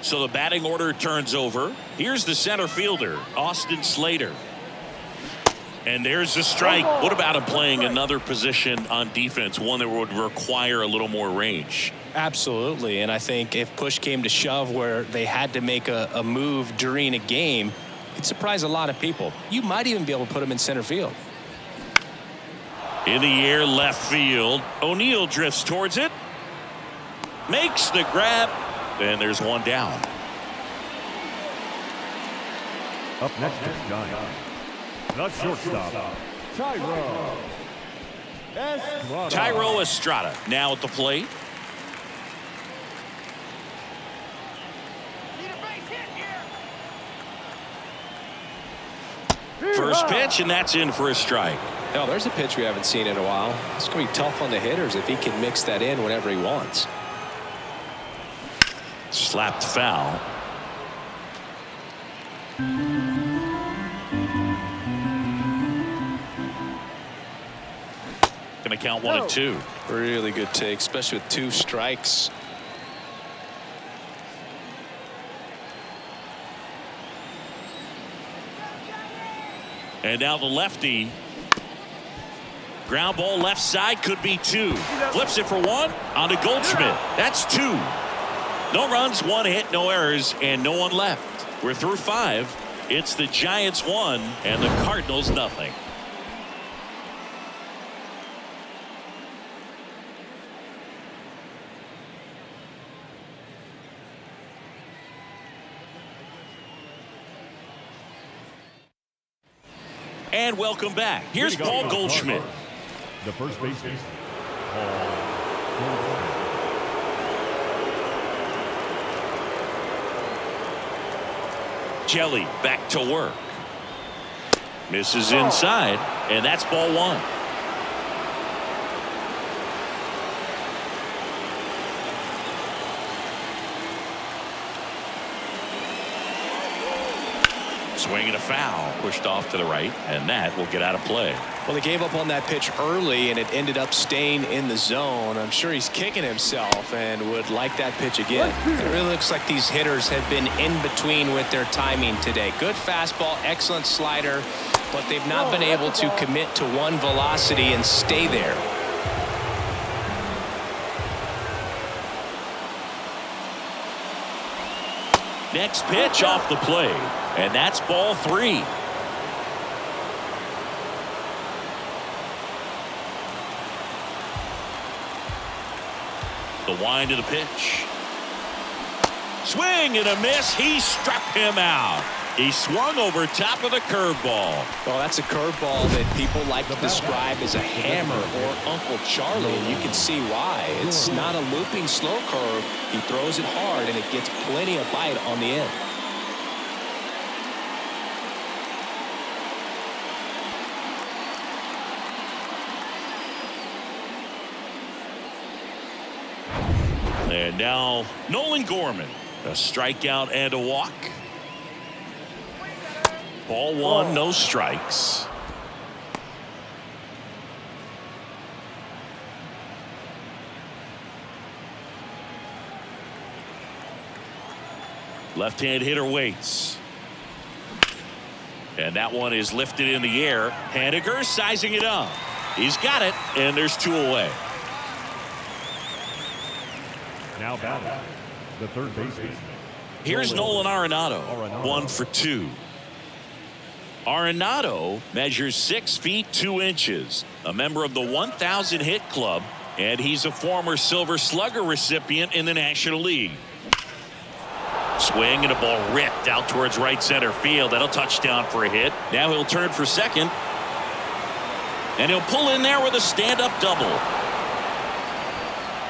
So the batting order turns over. Here's the center fielder, Austin Slater. And there's the strike. What about him playing another position on defense, one that would require a little more range? Absolutely. And I think if push came to shove where they had to make a move during a game, it'd surprise a lot of people. You might even be able to put him in center field. In the air, left field. O'Neill drifts towards it. Makes the grab. And there's one down. Up next is Giants. The shortstop, Tyro Estrada now at the plate. First pitch, and that's in for a strike. No, there's a pitch we haven't seen in a while. It's going to be tough on the hitters if he can mix that in whenever he wants. Slapped foul. Going to count 1-2. Really good take, especially with 2 strikes. And now the lefty. Ground ball left side, could be 2. Flips it for 1 on to Goldschmidt. That's 2. No runs, 1 hit, no errors, and no one left. We're through 5. It's the Giants 1 and the Cardinals nothing. And welcome back. Here's Paul Goldschmidt. The first baseman, Paul Goldschmidt. Jelly back to work. Misses inside, and that's ball 1. Swinging a foul, pushed off to the right, and that will get out of play. Well, they gave up on that pitch early, and it ended up staying in the zone. I'm sure he's kicking himself and would like that pitch again. It really looks like these hitters have been in between with their timing today. Good fastball, excellent slider, but they've not been able to commit to one velocity and stay there. Next pitch off the plate, and that's ball 3. The wind of the pitch. Swing and a miss. He struck him out. He swung over top of the curveball. Well, that's a curveball that people like to describe as a hammer or Uncle Charlie, and you can see why. It's not a looping slow curve. He throws it hard, and it gets plenty of bite on the end. And now Nolan Gorman, a strikeout and a walk. Ball 1, no strikes. Left-hand hitter waits. And that one is lifted in the air. Haniger sizing it up. He's got it, and there's 2 away. Now batting, the third baseman. Here's Nolan Arenado, 1 for 2. Arenado measures 6 feet 2 inches, a member of the 1,000 hit club, and he's a former Silver Slugger recipient in the National League. Swing and a ball ripped out towards right center field. That'll touchdown for a hit. Now he'll turn for second, and he'll pull in there with a stand-up double.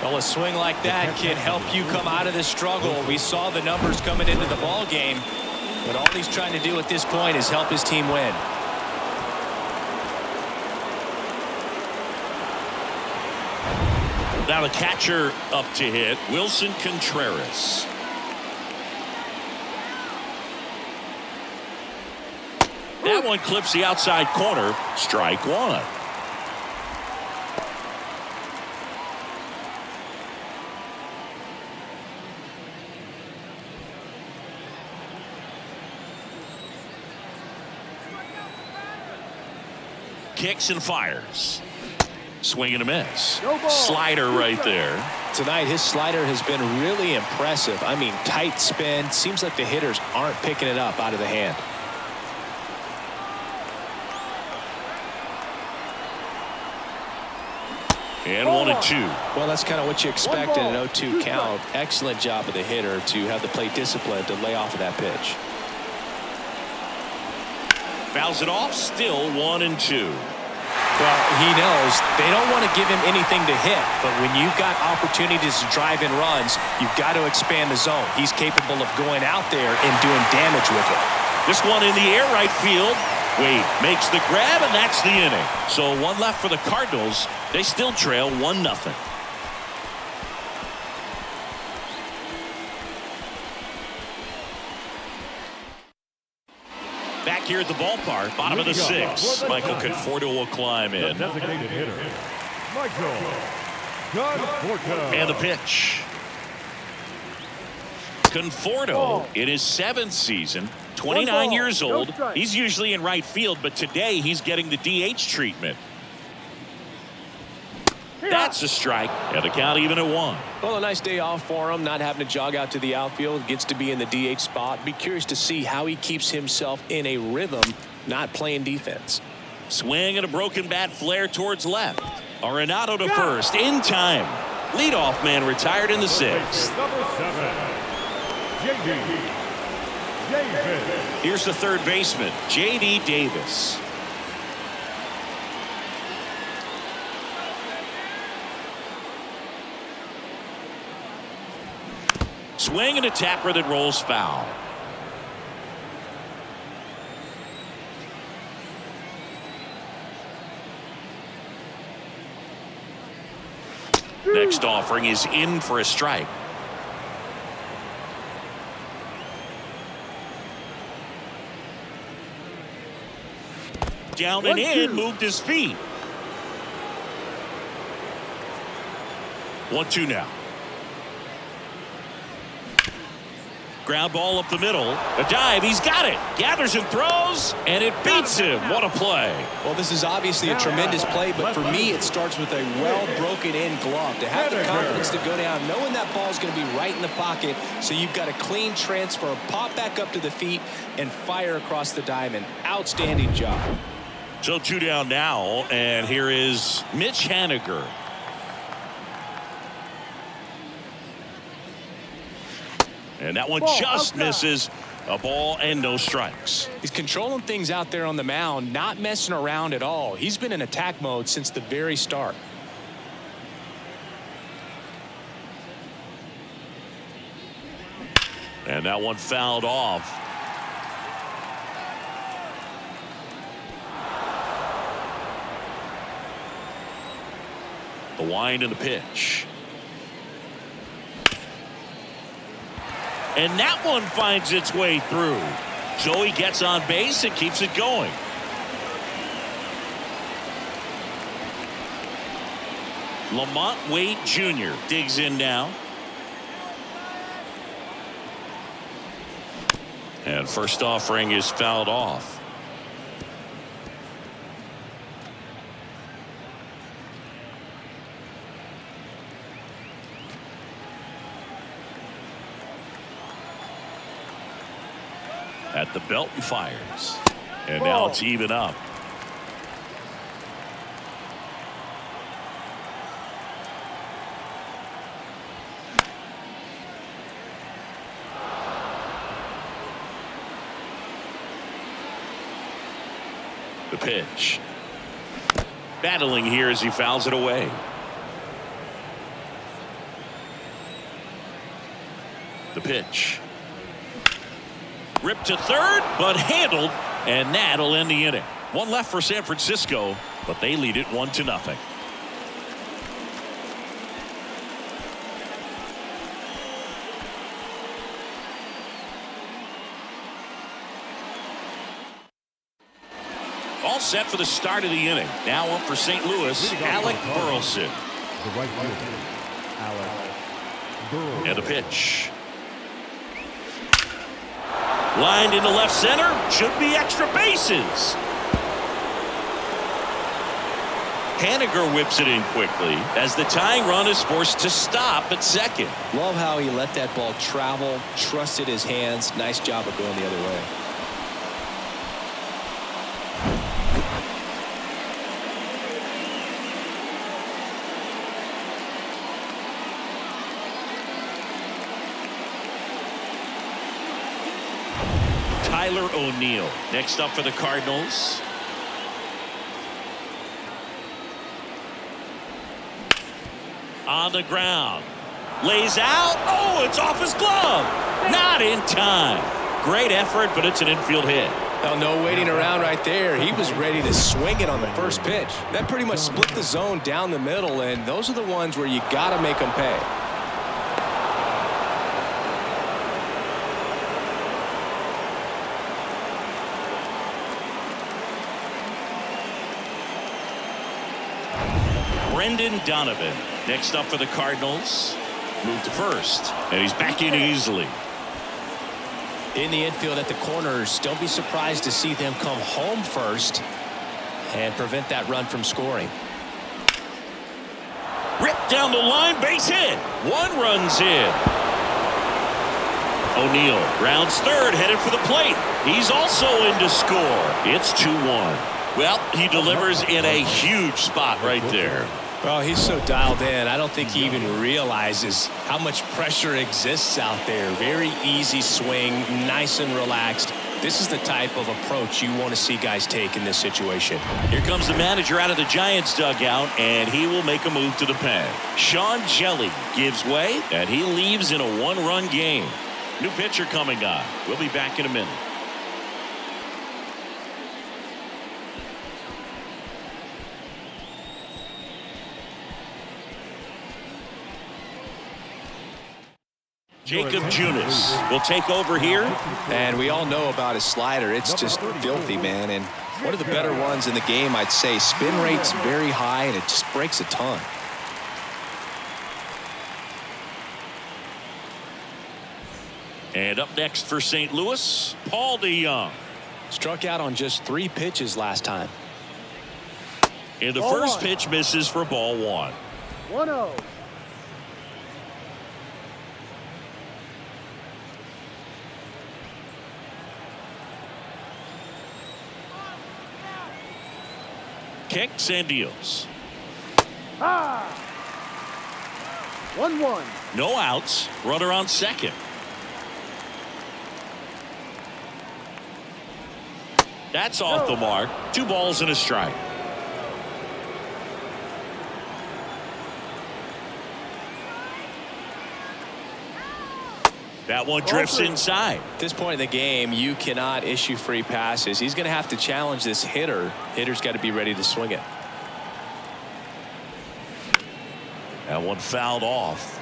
Well, a swing like that can help you come out of this struggle. We saw the numbers coming into the ball game, but all he's trying to do at this point is help his team win. Now the catcher up to hit, Wilson Contreras. That one clips the outside corner. Strike 1. kicks and fires. Swing and a miss. No ball. Slider right there. Tonight, his slider has been really impressive. I mean, tight spin. Seems like the hitters aren't picking it up out of the hand. And 1-2. Well, that's kind of what you expect in an 0-2 count. Excellent job of the hitter to have the plate discipline to lay off of that pitch. Fouls it off. Still 1-2. Well, he knows they don't want to give him anything to hit, but when you've got opportunities to drive in runs, you've got to expand the zone. He's capable of going out there and doing damage with it. This one in the air, right field. Wade makes the grab, and that's the inning. So one left for the Cardinals. They still trail 1-0. Back here at the ballpark, bottom of the 6th. Michael Conforto will climb The in. designated hitter, Michael Conforto. And the pitch. Conforto in his 7th season, 29 years old. He's usually in right field, but today he's getting the DH treatment. That's a strike, and the count even at 1. Well, a nice day off for him, not having to jog out to the outfield. Gets to be in the DH spot. Be curious to see how he keeps himself in a rhythm, not playing defense. Swing and a broken bat flare towards left. Arenado to first in time. Leadoff man retired in the 6th. Number 7, J.D. Davis. Here's the third baseman, J.D. Davis. Swing and a tapper that rolls foul. Next offering is in for a strike. Down and in, moved his feet. 1-2 now. Ground ball up the middle. A dive. He's got it. Gathers and throws, and it beats him. What a play. Well, this is obviously a tremendous play, but for me, it starts with a well-broken-in glove. To have the confidence to go down, knowing that ball's going to be right in the pocket, so you've got a clean transfer, pop back up to the feet, and fire across the diamond. Outstanding job. So 2 down now, and here is Mitch Haniger. And that one just misses. A ball and no strikes. He's controlling things out there on the mound, not messing around at all. He's been in attack mode since the very start. And that one fouled off. The wind and the pitch. And that one finds its way through. So he gets on base and keeps it going. Lamont Wade Jr. digs in now. And first offering is fouled off. At the belt and fires. And now it's even up. The pitch. Battling here as he fouls it away. The pitch. Ripped to third, but handled, and that'll end the inning. One left for San Francisco, but they lead it 1-0. All set for the start of the inning. Now up for St. Louis, Alec Burleson. The right fielder, Alec Burleson. And the pitch. Lined into left center. Should be extra bases. Haniger whips it in quickly as the tying run is forced to stop at second. Love how he let that ball travel, trusted his hands. Nice job of going the other way. Tyler O'Neill next up for the Cardinals. On the ground. Lays out. Oh, it's off his glove. Not in time. Great effort, but it's an infield hit. Well, no waiting around right there. He was ready to swing it on the first pitch. That pretty much split the zone down the middle, and those are the ones where you got to make them pay. Brendan Donovan next up for the Cardinals. Moved to first, and he's back in easily. In the infield at the corners, don't be surprised to see them come home first and prevent that run from scoring. Ripped down the line, base hit. One run's in. O'Neill rounds third, headed for the plate. He's also in to score. It's 2-1. Well, he delivers in a huge spot right there. Well, he's so dialed in. I don't think he even realizes how much pressure exists out there. Very easy swing, nice and relaxed. This is the type of approach you want to see guys take in this situation. Here comes the manager out of the Giants dugout, and he will make a move to the pen. Sean Jelly gives way, and he leaves in a one-run game. New pitcher coming on. We'll be back in a minute. Jacob Junis will take over here. And we all know about his slider. It's just filthy, man. And one of the better ones in the game, I'd say. Spin rate's very high, and it just breaks a ton. And up next for St. Louis, Paul DeYoung. Struck out on just 3 pitches last time. And the first pitch misses for ball 1. 1-0. Kicks and deals. 1-1. No outs. Runner on second. That's off the mark. 2 balls and a strike. That one drifts inside. At this point in the game, you cannot issue free passes. He's going to have to challenge this hitter. Hitter's got to be ready to swing it. That one fouled off.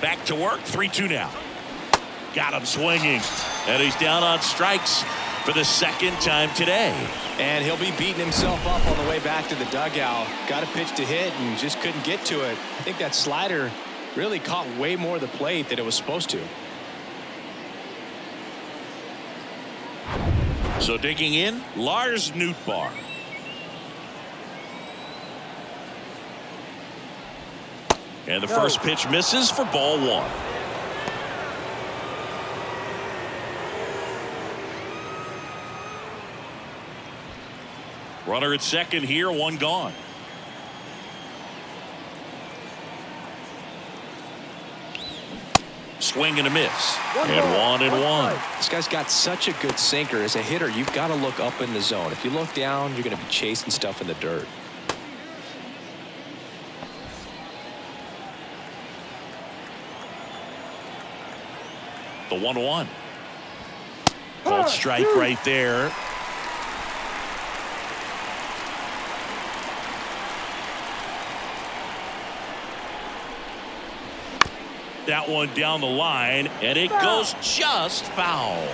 Back to work. 3-2 now. Got him swinging. And he's down on strikes for the second time today. And he'll be beating himself up on the way back to the dugout. Got a pitch to hit and just couldn't get to it. I think that slider really caught way more of the plate than it was supposed to. So digging in, Lars Nootbaar. And the first pitch misses for ball 1. Runner at second here, 1 gone. Swing and a miss. And 1-1. This guy's got such a good sinker. As a hitter, you've got to look up in the zone. If you look down, you're going to be chasing stuff in the dirt. The 1-1. Called strike right there. That one down the line, and it goes just foul.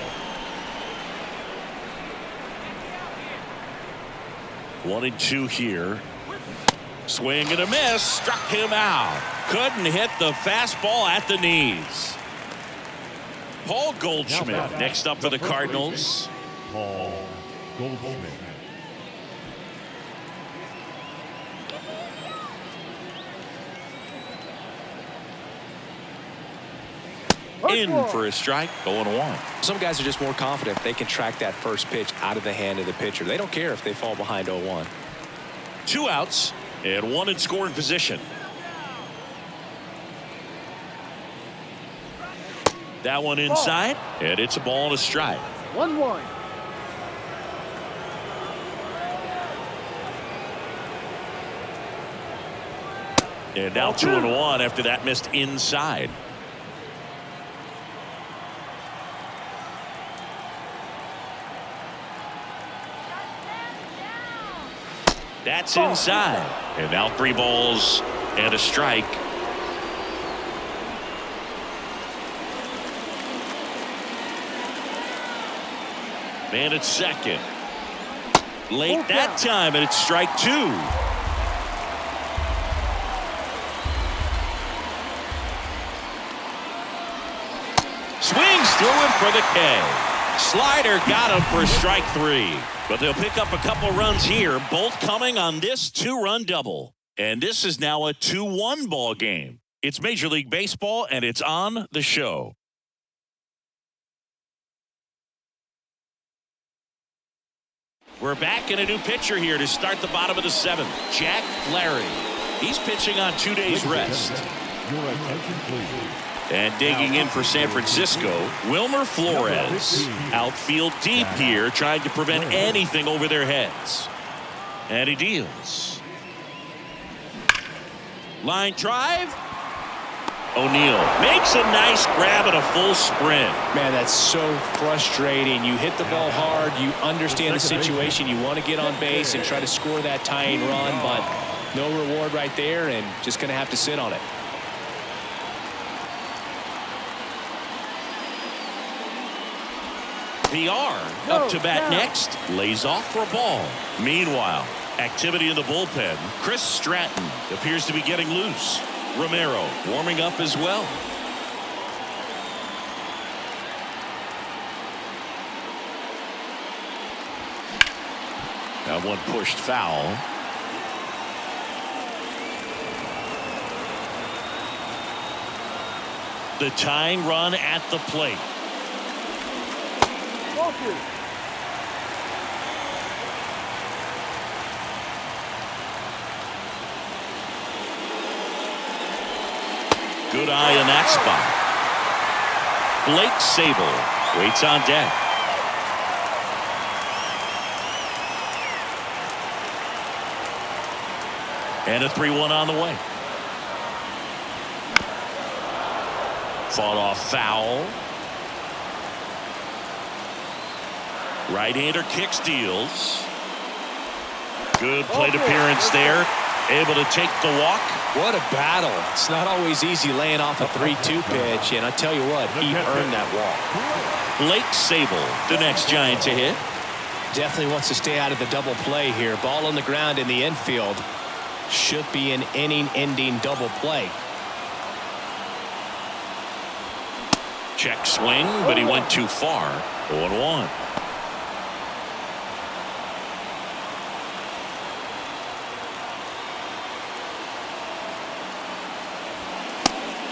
1-2 here. Swing and a miss. Struck him out. Couldn't hit the fastball at the knees. Paul Goldschmidt next up for the Cardinals. Paul Goldschmidt. In for a strike, 0-1. Some guys are just more confident they can track that first pitch out of the hand of the pitcher. They don't care if they fall behind 0-1. 2 outs and 1 in scoring position. That one inside, and it's a ball and a strike. 1-1. And now 2-1 after that missed inside. That's inside. And now 3 balls and a strike. Man at second. Late that time, and it's strike 2. Swings through it for the K. Slider got him for strike 3. But they'll pick up a couple runs here, both coming on this 2-run double. And this is now a 2-1 ball game. It's Major League Baseball, and it's on the show. We're back in a new pitcher here to start the bottom of the 7th. Jack Flaherty. He's pitching on 2 days rest. Your attention, please. And digging in for San Francisco, Wilmer Flores. Outfield deep here, trying to prevent anything over their heads. And he deals. Line drive. O'Neill makes a nice grab and a full sprint. Man, that's so frustrating. You hit the ball hard. You understand the situation. You want to get on base and try to score that tying run, but no reward right there, and just going to have to sit on it. VR up to bat next. Lays off for a ball. Meanwhile, activity in the bullpen. Chris Stratton appears to be getting loose. Romero warming up as well. That one pushed foul. The tying run at the plate. Good eye in that spot. Blake Sable waits on deck. And a 3-1 on the way. Fought off foul. Right-hander kicks, deals. Good plate appearance there. Able to take the walk. What a battle. It's not always easy laying off a 3-2 pitch, and I tell you what, he earned that walk. Blake Sable, the next Giant to hit. Definitely wants to stay out of the double play here. Ball on the ground in the infield. Should be an inning-ending double play. Check swing, but he went too far. 0-1.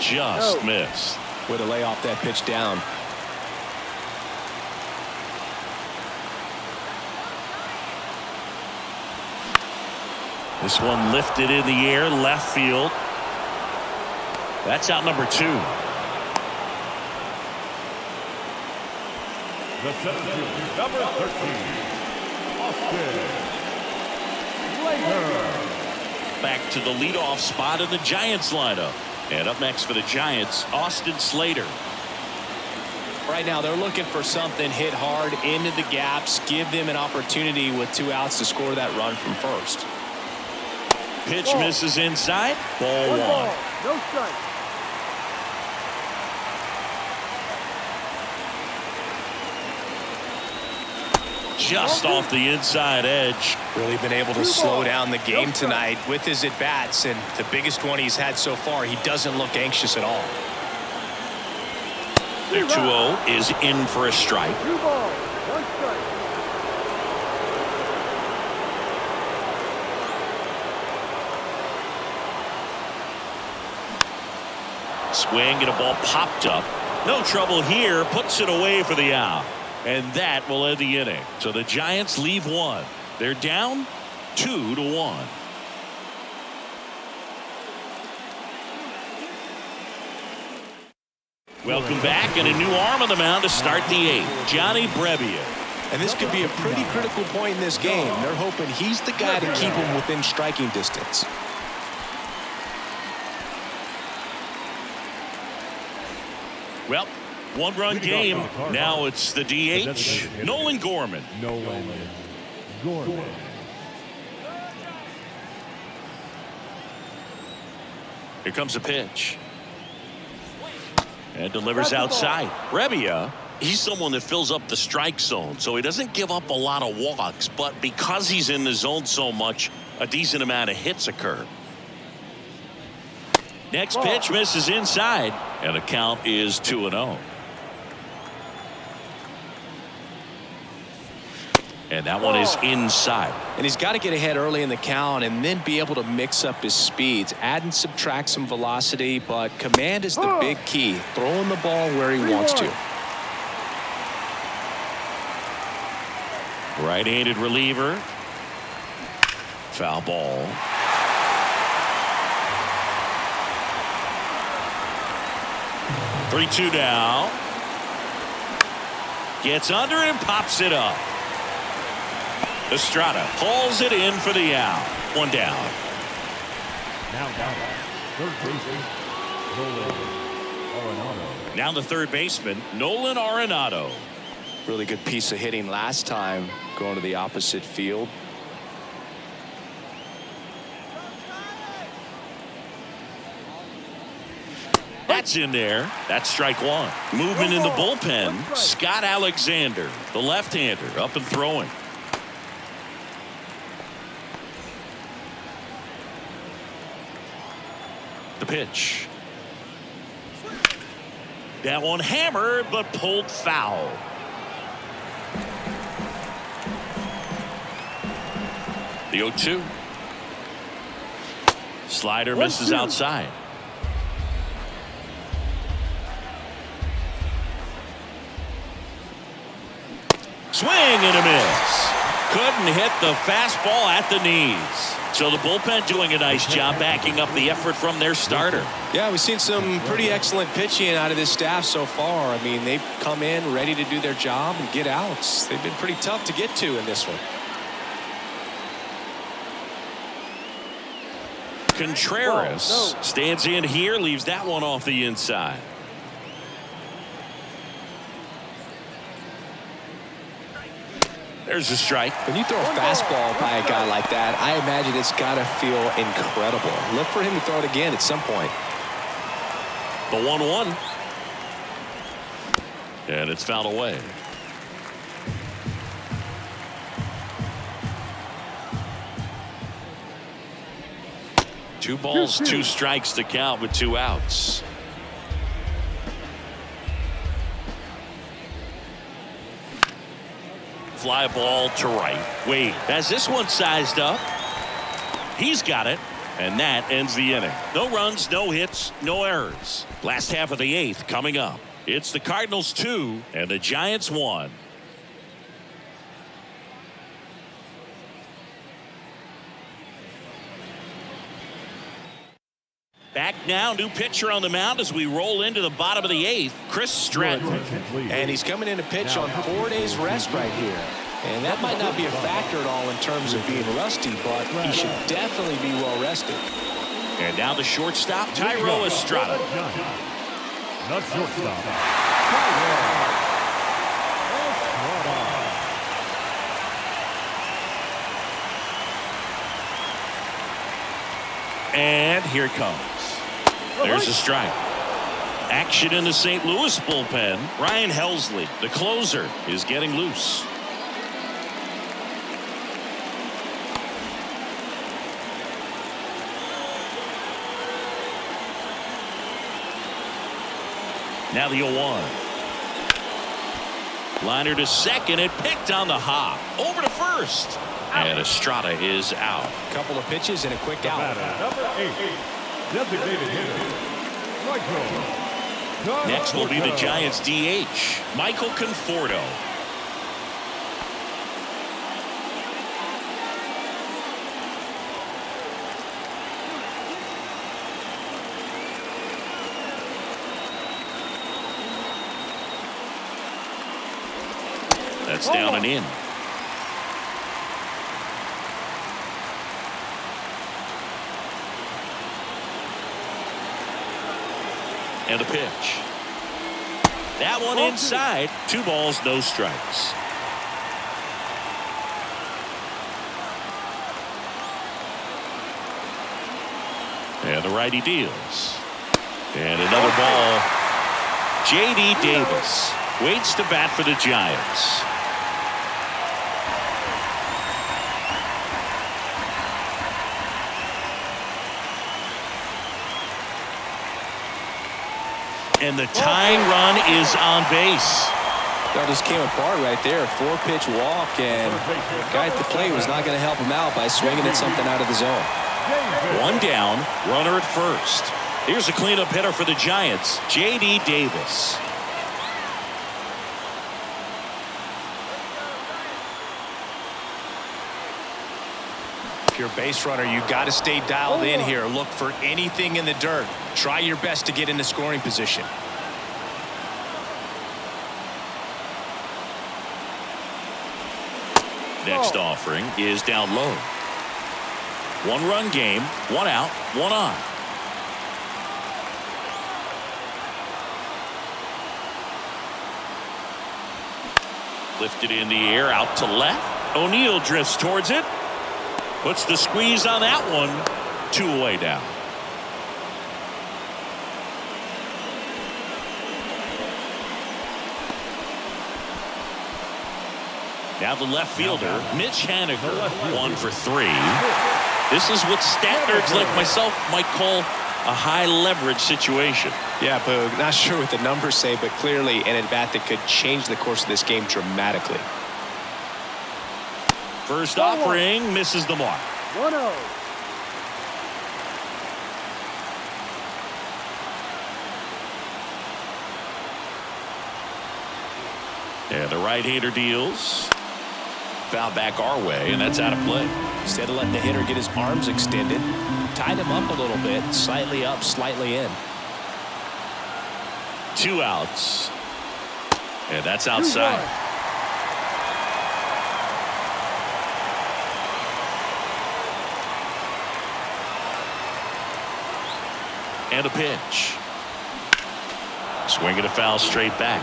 Just missed. Way to lay off that pitch down. This one lifted in the air, left field. That's out number 2. The substitute, number 13, Austin Slater. Back to the leadoff spot in the Giants lineup. And up next for the Giants, Austin Slater. Right now they're looking for something hit hard into the gaps, give them an opportunity with 2 outs to score that run from first. Pitch misses inside. Ball 1. No strike. Just off the inside edge. Really been able to slow down the game tonight with his at-bats, and the biggest one he's had so far, he doesn't look anxious at all. Their 2-0 is in for a strike. 2 balls, 1 strike. swing and a ball popped up. No trouble here. Puts it away for the out. And that will end the inning. So the Giants leave one. They're down 2-1. Welcome back, and a new arm on the mound to start the eighth. Johnny Brebbia. And this could be a pretty critical point in this game. They're hoping he's the guy to keep him within striking distance. Well, one-run game. Now it's the DH, Nolan Gorman. Here comes a pitch. And delivers outside. Brebbia, he's someone that fills up the strike zone, so he doesn't give up a lot of walks, but because he's in the zone so much, a decent amount of hits occur. Next pitch misses inside, and the count is 2-0. And that one is inside. And he's got to get ahead early in the count and then be able to mix up his speeds. Add and subtract some velocity, but command is the big key. Throwing the ball where he wants to. Right-handed reliever. Foul ball. Three-two now. Gets under and pops it up. Estrada pulls it in for the out. One down. Now down. Third baseman, Nolan Arenado. Now the third baseman, Nolan Arenado. Really good piece of hitting last time, going to the opposite field. That's in there. That's strike one. Movement in the bullpen. Scott Alexander, the left-hander, up and throwing. The pitch. That one hammered but pulled foul. The 0-2. Slider misses outside. Swing and a miss. Couldn't hit the fastball at the knees. So the bullpen doing a nice job backing up the effort from their starter. Yeah, we've seen some pretty excellent pitching out of this staff so far. I mean, they've come in ready to do their job and get outs. They've been pretty tough to get to in this one. Contreras stands in here, leaves that one off the inside. There's a strike. When you throw a fastball by a guy like that, I imagine it's got to feel incredible. Look for him to throw it again at some point. The 1-1. And it's fouled away. Two balls, two strikes to count with two outs. Fly ball to right. Wade has this one sized up. He's got it, and that ends the inning. No runs, no hits, no errors. Last half of the eighth coming up. It's the Cardinals 2 and the Giants 1. Back now, new pitcher on the mound as we roll into the bottom of the eighth, Chris Stratton. And he's coming in to pitch on 4 days rest right here. And that might not be a factor at all in terms of being rusty, but he should definitely be well rested. And now the shortstop, Tyro Estrada. The shortstop, Tyro Estrada. And here it comes. There's a strike. Action in the St. Louis bullpen. Ryan Helsley, the closer, is getting loose. Now the 0-1. Liner to second and picked on the hop. Over to first. And Estrada is out. Couple of pitches and a quick out. Number 8, designated hitter, Next will be the Giants DH, Michael Conforto. That's down and in. And a pitch. That one inside. 2 balls, no strikes. And the righty deals. And another ball. J.D. Davis waits to bat for the Giants. And the tying run is on base. That just came apart right there. 4-pitch walk, and the guy at the plate was not going to help him out by swinging at something out of the zone. 1 down, runner at first. Here's a cleanup hitter for the Giants, J.D. Davis. If you're a base runner, you got to stay dialed in here. Look for anything in the dirt. Try your best to get into scoring position. Next offering is down low. 1-run game, 1 out, 1 on. Lifted in the air, out to left. O'Neill drifts towards it. Puts the squeeze on that one. 2 away down. Now the left fielder, Mitch Haniger, 1 for 3. This is what stat nerds like myself might call a high leverage situation. Yeah, Boog, not sure what the numbers say, but clearly an at-bat that could change the course of this game dramatically. First offering misses the mark. 1-0. And the right-hander deals. Foul back our way, and that's out of play. Instead of letting the hitter get his arms extended, tied him up a little bit, slightly up, slightly in. 2 outs. And that's outside. And a pitch. Swinging a foul straight back.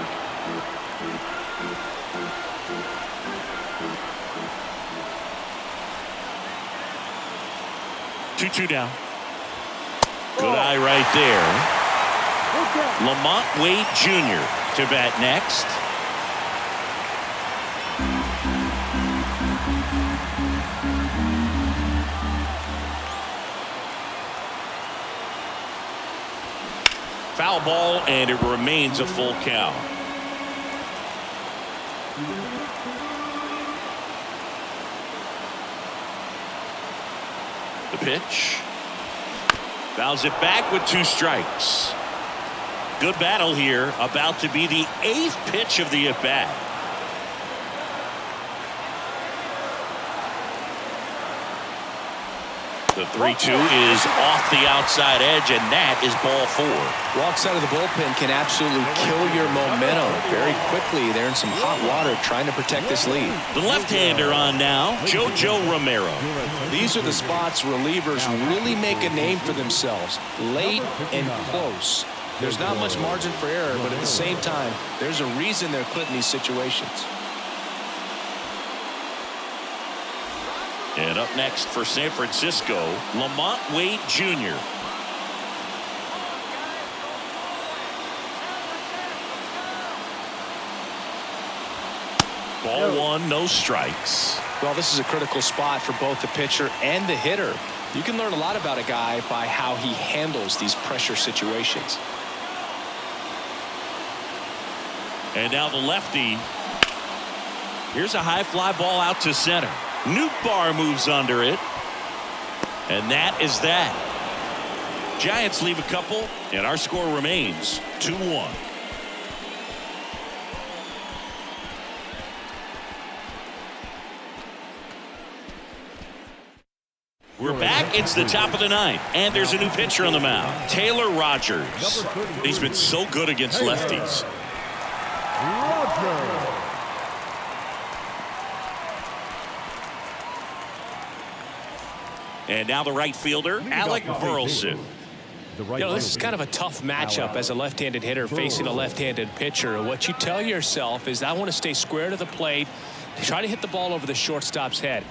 Two down. Good eye right there. Lamont Wade Jr. to bat next. Foul ball, and it remains a full count. The pitch. Fouls it back with 2 strikes. Good battle here. About to be the 8th pitch of the at-bat. The 3-2 is off the outside edge, and that is ball 4. Walks out of the bullpen can absolutely kill your momentum very quickly. They're in some hot water trying to protect this lead. The left-hander on now, Jojo Romero. These are the spots relievers really make a name for themselves. Late and close. There's not much margin for error, but at the same time, there's a reason they're put in these situations. And up next for San Francisco, Lamont Wade Jr. Ball 1, no strikes. Well, this is a critical spot for both the pitcher and the hitter. You can learn a lot about a guy by how he handles these pressure situations. And now the lefty. Here's a high fly ball out to center. Nootbaar moves under it. And that is that. Giants leave a couple, and our score remains 2-1. We're back. It's the top of the ninth, and there's a new pitcher on the mound, Taylor Rogers. He's been so good against lefties. And now the right fielder, Alec Burleson. This is kind of a tough matchup as a left-handed hitter facing a left-handed pitcher. What you tell yourself is, I want to stay square to the plate, try to hit the ball over the shortstop's head.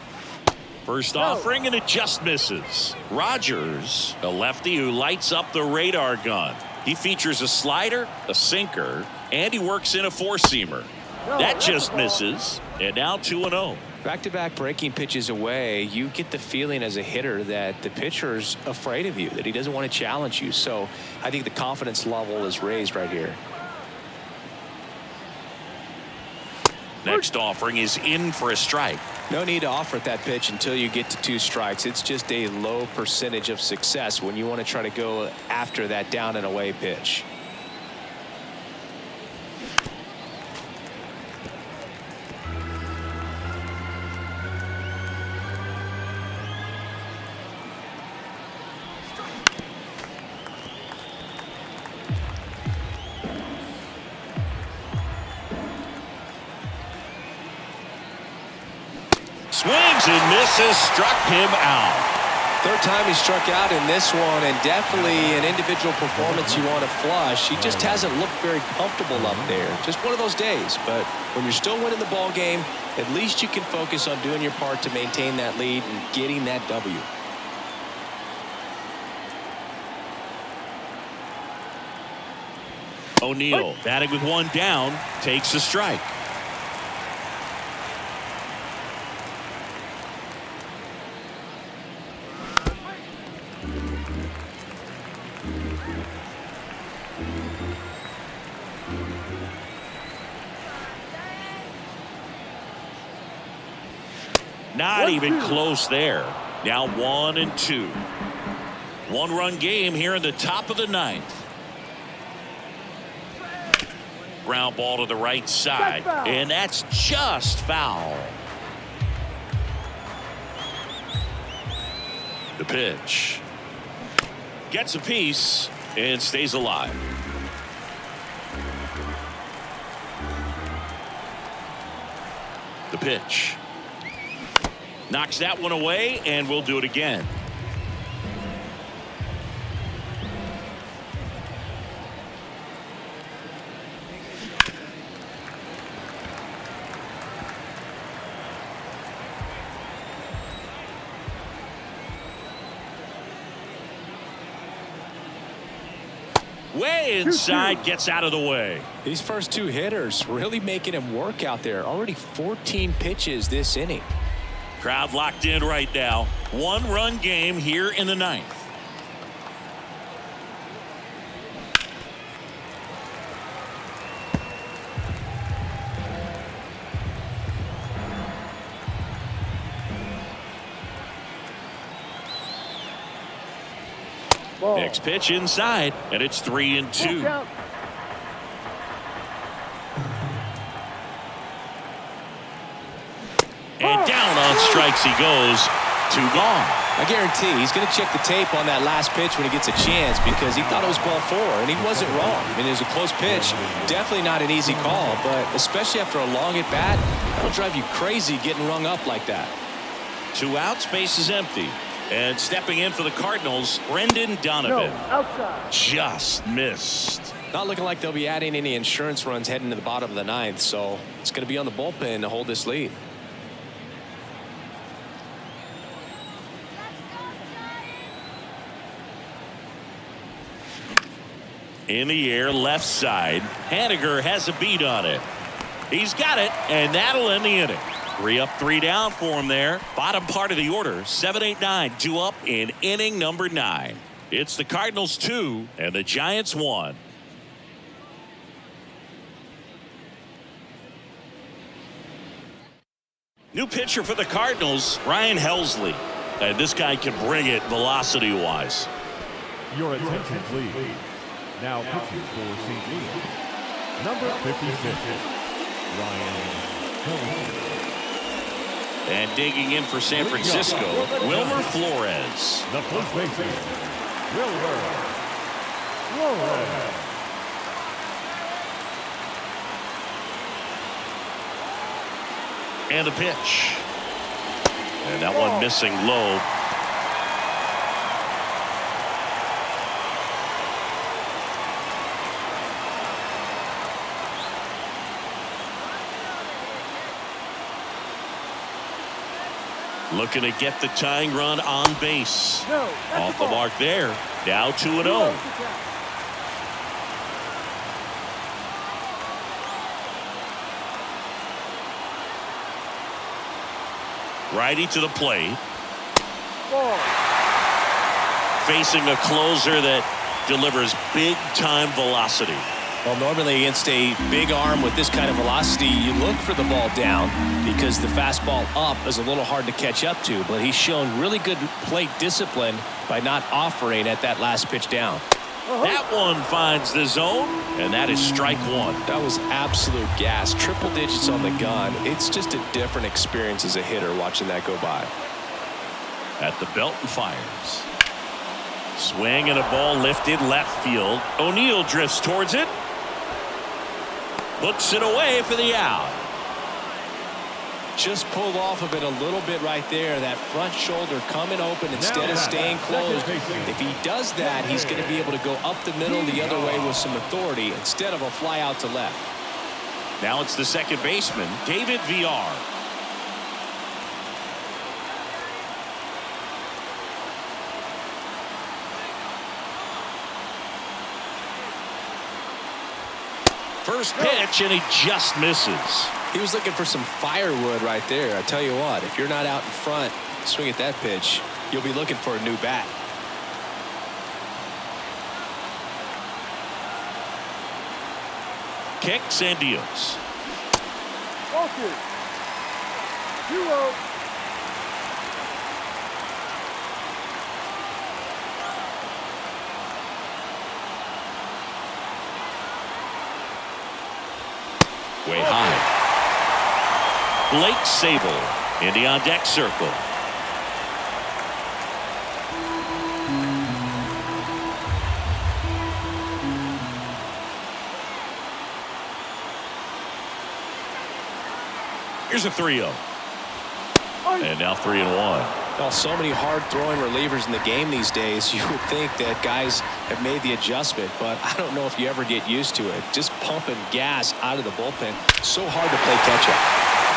First offering, and it just misses. Rogers, a lefty who lights up the radar gun. He features a slider, a sinker, and he works in a four-seamer. That just misses, and now 2-0. Back-to-back breaking pitches away, you get the feeling as a hitter that the pitcher's afraid of you, that he doesn't want to challenge you. So I think the confidence level is raised right here. Next offering is in for a strike. No need to offer at that pitch until you get to 2 strikes. It's just a low percentage of success when you want to try to go after that down and away pitch. Swings and misses, struck him out. Third time he struck out in this one, and definitely an individual performance you want to flush. He just hasn't looked very comfortable up there. Just one of those days. But when you're still winning the ball game, at least you can focus on doing your part to maintain that lead and getting that W. O'Neill batting with one down, takes a strike. Not even close there. Now 1-2. 1-run game here in the top of the ninth. Ground ball to the right side, and that's just foul. The pitch. Gets a piece and stays alive. The pitch. Knocks that one away, and we'll do it again. Way inside, gets out of the way. These first 2 hitters really making him work out there. Already 14 pitches this inning. Crowd locked in right now. 1-run game here in the ninth. Ball. Next pitch inside, and it's 3-2. And down on strikes he goes. 2 gone. I guarantee he's going to check the tape on that last pitch when he gets a chance, because he thought it was ball 4, and he wasn't wrong. I mean, it was a close pitch. Definitely not an easy call, but especially after a long at bat, that'll drive you crazy getting rung up like that. 2 outs, base is empty. And stepping in for the Cardinals, Brendan Donovan. Outside. Just missed. Not looking like they'll be adding any insurance runs heading to the bottom of the ninth, so it's going to be on the bullpen to hold this lead. In the air, left side. Haniger has a beat on it. He's got it, and that'll end the inning. 3 up, 3 down for him there. Bottom part of the order, 7, 8, 9, 2 up in inning number 9. It's the Cardinals 2 and the Giants 1. New pitcher for the Cardinals, Ryan Helsley. And this guy can bring it velocity-wise. Your attention, please. Now pitching for St. Louis, number 56, Ryan Helsley. And digging in for San Francisco, Wilmer Flores. The first baseman, Wilmer Flores. And a pitch. And that one missing low. Looking to get the tying run on base. Off the mark there. Now 2-0. Righty to the plate. Facing a closer that delivers big time velocity. Well, normally against a big arm with this kind of velocity, you look for the ball down because the fastball up is a little hard to catch up to. But he's shown really good plate discipline by not offering at that last pitch down. That one finds the zone, and that is strike one. That was absolute gas. Triple digits on the gun. It's just a different experience as a hitter watching that go by. At the belt and fires. Swing and a ball lifted left field. O'Neill drifts towards it. Looks it away for the out. Just pulled off of it a little bit right there. That front shoulder coming open instead of staying closed. If he does that, he's going to be able to go up the middle the other way with some authority instead of a fly out to left. Now it's the second baseman, David Villar. First pitch, and he just misses. He was looking for some firewood right there. I tell you what, if you're not out in front, swing at that pitch, you'll be looking for a new bat. Kicks and deals. 2-0. Way high. Blake Sable in the on-deck circle. Here's a 3-0. And now 3-1. Well, so many hard-throwing relievers in the game these days, you would think that guys have made the adjustment, but I don't know if you ever get used to it. Just pumping gas out of the bullpen, so hard to play catch-up.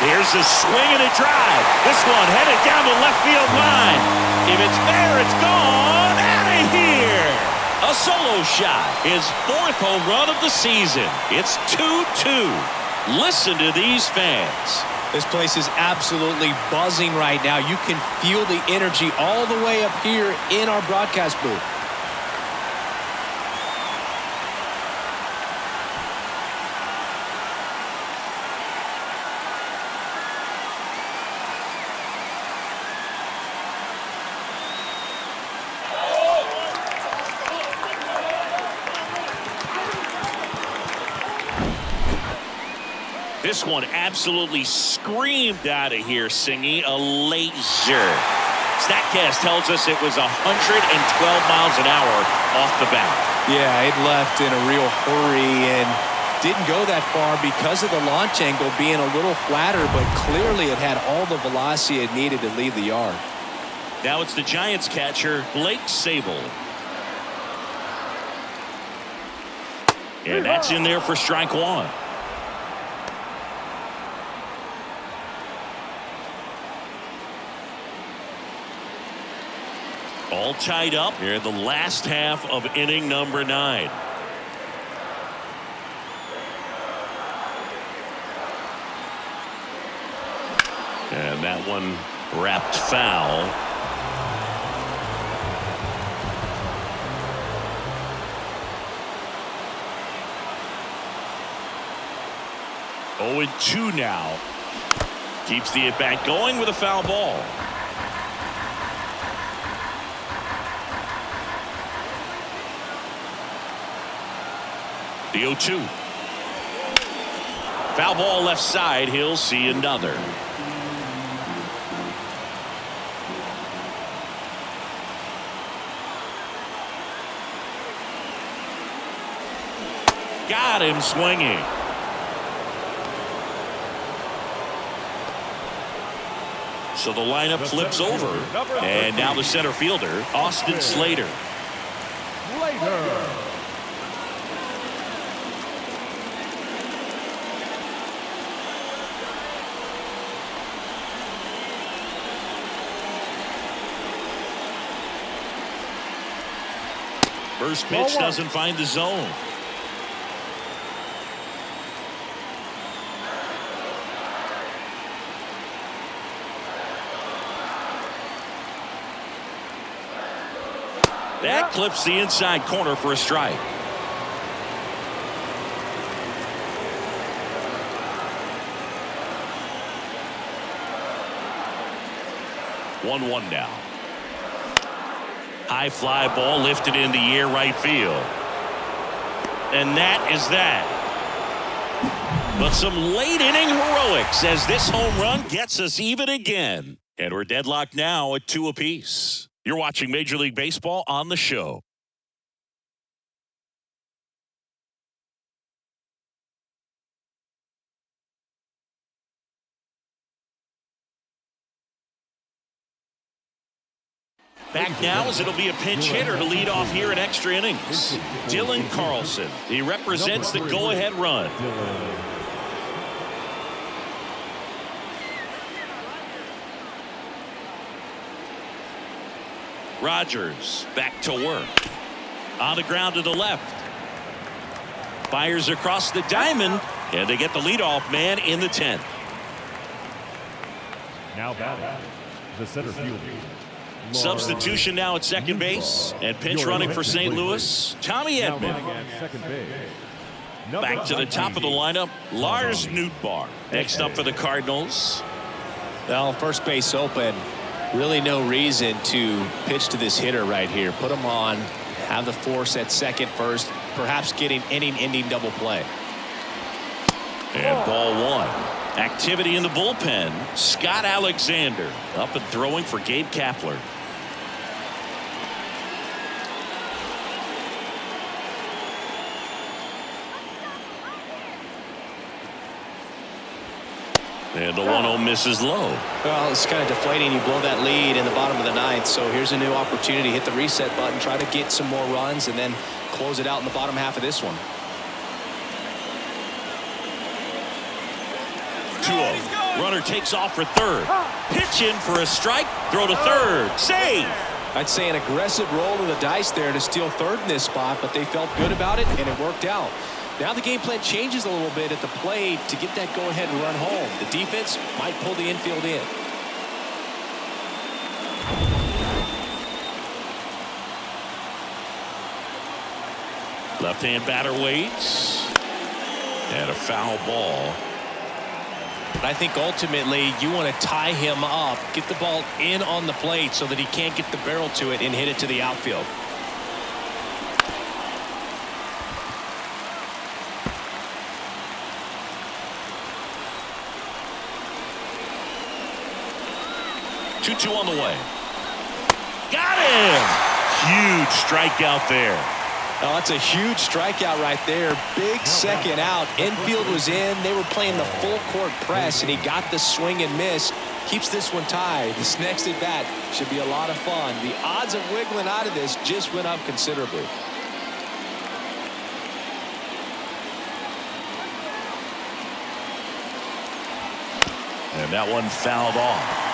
Here's a swing and a drive. This one headed down the left field line. If it's there, it's gone. Out of here. A solo shot. His fourth home run of the season. It's 2-2. Listen to these fans. This place is absolutely buzzing right now. You can feel the energy all the way up here in our broadcast booth. This one absolutely screamed out of here, Singy. A laser. StatCast tells us it was 112 miles an hour off the bat. Yeah, it left in a real hurry and didn't go that far because of the launch angle being a little flatter, but clearly it had all the velocity it needed to leave the yard. Now it's the Giants catcher, Blake Sable. And that's in there for strike one. All tied up here in the last half of inning number 9. And that one wrapped foul. Oh, 2 now. Keeps the at-bat going with a foul ball. The 0-2. Foul ball left side. He'll see another. Got him swinging. So the lineup flips over. And now the center fielder, Austin Slater. First pitch doesn't find the zone. That clips the inside corner for a strike. One now. High fly ball lifted in the air right field. And that is that. But some late inning heroics as this home run gets us even again. And we're deadlocked now at 2 apiece. You're watching Major League Baseball on the show. Back now as it'll be a pinch hitter to lead off here in extra innings. Dylan Carlson. He represents the go-ahead run. Rogers back to work. On the ground to the left. Fires across the diamond. And they get the leadoff man in the 10th. Now batting, the center fielder. Substitution now at second base. And pinch running for St. Louis, Tommy Edman. Back to the top of the lineup, Lars Nootbaar. Next up for the Cardinals. Well, first base open. Really no reason to pitch to this hitter right here. Put him on, have the force at second first, perhaps getting inning-ending double play. And ball 1. Activity in the bullpen. Scott Alexander up and throwing for Gabe Kapler. And the 1-0 misses low. Well, it's kind of deflating. You blow that lead in the bottom of the 9th. So here's a new opportunity. Hit the reset button, try to get some more runs, and then close it out in the bottom half of this one. 2-0. Runner takes off for third. Pitch in for a strike. Throw to third. Save. I'd say an aggressive roll of the dice there to steal third in this spot, but they felt good about it, and it worked out. Now the game plan changes a little bit at the plate to get that go-ahead and run home. The defense might pull the infield in. Left-hand batter waits. And a foul ball. But I think ultimately you want to tie him up, get the ball in on the plate so that he can't get the barrel to it and hit it to the outfield. Two on the way. Got him! Huge strikeout there. Oh, that's a huge strikeout right there. Big second out. Infield was in. They were playing the full court press, and he got the swing and miss. Keeps this one tied. This next at bat should be a lot of fun. The odds of wiggling out of this just went up considerably. And that one fouled off.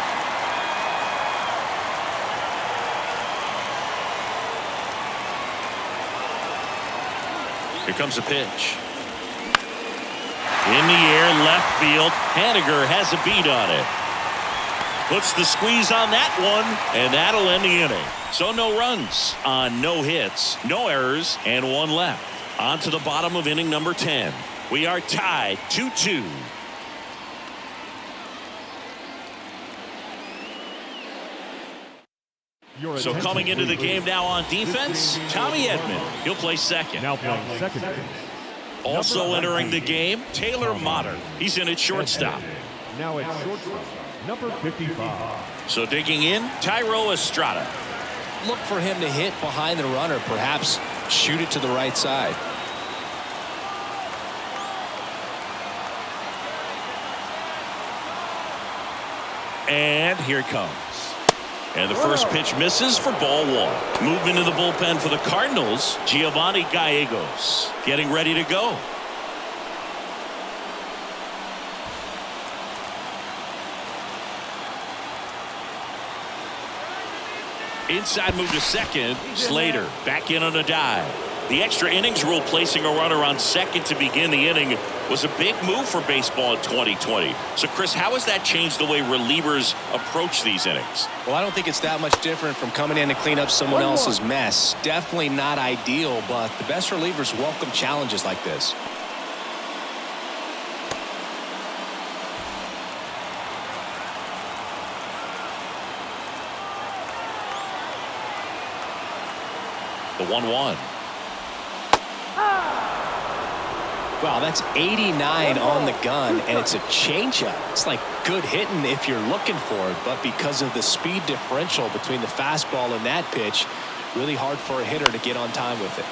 Here comes a pitch. In the air, left field. Haniger has a beat on it. Puts the squeeze on that one, and that'll end the inning. So no runs on no hits, no errors, and 1 left. On to the bottom of inning number 10. We are tied 2-2. So coming into the game now on defense, Tommy Edman. He'll play second. Now playing second base, Also entering the game, Taylor Motter. He's in at shortstop. Now at shortstop, number 55. So digging in, Tyro Estrada. Look for him to hit behind the runner, perhaps shoot it to the right side. And here it comes. And the first pitch misses for ball one. Movement in the bullpen for the Cardinals, Giovanni Gallegos getting ready to go. Inside move to second. Slater back in on a dive. The extra innings rule placing a runner on second to begin the inning was a big move for baseball in 2020. So, Chris, how has that changed the way relievers approach these innings? Well, I don't think it's that much different from coming in to clean up someone else's mess. Definitely not ideal, but the best relievers welcome challenges like this. The 1-1. Wow, that's 89 on the gun, and it's a changeup. It's like good hitting if you're looking for it, but because of the speed differential between the fastball and that pitch, really hard for a hitter to get on time with it.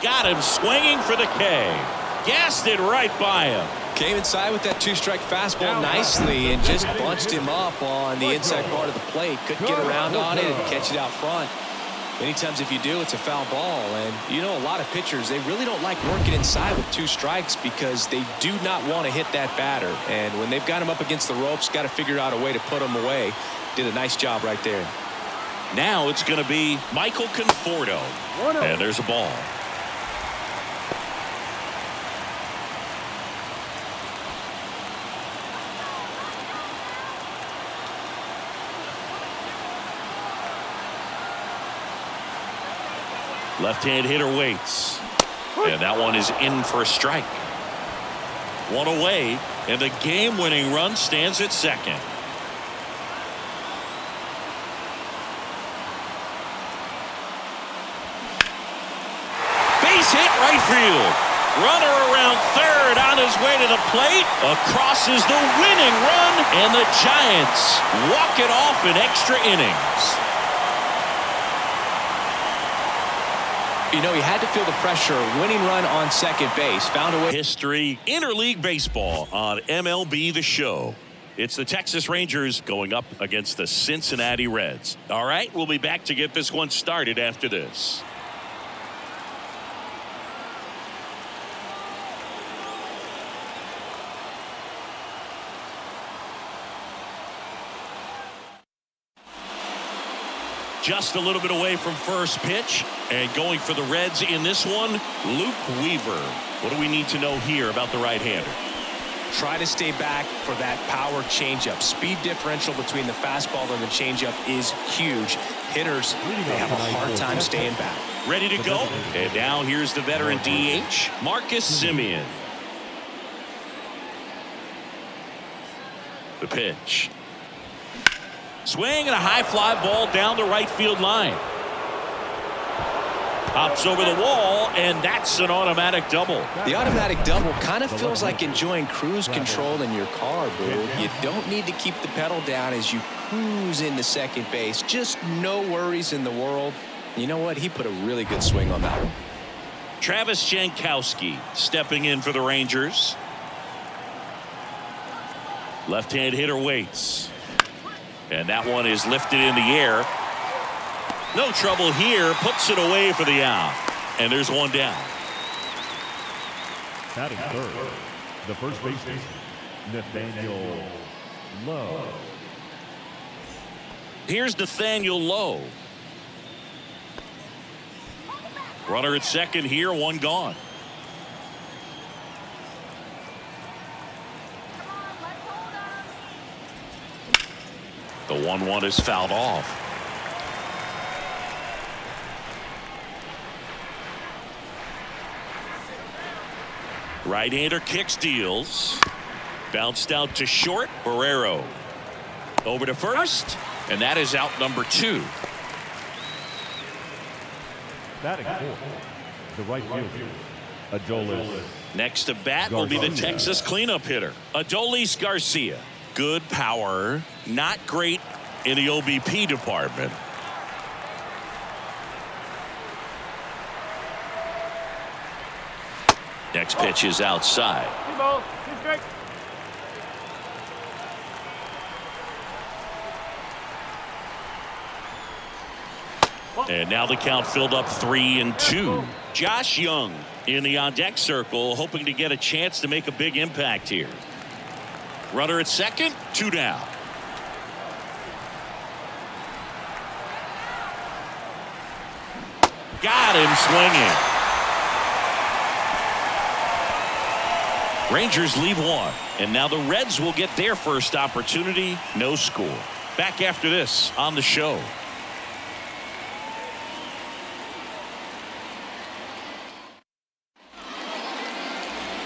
Got him swinging for the K. Gassed it right by him. Came inside with that two-strike fastball nicely and just bunched him up on the inside part of the plate. Couldn't get around on it and catch it out front. Many times if you do, it's a foul ball. And you know, a lot of pitchers, they really don't like working inside with two strikes because they do not want to hit that batter. And when they've got him up against the ropes, got to figure out a way to put him away. Did a nice job right there. Now it's going to be Michael Conforto. And there's a ball. Left-hand hitter waits. And that one is in for a strike. One away, and the game-winning run stands at second. Base hit right field. Runner around third on his way to the plate. Across is the winning run, and the Giants walk it off in extra innings. You know, he had to feel the pressure. Winning run on second base. Found a way. History, interleague baseball on MLB The Show. It's the Texas Rangers going up against the Cincinnati Reds. All right, we'll be back to get this one started after this. Just a little bit away from first pitch, and going for the Reds in this one, Luke Weaver. What do we need to know here about the right-hander? Try to stay back for that power changeup. Speed differential between the fastball and the changeup is huge. Hitters, they have a hard time staying back. Ready to go? And now here's the veteran DH, Marcus Semien. The pitch. Swing and a high fly ball down the right field line. Pops over the wall, and that's an automatic double. The automatic double kind of feels like enjoying cruise control in your car, boo. You don't need to keep the pedal down as you cruise into second base. Just no worries in the world. You know what? He put a really good swing on that one. Travis Jankowski stepping in for the Rangers. Left-hand hitter waits. And that one is lifted in the air. No trouble here. Puts it away for the out. And there's one down. Batting third, the first baseman, Nathaniel Lowe. Here's Nathaniel Lowe. Runner at second here, one gone. The 1-1 is fouled off. Right-hander kicks, deals. Bounced out to short. Barrero over to first, and that is out number 2. Batting fourth, the right fielder, Adolis. Next to bat will be the Texas cleanup hitter, Adolis Garcia. Good power, not great in the OBP department. Next pitch is outside. And now the count filled up 3-2. Josh Young in the on-deck circle, hoping to get a chance to make a big impact here. Runner at second, 2 down. Got him swinging. Rangers leave 1, and now the Reds will get their first opportunity. No score. Back after this on the show.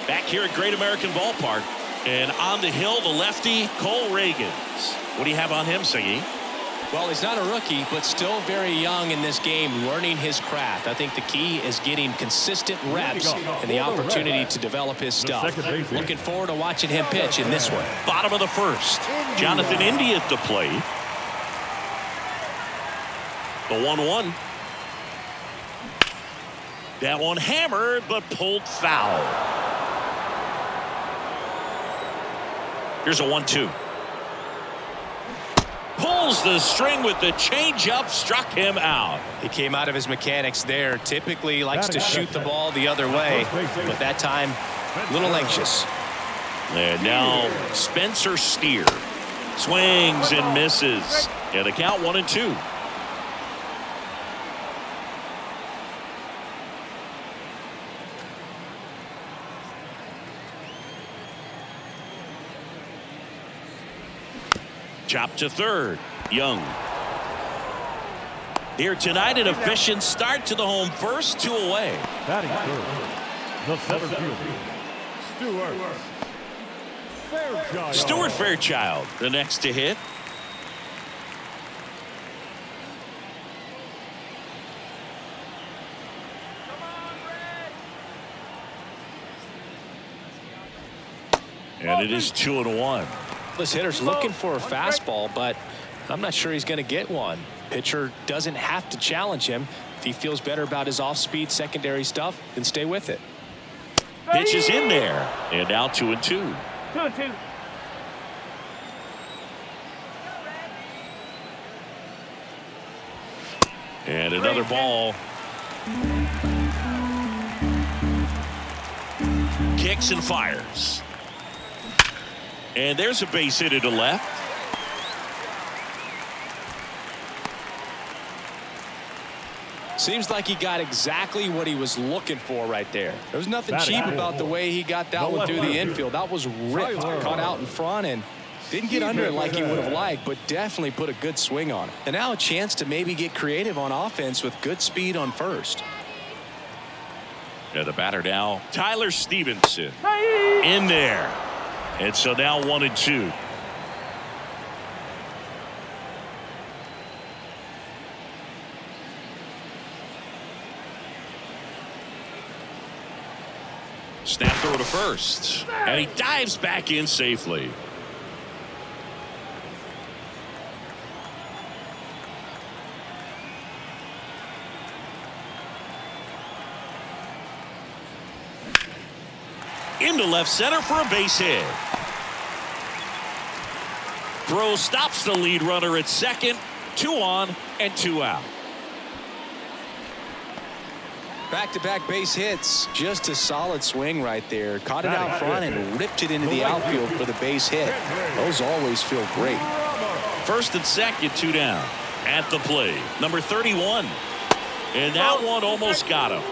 Back here at Great American Ballpark, and on the hill, the lefty, Cole Reagans. What do you have on him, Siggy? Well, he's not a rookie, but still very young in this game, learning his craft. I think the key is getting consistent reps and the opportunity to develop his stuff. Looking forward to watching him pitch in this one. Bottom of the first. Jonathan Indy at the plate. The 1-1. That one hammered, but pulled foul. Here's a 1-2. Pulls the string with the changeup, struck him out. He came out of his mechanics there. Typically likes to shoot the ball the other way, but that time a little anxious. And now Spencer Steer swings and misses. And the count 1-2. Chop to third. Young. Here tonight, an efficient start to the home first, 2 away. Batting third, the center fielder, Stuart Fairchild, the next to hit. And it is 2-1. This hitter's looking for a fastball, but I'm not sure he's going to get one. Pitcher doesn't have to challenge him. If he feels better about his off-speed secondary stuff, then stay with it. Pitch is in there, and now 2-2. 2-2. And another ball. Kicks and fires. And there's a base hit to the left. Seems like he got exactly what he was looking for right there. There was nothing cheap about the way he got that one through the infield. That was ripped, caught out in front, and didn't get under it like he would have liked, but definitely put a good swing on it. And now a chance to maybe get creative on offense with good speed on first. And the batter now, Tyler Stevenson. In there. And so now 1-2. Snap throw to first. And he dives back in safely. Into left center for a base hit. Throw stops the lead runner at second. 2 on and 2 out. Back-to-back base hits. Just a solid swing right there. Caught it out front and ripped it into the outfield for the base hit. Those always feel great. First and second, 2 down. At the plate, number 31. And that one almost got him.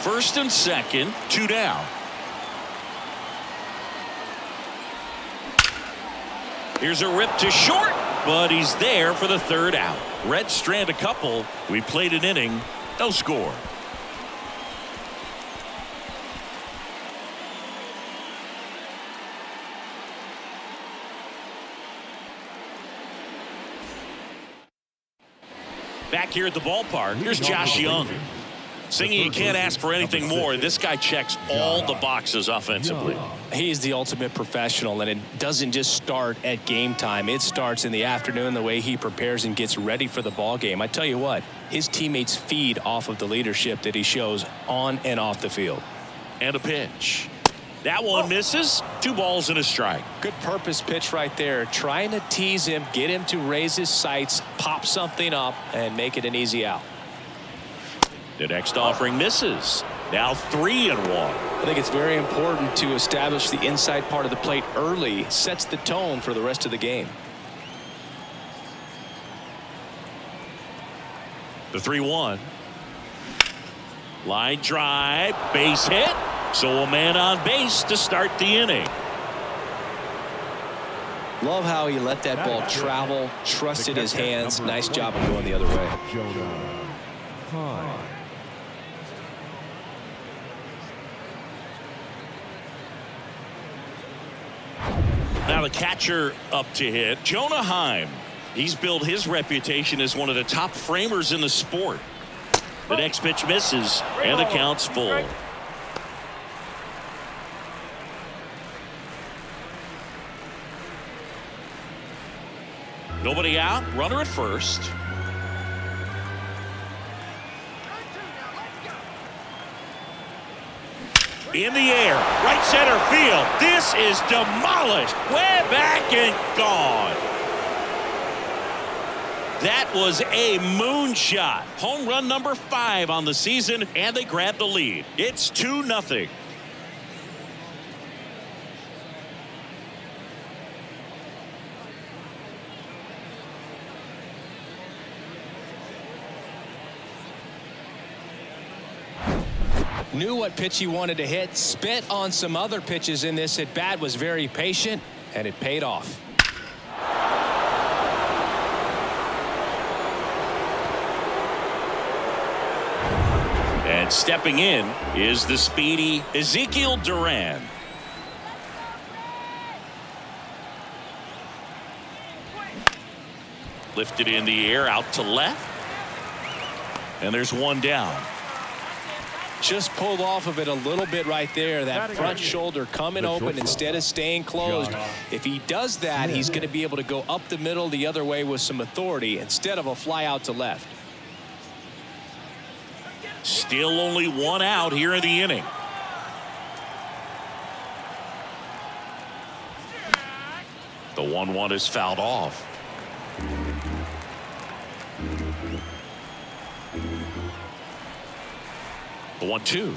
First and second, 2 down. Here's a rip to short. but he's there for the third out. Reds strand a couple. We played an inning. No score. Back here at the ballpark, here's Josh Young. Singing you can't ask for anything more. This guy checks all the boxes offensively. He's the ultimate professional, and it doesn't just start at game time. It starts in the afternoon, the way he prepares and gets ready for the ball game. I tell you what, his teammates feed off of the leadership that he shows on and off the field. And a pitch. That one misses. 2 balls and a strike. Good purpose pitch right there. Trying to tease him, get him to raise his sights, pop something up, and make it an easy out. The next offering misses. Now 3-1. I think it's very important to establish the inside part of the plate early. Sets the tone for the rest of the game. The 3-1. Line drive. Base hit. So a man on base to start the inning. Love how he let that ball travel, trusted his hands. Nice job of going the other way. Now the catcher up to hit, Jonah Heim. He's built his reputation as one of the top framers in the sport. The next pitch misses, and the count's full. Nobody out, runner at first. In the air, right center field. This is demolished. Way back and gone. That was a moonshot. Home run number 5 on the season, and they grab the lead. It's 2-0. Knew what pitch he wanted to hit, spit on some other pitches in this at bat, was very patient, and it paid off. And stepping in is the speedy Ezekiel Duran. Lifted in the air out to left. And there's one down. Just pulled off of it a little bit right there. That front shoulder coming open instead of staying closed. If he does that, he's going to be able to go up the middle the other way with some authority instead of a fly out to left. Still only 1 out here in the inning. The 1-1 is fouled off. The 1-2.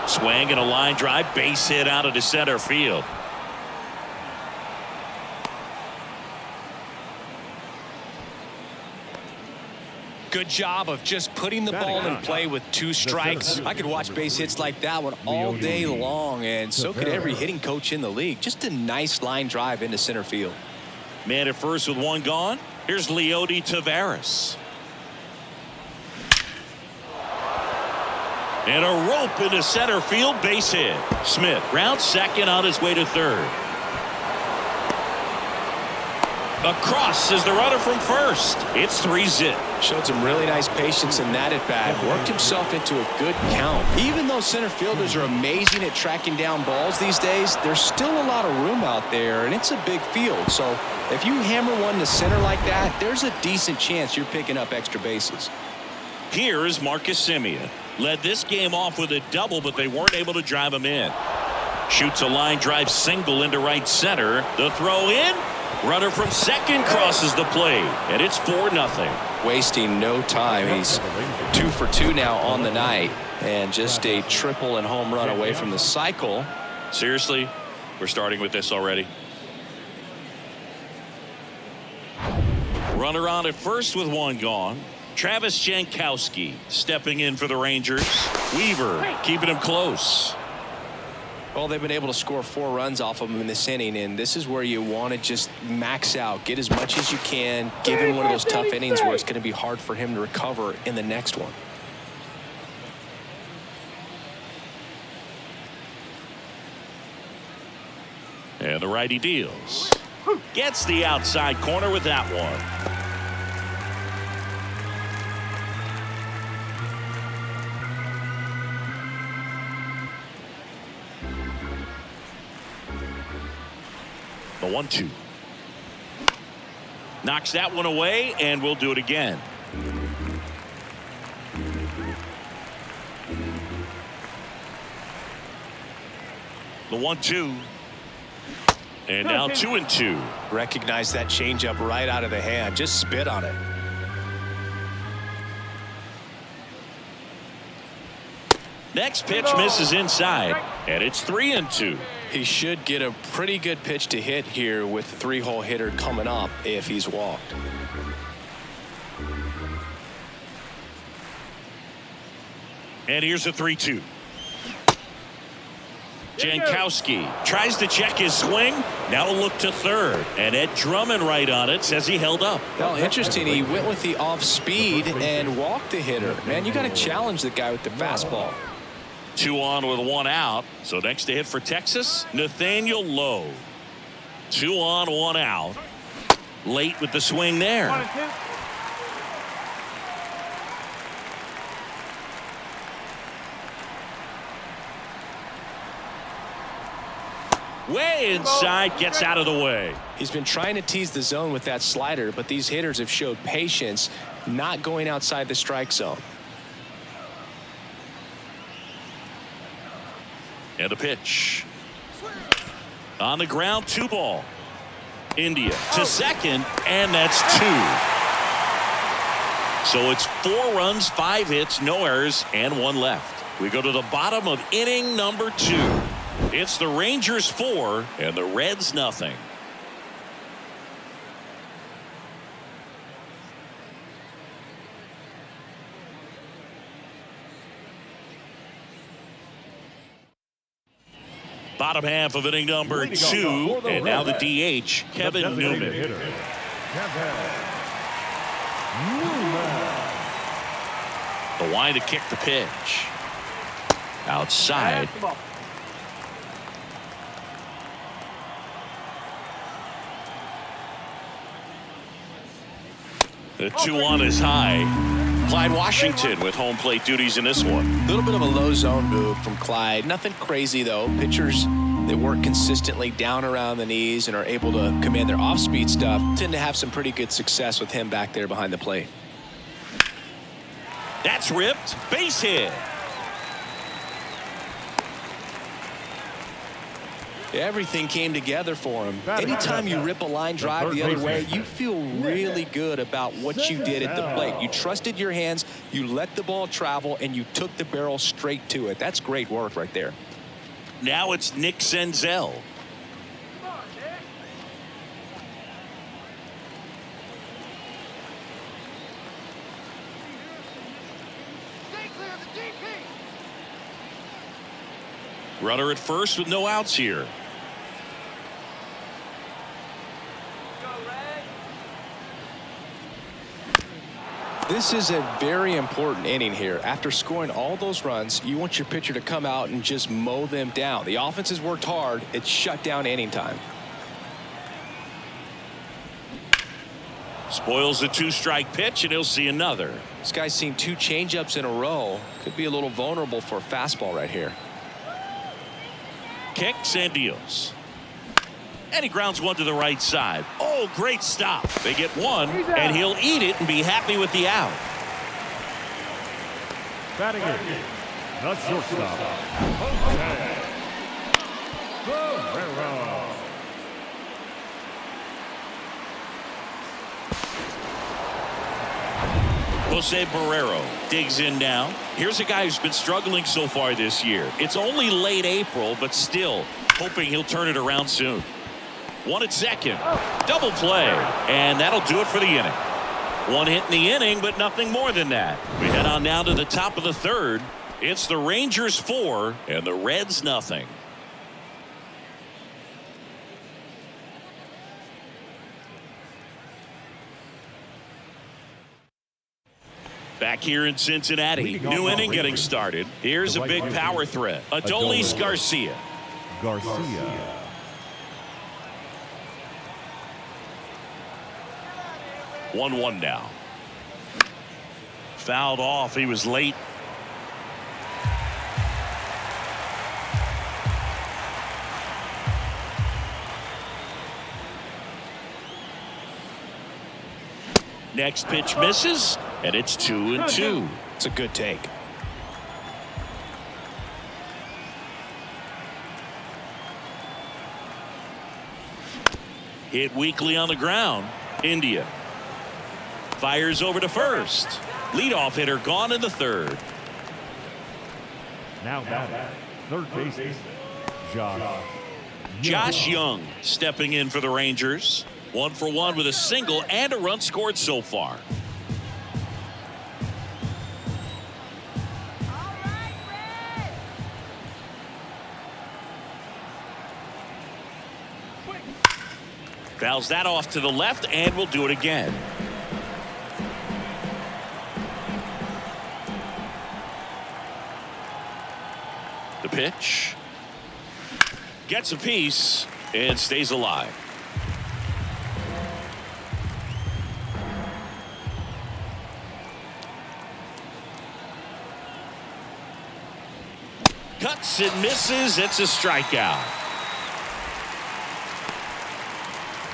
Swing and a line drive, base hit out of the center field. Good job of just putting the ball in play with 2 strikes. I could watch base hits like that one all day long, and so could every hitting coach in the league. Just a nice line drive into center field. Man at first with 1 gone. Here's Leody Taveras. And a rope into center field, base hit. Smith rounds second on his way to third. Across is the runner from first. It's 3-zip. Showed some really nice patience in that at bat. Worked himself into a good count. Even though center fielders are amazing at tracking down balls these days, there's still a lot of room out there, and it's a big field. So if you hammer one to center like that, there's a decent chance you're picking up extra bases. Here is Marcus Semien. Led this game off with a double, but they weren't able to drive him in. Shoots a line drive single into right center. The throw in. Runner from second crosses the plate, and it's 4-0. Wasting no time. He's 2 for 2 now on the night, and just a triple and home run away from the cycle. Seriously, we're starting with this already. Runner on at first with 1 gone. Travis Jankowski stepping in for the Rangers. Weaver keeping him close. Well, they've been able to score 4 runs off of him in this inning, and this is where you want to just max out, get as much as you can, give him one of those tough innings where it's going to be hard for him to recover in the next one. And the righty deals. Gets the outside corner with that one. The 1-2. Knocks that one away, and we'll do it again. The 1-2. And now 2-2. Recognize that changeup right out of the hand. Just spit on it. Next pitch misses inside, and it's 3-2. He should get a pretty good pitch to hit here with the 3-hole hitter coming up if he's walked. And here's a 3-2. Jankowski tries to check his swing. Now look to third. And Ed Drummond right on it says he held up. Well, interesting. He went with the off speed and walked the hitter. Man, you got to challenge the guy with the fastball. 2 on with 1 out. So next to hit for Texas, Nathaniel Lowe. 2 on, 1 out. Late with the swing there. 1-2. Way inside, gets out of the way. He's been trying to tease the zone with that slider, but these hitters have showed patience, not going outside the strike zone. And a pitch. On the ground, 2 ball. India to second, and that's 2. So it's 4 runs, 5 hits, no errors, and 1 left. We go to the bottom of inning number 2. It's the Rangers 4 and the Reds nothing. Bottom half of inning number 2, and now the DH, Kevin Newman. The line to kick the pitch. Outside. The 2-1 is high. Clyde Washington with home plate duties in this one. A little bit of a low zone move from Clyde. Nothing crazy, though. Pitchers that work consistently down around the knees and are able to command their off-speed stuff tend to have some pretty good success with him back there behind the plate. That's ripped. Base hit. Everything came together for him. Anytime you rip a line drive the other way, you feel really good about what you did at the plate. You trusted your hands, you let the ball travel, and you took the barrel straight to it. That's great work right there. Now it's Nick Senzel. Stay clear of the DP. Runner at first with no outs here. This is a very important inning here. After scoring all those runs, you want your pitcher to come out and just mow them down. The offense has worked hard. It's shut down inning time. Spoils the 2-strike pitch, and he'll see another. This guy's seen 2 changeups in a row. Could be a little vulnerable for a fastball right here. Kicks and deals. And he grounds one to the right side. Oh, great stop. They get 1, and he'll eat it and be happy with the out. Batting in, the shortstop, Jose Barrero. Jose Barrero digs in now. Here's a guy who's been struggling so far this year. It's only late April, but still hoping he'll turn it around soon. 1 at second. Double play. And that'll do it for the inning. 1 hit in the inning, but nothing more than that. We head on now to the top of the 3rd. It's the Rangers 4 and the Reds nothing. Back here in Cincinnati, Leading new off inning the getting Rangers, started. Here's the a right big fielder, power threat. Adolis Garcia. 1-1 now. Fouled off. He was late. Next pitch misses, and it's 2-2. It's a good take. Hit weakly on the ground. India fires over to first. Leadoff hitter gone in the third. Now batting, third baseman, Josh Young stepping in for the Rangers. 1 for 1 with a single and a run scored so far. Fouls that off to the left, and we'll do it again. The pitch. Gets a piece and stays alive. Cuts and misses. It's a strikeout.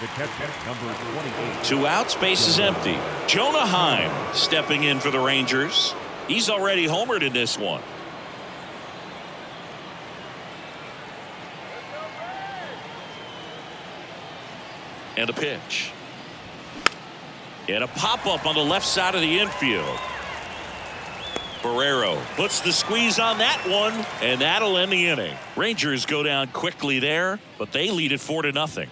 The catcher, number 28. 2 outs, base is empty. Jonah Heim stepping in for the Rangers. He's already homered in this one. And a pitch. And a pop-up on the left side of the infield. Barrero puts the squeeze on that one, and that'll end the inning. Rangers go down quickly there, but they lead it 4-0.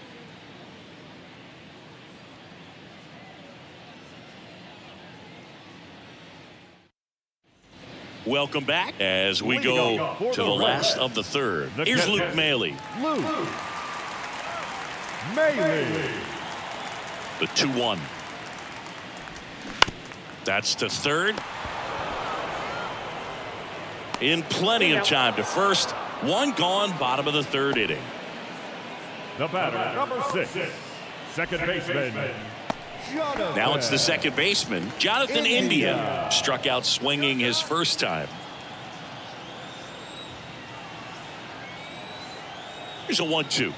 Welcome back as we go to the last of the third. Here's Luke Maile. The 2-1. That's to third. In plenty of time to first. One gone, bottom of the third inning. The batter, number 6, second baseman. Now it's the second baseman, Jonathan India. Struck out swinging his first time. Here's a 1-2.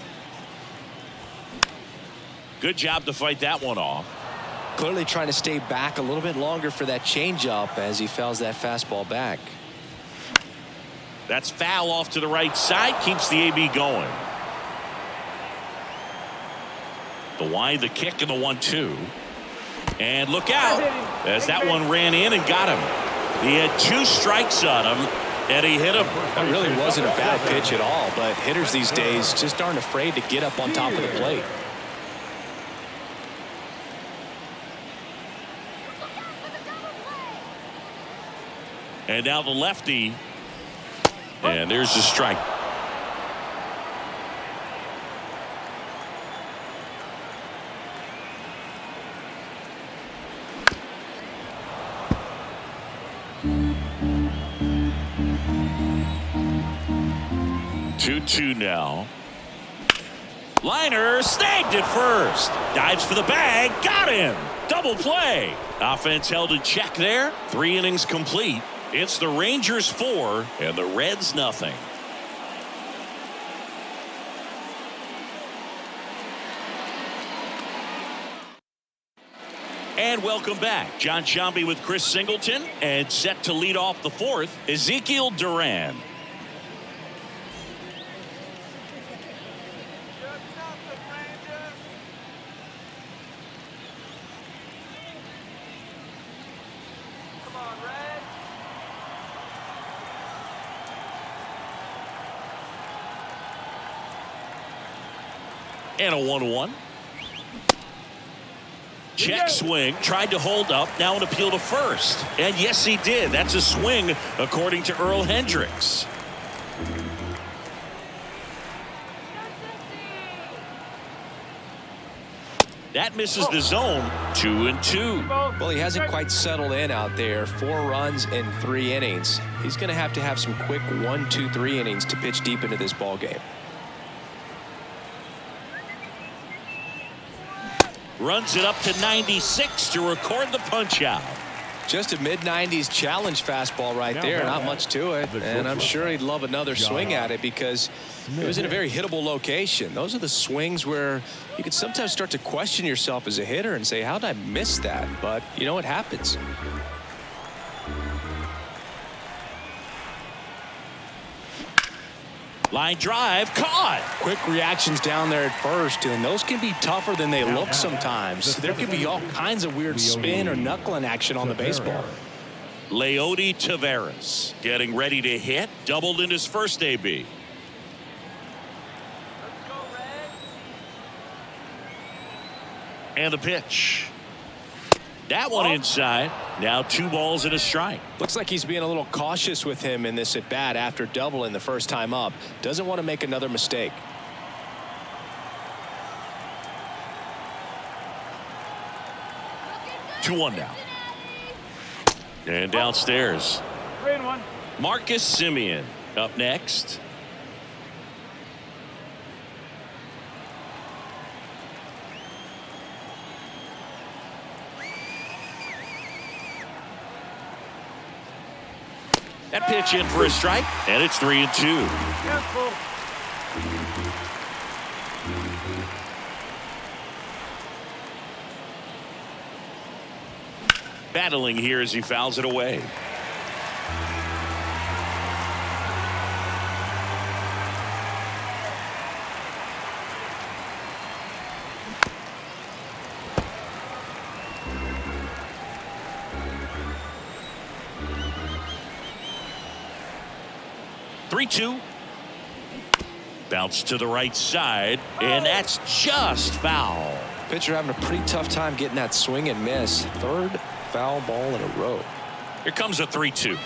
Good job to fight that one off. Clearly trying to stay back a little bit longer for that changeup as he fouls that fastball back. That's foul off to the right side. Keeps the AB going. The wide, the kick, and the 1-2. And look out as that one ran in and got him. He had 2 strikes on him, and he hit him. That really wasn't a bad pitch at all, but hitters these days just aren't afraid to get up on top of the plate. And now the lefty. And there's the strike. Two now. Liner snagged it first. Dives for the bag. Got him. Double play. Offense held in check there. 3 innings complete. It's the Rangers 4 and the Reds nothing. And welcome back. John Sciambi with Chris Singleton, and set to lead off the 4th, Ezekiel Duran. And a 1-1. Check swing, tried to hold up, now an appeal to first. And yes, he did. That's a swing, according to Earl Hendricks. That misses the zone. 2-2. Well, he hasn't quite settled in out there. 4 runs in 3 innings. He's going to have some quick 1, 2, 3 innings to pitch deep into this ball game. Runs it up to 96 to record the punch out. Just a mid-90s challenge fastball right there. Not much to it. And I'm sure he'd love another swing at it because it was in a very hittable location. Those are the swings where you can sometimes start to question yourself as a hitter and say, how did I miss that? But, you know, it happens. Line drive, caught. Quick reactions down there at first, and those can be tougher than they look sometimes. There can be all kinds of weird spin or knuckling action on the baseball. Leody Taveras getting ready to hit. Doubled in his first AB. And the pitch. That one inside. Now 2 balls and a strike. Looks like he's being a little cautious with him in this at bat after doubling the first time up. Doesn't want to make another mistake. Two one now. And downstairs. 3-1. Marcus Semien up next. That pitch in for a strike, and it's 3-2. Careful. Battling here as he fouls it away. Three-two. Bounce to the right side, and that's just foul. Pitcher having a pretty tough time getting that swing and miss. 3rd foul ball in a row. Here comes a 3-2.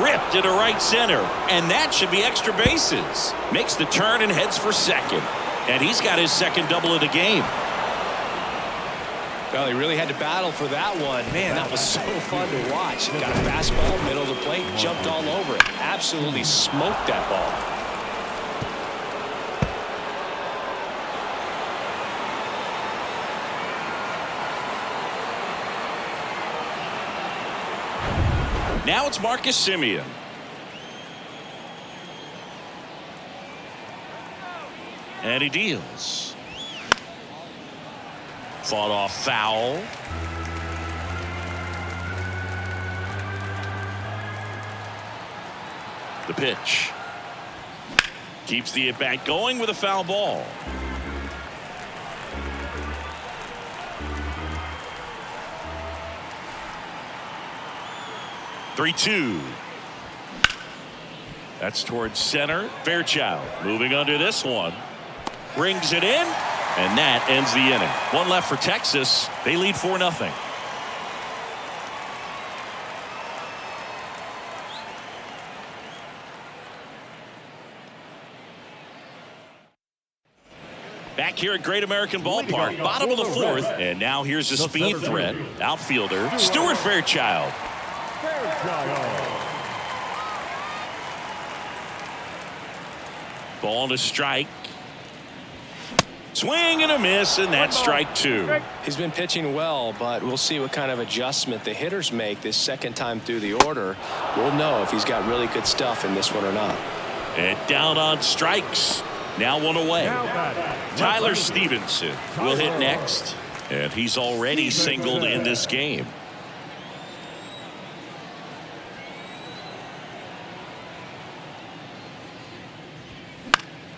Ripped into right center, and that should be extra bases. Makes the turn and heads for second. And he's got his second double of the game. Well, he really had to battle for that one. Man, that was so fun to watch. Got a fastball, middle of the plate, jumped all over it. Absolutely smoked that ball. Now it's Marcus Semien. And he deals. Fought off foul. The pitch. Keeps the at-bat going with a foul ball. Three-two. That's towards center. Fairchild moving under this one. Brings it in, and that ends the inning. One left for Texas. They lead 4-0. Back here at Great American Ballpark, bottom of the 4th, and now here's a speed threat. Outfielder Stuart Fairchild. Ball to strike. Swing and a miss, and that's strike 2. He's been pitching well, but we'll see what kind of adjustment the hitters make this second time through the order. We'll know if he's got really good stuff in this one or not. And down on strikes. Now one away. Tyler Stevenson will hit next, and he's already singled in this game.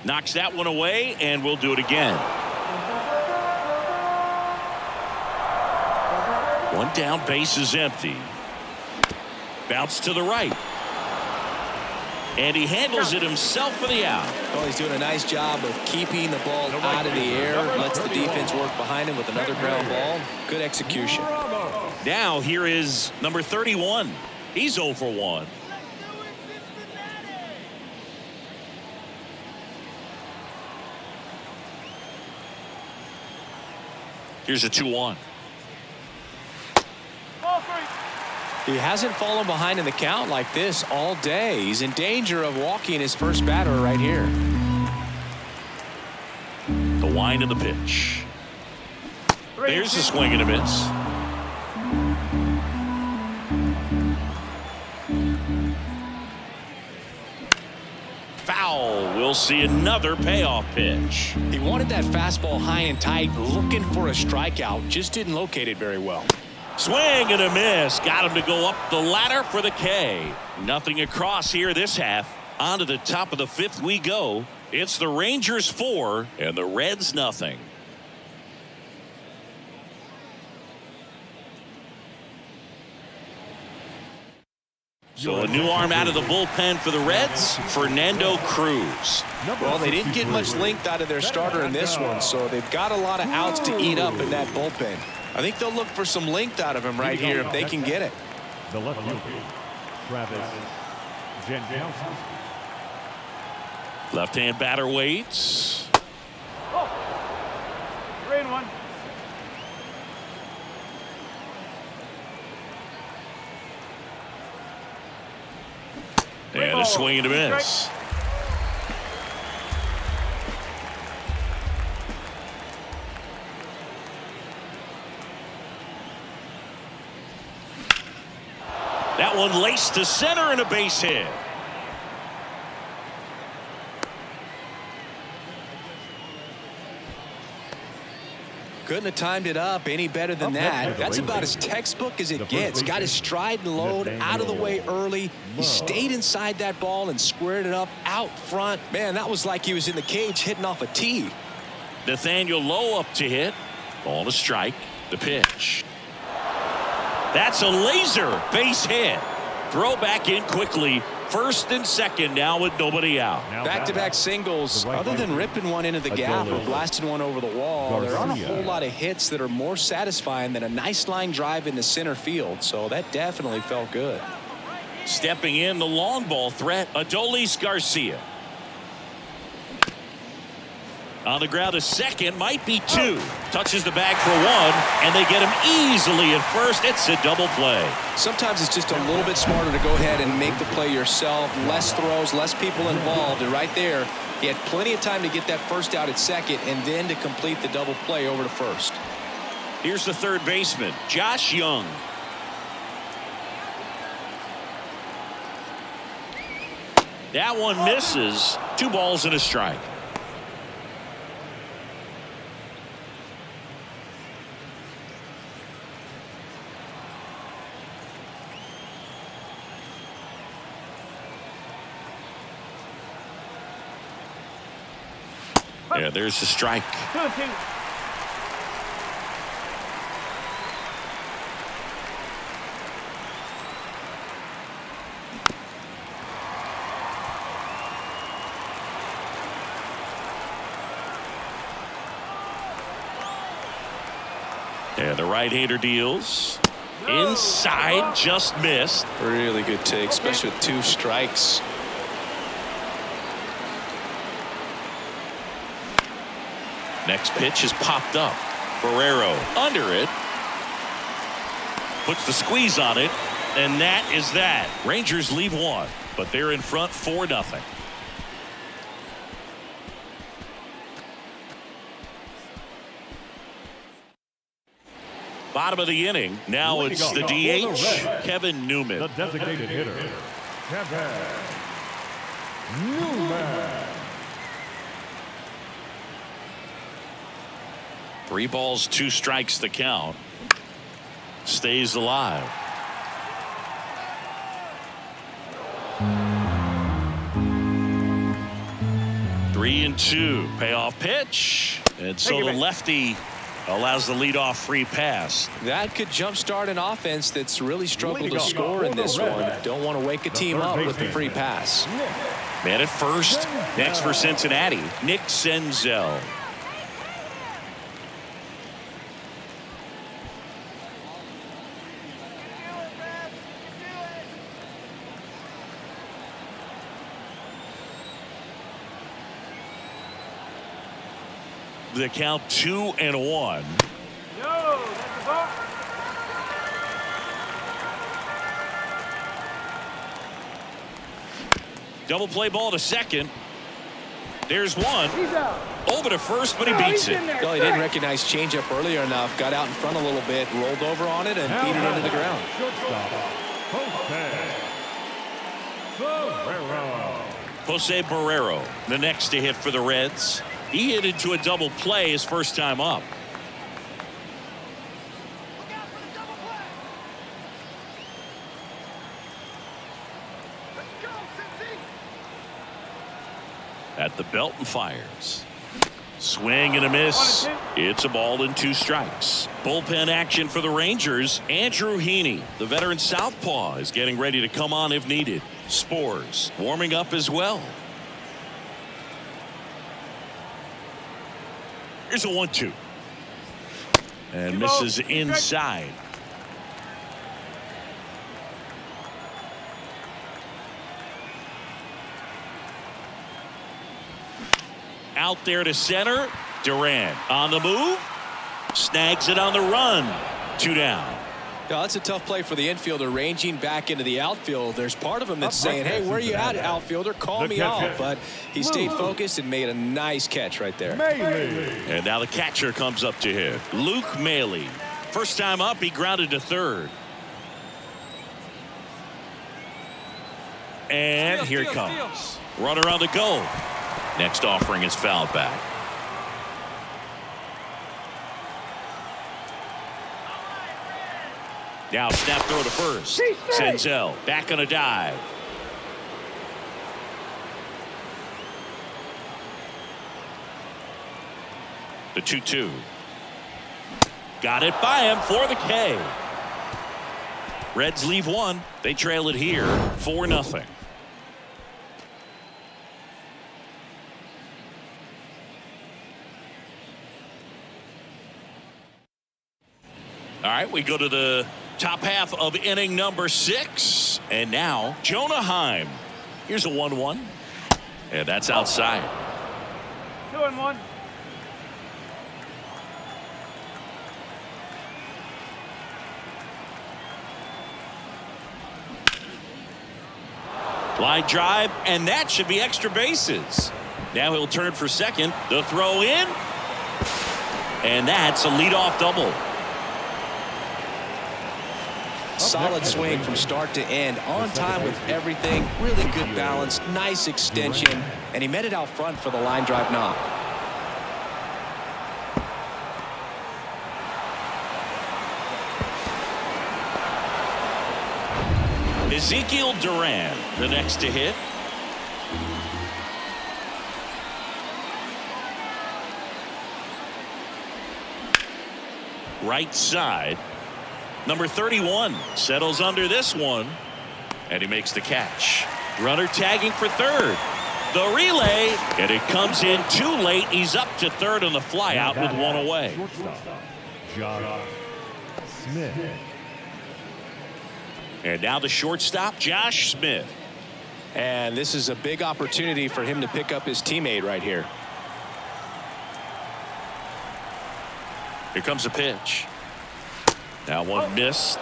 Knocks that one away, and we'll do it again. One down, base is empty. Bounce to the right. And he handles it himself for the out. Well, he's doing a nice job of keeping the ball out of the air. Lets the defense work behind him with another ground ball. Good execution. Now here is number 31. He's 0 for 1. Here's a 2-1. Ball 3. He hasn't fallen behind in the count like this all day. He's in danger of walking his first batter right here. The wind of the pitch. There's a swing and a miss. Foul. We'll see another payoff pitch. He wanted that fastball high and tight, looking for a strikeout. Just didn't locate it very well. Swing and a miss. Got him to go up the ladder for the K. Nothing across here this half. On to the top of the 5th we go. It's the Rangers 4 and the Reds nothing. So a new arm out of the bullpen for the Reds, Fernando Cruz. Well, they didn't get much length out of their starter in this one, so they've got a lot of outs to eat up in that bullpen. I think they'll look for some length out of him right here if they can get it. The left fielder, Travis Jankowski. Left-hand batter waits. 3-1. And a swing and a miss. That one laced to center and a base hit. Couldn't have timed it up any better than that. That's about as textbook as it gets. Got his stride and load out of the way early. He stayed inside that ball and squared it up out front. Man, that was like he was in the cage hitting off a tee. Nathaniel Lowe up to hit. Ball to strike. The pitch. That's a laser base hit. Throw back in quickly. First and second now with nobody out. Back-to-back singles. Other than ripping one into the gap or blasting one over the wall, there aren't a whole lot of hits that are more satisfying than a nice line drive into center field. So that definitely felt good. Stepping in the long ball threat, Adolis Garcia. On the ground to second, might be 2. Touches the bag for 1, and they get him easily at first. It's a double play. Sometimes it's just a little bit smarter to go ahead and make the play yourself. Less throws, less people involved. And right there, he had plenty of time to get that first out at second and then to complete the double play over to first. Here's the third baseman, Josh Young. That one misses. 2 balls and a strike. Yeah, there's the strike. 2-2. Yeah, the right-hander deals. Inside, just missed. Really good take, especially with 2 strikes. Next pitch is popped up. Barrero under it. Puts the squeeze on it. And that is that. Rangers leave 1, but they're in front 4-0. Bottom of the inning. Now it's the DH, Kevin Newman. The designated hitter, Kevin Newman. 3 balls, 2 strikes the count. Stays alive. Three and 2. Payoff pitch. And so the lefty allows the leadoff free pass. That could jumpstart an offense that's really struggled to score in this one. Don't want to wake a team up with the free pass. Man at first. Next for Cincinnati, Nick Senzel. The count 2-1. Double play ball to second. There's one. He's out. Over to first, but he beats it. Well, he didn't recognize changeup earlier enough. Got out in front a little bit, rolled over on it, and beat it into the ground. Shortstop, Jose Barrero, the next to hit for the Reds. He hit into a double play his first time up. Look out for the double play. Let's go, Cincy. At the belt and fires. Swing and a miss. It's a ball and 2 strikes. Bullpen action for the Rangers. Andrew Heaney, the veteran southpaw, is getting ready to come on if needed. Spores warming up as well. Here's a 1-2. And misses inside. Out there to center. Duran on the move. Snags it on the run. 2 down. Yeah, that's a tough play for the infielder, ranging back into the outfield. There's part of him that's saying, hey, where you at, outfielder? Call me out. But he stayed focused and made a nice catch right there. And now the catcher comes up to him. Luke Mailey. First time up, he grounded to third. And here it comes. Runner on the go. Next offering is fouled back. Now snap throw to first. Senzel back on a dive. The 2-2. Got it by him for the K. Reds leave one. They trail it here 4-0. All right, we go to the top half of inning number 6. And now Jonah Heim. Here's a 1-1. And that's outside. 2-1. Line drive, and that should be extra bases. Now he'll turn for second. The throw in. And that's a leadoff double. Solid swing from start to end, on time with everything, really good balance, nice extension, and he met it out front for the line drive knock. Ezekiel Duran, the next to hit. Right side. Number 31 settles under this one, and he makes the catch. Runner tagging for third. The relay, and it comes in too late. He's up to third on the fly out with one away. Josh Smith. And now the shortstop, Josh Smith. And this is a big opportunity for him to pick up his teammate right here. Here comes a pitch. Now one missed.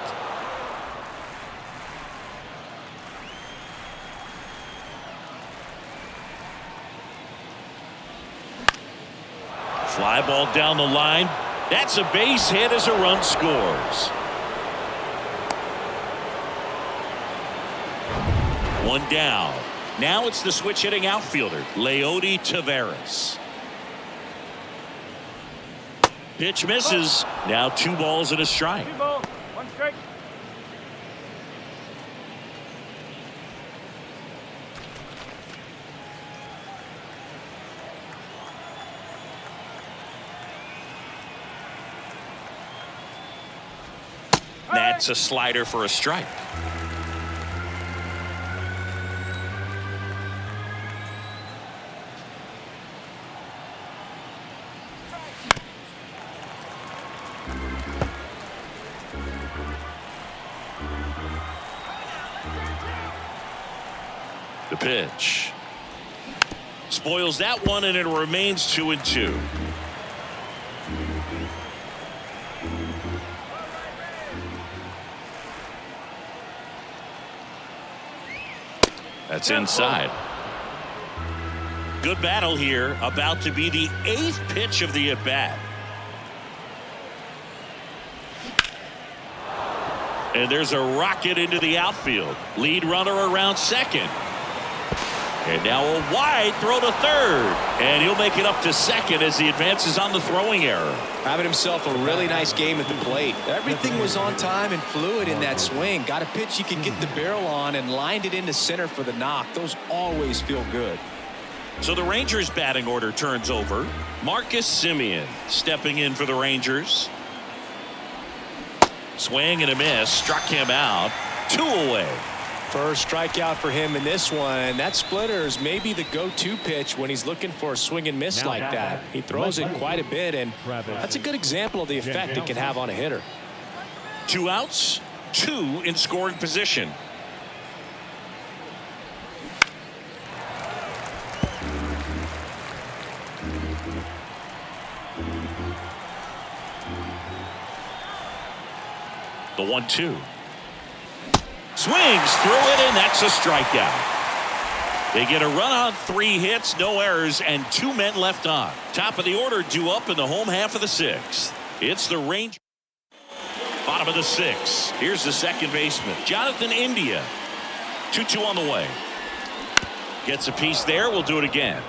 Fly ball down the line. That's a base hit as a run scores. One down. Now it's the switch hitting outfielder, Leody Taveras. Pitch misses. Now 2 balls and a strike. 2 balls, 1 strike. That's a slider for a strike. The pitch. Spoils that one, and it remains 2-2. That's inside. Good battle here. About to be the 8th pitch of the at-bat. And there's a rocket into the outfield. Lead runner around second. And now a wide throw to third. And he'll make it up to second as he advances on the throwing error. Having himself a really nice game at the plate. Everything was on time and fluid in that swing. Got a pitch he could get the barrel on and lined it into center for the knock. Those always feel good. So the Rangers batting order turns over. Marcus Semien stepping in for the Rangers. Swing and a miss. Struck him out. 2 away. First strikeout for him in this one. That splitter is maybe the go-to pitch when he's looking for a swing and miss like that. He throws it quite a bit, and that's a good example of the effect it can have on a hitter. 2 outs, 2 in scoring position. The 1-2. Swings through it, and that's a strikeout. They get a run on 3 hits, no errors, and 2 men left on. Top of the order due up in the home half of the 6th. It's the Rangers. Bottom of the 6th. Here's the second baseman, Jonathan India. 2-2 on the way. Gets a piece there. We'll do it again.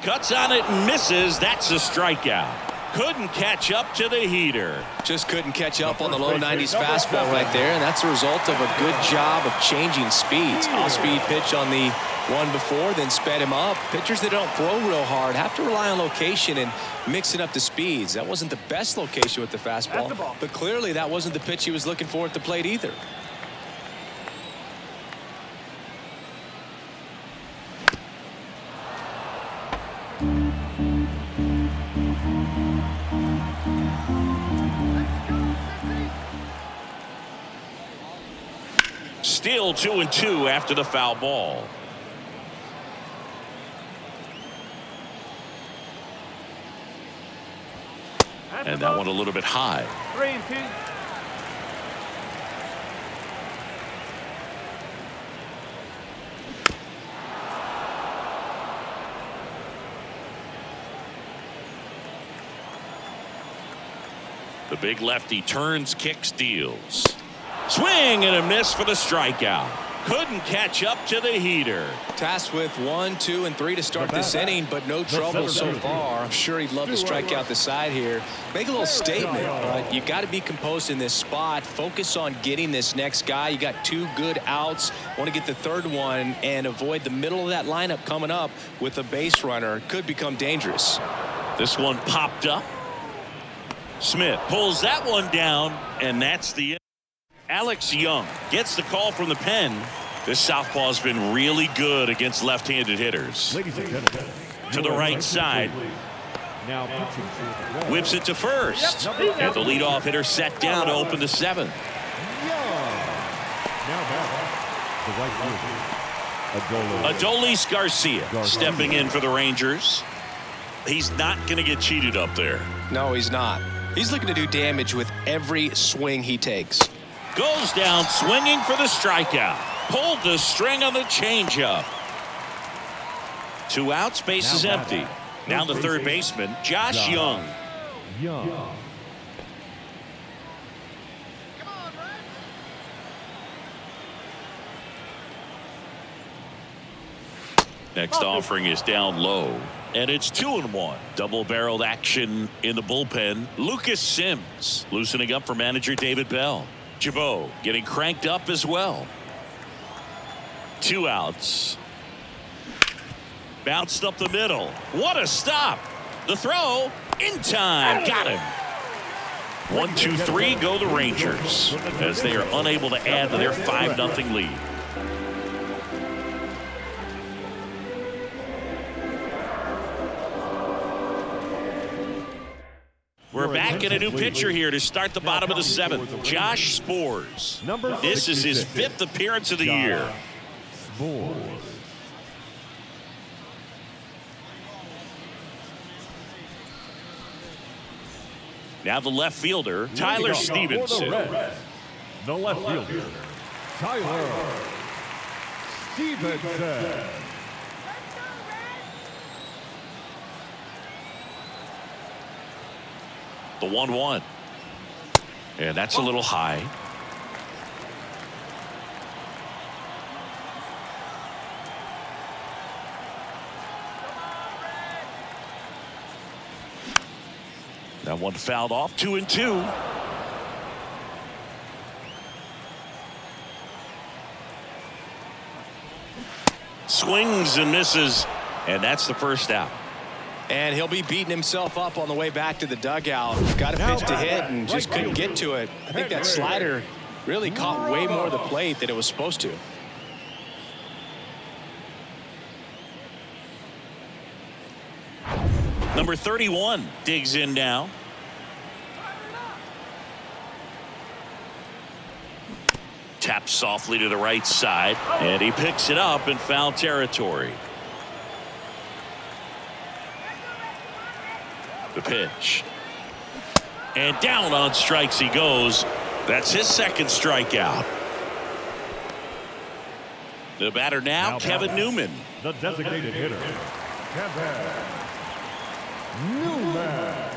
Cuts on it and misses. That's a strikeout. Couldn't catch up to the heater. Just couldn't catch up on the low 90s fastball right there, and that's a result of a good job of changing speeds. Off-speed pitch on the one before, then sped him up. Pitchers that don't throw real hard have to rely on location and mixing up the speeds. That wasn't the best location with the fastball, but clearly that wasn't the pitch he was looking for at the plate either. Still 2-2 after the foul ball. And that one a little bit high. 3-2. The big lefty turns, kicks, deals. Swing and a miss for the strikeout. Couldn't catch up to the heater. Tasked with 1, 2, and 3 to start this inning, but no trouble so far. I'm sure he'd love to strike out the side here. Make a little statement, but you've got to be composed in this spot. Focus on getting this next guy. You got 2 good outs. Want to get the third one and avoid the middle of that lineup coming up with a base runner. Could become dangerous. This one popped up. Smith pulls that one down, and that's the end. Alex Young gets the call from the pen. This southpaw's been really good against left-handed hitters. Ladies and gentlemen, To the right side. Now pitching for the Reds, Whips it to first. And the leadoff hitter set down to open the 7th. now batting, the right fielder, Adolis Garcia stepping in for the Rangers. He's not going to get cheated up there. No, he's not. He's looking to do damage with every swing he takes. Goes down swinging for the strikeout. Pulled the string on the changeup. 2 outs, base is empty. Now the third baseman, Josh Young. Next offering is down low. And it's 2-1. Double-barreled action in the bullpen. Lucas Sims loosening up for manager David Bell. Jabot getting cranked up as well. 2 outs. Bounced up the middle. What a stop. The throw in time. Got him. 1, 2, 3 go the Rangers as they are unable to add to their 5-0 lead. We're back in a new pitcher here to start the bottom of the 7th. Josh Spores. This is his 5th appearance of the year. Now the left fielder, Tyler For the Stevenson. Reds, the left fielder, Tyler Stevenson. The 1-1. And that's a little high. That one fouled off. 2-2. Swings and misses, and that's the first out. And he'll be beating himself up on the way back to the dugout. Got a pitch to hit and just couldn't get to it. I think that slider really caught way more of the plate than it was supposed to. Number 31 digs in now. Taps softly to the right side, and he picks it up in foul territory. The pitch. And down on strikes he goes. That's his second strikeout. The batter now Kevin Newman. The designated hitter, Kevin Newman.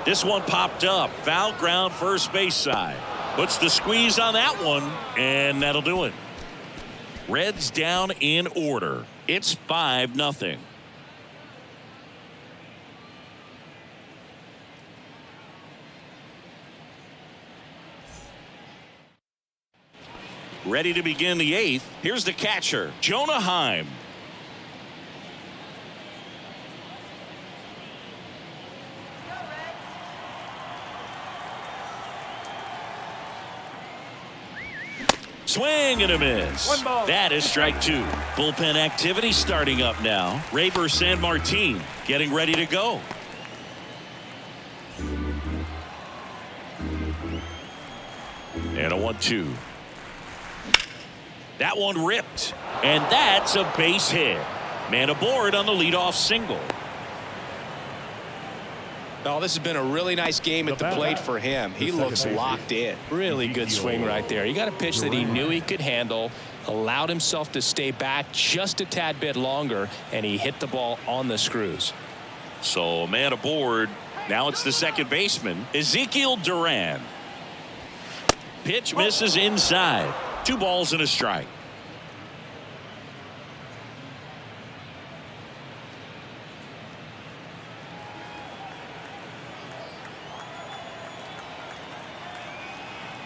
This one popped up. Foul ground first base side. Puts the squeeze on that one, and that'll do it. Reds down in order. It's 5-0. Ready to begin the 8th. Here's the catcher, Jonah Heim. Swing and a miss. That is strike 2. Bullpen activity starting up now. Rayber San Martin getting ready to go. And a 1-2. That one ripped. And that's a base hit. Man aboard on the leadoff single. Oh, this has been a really nice game at the plate for him. He looks locked in. Really good swing right there. He got a pitch that he knew he could handle, allowed himself to stay back just a tad bit longer, and he hit the ball on the screws. So man aboard. Now it's the second baseman, Ezekiel Duran. Pitch misses inside. 2 balls and a strike.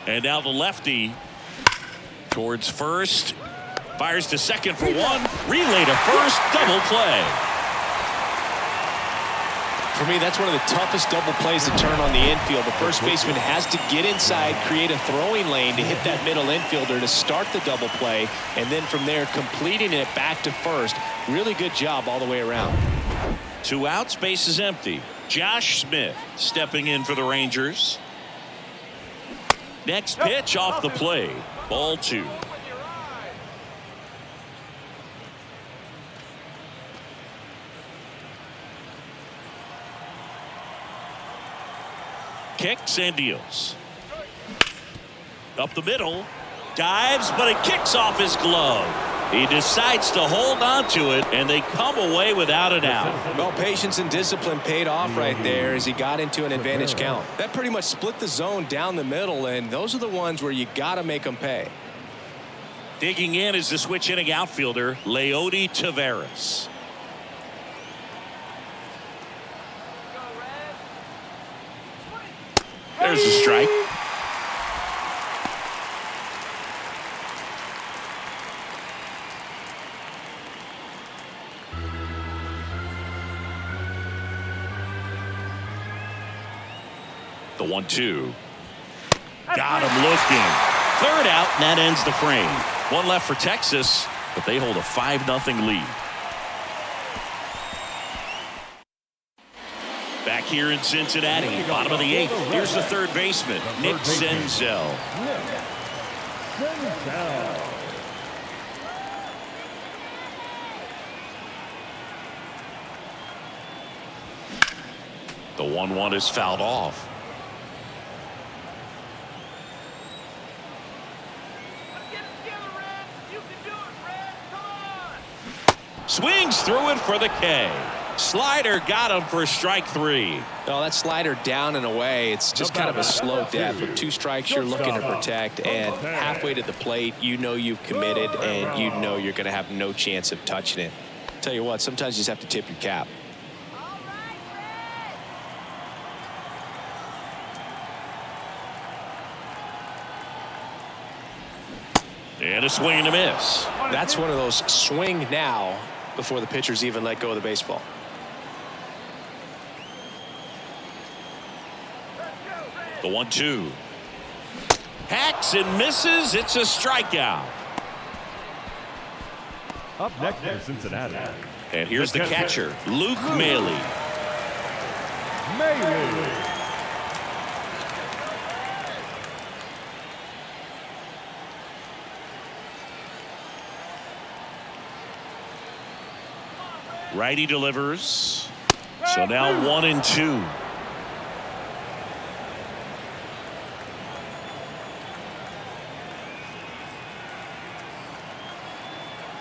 And now the lefty towards first. Fires to second for 1. Relay to first. Double play. For me, that's one of the toughest double plays to turn on the infield. The first baseman has to get inside, create a throwing lane to hit that middle infielder to start the double play, and then from there completing it back to first. Really good job all the way around. 2 outs, base is empty. Josh Smith stepping in for the Rangers. Next pitch off the plate. Ball 2. Kicks and deals. Up the middle. Dives, but it kicks off his glove. He decides to hold on to it, and they come away without an out. Well, patience and discipline paid off right there as he got into an advantage count. That pretty much split the zone down the middle, and those are the ones where you got to make them pay. Digging in is the switch inning outfielder, Leody Taveras. There's a strike. The 1-2. Got him looking. 3rd out, and that ends the frame. 1 left for Texas, but they hold a 5-0 lead. Back here in Cincinnati, bottom of the 8th. Here's the third baseman, Nick Senzel. Down. The 1-1 is fouled off. Let's get it together, Red. You can do it, Red. Come on. Swings through it for the K. Slider got him for strike 3. Oh, that slider down and away. It's just kind of a slow death. With 2 strikes, you're looking to protect, and halfway to the plate, you know you've committed, and you know you're going to have no chance of touching it. Tell you what, sometimes you just have to tip your cap. And a swing and a miss. That's one of those swing now before the pitchers even let go of the baseball. The 1-2. Hacks and misses. It's a strikeout. Up next for Cincinnati. And here's the catcher, Luke Maley. Righty delivers. So now 1-2.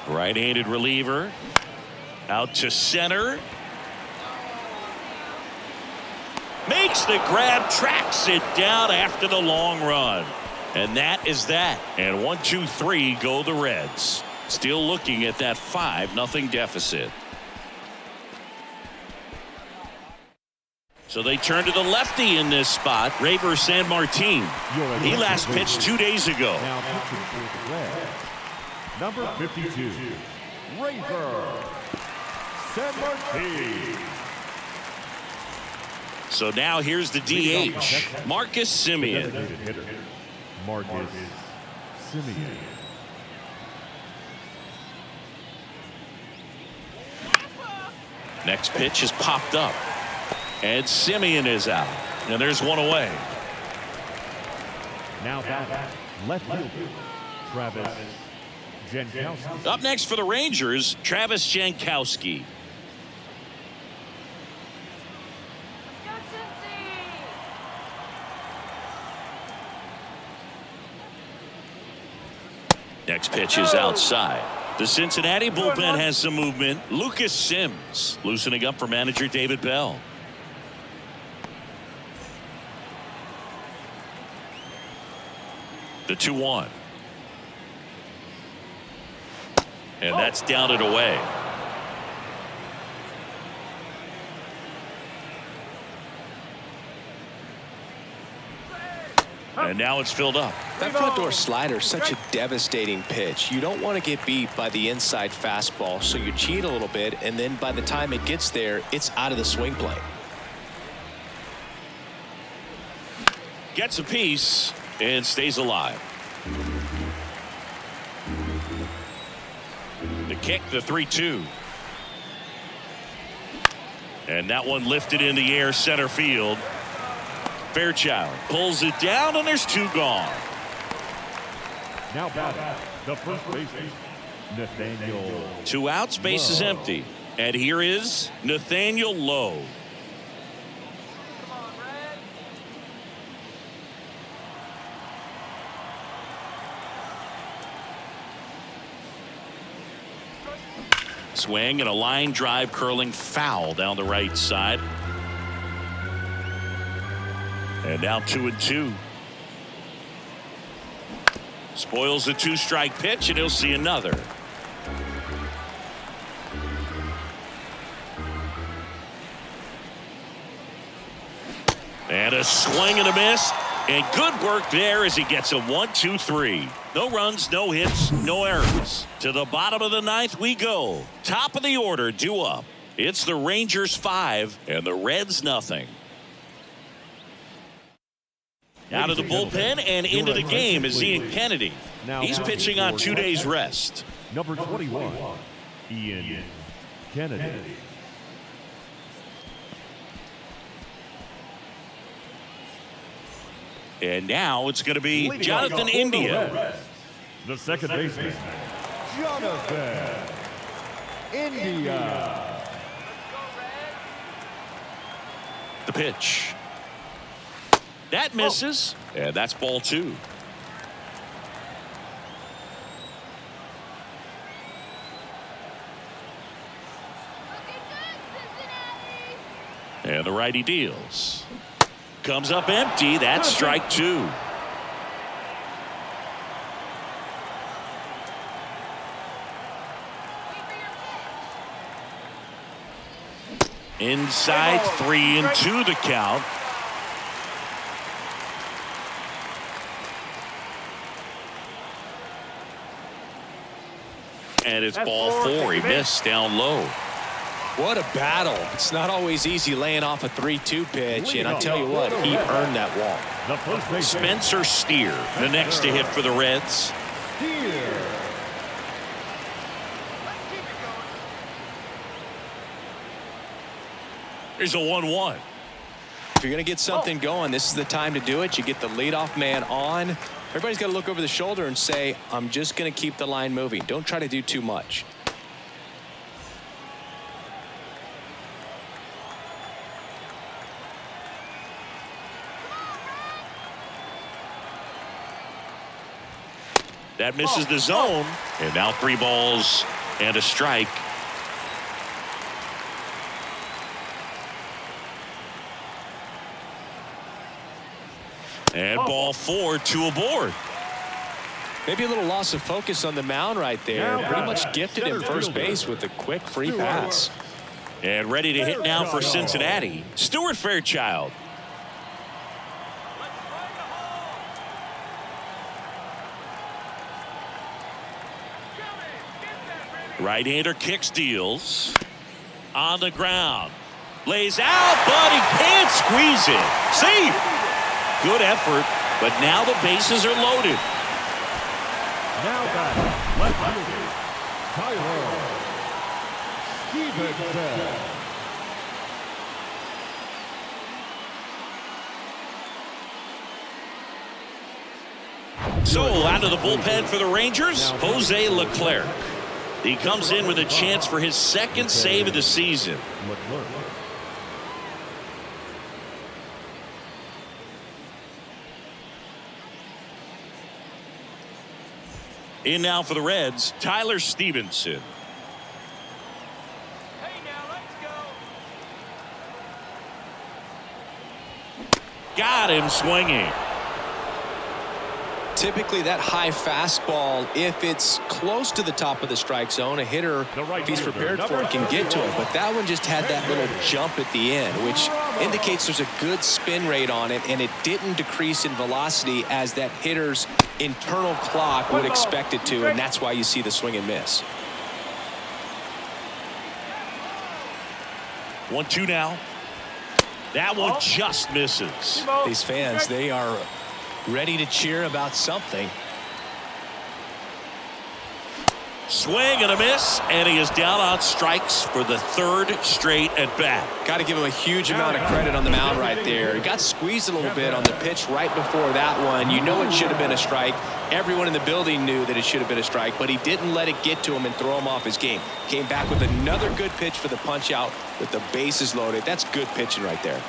Right-handed reliever. Out to center. Makes the grab, tracks it down after the long run. And that is that. And 1-2-3 go the Reds. Still looking at that 5-0 deficit. So they turn to the lefty in this spot, Raver San Martin. He last pitched 2 days ago. Now pitching for the Reds, number 52, Raver San Martin. So now here's the DH, Marcus Semien. Designated hitter, Marcus Semien. Next pitch is popped up. And Semien is out. And there's one away. Now back, left fielder, Travis Jankowski. Up next for the Rangers, Travis Jankowski. Go, Cincy. Next pitch is outside. The Cincinnati bullpen has some movement. Lucas Sims loosening up for manager David Bell. The 2-1. And that's down and away. And now it's filled up. That front door slider is such a devastating pitch. You don't want to get beat by the inside fastball, so you cheat a little bit, and then by the time it gets there, it's out of the swing plane. Gets a piece and stays alive. The kick, the 3-2. And that one lifted in the air center field. Fairchild pulls it down, and there's 2 gone. Now batting, the first baseman, Nathaniel. 2 outs, base is empty. And here is Nathaniel Lowe. Come on, Red. Swing and a line drive curling foul down the right side. And now 2-2. Spoils the 2-strike pitch, and he'll see another. And a swing and a miss. And good work there as he gets a 1-2-3. No runs, no hits, no errors. To the bottom of the 9th we go. Top of the order, due up. It's the Rangers 5 and the Reds nothing. Out of the bullpen and into the game is Ian Kennedy. He's pitching on 2 days rest. Number 21, Ian Kennedy. And now it's going to be Jonathan India. The second baseman, Jonathan India. The pitch. That misses. And that's ball 2. And the righty deals. Comes up empty. That's strike 2. Inside, 3-2 the count. And it's ball 4. He missed down low. What a battle. It's not always easy laying off a 3-2 pitch, and I tell you what, he earned that walk. The first baseman, Spencer Steer, the next to hit for the Reds. Steer. Here's a 1-1. If you're going to get something going, this is the time to do it. You get the leadoff man on. Everybody's got to look over the shoulder and say, I'm just going to keep the line moving. Don't try to do too much. That misses the zone. And now 3 balls and a strike. And ball 4, 2 aboard. Maybe a little loss of focus on the mound right there. Pretty much gifted him first base with a quick free pass. And ready to hit now for Cincinnati, Stuart Fairchild. Right-hander kicks, deals. On the ground. Lays out, but he can't squeeze it. Safe. Good effort, but now the bases are loaded. Now back, left fielder, Tyler Stevenson. So out of the bullpen for the Rangers, Jose Leclerc. He comes in with a chance for his second save of the season. In now for the Reds, Tyler Stevenson. Hey, now let's go. Got him swinging. Typically that high fastball, if it's close to the top of the strike zone, a hitter, if he's prepared for it, can get to it. But that one just had that little jump at the end, which indicates there's a good spin rate on it, and it didn't decrease in velocity as that hitter's internal clock would expect it to, and that's why you see the swing and miss. 1-2 now. That one just misses. These fans, they are ready to cheer about something. Swing and a miss, and he is down on strikes for the 3rd straight at bat. Got to give him a huge amount of credit on the mound right there. He got squeezed a little bit on the pitch right before that one. You know it should have been a strike. Everyone in the building knew that it should have been a strike, but he didn't let it get to him and throw him off his game. Came back with another good pitch for the punch out with the bases loaded. That's good pitching right there.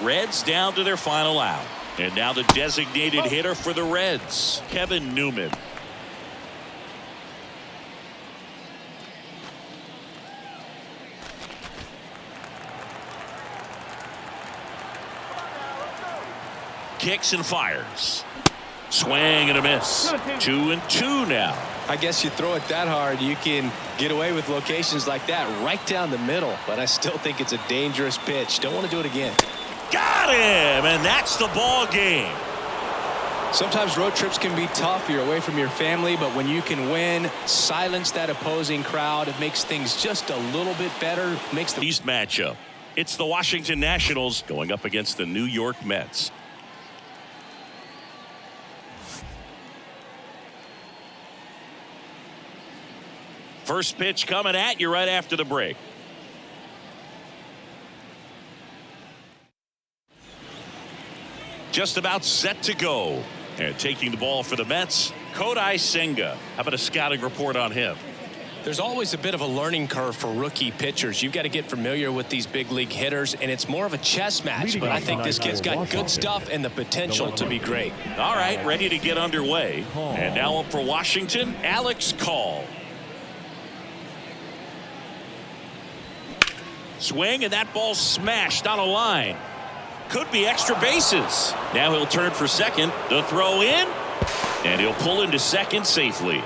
Reds down to their final out. And now the designated hitter for the Reds, Kevin Newman. Kicks and fires. Swing and a miss. 2-2 now. I guess you throw it that hard, you can get away with locations like that right down the middle. But I still think it's a dangerous pitch. Don't want to do it again. Got him, and that's the ball game. Sometimes road trips can be tough. You're away from your family, but when you can win, silence that opposing crowd, it makes things just a little bit better. Makes the East matchup. It's the Washington Nationals going up against the New York Mets. First pitch coming at you right after the break. Just about set to go. And taking the ball for the Mets, Kodai Senga. How about a scouting report on him? There's always a bit of a learning curve for rookie pitchers. You've got to get familiar with these big league hitters, and it's more of a chess match. But I think this kid's got good stuff and the potential to be great. All right, ready to get underway. And now up for Washington, Alex Call. Swing, and that ball smashed on a line. Could be extra bases. Now he'll turn for second. The throw in, and he'll pull into second safely.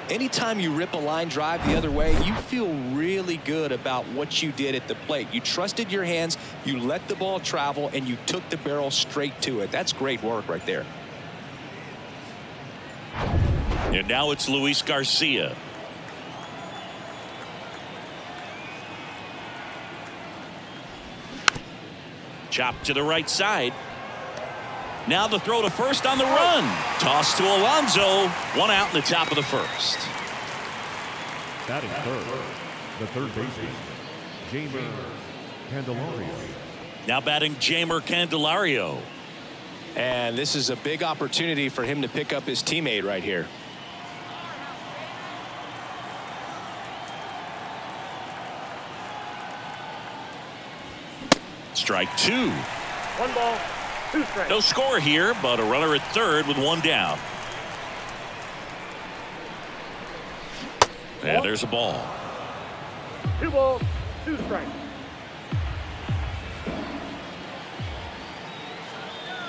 Anytime you rip a line drive the other way, you feel really good about what you did at the plate. You trusted your hands, you let the ball travel, and you took the barrel straight to it. That's great work right there. And now it's Luis Garcia. Chop to the right side. Now the throw to first on the run. Toss to Alonso. One out in the top of the first. Batting third, the third baseman, Jamer Candelario. Now batting Jamer Candelario. And this is a big opportunity for him to pick up his teammate right here. Strike two. 1 ball, 2 strikes. No score here, but a runner at third with one down. And there's a ball. 2 balls, 2 strikes.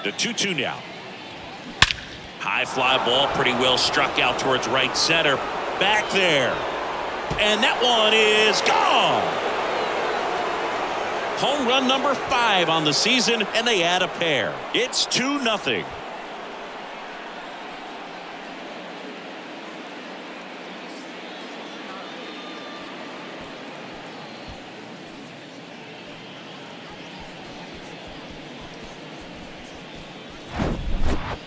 The 2-2 now. High fly ball, pretty well struck out towards right center. Back there. And that one is gone. Home run number 5 on the season, and they add a pair. It's 2-0.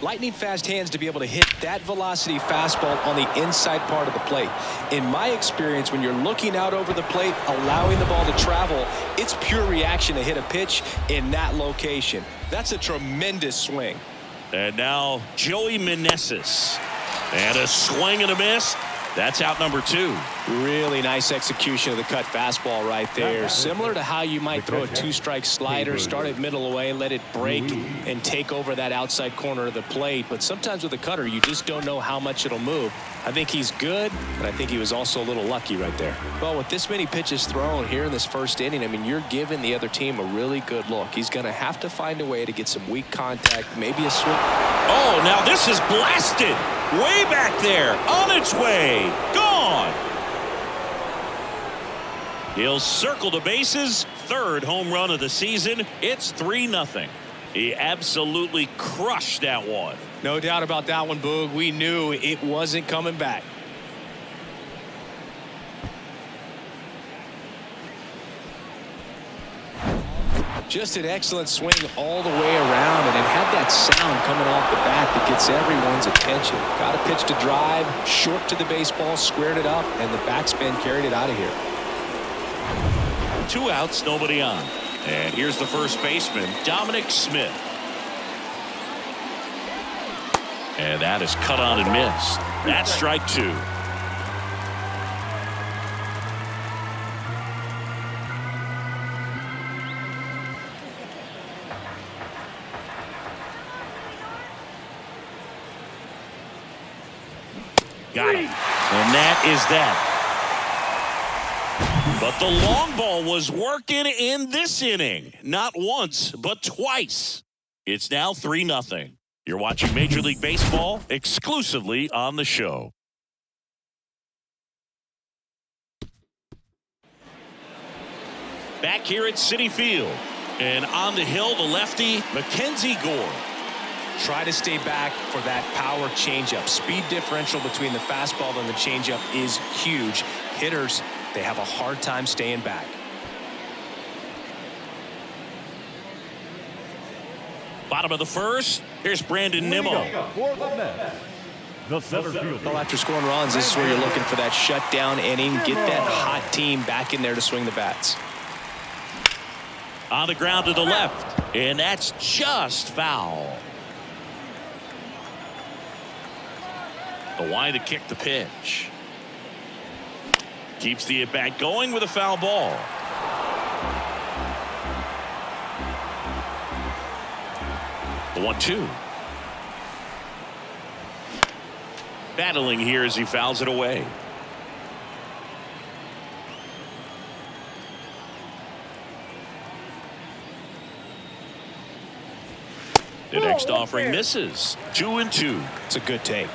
Lightning fast hands to be able to hit that velocity fastball on the inside part of the plate. In my experience, when you're looking out over the plate, allowing the ball to travel, it's pure reaction to hit a pitch in that location. That's a tremendous swing. And now Joey Meneses. And a swing and a miss. That's out number 2. Really nice execution of the cut fastball right there. Similar to how you might throw a 2-strike slider, start it middle away, let it break and take over that outside corner of the plate. But sometimes with a cutter, you just don't know how much it'll move. I think he's good, but I think he was also a little lucky right there. Well, with this many pitches thrown here in this first inning, I mean, you're giving the other team a really good look. He's going to have to find a way to get some weak contact, maybe a swing. Oh, now this is blasted. Way back there. On its way. Gone. He'll circle the bases. 3rd home run of the season. It's 3-0. He absolutely crushed that one. No doubt about that one, Boog. We knew it wasn't coming back. Just an excellent swing all the way around, and it had that sound coming off the bat that gets everyone's attention. Got a pitch to drive, short to the baseball, squared it up, and the backspin carried it out of here. 2 outs, nobody on. And here's the first baseman, Dominic Smith. And that is cut on and missed. That's strike 2. Got it. And that is that. But the long ball was working in this inning. Not once, but twice. It's now 3-0. You're watching Major League Baseball exclusively on the show. Back here at Citi Field. And on the hill, the lefty, Mackenzie Gore. Try to stay back for that power changeup. Speed differential between the fastball and the changeup is huge. Hitters, they have a hard time staying back. Bottom of the first. Here's Brandon Nimmo. For the Mets, the center fielder. Well, after scoring runs, this is where you're looking for that shutdown inning. Get that hot team back in there to swing the bats. On the ground to the left. And that's just foul. Why to kick the pitch. Keeps the at-bat going with a foul ball. The 1-2. Battling here as he fouls it away. The next offering misses. 2-2. It's a good take.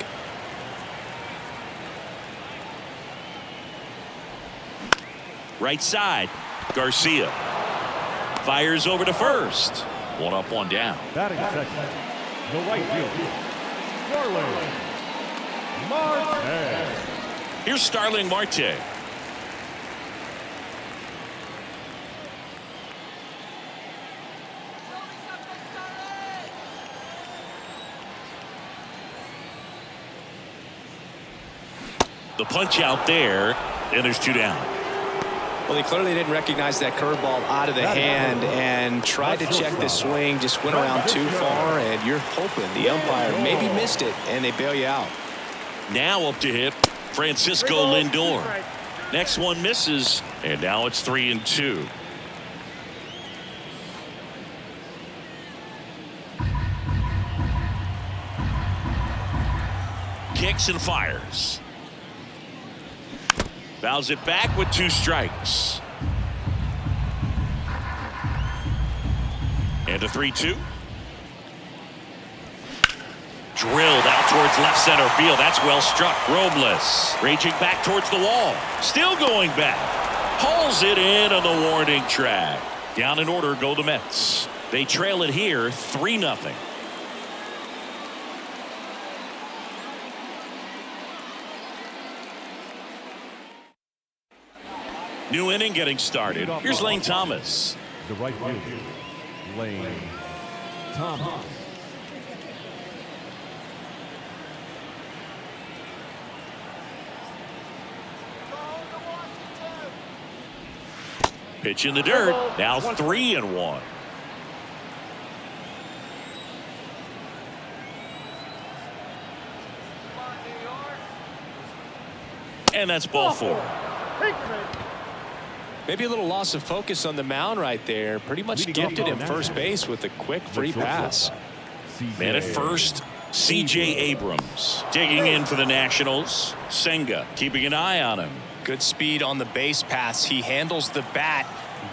Right side. Garcia fires over to first. One up, one down. Batting second, the right fielder, Starling Marte. Here's Starling Marte. The punch out there, and there's 2 down. Well, he clearly didn't recognize that curveball out of the hand and tried to check the swing, just went around too far, and you're hoping the umpire maybe missed it, and they bail you out. Now up to hit Francisco Lindor. Next one misses, and now it's 3-2. Kicks and fires. Fouls it back with 2 strikes. And a 3-2. Drilled out towards left center field. That's well struck. Robles raging back towards the wall. Still going back. Hauls it in on the warning track. Down in order go the Mets. They trail it here 3-0. New inning getting started. Here's Lane Thomas. The right fielder, Lane Thomas. Pitch in the dirt. Now 3-1. And that's ball 4. Maybe a little loss of focus on the mound right there. Pretty much gifted him first base with a quick free pass. Man at first, C.J. Abrams digging in for the Nationals. Senga keeping an eye on him. Good speed on the base pass. He handles the bat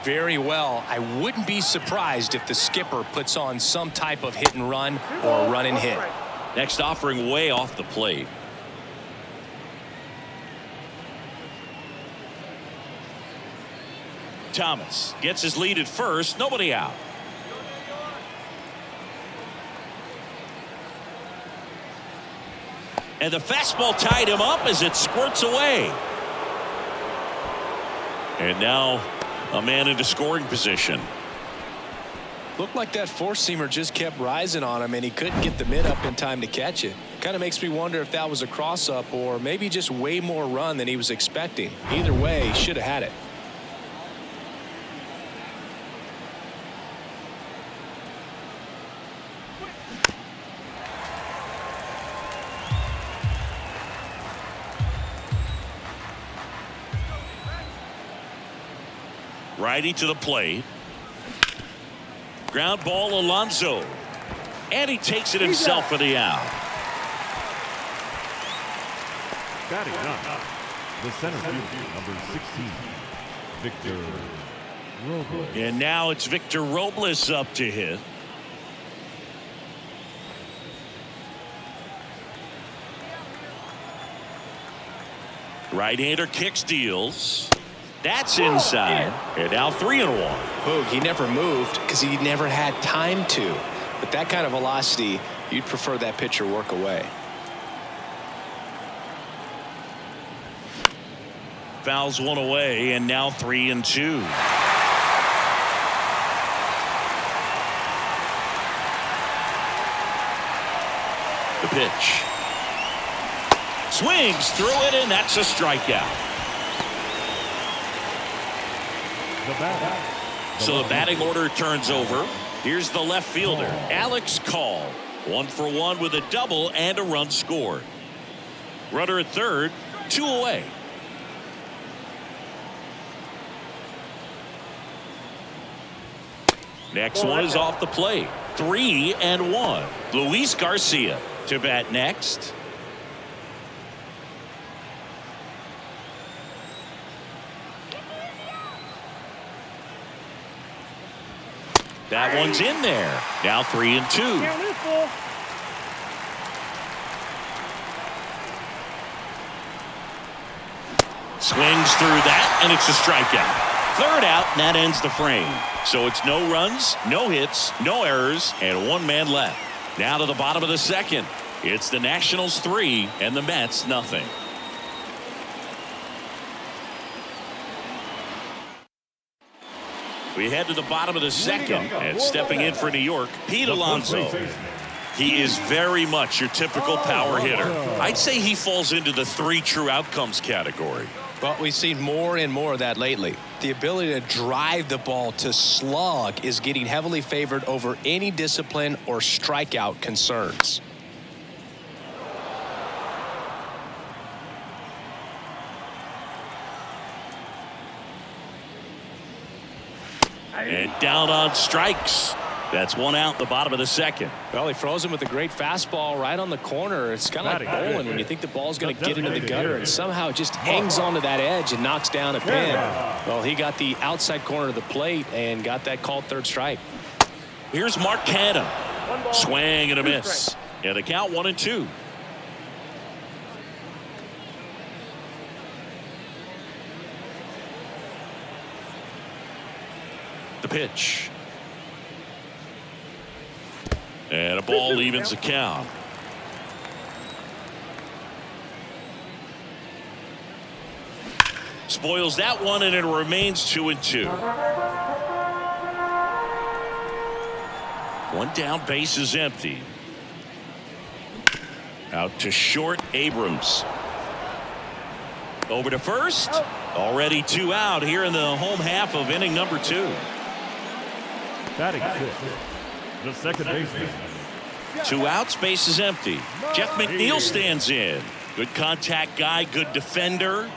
very well. I wouldn't be surprised if the skipper puts on some type of hit and run or run and hit. Next offering way off the plate. Thomas gets his lead at first. Nobody out. And the fastball tied him up as it squirts away. And now a man into scoring position. Looked like that four-seamer just kept rising on him, and he couldn't get the mid up in time to catch it. Kind of makes me wonder if that was a cross-up or maybe just way more run than he was expecting. Either way, he should have had it. Righty to the plate. Ground ball, Alonso. And he takes it himself for the out. Batting up, the center fielder, number 16, Victor Robles. And now it's Victor Robles up to hit. Right-hander kicks, deals. That's inside. And now 3-1. Boog, he never moved because he never had time to. But that kind of velocity, you'd prefer that pitcher work away. Fouls one away, and now 3-2. The pitch. Swings through it, and that's a strikeout. So the batting order turns over. Here's the left fielder, Alex Call. 1 for 1 with a double and a run scored. Runner at third, 2 away. Next one is off the plate. 3-1. Luis Garcia to bat next. That one's in there. Now 3-2. Swings through that, and it's a strikeout. Third out, and that ends the frame. So it's no runs, no hits, no errors, and 1 man left. Now to the bottom of the second. It's the Nationals 3 and the Mets nothing. We head to the bottom of the second, and stepping in for New York, Pete Alonso. He is very much your typical power hitter. I'd say he falls into the 3 true outcomes category. But we've seen more and more of that lately. The ability to drive the ball to slug is getting heavily favored over any discipline or strikeout concerns. And down on strikes. That's 1 out, the bottom of the second. Well, he froze him with a great fastball right on the corner. It's kind of like bowling when you think the ball's going to get into the gutter and somehow it just hangs onto that edge and knocks down a pin. Well, he got the outside corner of the plate and got that called third strike. Here's Mark Canha. Swing and a miss. And the count 1-2. The pitch. And a ball evens the count. Spoils that one, and it remains 2-2. 1 down, base is empty. Out to short, Abrams. Over to first. Already 2 out here in the home half of inning number 2. Batting 6, the second baseman. 2 outs, base is empty. Jeff McNeil stands in. Good contact guy, good defender.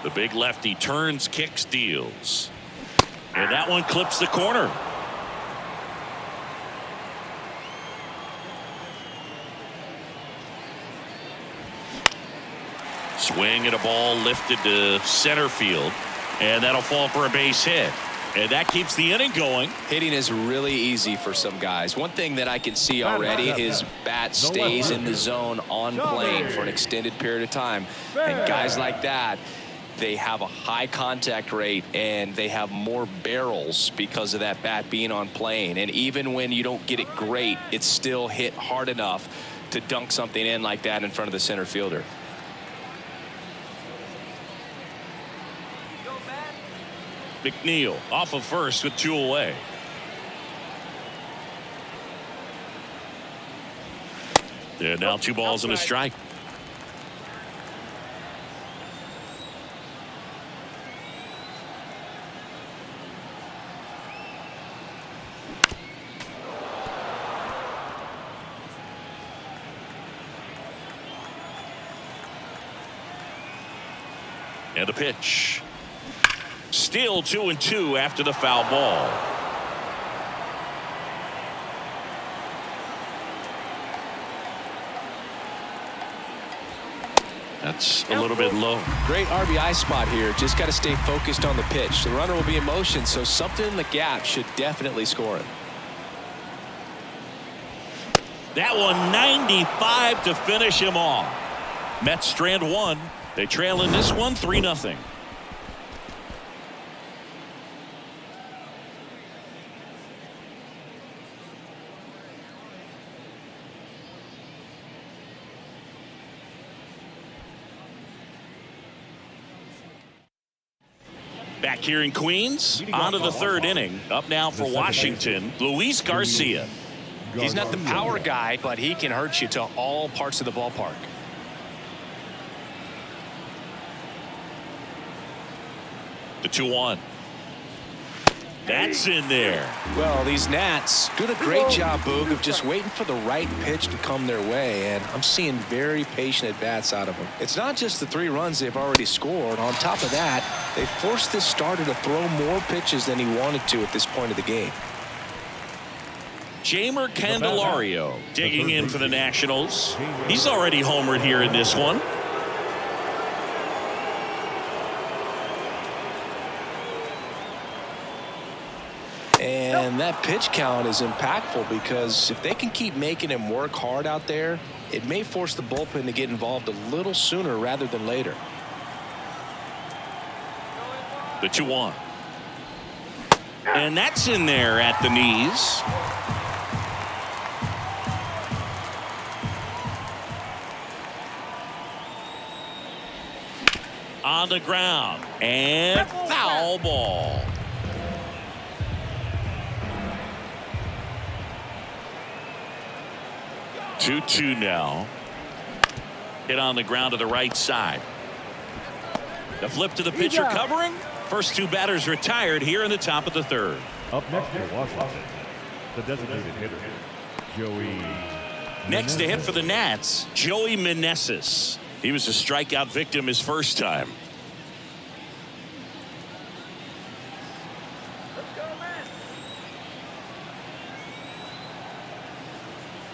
The big lefty turns, kicks, deals. And that one clips the corner. Swing and a ball lifted to center field. And that'll fall for a base hit. And that keeps the inning going. Hitting is really easy for some guys. One thing that I can see already, his bat stays in the zone on plane for an extended period of time. And guys like that, they have a high contact rate and they have more barrels because of that bat being on plane. And even when you don't get it great, it's still hit hard enough to dunk something in like that in front of the center fielder. McNeil off of first with 2 away. And now 2 balls and a strike. And the pitch. Still 2-2 after the foul ball. That's a little bit low. Great RBI spot here. Just got to stay focused on the pitch. The runner will be in motion, so something in the gap should definitely score him. That one 95 to finish him off. Mets strand 1. They trail in this one 3-0. Back here in Queens, on to the 3rd inning. Up now for Washington, Luis Garcia. He's not the power guy, but he can hurt you to all parts of the ballpark. The 2-1. That's in there. Well, these Nats doing a great job, Boog, of just waiting for the right pitch to come their way, and I'm seeing very patient at-bats out of them. It's not just the 3 runs they've already scored. On top of that, they forced this starter to throw more pitches than he wanted to at this point of the game. Jamer Candelario digging in for the Nationals. He's already homered here in this one. And that pitch count is impactful because if they can keep making him work hard out there, it may force the bullpen to get involved a little sooner rather than later. The 2-1. And that's in there at the knees. On the ground. And foul ball. 2-2 now. Hit on the ground to the right side. The flip to the pitcher covering. First 2 batters retired here in the top of the 3rd. Up next for Washington, the designated hitter, Joey. Next to hit for the Nats, Joey Meneses. He was a strikeout victim his first time.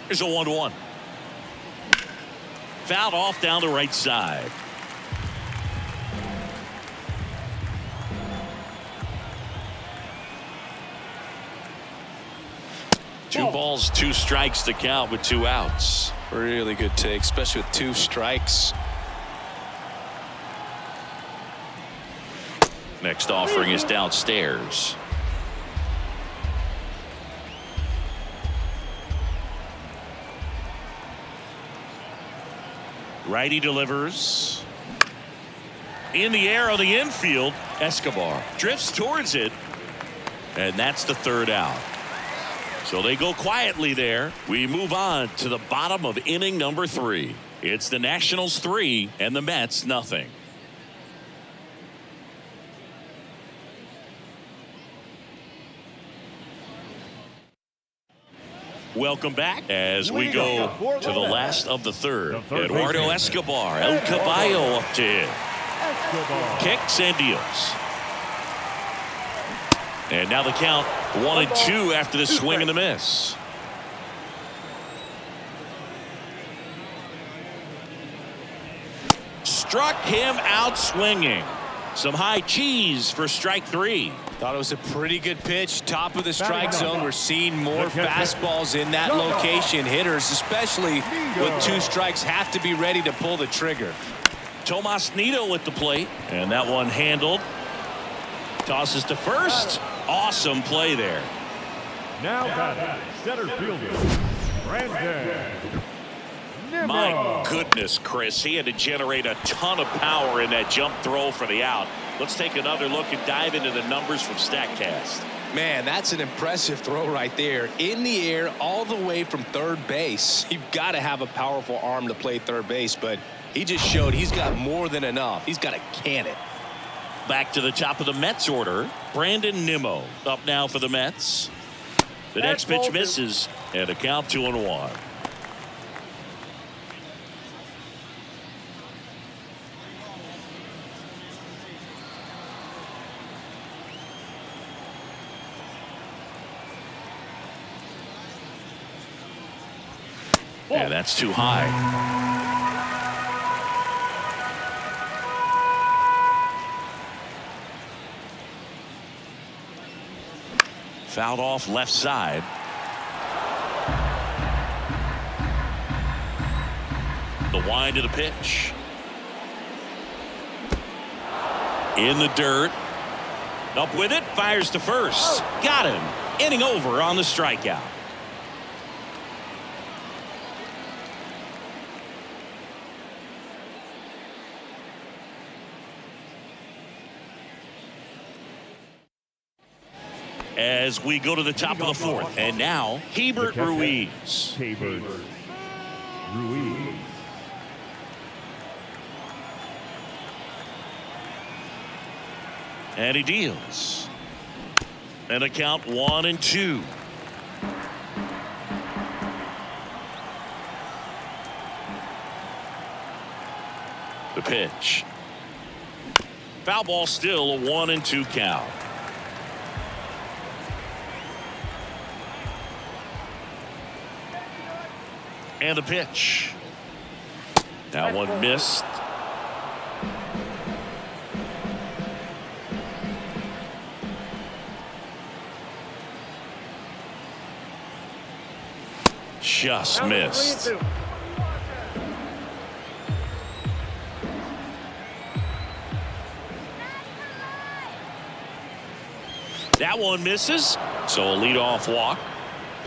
Here's a 1-1. Fouled off down the right side. Two balls, 2 strikes to count with 2 outs. Really good take, especially with 2 strikes. Next offering is downstairs. Righty delivers. In the air on the infield, Escobar drifts towards it. And that's the 3rd out. So they go quietly there. We move on to the bottom of inning number 3. It's the Nationals 3 and the Mets nothing. Welcome back as we go to the last of the 3rd. Eduardo Escobar, El Caballo up to hit. Kicks and deals. And now the count 1-2 after the swing and the miss. Struck him out swinging. Some high cheese for strike 3. Thought it was a pretty good pitch. Top of the strike zone. We're seeing more fastballs in that location. Hitters, especially with 2 strikes, have to be ready to pull the trigger. Tomas Nido at the plate. And that one handled. Tosses to first. Awesome play there. Now batting, center fielder, Brandon. My goodness, Chris. He had to generate a ton of power in that jump throw for the out. Let's take another look and dive into the numbers from StatCast. Man, that's an impressive throw right there. In the air all the way from 3rd base. You've got to have a powerful arm to play 3rd base, but he just showed he's got more than enough. He's got to can it. Back to the top of the Mets order. Brandon Nimmo up now for the Mets. The next pitch misses, and a count 2-1. Yeah, that's too high. Fouled off left side. The wind to the pitch. In the dirt. Up with it. Fires to first. Got him. Inning over on the strikeout. As we go to the top of the 4th. And now, Hebert Ruiz. Hebert Ruiz. And he deals. And a count 1-2. The pitch. Foul ball, still a 1-2 count. And the pitch. That one missed. Just missed. That one misses. So a leadoff walk.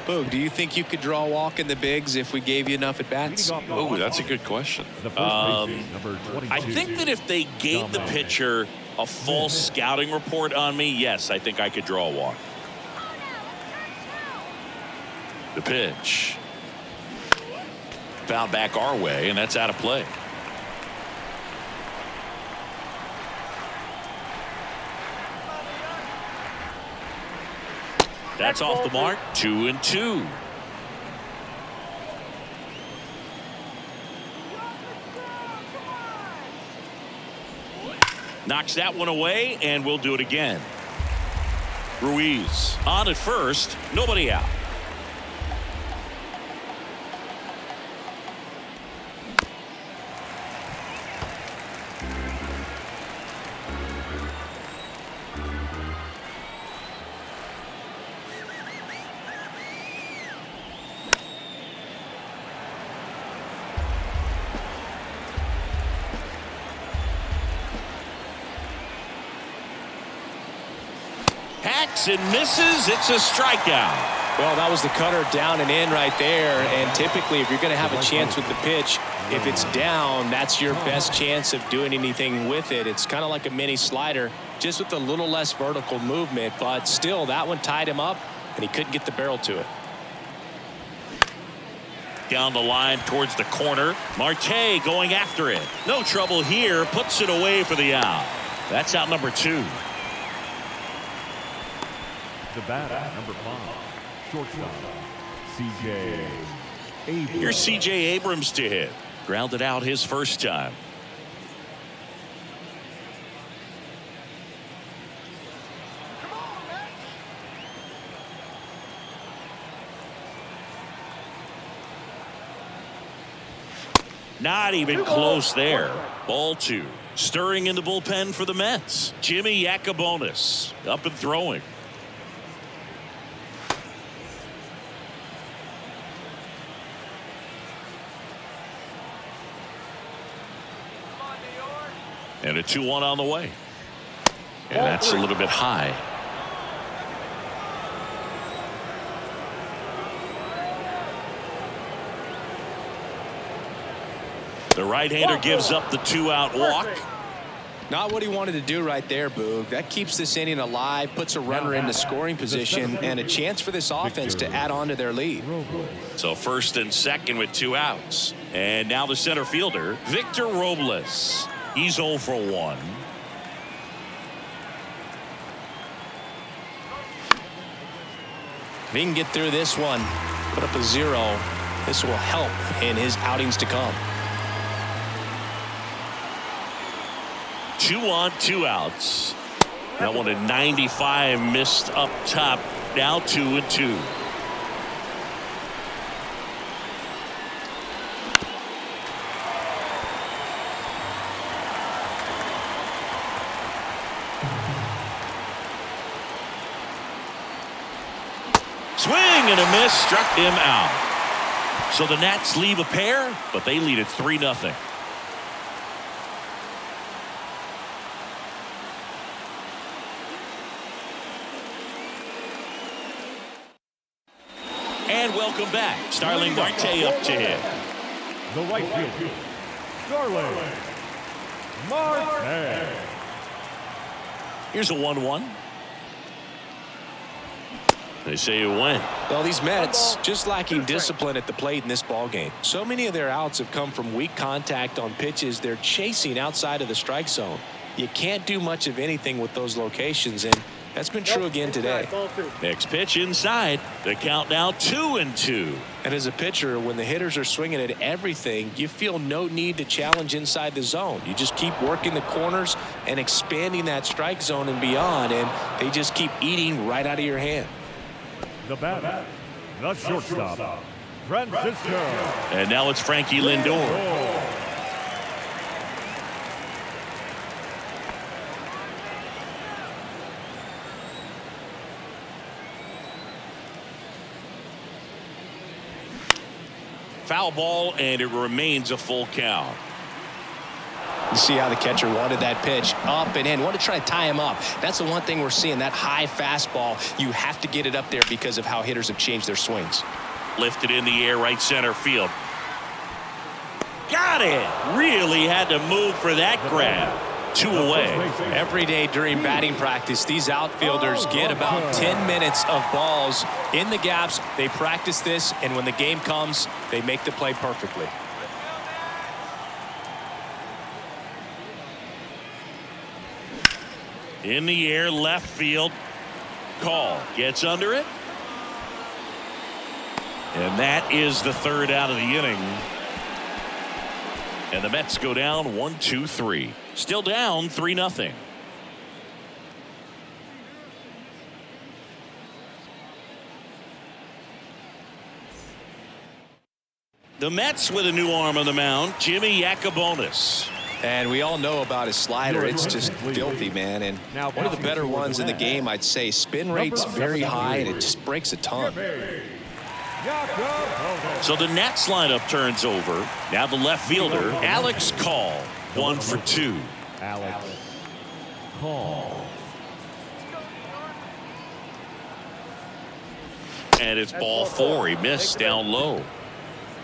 Boog, do you think you could draw a walk in the bigs if we gave you enough at bats? Oh, that's a good question. I think that if they gave the pitcher a full scouting report on me, yes, I think I could draw a walk. The pitch. Fouled back our way, and that's out of play. That's off the mark. 2-2. Knocks that one away, and we'll do it again. Ruiz on at first, nobody out. Hacks and misses. It's a strikeout. Well, that was the cutter down and in right there. And typically, if you're going to have a chance with the pitch, if it's down, that's your best chance of doing anything with it. It's kind of like a mini slider, just with a little less vertical movement. But still, that one tied him up, and he couldn't get the barrel to it. Down the line towards the corner. Marte going after it. No trouble here. Puts it away for the out. That's out number 2. The batter, number 5, shortstop, C.J. Abrams. Here's C.J. Abrams to hit. Grounded out his first time. Not even close there. Ball 2. Stirring in the bullpen for the Mets. Jimmy Yacobonis up and throwing. And a 2-1 on the way. And that's a little bit high. The right-hander gives up the 2-out walk. Not what he wanted to do right there, Boog. That keeps this inning alive, puts a runner into scoring position, and a chance for this offense to add on to their lead. So first and second with 2 outs. And now the center fielder, Victor Robles. He's 0 for 1. If he can get through this one, put up a 0, this will help in his outings to come. 2 on, 2 outs. That one at 95 missed up top. Now 2-2. Swing and a miss, struck him out. So the Nats leave a pair, but they lead it 3-0. And welcome back. Starling Marte up to hit. The right fielder, Starling Marte. Here's a 1-1. They say you win. Well, these Mets just lacking discipline at the plate in this ballgame. So many of their outs have come from weak contact on pitches they're chasing outside of the strike zone. You can't do much of anything with those locations, and That's been true again today. Ball 2. Next pitch inside. The count now 2-2. And as a pitcher, when the hitters are swinging at everything, you feel no need to challenge inside the zone. You just keep working the corners and expanding that strike zone and beyond, and they just keep eating right out of your hand. The batter, the shortstop, Francisco. And now it's Frankie Lindor. Foul ball, and it remains a full count. You see how the catcher wanted that pitch up and in. Want to try to tie him up. That's the one thing we're seeing, that high fastball. You have to get it up there because of how hitters have changed their swings. Lifted in the air, right center field. Got it! Really had to move for that grab. 2 away. Every day during batting practice, these outfielders get about 10 minutes of balls in the gaps. They practice this, and when the game comes, they make the play perfectly. In the air, left field. Call. Gets under it. And that is the third out of the inning. And the Mets go down 1-2-3. Still down 3-0. The Mets with a new arm on the mound, Jimmy Yacobonis. And we all know about his slider. It's just filthy, man. And one of the better ones in the game, I'd say. Spin rate's very high, and it just breaks a ton. So the Nats lineup turns over. Now the left fielder, Alex Call, 1 for 2. Alex Call. And it's ball 4. He missed down low.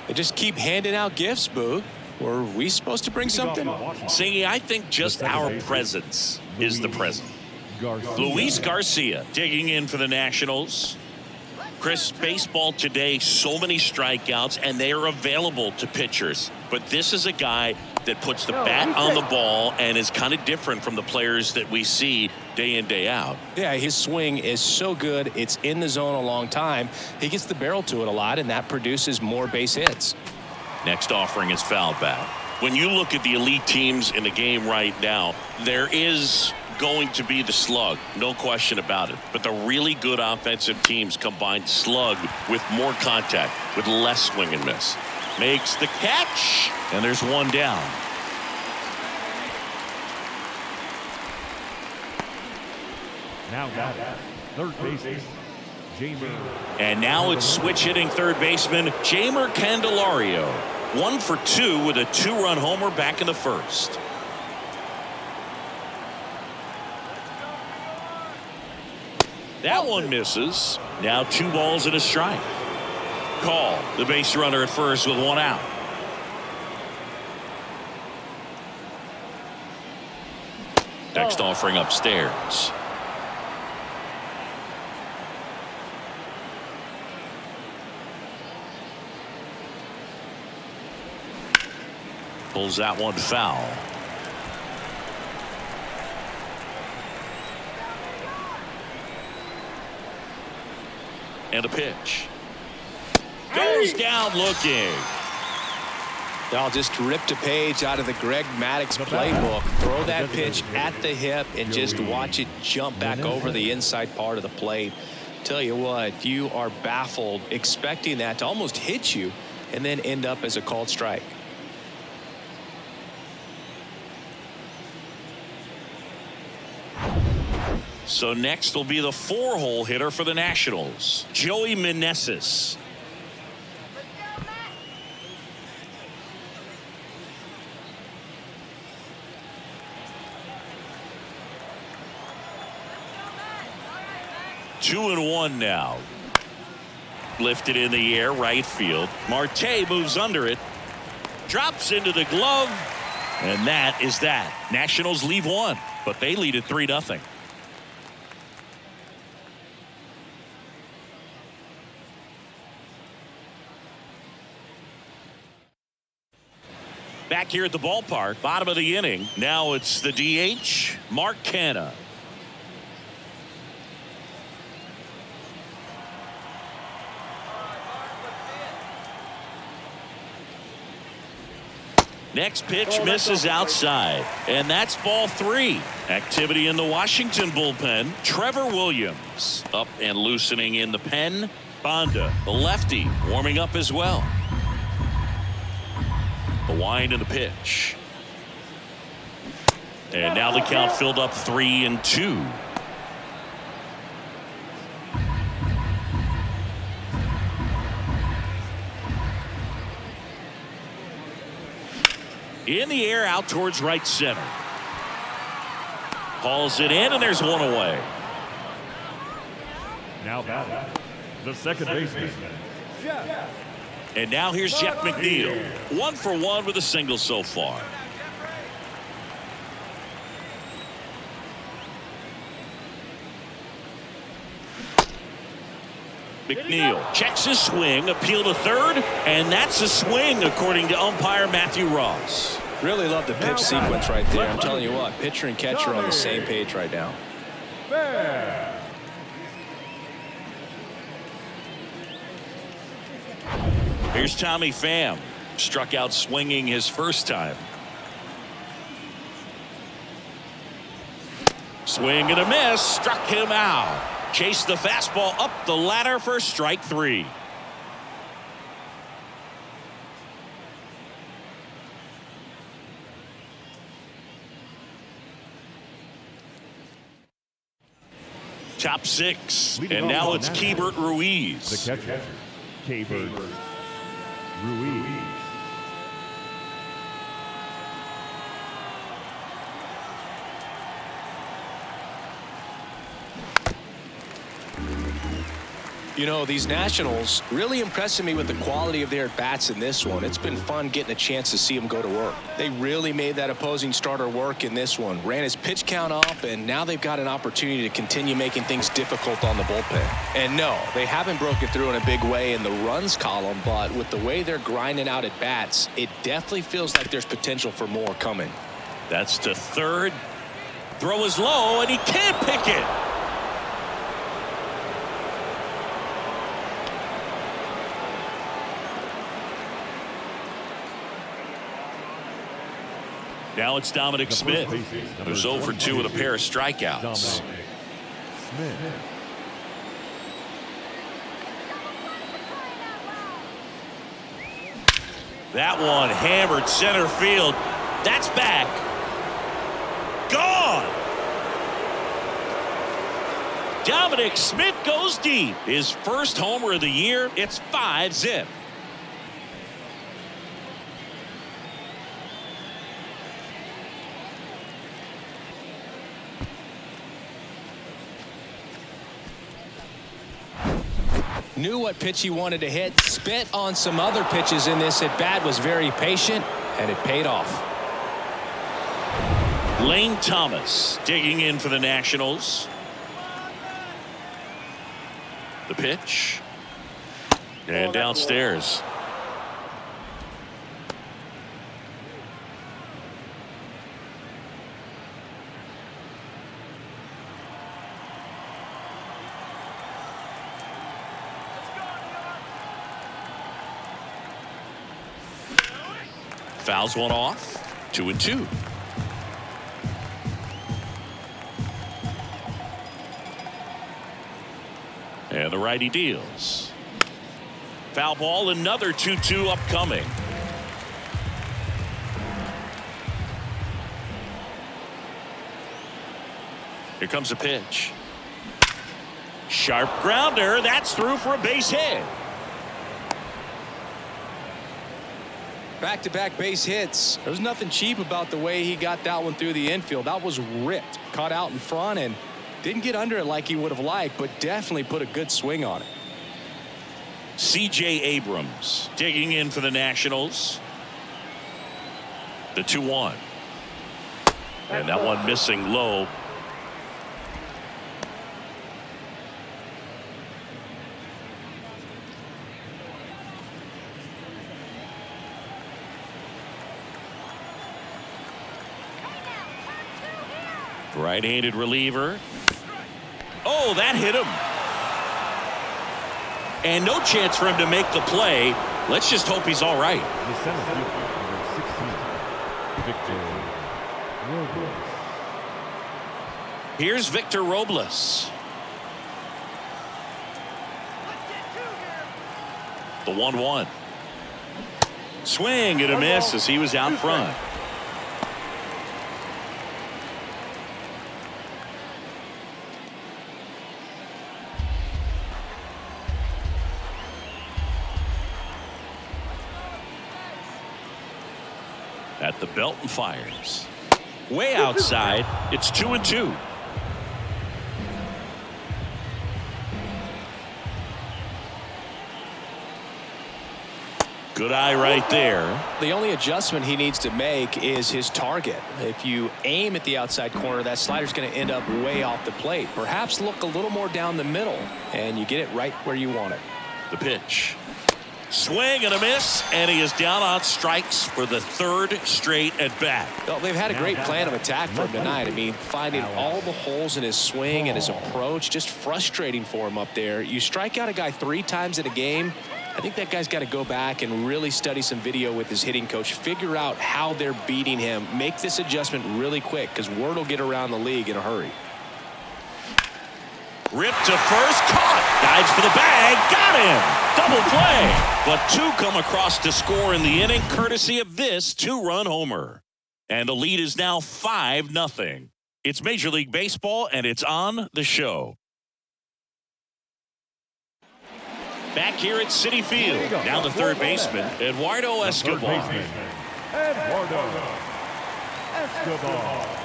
They just keep handing out gifts, Boog. Were we supposed to bring something? Singy, I think just our presence is the present. Luis Garcia digging in for the Nationals. Chris, baseball today, so many strikeouts, and they are available to pitchers. But this is a guy that puts the bat on the ball and is kind of different from the players that we see day in, day out. Yeah, his swing is so good. It's in the zone a long time. He gets the barrel to it a lot, and that produces more base hits. Next offering is fouled back. When you look at the elite teams in the game right now, there is going to be the slug, no question about it. But the really good offensive teams combine slug with more contact, with less swing and miss. Makes the catch, and there's one down. Now got it. Third baseman, Jamer. And now it's switch hitting third baseman Jamer Candelario. 1 for 2 with a 2-run homer back in the first. That one misses. Now 2 balls and a strike. Call, the base runner at first with 1 out. Next offering upstairs. Pulls that one foul. And a pitch. Goes down looking. I'll just ripped a page out of the Greg Maddux playbook. Throw that pitch at the hip and just watch it jump back over the inside part of the plate. Tell you what, you are baffled expecting that to almost hit you and then end up as a called strike. So next will be the 4-hole hitter for the Nationals, Joey Meneses. Two and 1 now. Lifted in the air, right field. Marte moves under it. Drops into the glove. And that is that. Nationals leave 1, but they lead at 3-0. Back here at the ballpark, bottom of the inning. Now it's the DH, Mark Canha. Next pitch misses outside, and that's ball 3. Activity in the Washington bullpen. Trevor Williams up and loosening in the pen. Bonda, the lefty, warming up as well. The wind and the pitch. And now the count filled up 3-2. In the air, out towards right center. Hauls it in, and there's one away. Now batting, the second baseman, Jeff. And now here's Jeff McNeil. 1 for 1 with a single so far. McNeil checks his swing, appeal to third, and that's a swing according to umpire Matthew Ross. Really love the pitch sequence right there. I'm telling you what, pitcher and catcher are on the same page right now. Fair. Here's Tommy Pham. Struck out swinging his first time. Swing and a miss. Struck him out. Chased the fastball up the ladder for strike 3. Top 6. And now it's Keibert Ruiz. The catcher, Keibert Ruiz. You know, these Nationals really impressing me with the quality of their bats in this one. It's been fun getting a chance to see them go to work. They really made that opposing starter work in this one. Ran his pitch count up, and now they've got an opportunity to continue making things difficult on the bullpen. And no, they haven't broken through in a big way in the runs column, but with the way they're grinding out at bats, it definitely feels like there's potential for more coming. That's to third. Throw is low, and he can't pick it. Now it's Dominic Smith, who's 0 for 2 with a pair of strikeouts. Smith. That one hammered center field. That's back. Gone. Dominic Smith goes deep. His first homer of the year. It's 5-zip. Knew what pitch he wanted to hit, spent on some other pitches in this at bat, was very patient, and it paid off. Lane Thomas digging in for the Nationals. The pitch. And downstairs. Fouls one off. 2-2. And the righty deals. Foul ball, another 2-2 upcoming. Here comes a pitch. Sharp grounder. That's through for a base hit. Back-to-back base hits. There's nothing cheap about the way he got that one through the infield. That was ripped. Caught out in front and didn't get under it like he would have liked, but definitely put a good swing on it. C.J. Abrams digging in for the Nationals. The 2-1. And that one missing low. Right-handed reliever. Oh, that hit him. And no chance for him to make the play. Let's just hope he's all right. The center fielder, number 16, Victor Robles. Here's Victor Robles. The 1-1. Swing and a miss as he was out front. At the belt and fires. Way outside. It's 2-2. Good eye right there. The only adjustment he needs to make is his target. If you aim at the outside corner, that slider's going to end up way off the plate. Perhaps look a little more down the middle, and you get it right where you want it. The pitch. Swing and a miss, and he is down on strikes for the third straight at bat. Well, they've had a great plan of attack for him tonight. I mean, finding all the holes in his swing and his approach, just frustrating for him up there. You strike out a guy 3 times in a game, I think that guy's got to go back and really study some video with his hitting coach, figure out how they're beating him, make this adjustment really quick because word will get around the league in a hurry. Ripped to first, caught, dives for the bag, got him, double play. But 2 come across to score in the inning, courtesy of this 2-run homer. And the lead is now 5-0. It's Major League Baseball, and it's on the show. Back here at Citi Field, now the third baseman, Eduardo Escobar. Eduardo Escobar.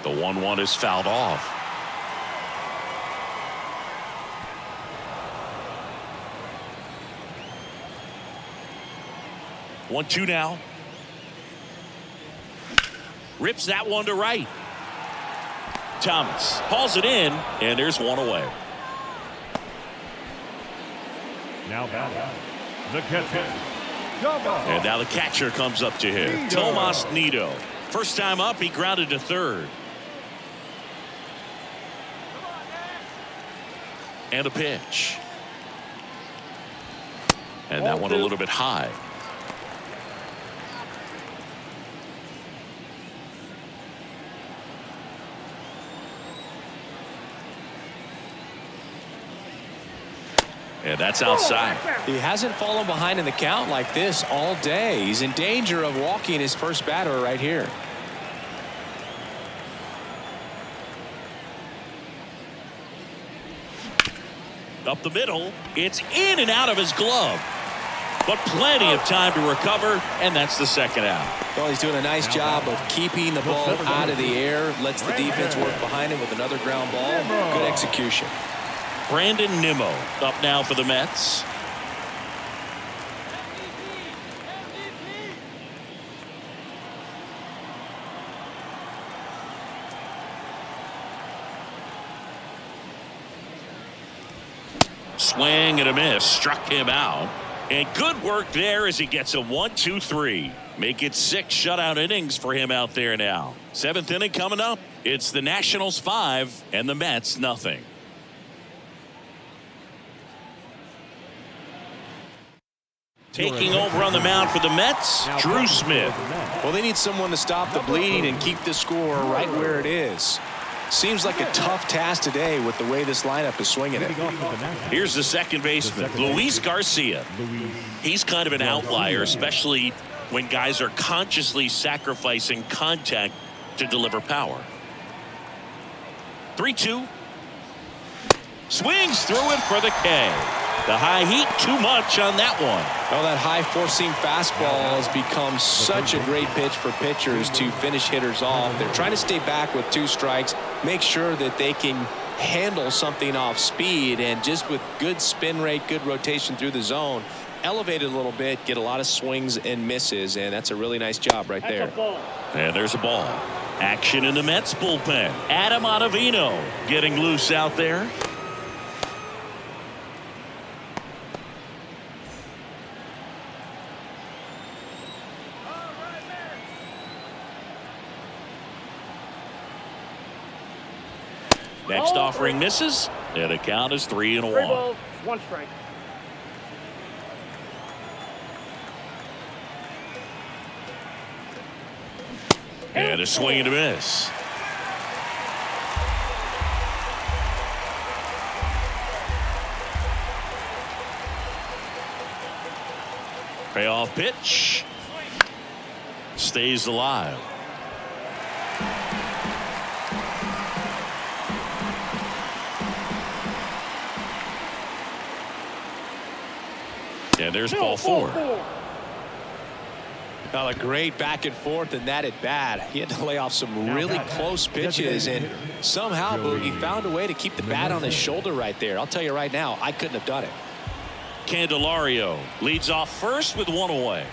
The 1-1 is fouled off. One, 2 now. Rips that one to right. Thomas hauls it in, and there's one away. Now batting, the catcher. And now the catcher comes up to him. Tomas Nido. First time up, he grounded to third. And a pitch. And that one a little bit high. And that's outside. He hasn't fallen behind in the count like this all day. He's in danger of walking his first batter right here. Up the middle, it's in and out of his glove. But plenty of time to recover, and that's the second out. Well, he's doing a nice job of keeping the ball out of the air, lets the defense work behind him with another ground ball. Good execution. Brandon Nimmo up now for the Mets. Swing and a miss, struck him out. And good work there as he gets a 1-2-3. Make it 6 shutout innings for him out there now. 7th inning coming up. It's the Nationals 5 and the Mets nothing. Taking over on the mound for the Mets, Drew Smith. Well, they need someone to stop the bleed and keep the score right where it is. Seems like a tough task today with the way this lineup is swinging it. Here's the second baseman, Luis Garcia. He's kind of an outlier, especially when guys are consciously sacrificing contact to deliver power. 3-2. Swings through it for the K. The high heat, too much on that one. Well, that high four-seam fastball has become such a great pitch for pitchers to finish hitters off. They're trying to stay back with 2 strikes, make sure that they can handle something off speed, and just with good spin rate, good rotation through the zone, elevate it a little bit, get a lot of swings and misses, and that's a really nice job right there. And there's a ball. Action in the Mets bullpen. Adam Ottavino getting loose out there. Next offering misses, and the count is 3-1. 3 balls, 1 strike. And a swing and a miss. Payoff pitch. Stays alive. And there's ball four. Well, a great back and forth in that at bat. He had to lay off some really close pitches, and somehow Boogie found a way to keep the bat on his shoulder right there. I'll tell you right now, I couldn't have done it. Candelario leads off first with one away.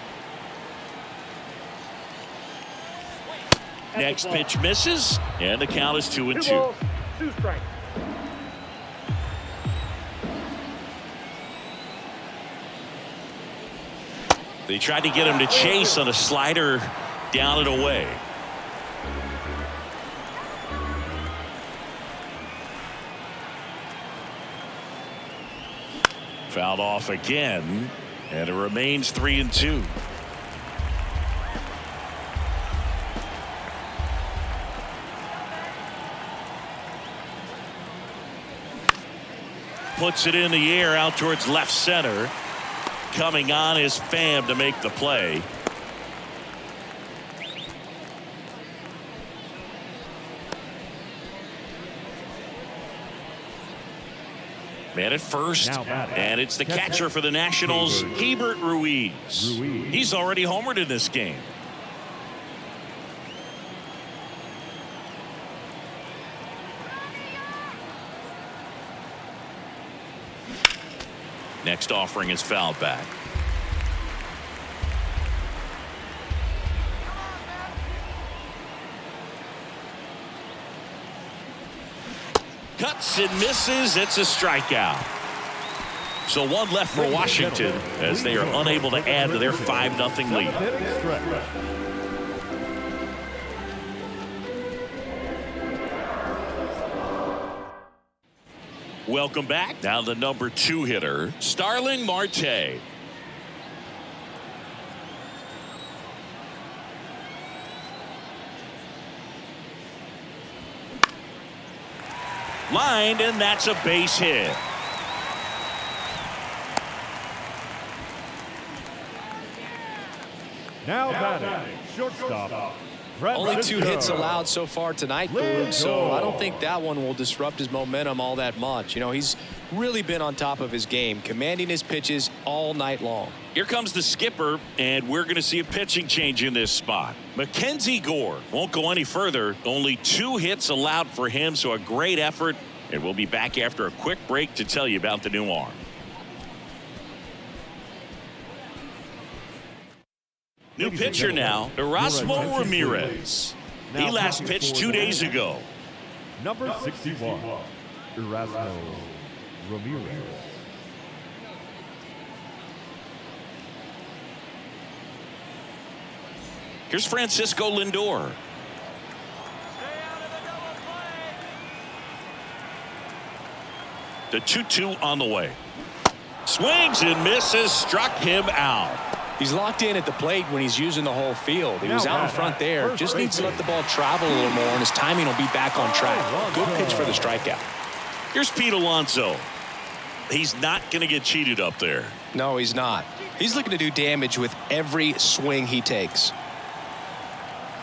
Next pitch misses, and the count is 2-2. 2 balls, 2 strikes. They tried to get him to chase on a slider down and away. Fouled off again, and it remains 3-2. Puts it in the air out towards left center. Coming on is Pham to make the play. Man at first, and it's the catcher for the Nationals, Hebert Ruiz. He's already homered in this game. Next offering is fouled back. Cuts and misses. It's a strikeout. So one left for Washington as they are unable to add to their 5-0 lead. Welcome back. Now the number 2 hitter, Starling Marte. Lined, and that's a base hit. Now batting, shortstop. Only 2 hits allowed so far tonight, Boog, so I don't think that one will disrupt his momentum all that much. You know, he's really been on top of his game, commanding his pitches all night long. Here comes the skipper, and we're going to see a pitching change in this spot. Mackenzie Gore won't go any further. Only 2 hits allowed for him, so a great effort. And we'll be back after a quick break to tell you about the new arm. New pitcher now, Erasmo Ramirez. He last pitched 2 days ago. Number 61, Erasmo Ramirez. Here's Francisco Lindor. The 2-2 on the way. Swings and misses, struck him out. He's locked in at the plate when he's using the whole field. He was out in front there. Just needs to let the ball travel a little more, and his timing will be back on track. Good pitch for the strikeout. Here's Pete Alonso. He's not going to get cheated up there. No, he's not. He's looking to do damage with every swing he takes.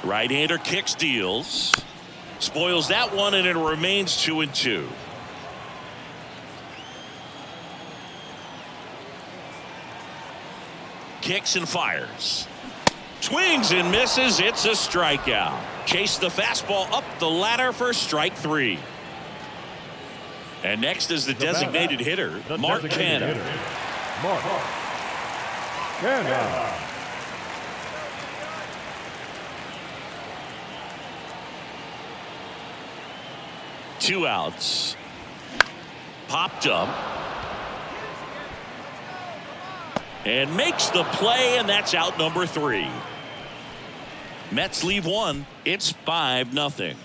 Right-hander kicks, deals. Spoils that one, and it remains 2-2. Kicks and fires. Swings and misses. It's a strikeout. Chase the fastball up the ladder for strike 3. And next is the designated hitter, Mark Canha. Mark Canha. Two outs. Popped up. And makes the play, and that's out number 3. Mets leave 1. It's 5-0.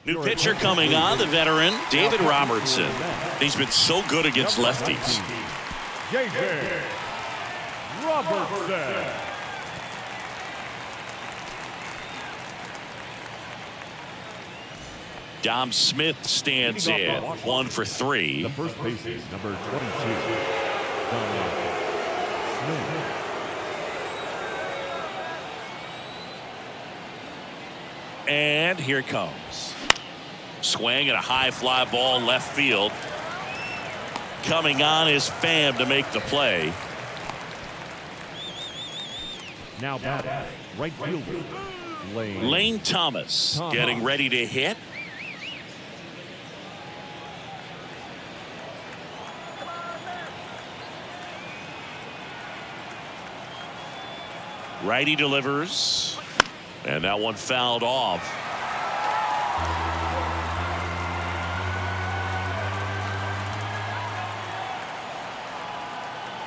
New pitcher coming on, the veteran, David Robertson. He's been so good against lefties. J.J. Robertson. Dom Smith stands in, 1 for 3. The first baseman, number 22, Dom Smith. And here it comes. Swing and a high fly ball left field. Coming on is Pham to make the play. Now batting, right fielder, Lane Thomas getting ready to hit. Righty delivers. And that one fouled off.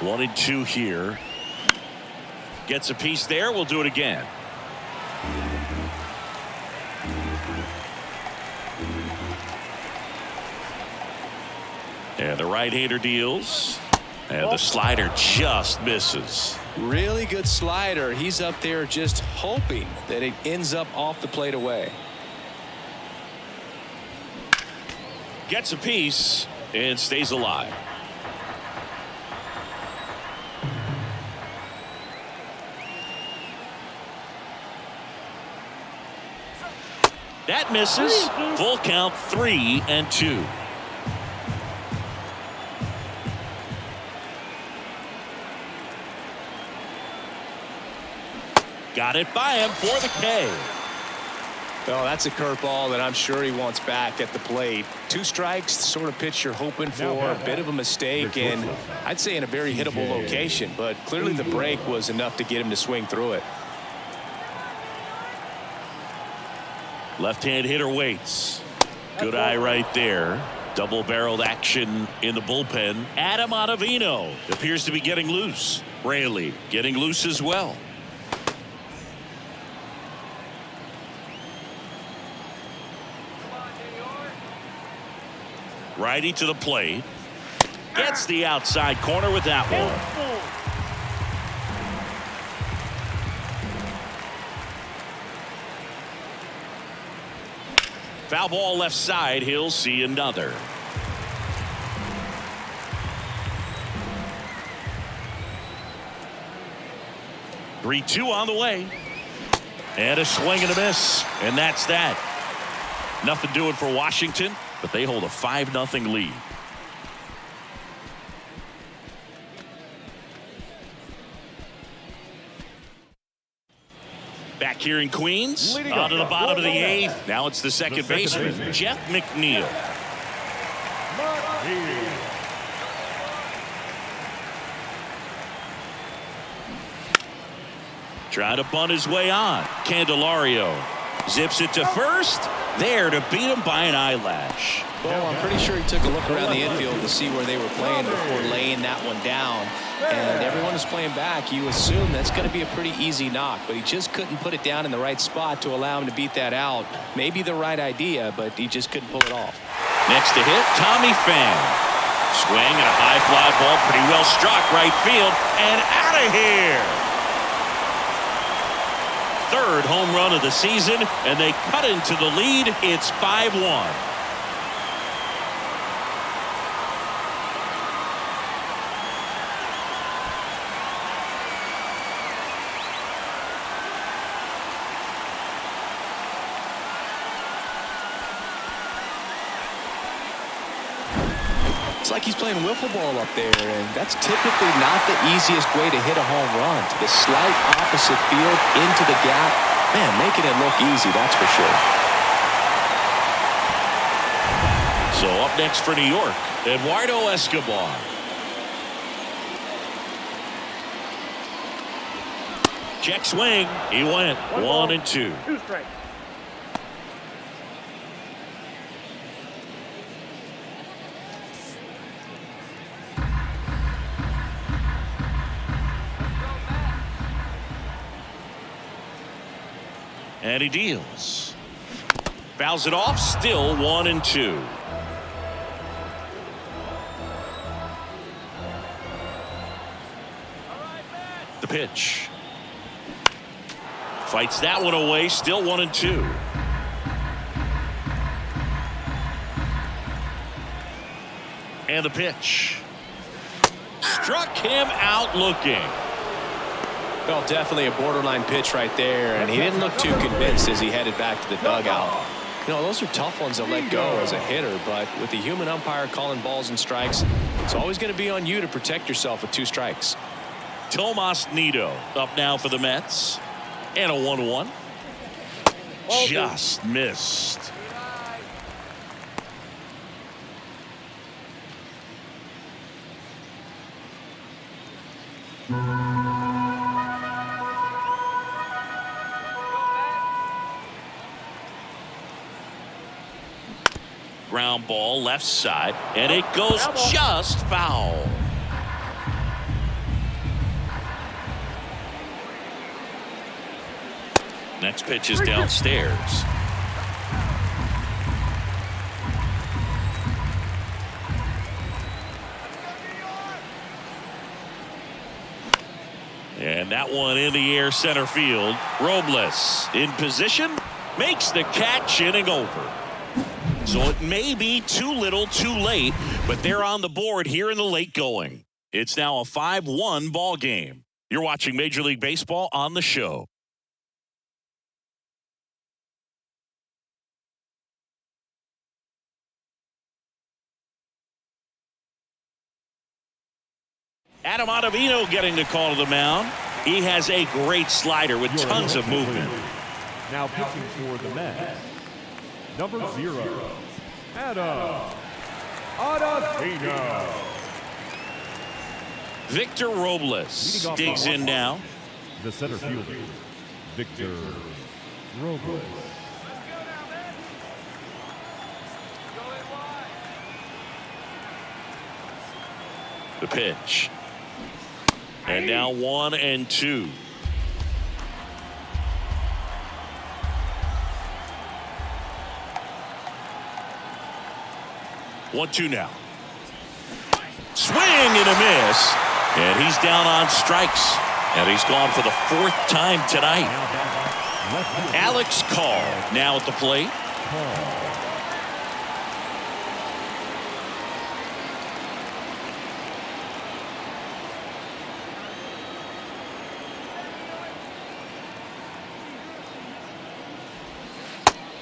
One and two here. Gets a piece there. We'll do it again. And the right-hander deals. And the slider just misses. Really good slider. He's up there just hoping that it ends up off the plate away. Gets a piece and stays alive. That misses. Full count, 3-2. Got it by him for the K. Well, that's a curveball that I'm sure he wants back at the plate. 2 strikes, the sort of pitch you're hoping for. A bit of a mistake, and I'd say in a very hittable location. But clearly the break was enough to get him to swing through it. Left-hand hitter waits. Good eye right there. Double-barreled action in the bullpen. Adam Ottavino appears to be getting loose. Raley getting loose as well. Righty to the plate. Gets the outside corner with that one. Foul ball left side. He'll see another. Three-two on the way. And a swing and a miss. And that's that. Nothing doing for Washington, but they hold a 5-0 lead. Back here in Queens, on to the bottom of the 8th. Now it's the second baseman, Jeff McNeil. Trying to bunt his way on. Candelario zips it to first. There to beat him by an eyelash. Well, I'm pretty sure he took a look around the infield to see where they were playing before laying that one down. And everyone is playing back. You assume that's going to be a pretty easy knock, but he just couldn't put it down in the right spot to allow him to beat that out. Maybe the right idea, but he just couldn't pull it off. Next to hit, Tommy Pham. Swing and a high fly ball, pretty well struck right field and out of here. Third home run of the season, and they cut into the lead. It's 5-1. It's like he's playing wiffle ball up there, and that's typically not the easiest way to hit a home run. To the slight opposite field, into the gap. Man, making it look easy, that's for sure. So up next for New York, Eduardo Escobar. Check swing. He went 1-2. 2 strikes. And he deals. Fouls it off, still 1-2. The pitch. Fights that one away, still 1-2. And the pitch. Struck him out looking. Well, definitely a borderline pitch right there, and he didn't look too convinced as he headed back to the dugout. You know, those are tough ones to let go as a hitter, but with the human umpire calling balls and strikes, it's always going to be on you to protect yourself with 2 strikes. Tomas Nido up now for the Mets. And a 1-1. Just missed. Ground ball left side, and it goes just foul. Next pitch is downstairs. And that one in the air center field. Robles in position, makes the catch, inning over. So it may be too little too late, but they're on the board here in the late going. It's now a 5-1 ball game. You're watching Major League Baseball on the show. Adam Ottavino getting the call to the mound. He has a great slider with tons of movement. Now pitching for the Mets, number 0, Adam Ottavino. Victor Robles digs in now. The center fielder, Victor Robles. The pitch. And now 1-2. One-two now. Swing and a miss. And he's down on strikes. And he's gone for the 4th time tonight. Alex Call now at the plate.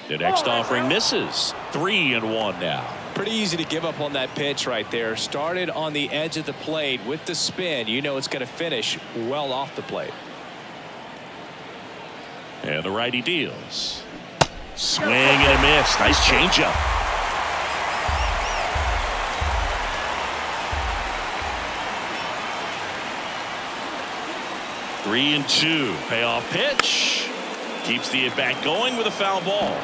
The next offering misses. 3-1 now. Pretty easy to give up on that pitch right there. Started on the edge of the plate with the spin. You know it's going to finish well off the plate. And the righty deals. Swing and a miss. Nice changeup. Three and two. Payoff pitch. Keeps the at-bat going with a foul ball.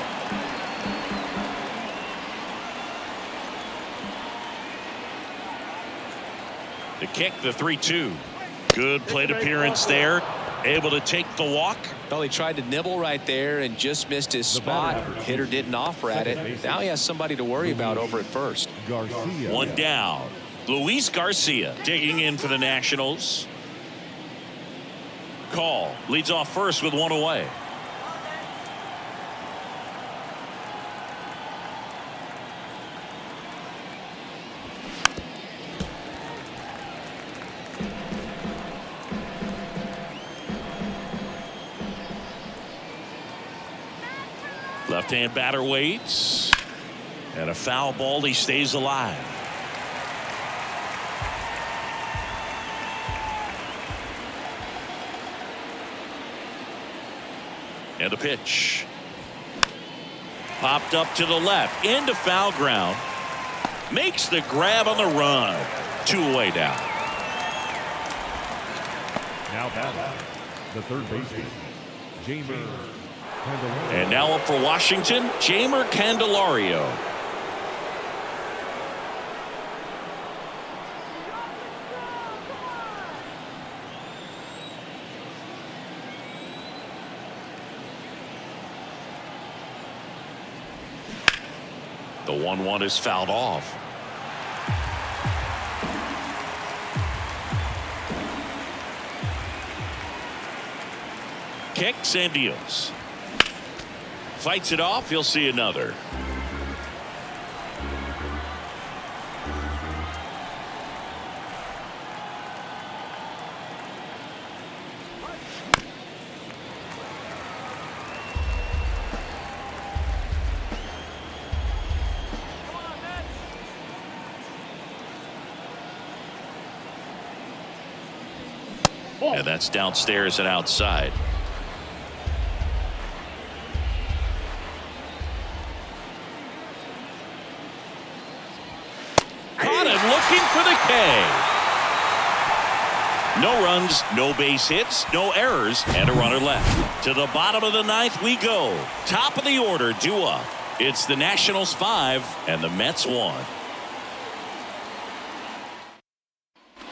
The kick, the 3-2. Good plate appearance there. Able to take the walk. Well, he tried to nibble right there and just missed his spot. Hitter didn't offer at it. Now he has somebody to worry about over at first. One down. Luis Garcia digging in for the Nationals. Call leads off first with one away. Left-hand batter waits. And a foul ball. He stays alive. And the pitch. Popped up to the left. Into foul ground. Makes the grab on the run. 2 away down. Now batting, the third baseman, Jamer. And now up for Washington, Jamer Candelario. The 1-1 is fouled off. Kicks and deals. Fights it off. He'll see another. And that's downstairs and outside. Caught him looking for the K. No runs, no base hits, no errors, and a runner left. To the bottom of the ninth we go. Top of the order, due up. It's the Nationals 5 and the Mets 1.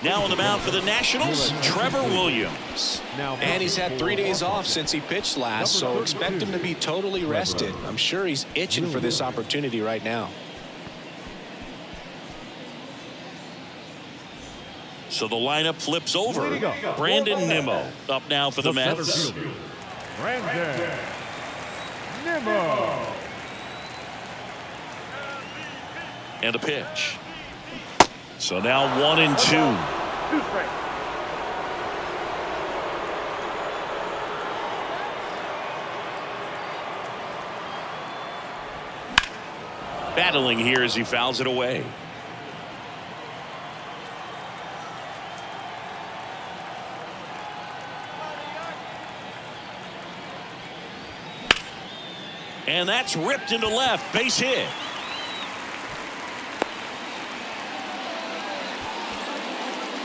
Now on the mound for the Nationals, Trevor Williams. And he's had 3 days off since he pitched last, so expect him to be totally rested. I'm sure he's itching for this opportunity right now. So the lineup flips over. Brandon Nimmo up now for the Mets. Brandon Nimmo. And a pitch. So now 1-2. 2 strikes. Battling here as he fouls it away. And that's ripped into left. Base hit.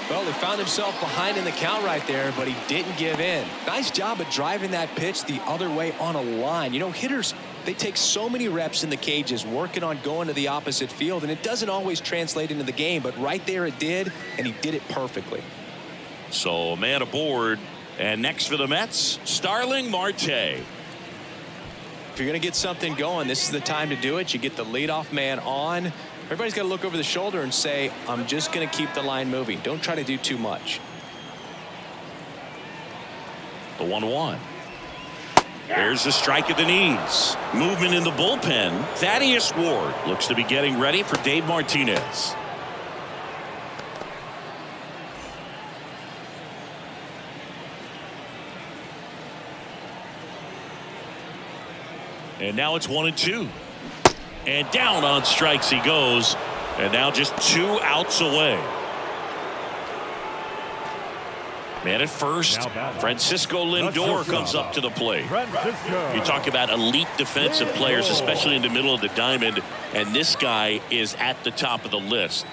Well, he found himself behind in the count right there, but he didn't give in. Nice job of driving that pitch the other way on a line. You know, hitters, they take so many reps in the cages working on going to the opposite field, and it doesn't always translate into the game, but right there it did, and he did it perfectly. So a man aboard. And next for the Mets, Starling Marte. If you're going to get something going, this is the time to do it. You get the leadoff man on. Everybody's got to look over the shoulder and say, I'm just going to keep the line moving. Don't try to do too much. The 1-1. There's the strike at the knees. Movement in the bullpen. Thaddeus Ward looks to be getting ready for Dave Martinez. And now it's 1-2. And down on strikes he goes. And now just 2 outs away. Man at first, Francisco Lindor comes up to the plate. You talk about elite defensive players, especially in the middle of the diamond, and this guy is at the top of the list.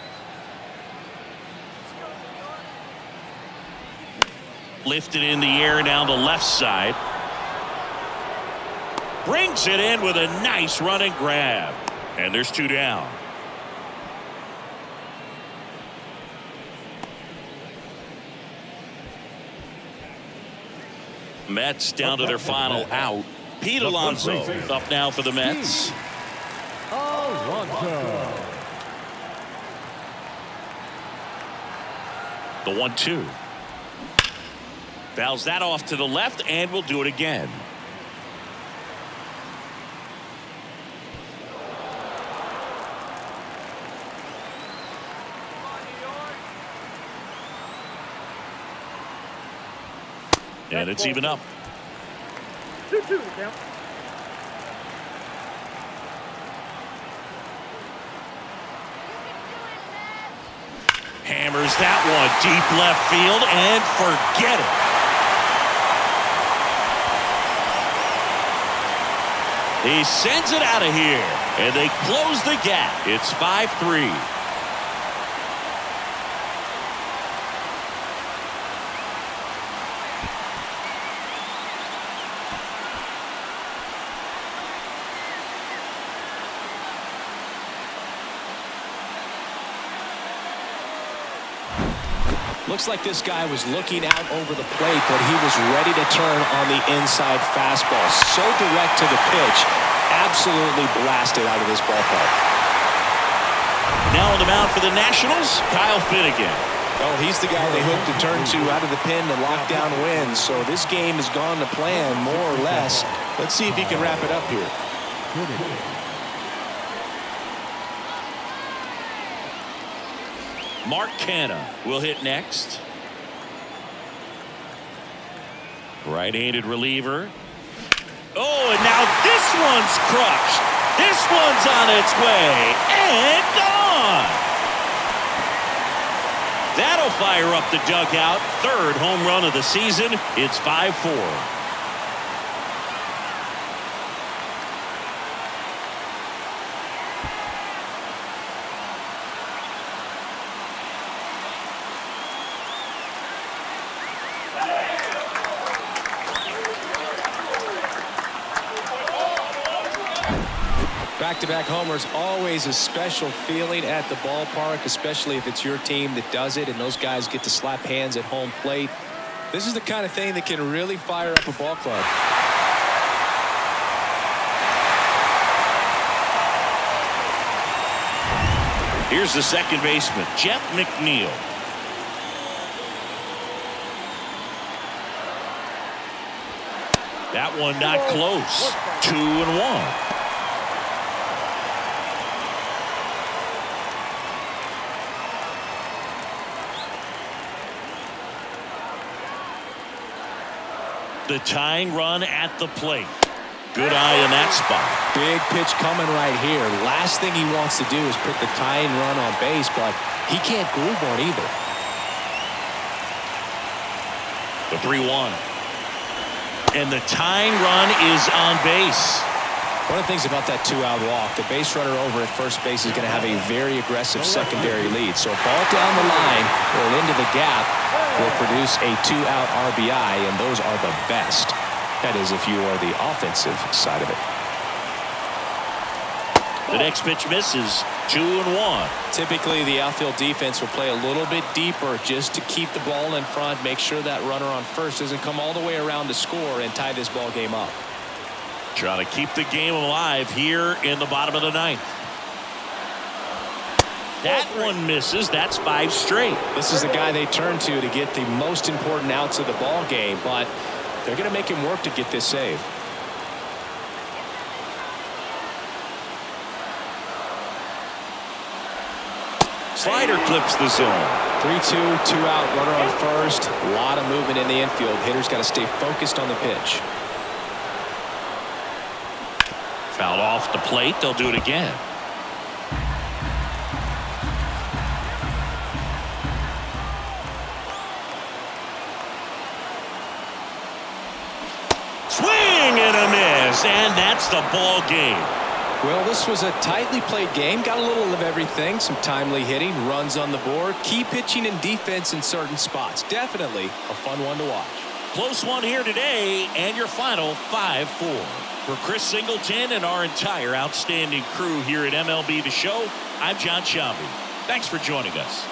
Lifted in the air down the left side. Brings it in with a nice running grab. And there's 2 down. Mets down to their final out. Pete Alonso up now for the Mets. Alonso. The 1-2. Fouls that off to the left, and we'll do it again. And it's even up. 2-2 to count. Hammers that one deep left field and forget it. He sends it out of here, and they close the gap. It's 5-3. Looks like this guy was looking out over the plate, but he was ready to turn on the inside fastball. So direct to the pitch. Absolutely blasted out of this ballpark. Now on the mound for the Nationals, Kyle Finnegan. Oh, he's the guy they hope to turn to out of the pen to lock down wins. So this game has gone to plan, more or less. Let's see if he can wrap it up here. Mark Canha will hit next. Right-handed reliever. Oh, and now this one's crushed. This one's on its way and gone. That'll fire up the dugout. Third home run of the season. It's 5-4. Back-to-back homers, always a special feeling at the ballpark, especially if it's your team that does it and those guys get to slap hands at home plate. This is the kind of thing that can really fire up a ball club. Here's the second baseman, Jeff McNeil. That one not close. 2-1. The tying run at the plate. Good eye in that spot. Big pitch coming right here. Last thing he wants to do is put the tying run on base, but he can't groove one either. The 3-1. And the tying run is on base. One of the things about that two-out walk, the base runner over at first base is going to have a very aggressive secondary lead. So a ball down the line or into the gap will produce a two-out RBI, and those are the best. That is, if you are the offensive side of it. The next pitch misses. 2-1. Typically, the outfield defense will play a little bit deeper just to keep the ball in front, make sure that runner on first doesn't come all the way around to score and tie this ball game up. Trying to keep the game alive here in the bottom of the ninth. That one misses. That's 5 straight. This is the guy they turn to get the most important outs of the ball game, but they're going to make him work to get this save. Slider clips the zone. 3-2, two-out, runner on first. A lot of movement in the infield. Hitter's got to stay focused on the pitch. Fouled off the plate. They'll do it again. Swing and a miss, and that's the ball game. Well, this was a tightly played game. Got a little of everything. Some timely hitting, runs on the board, key pitching and defense in certain spots. Definitely a fun one to watch. Close one here today, and your final 5-4. For Chris Singleton and our entire outstanding crew here at MLB The Show, I'm John Shambi. Thanks for joining us.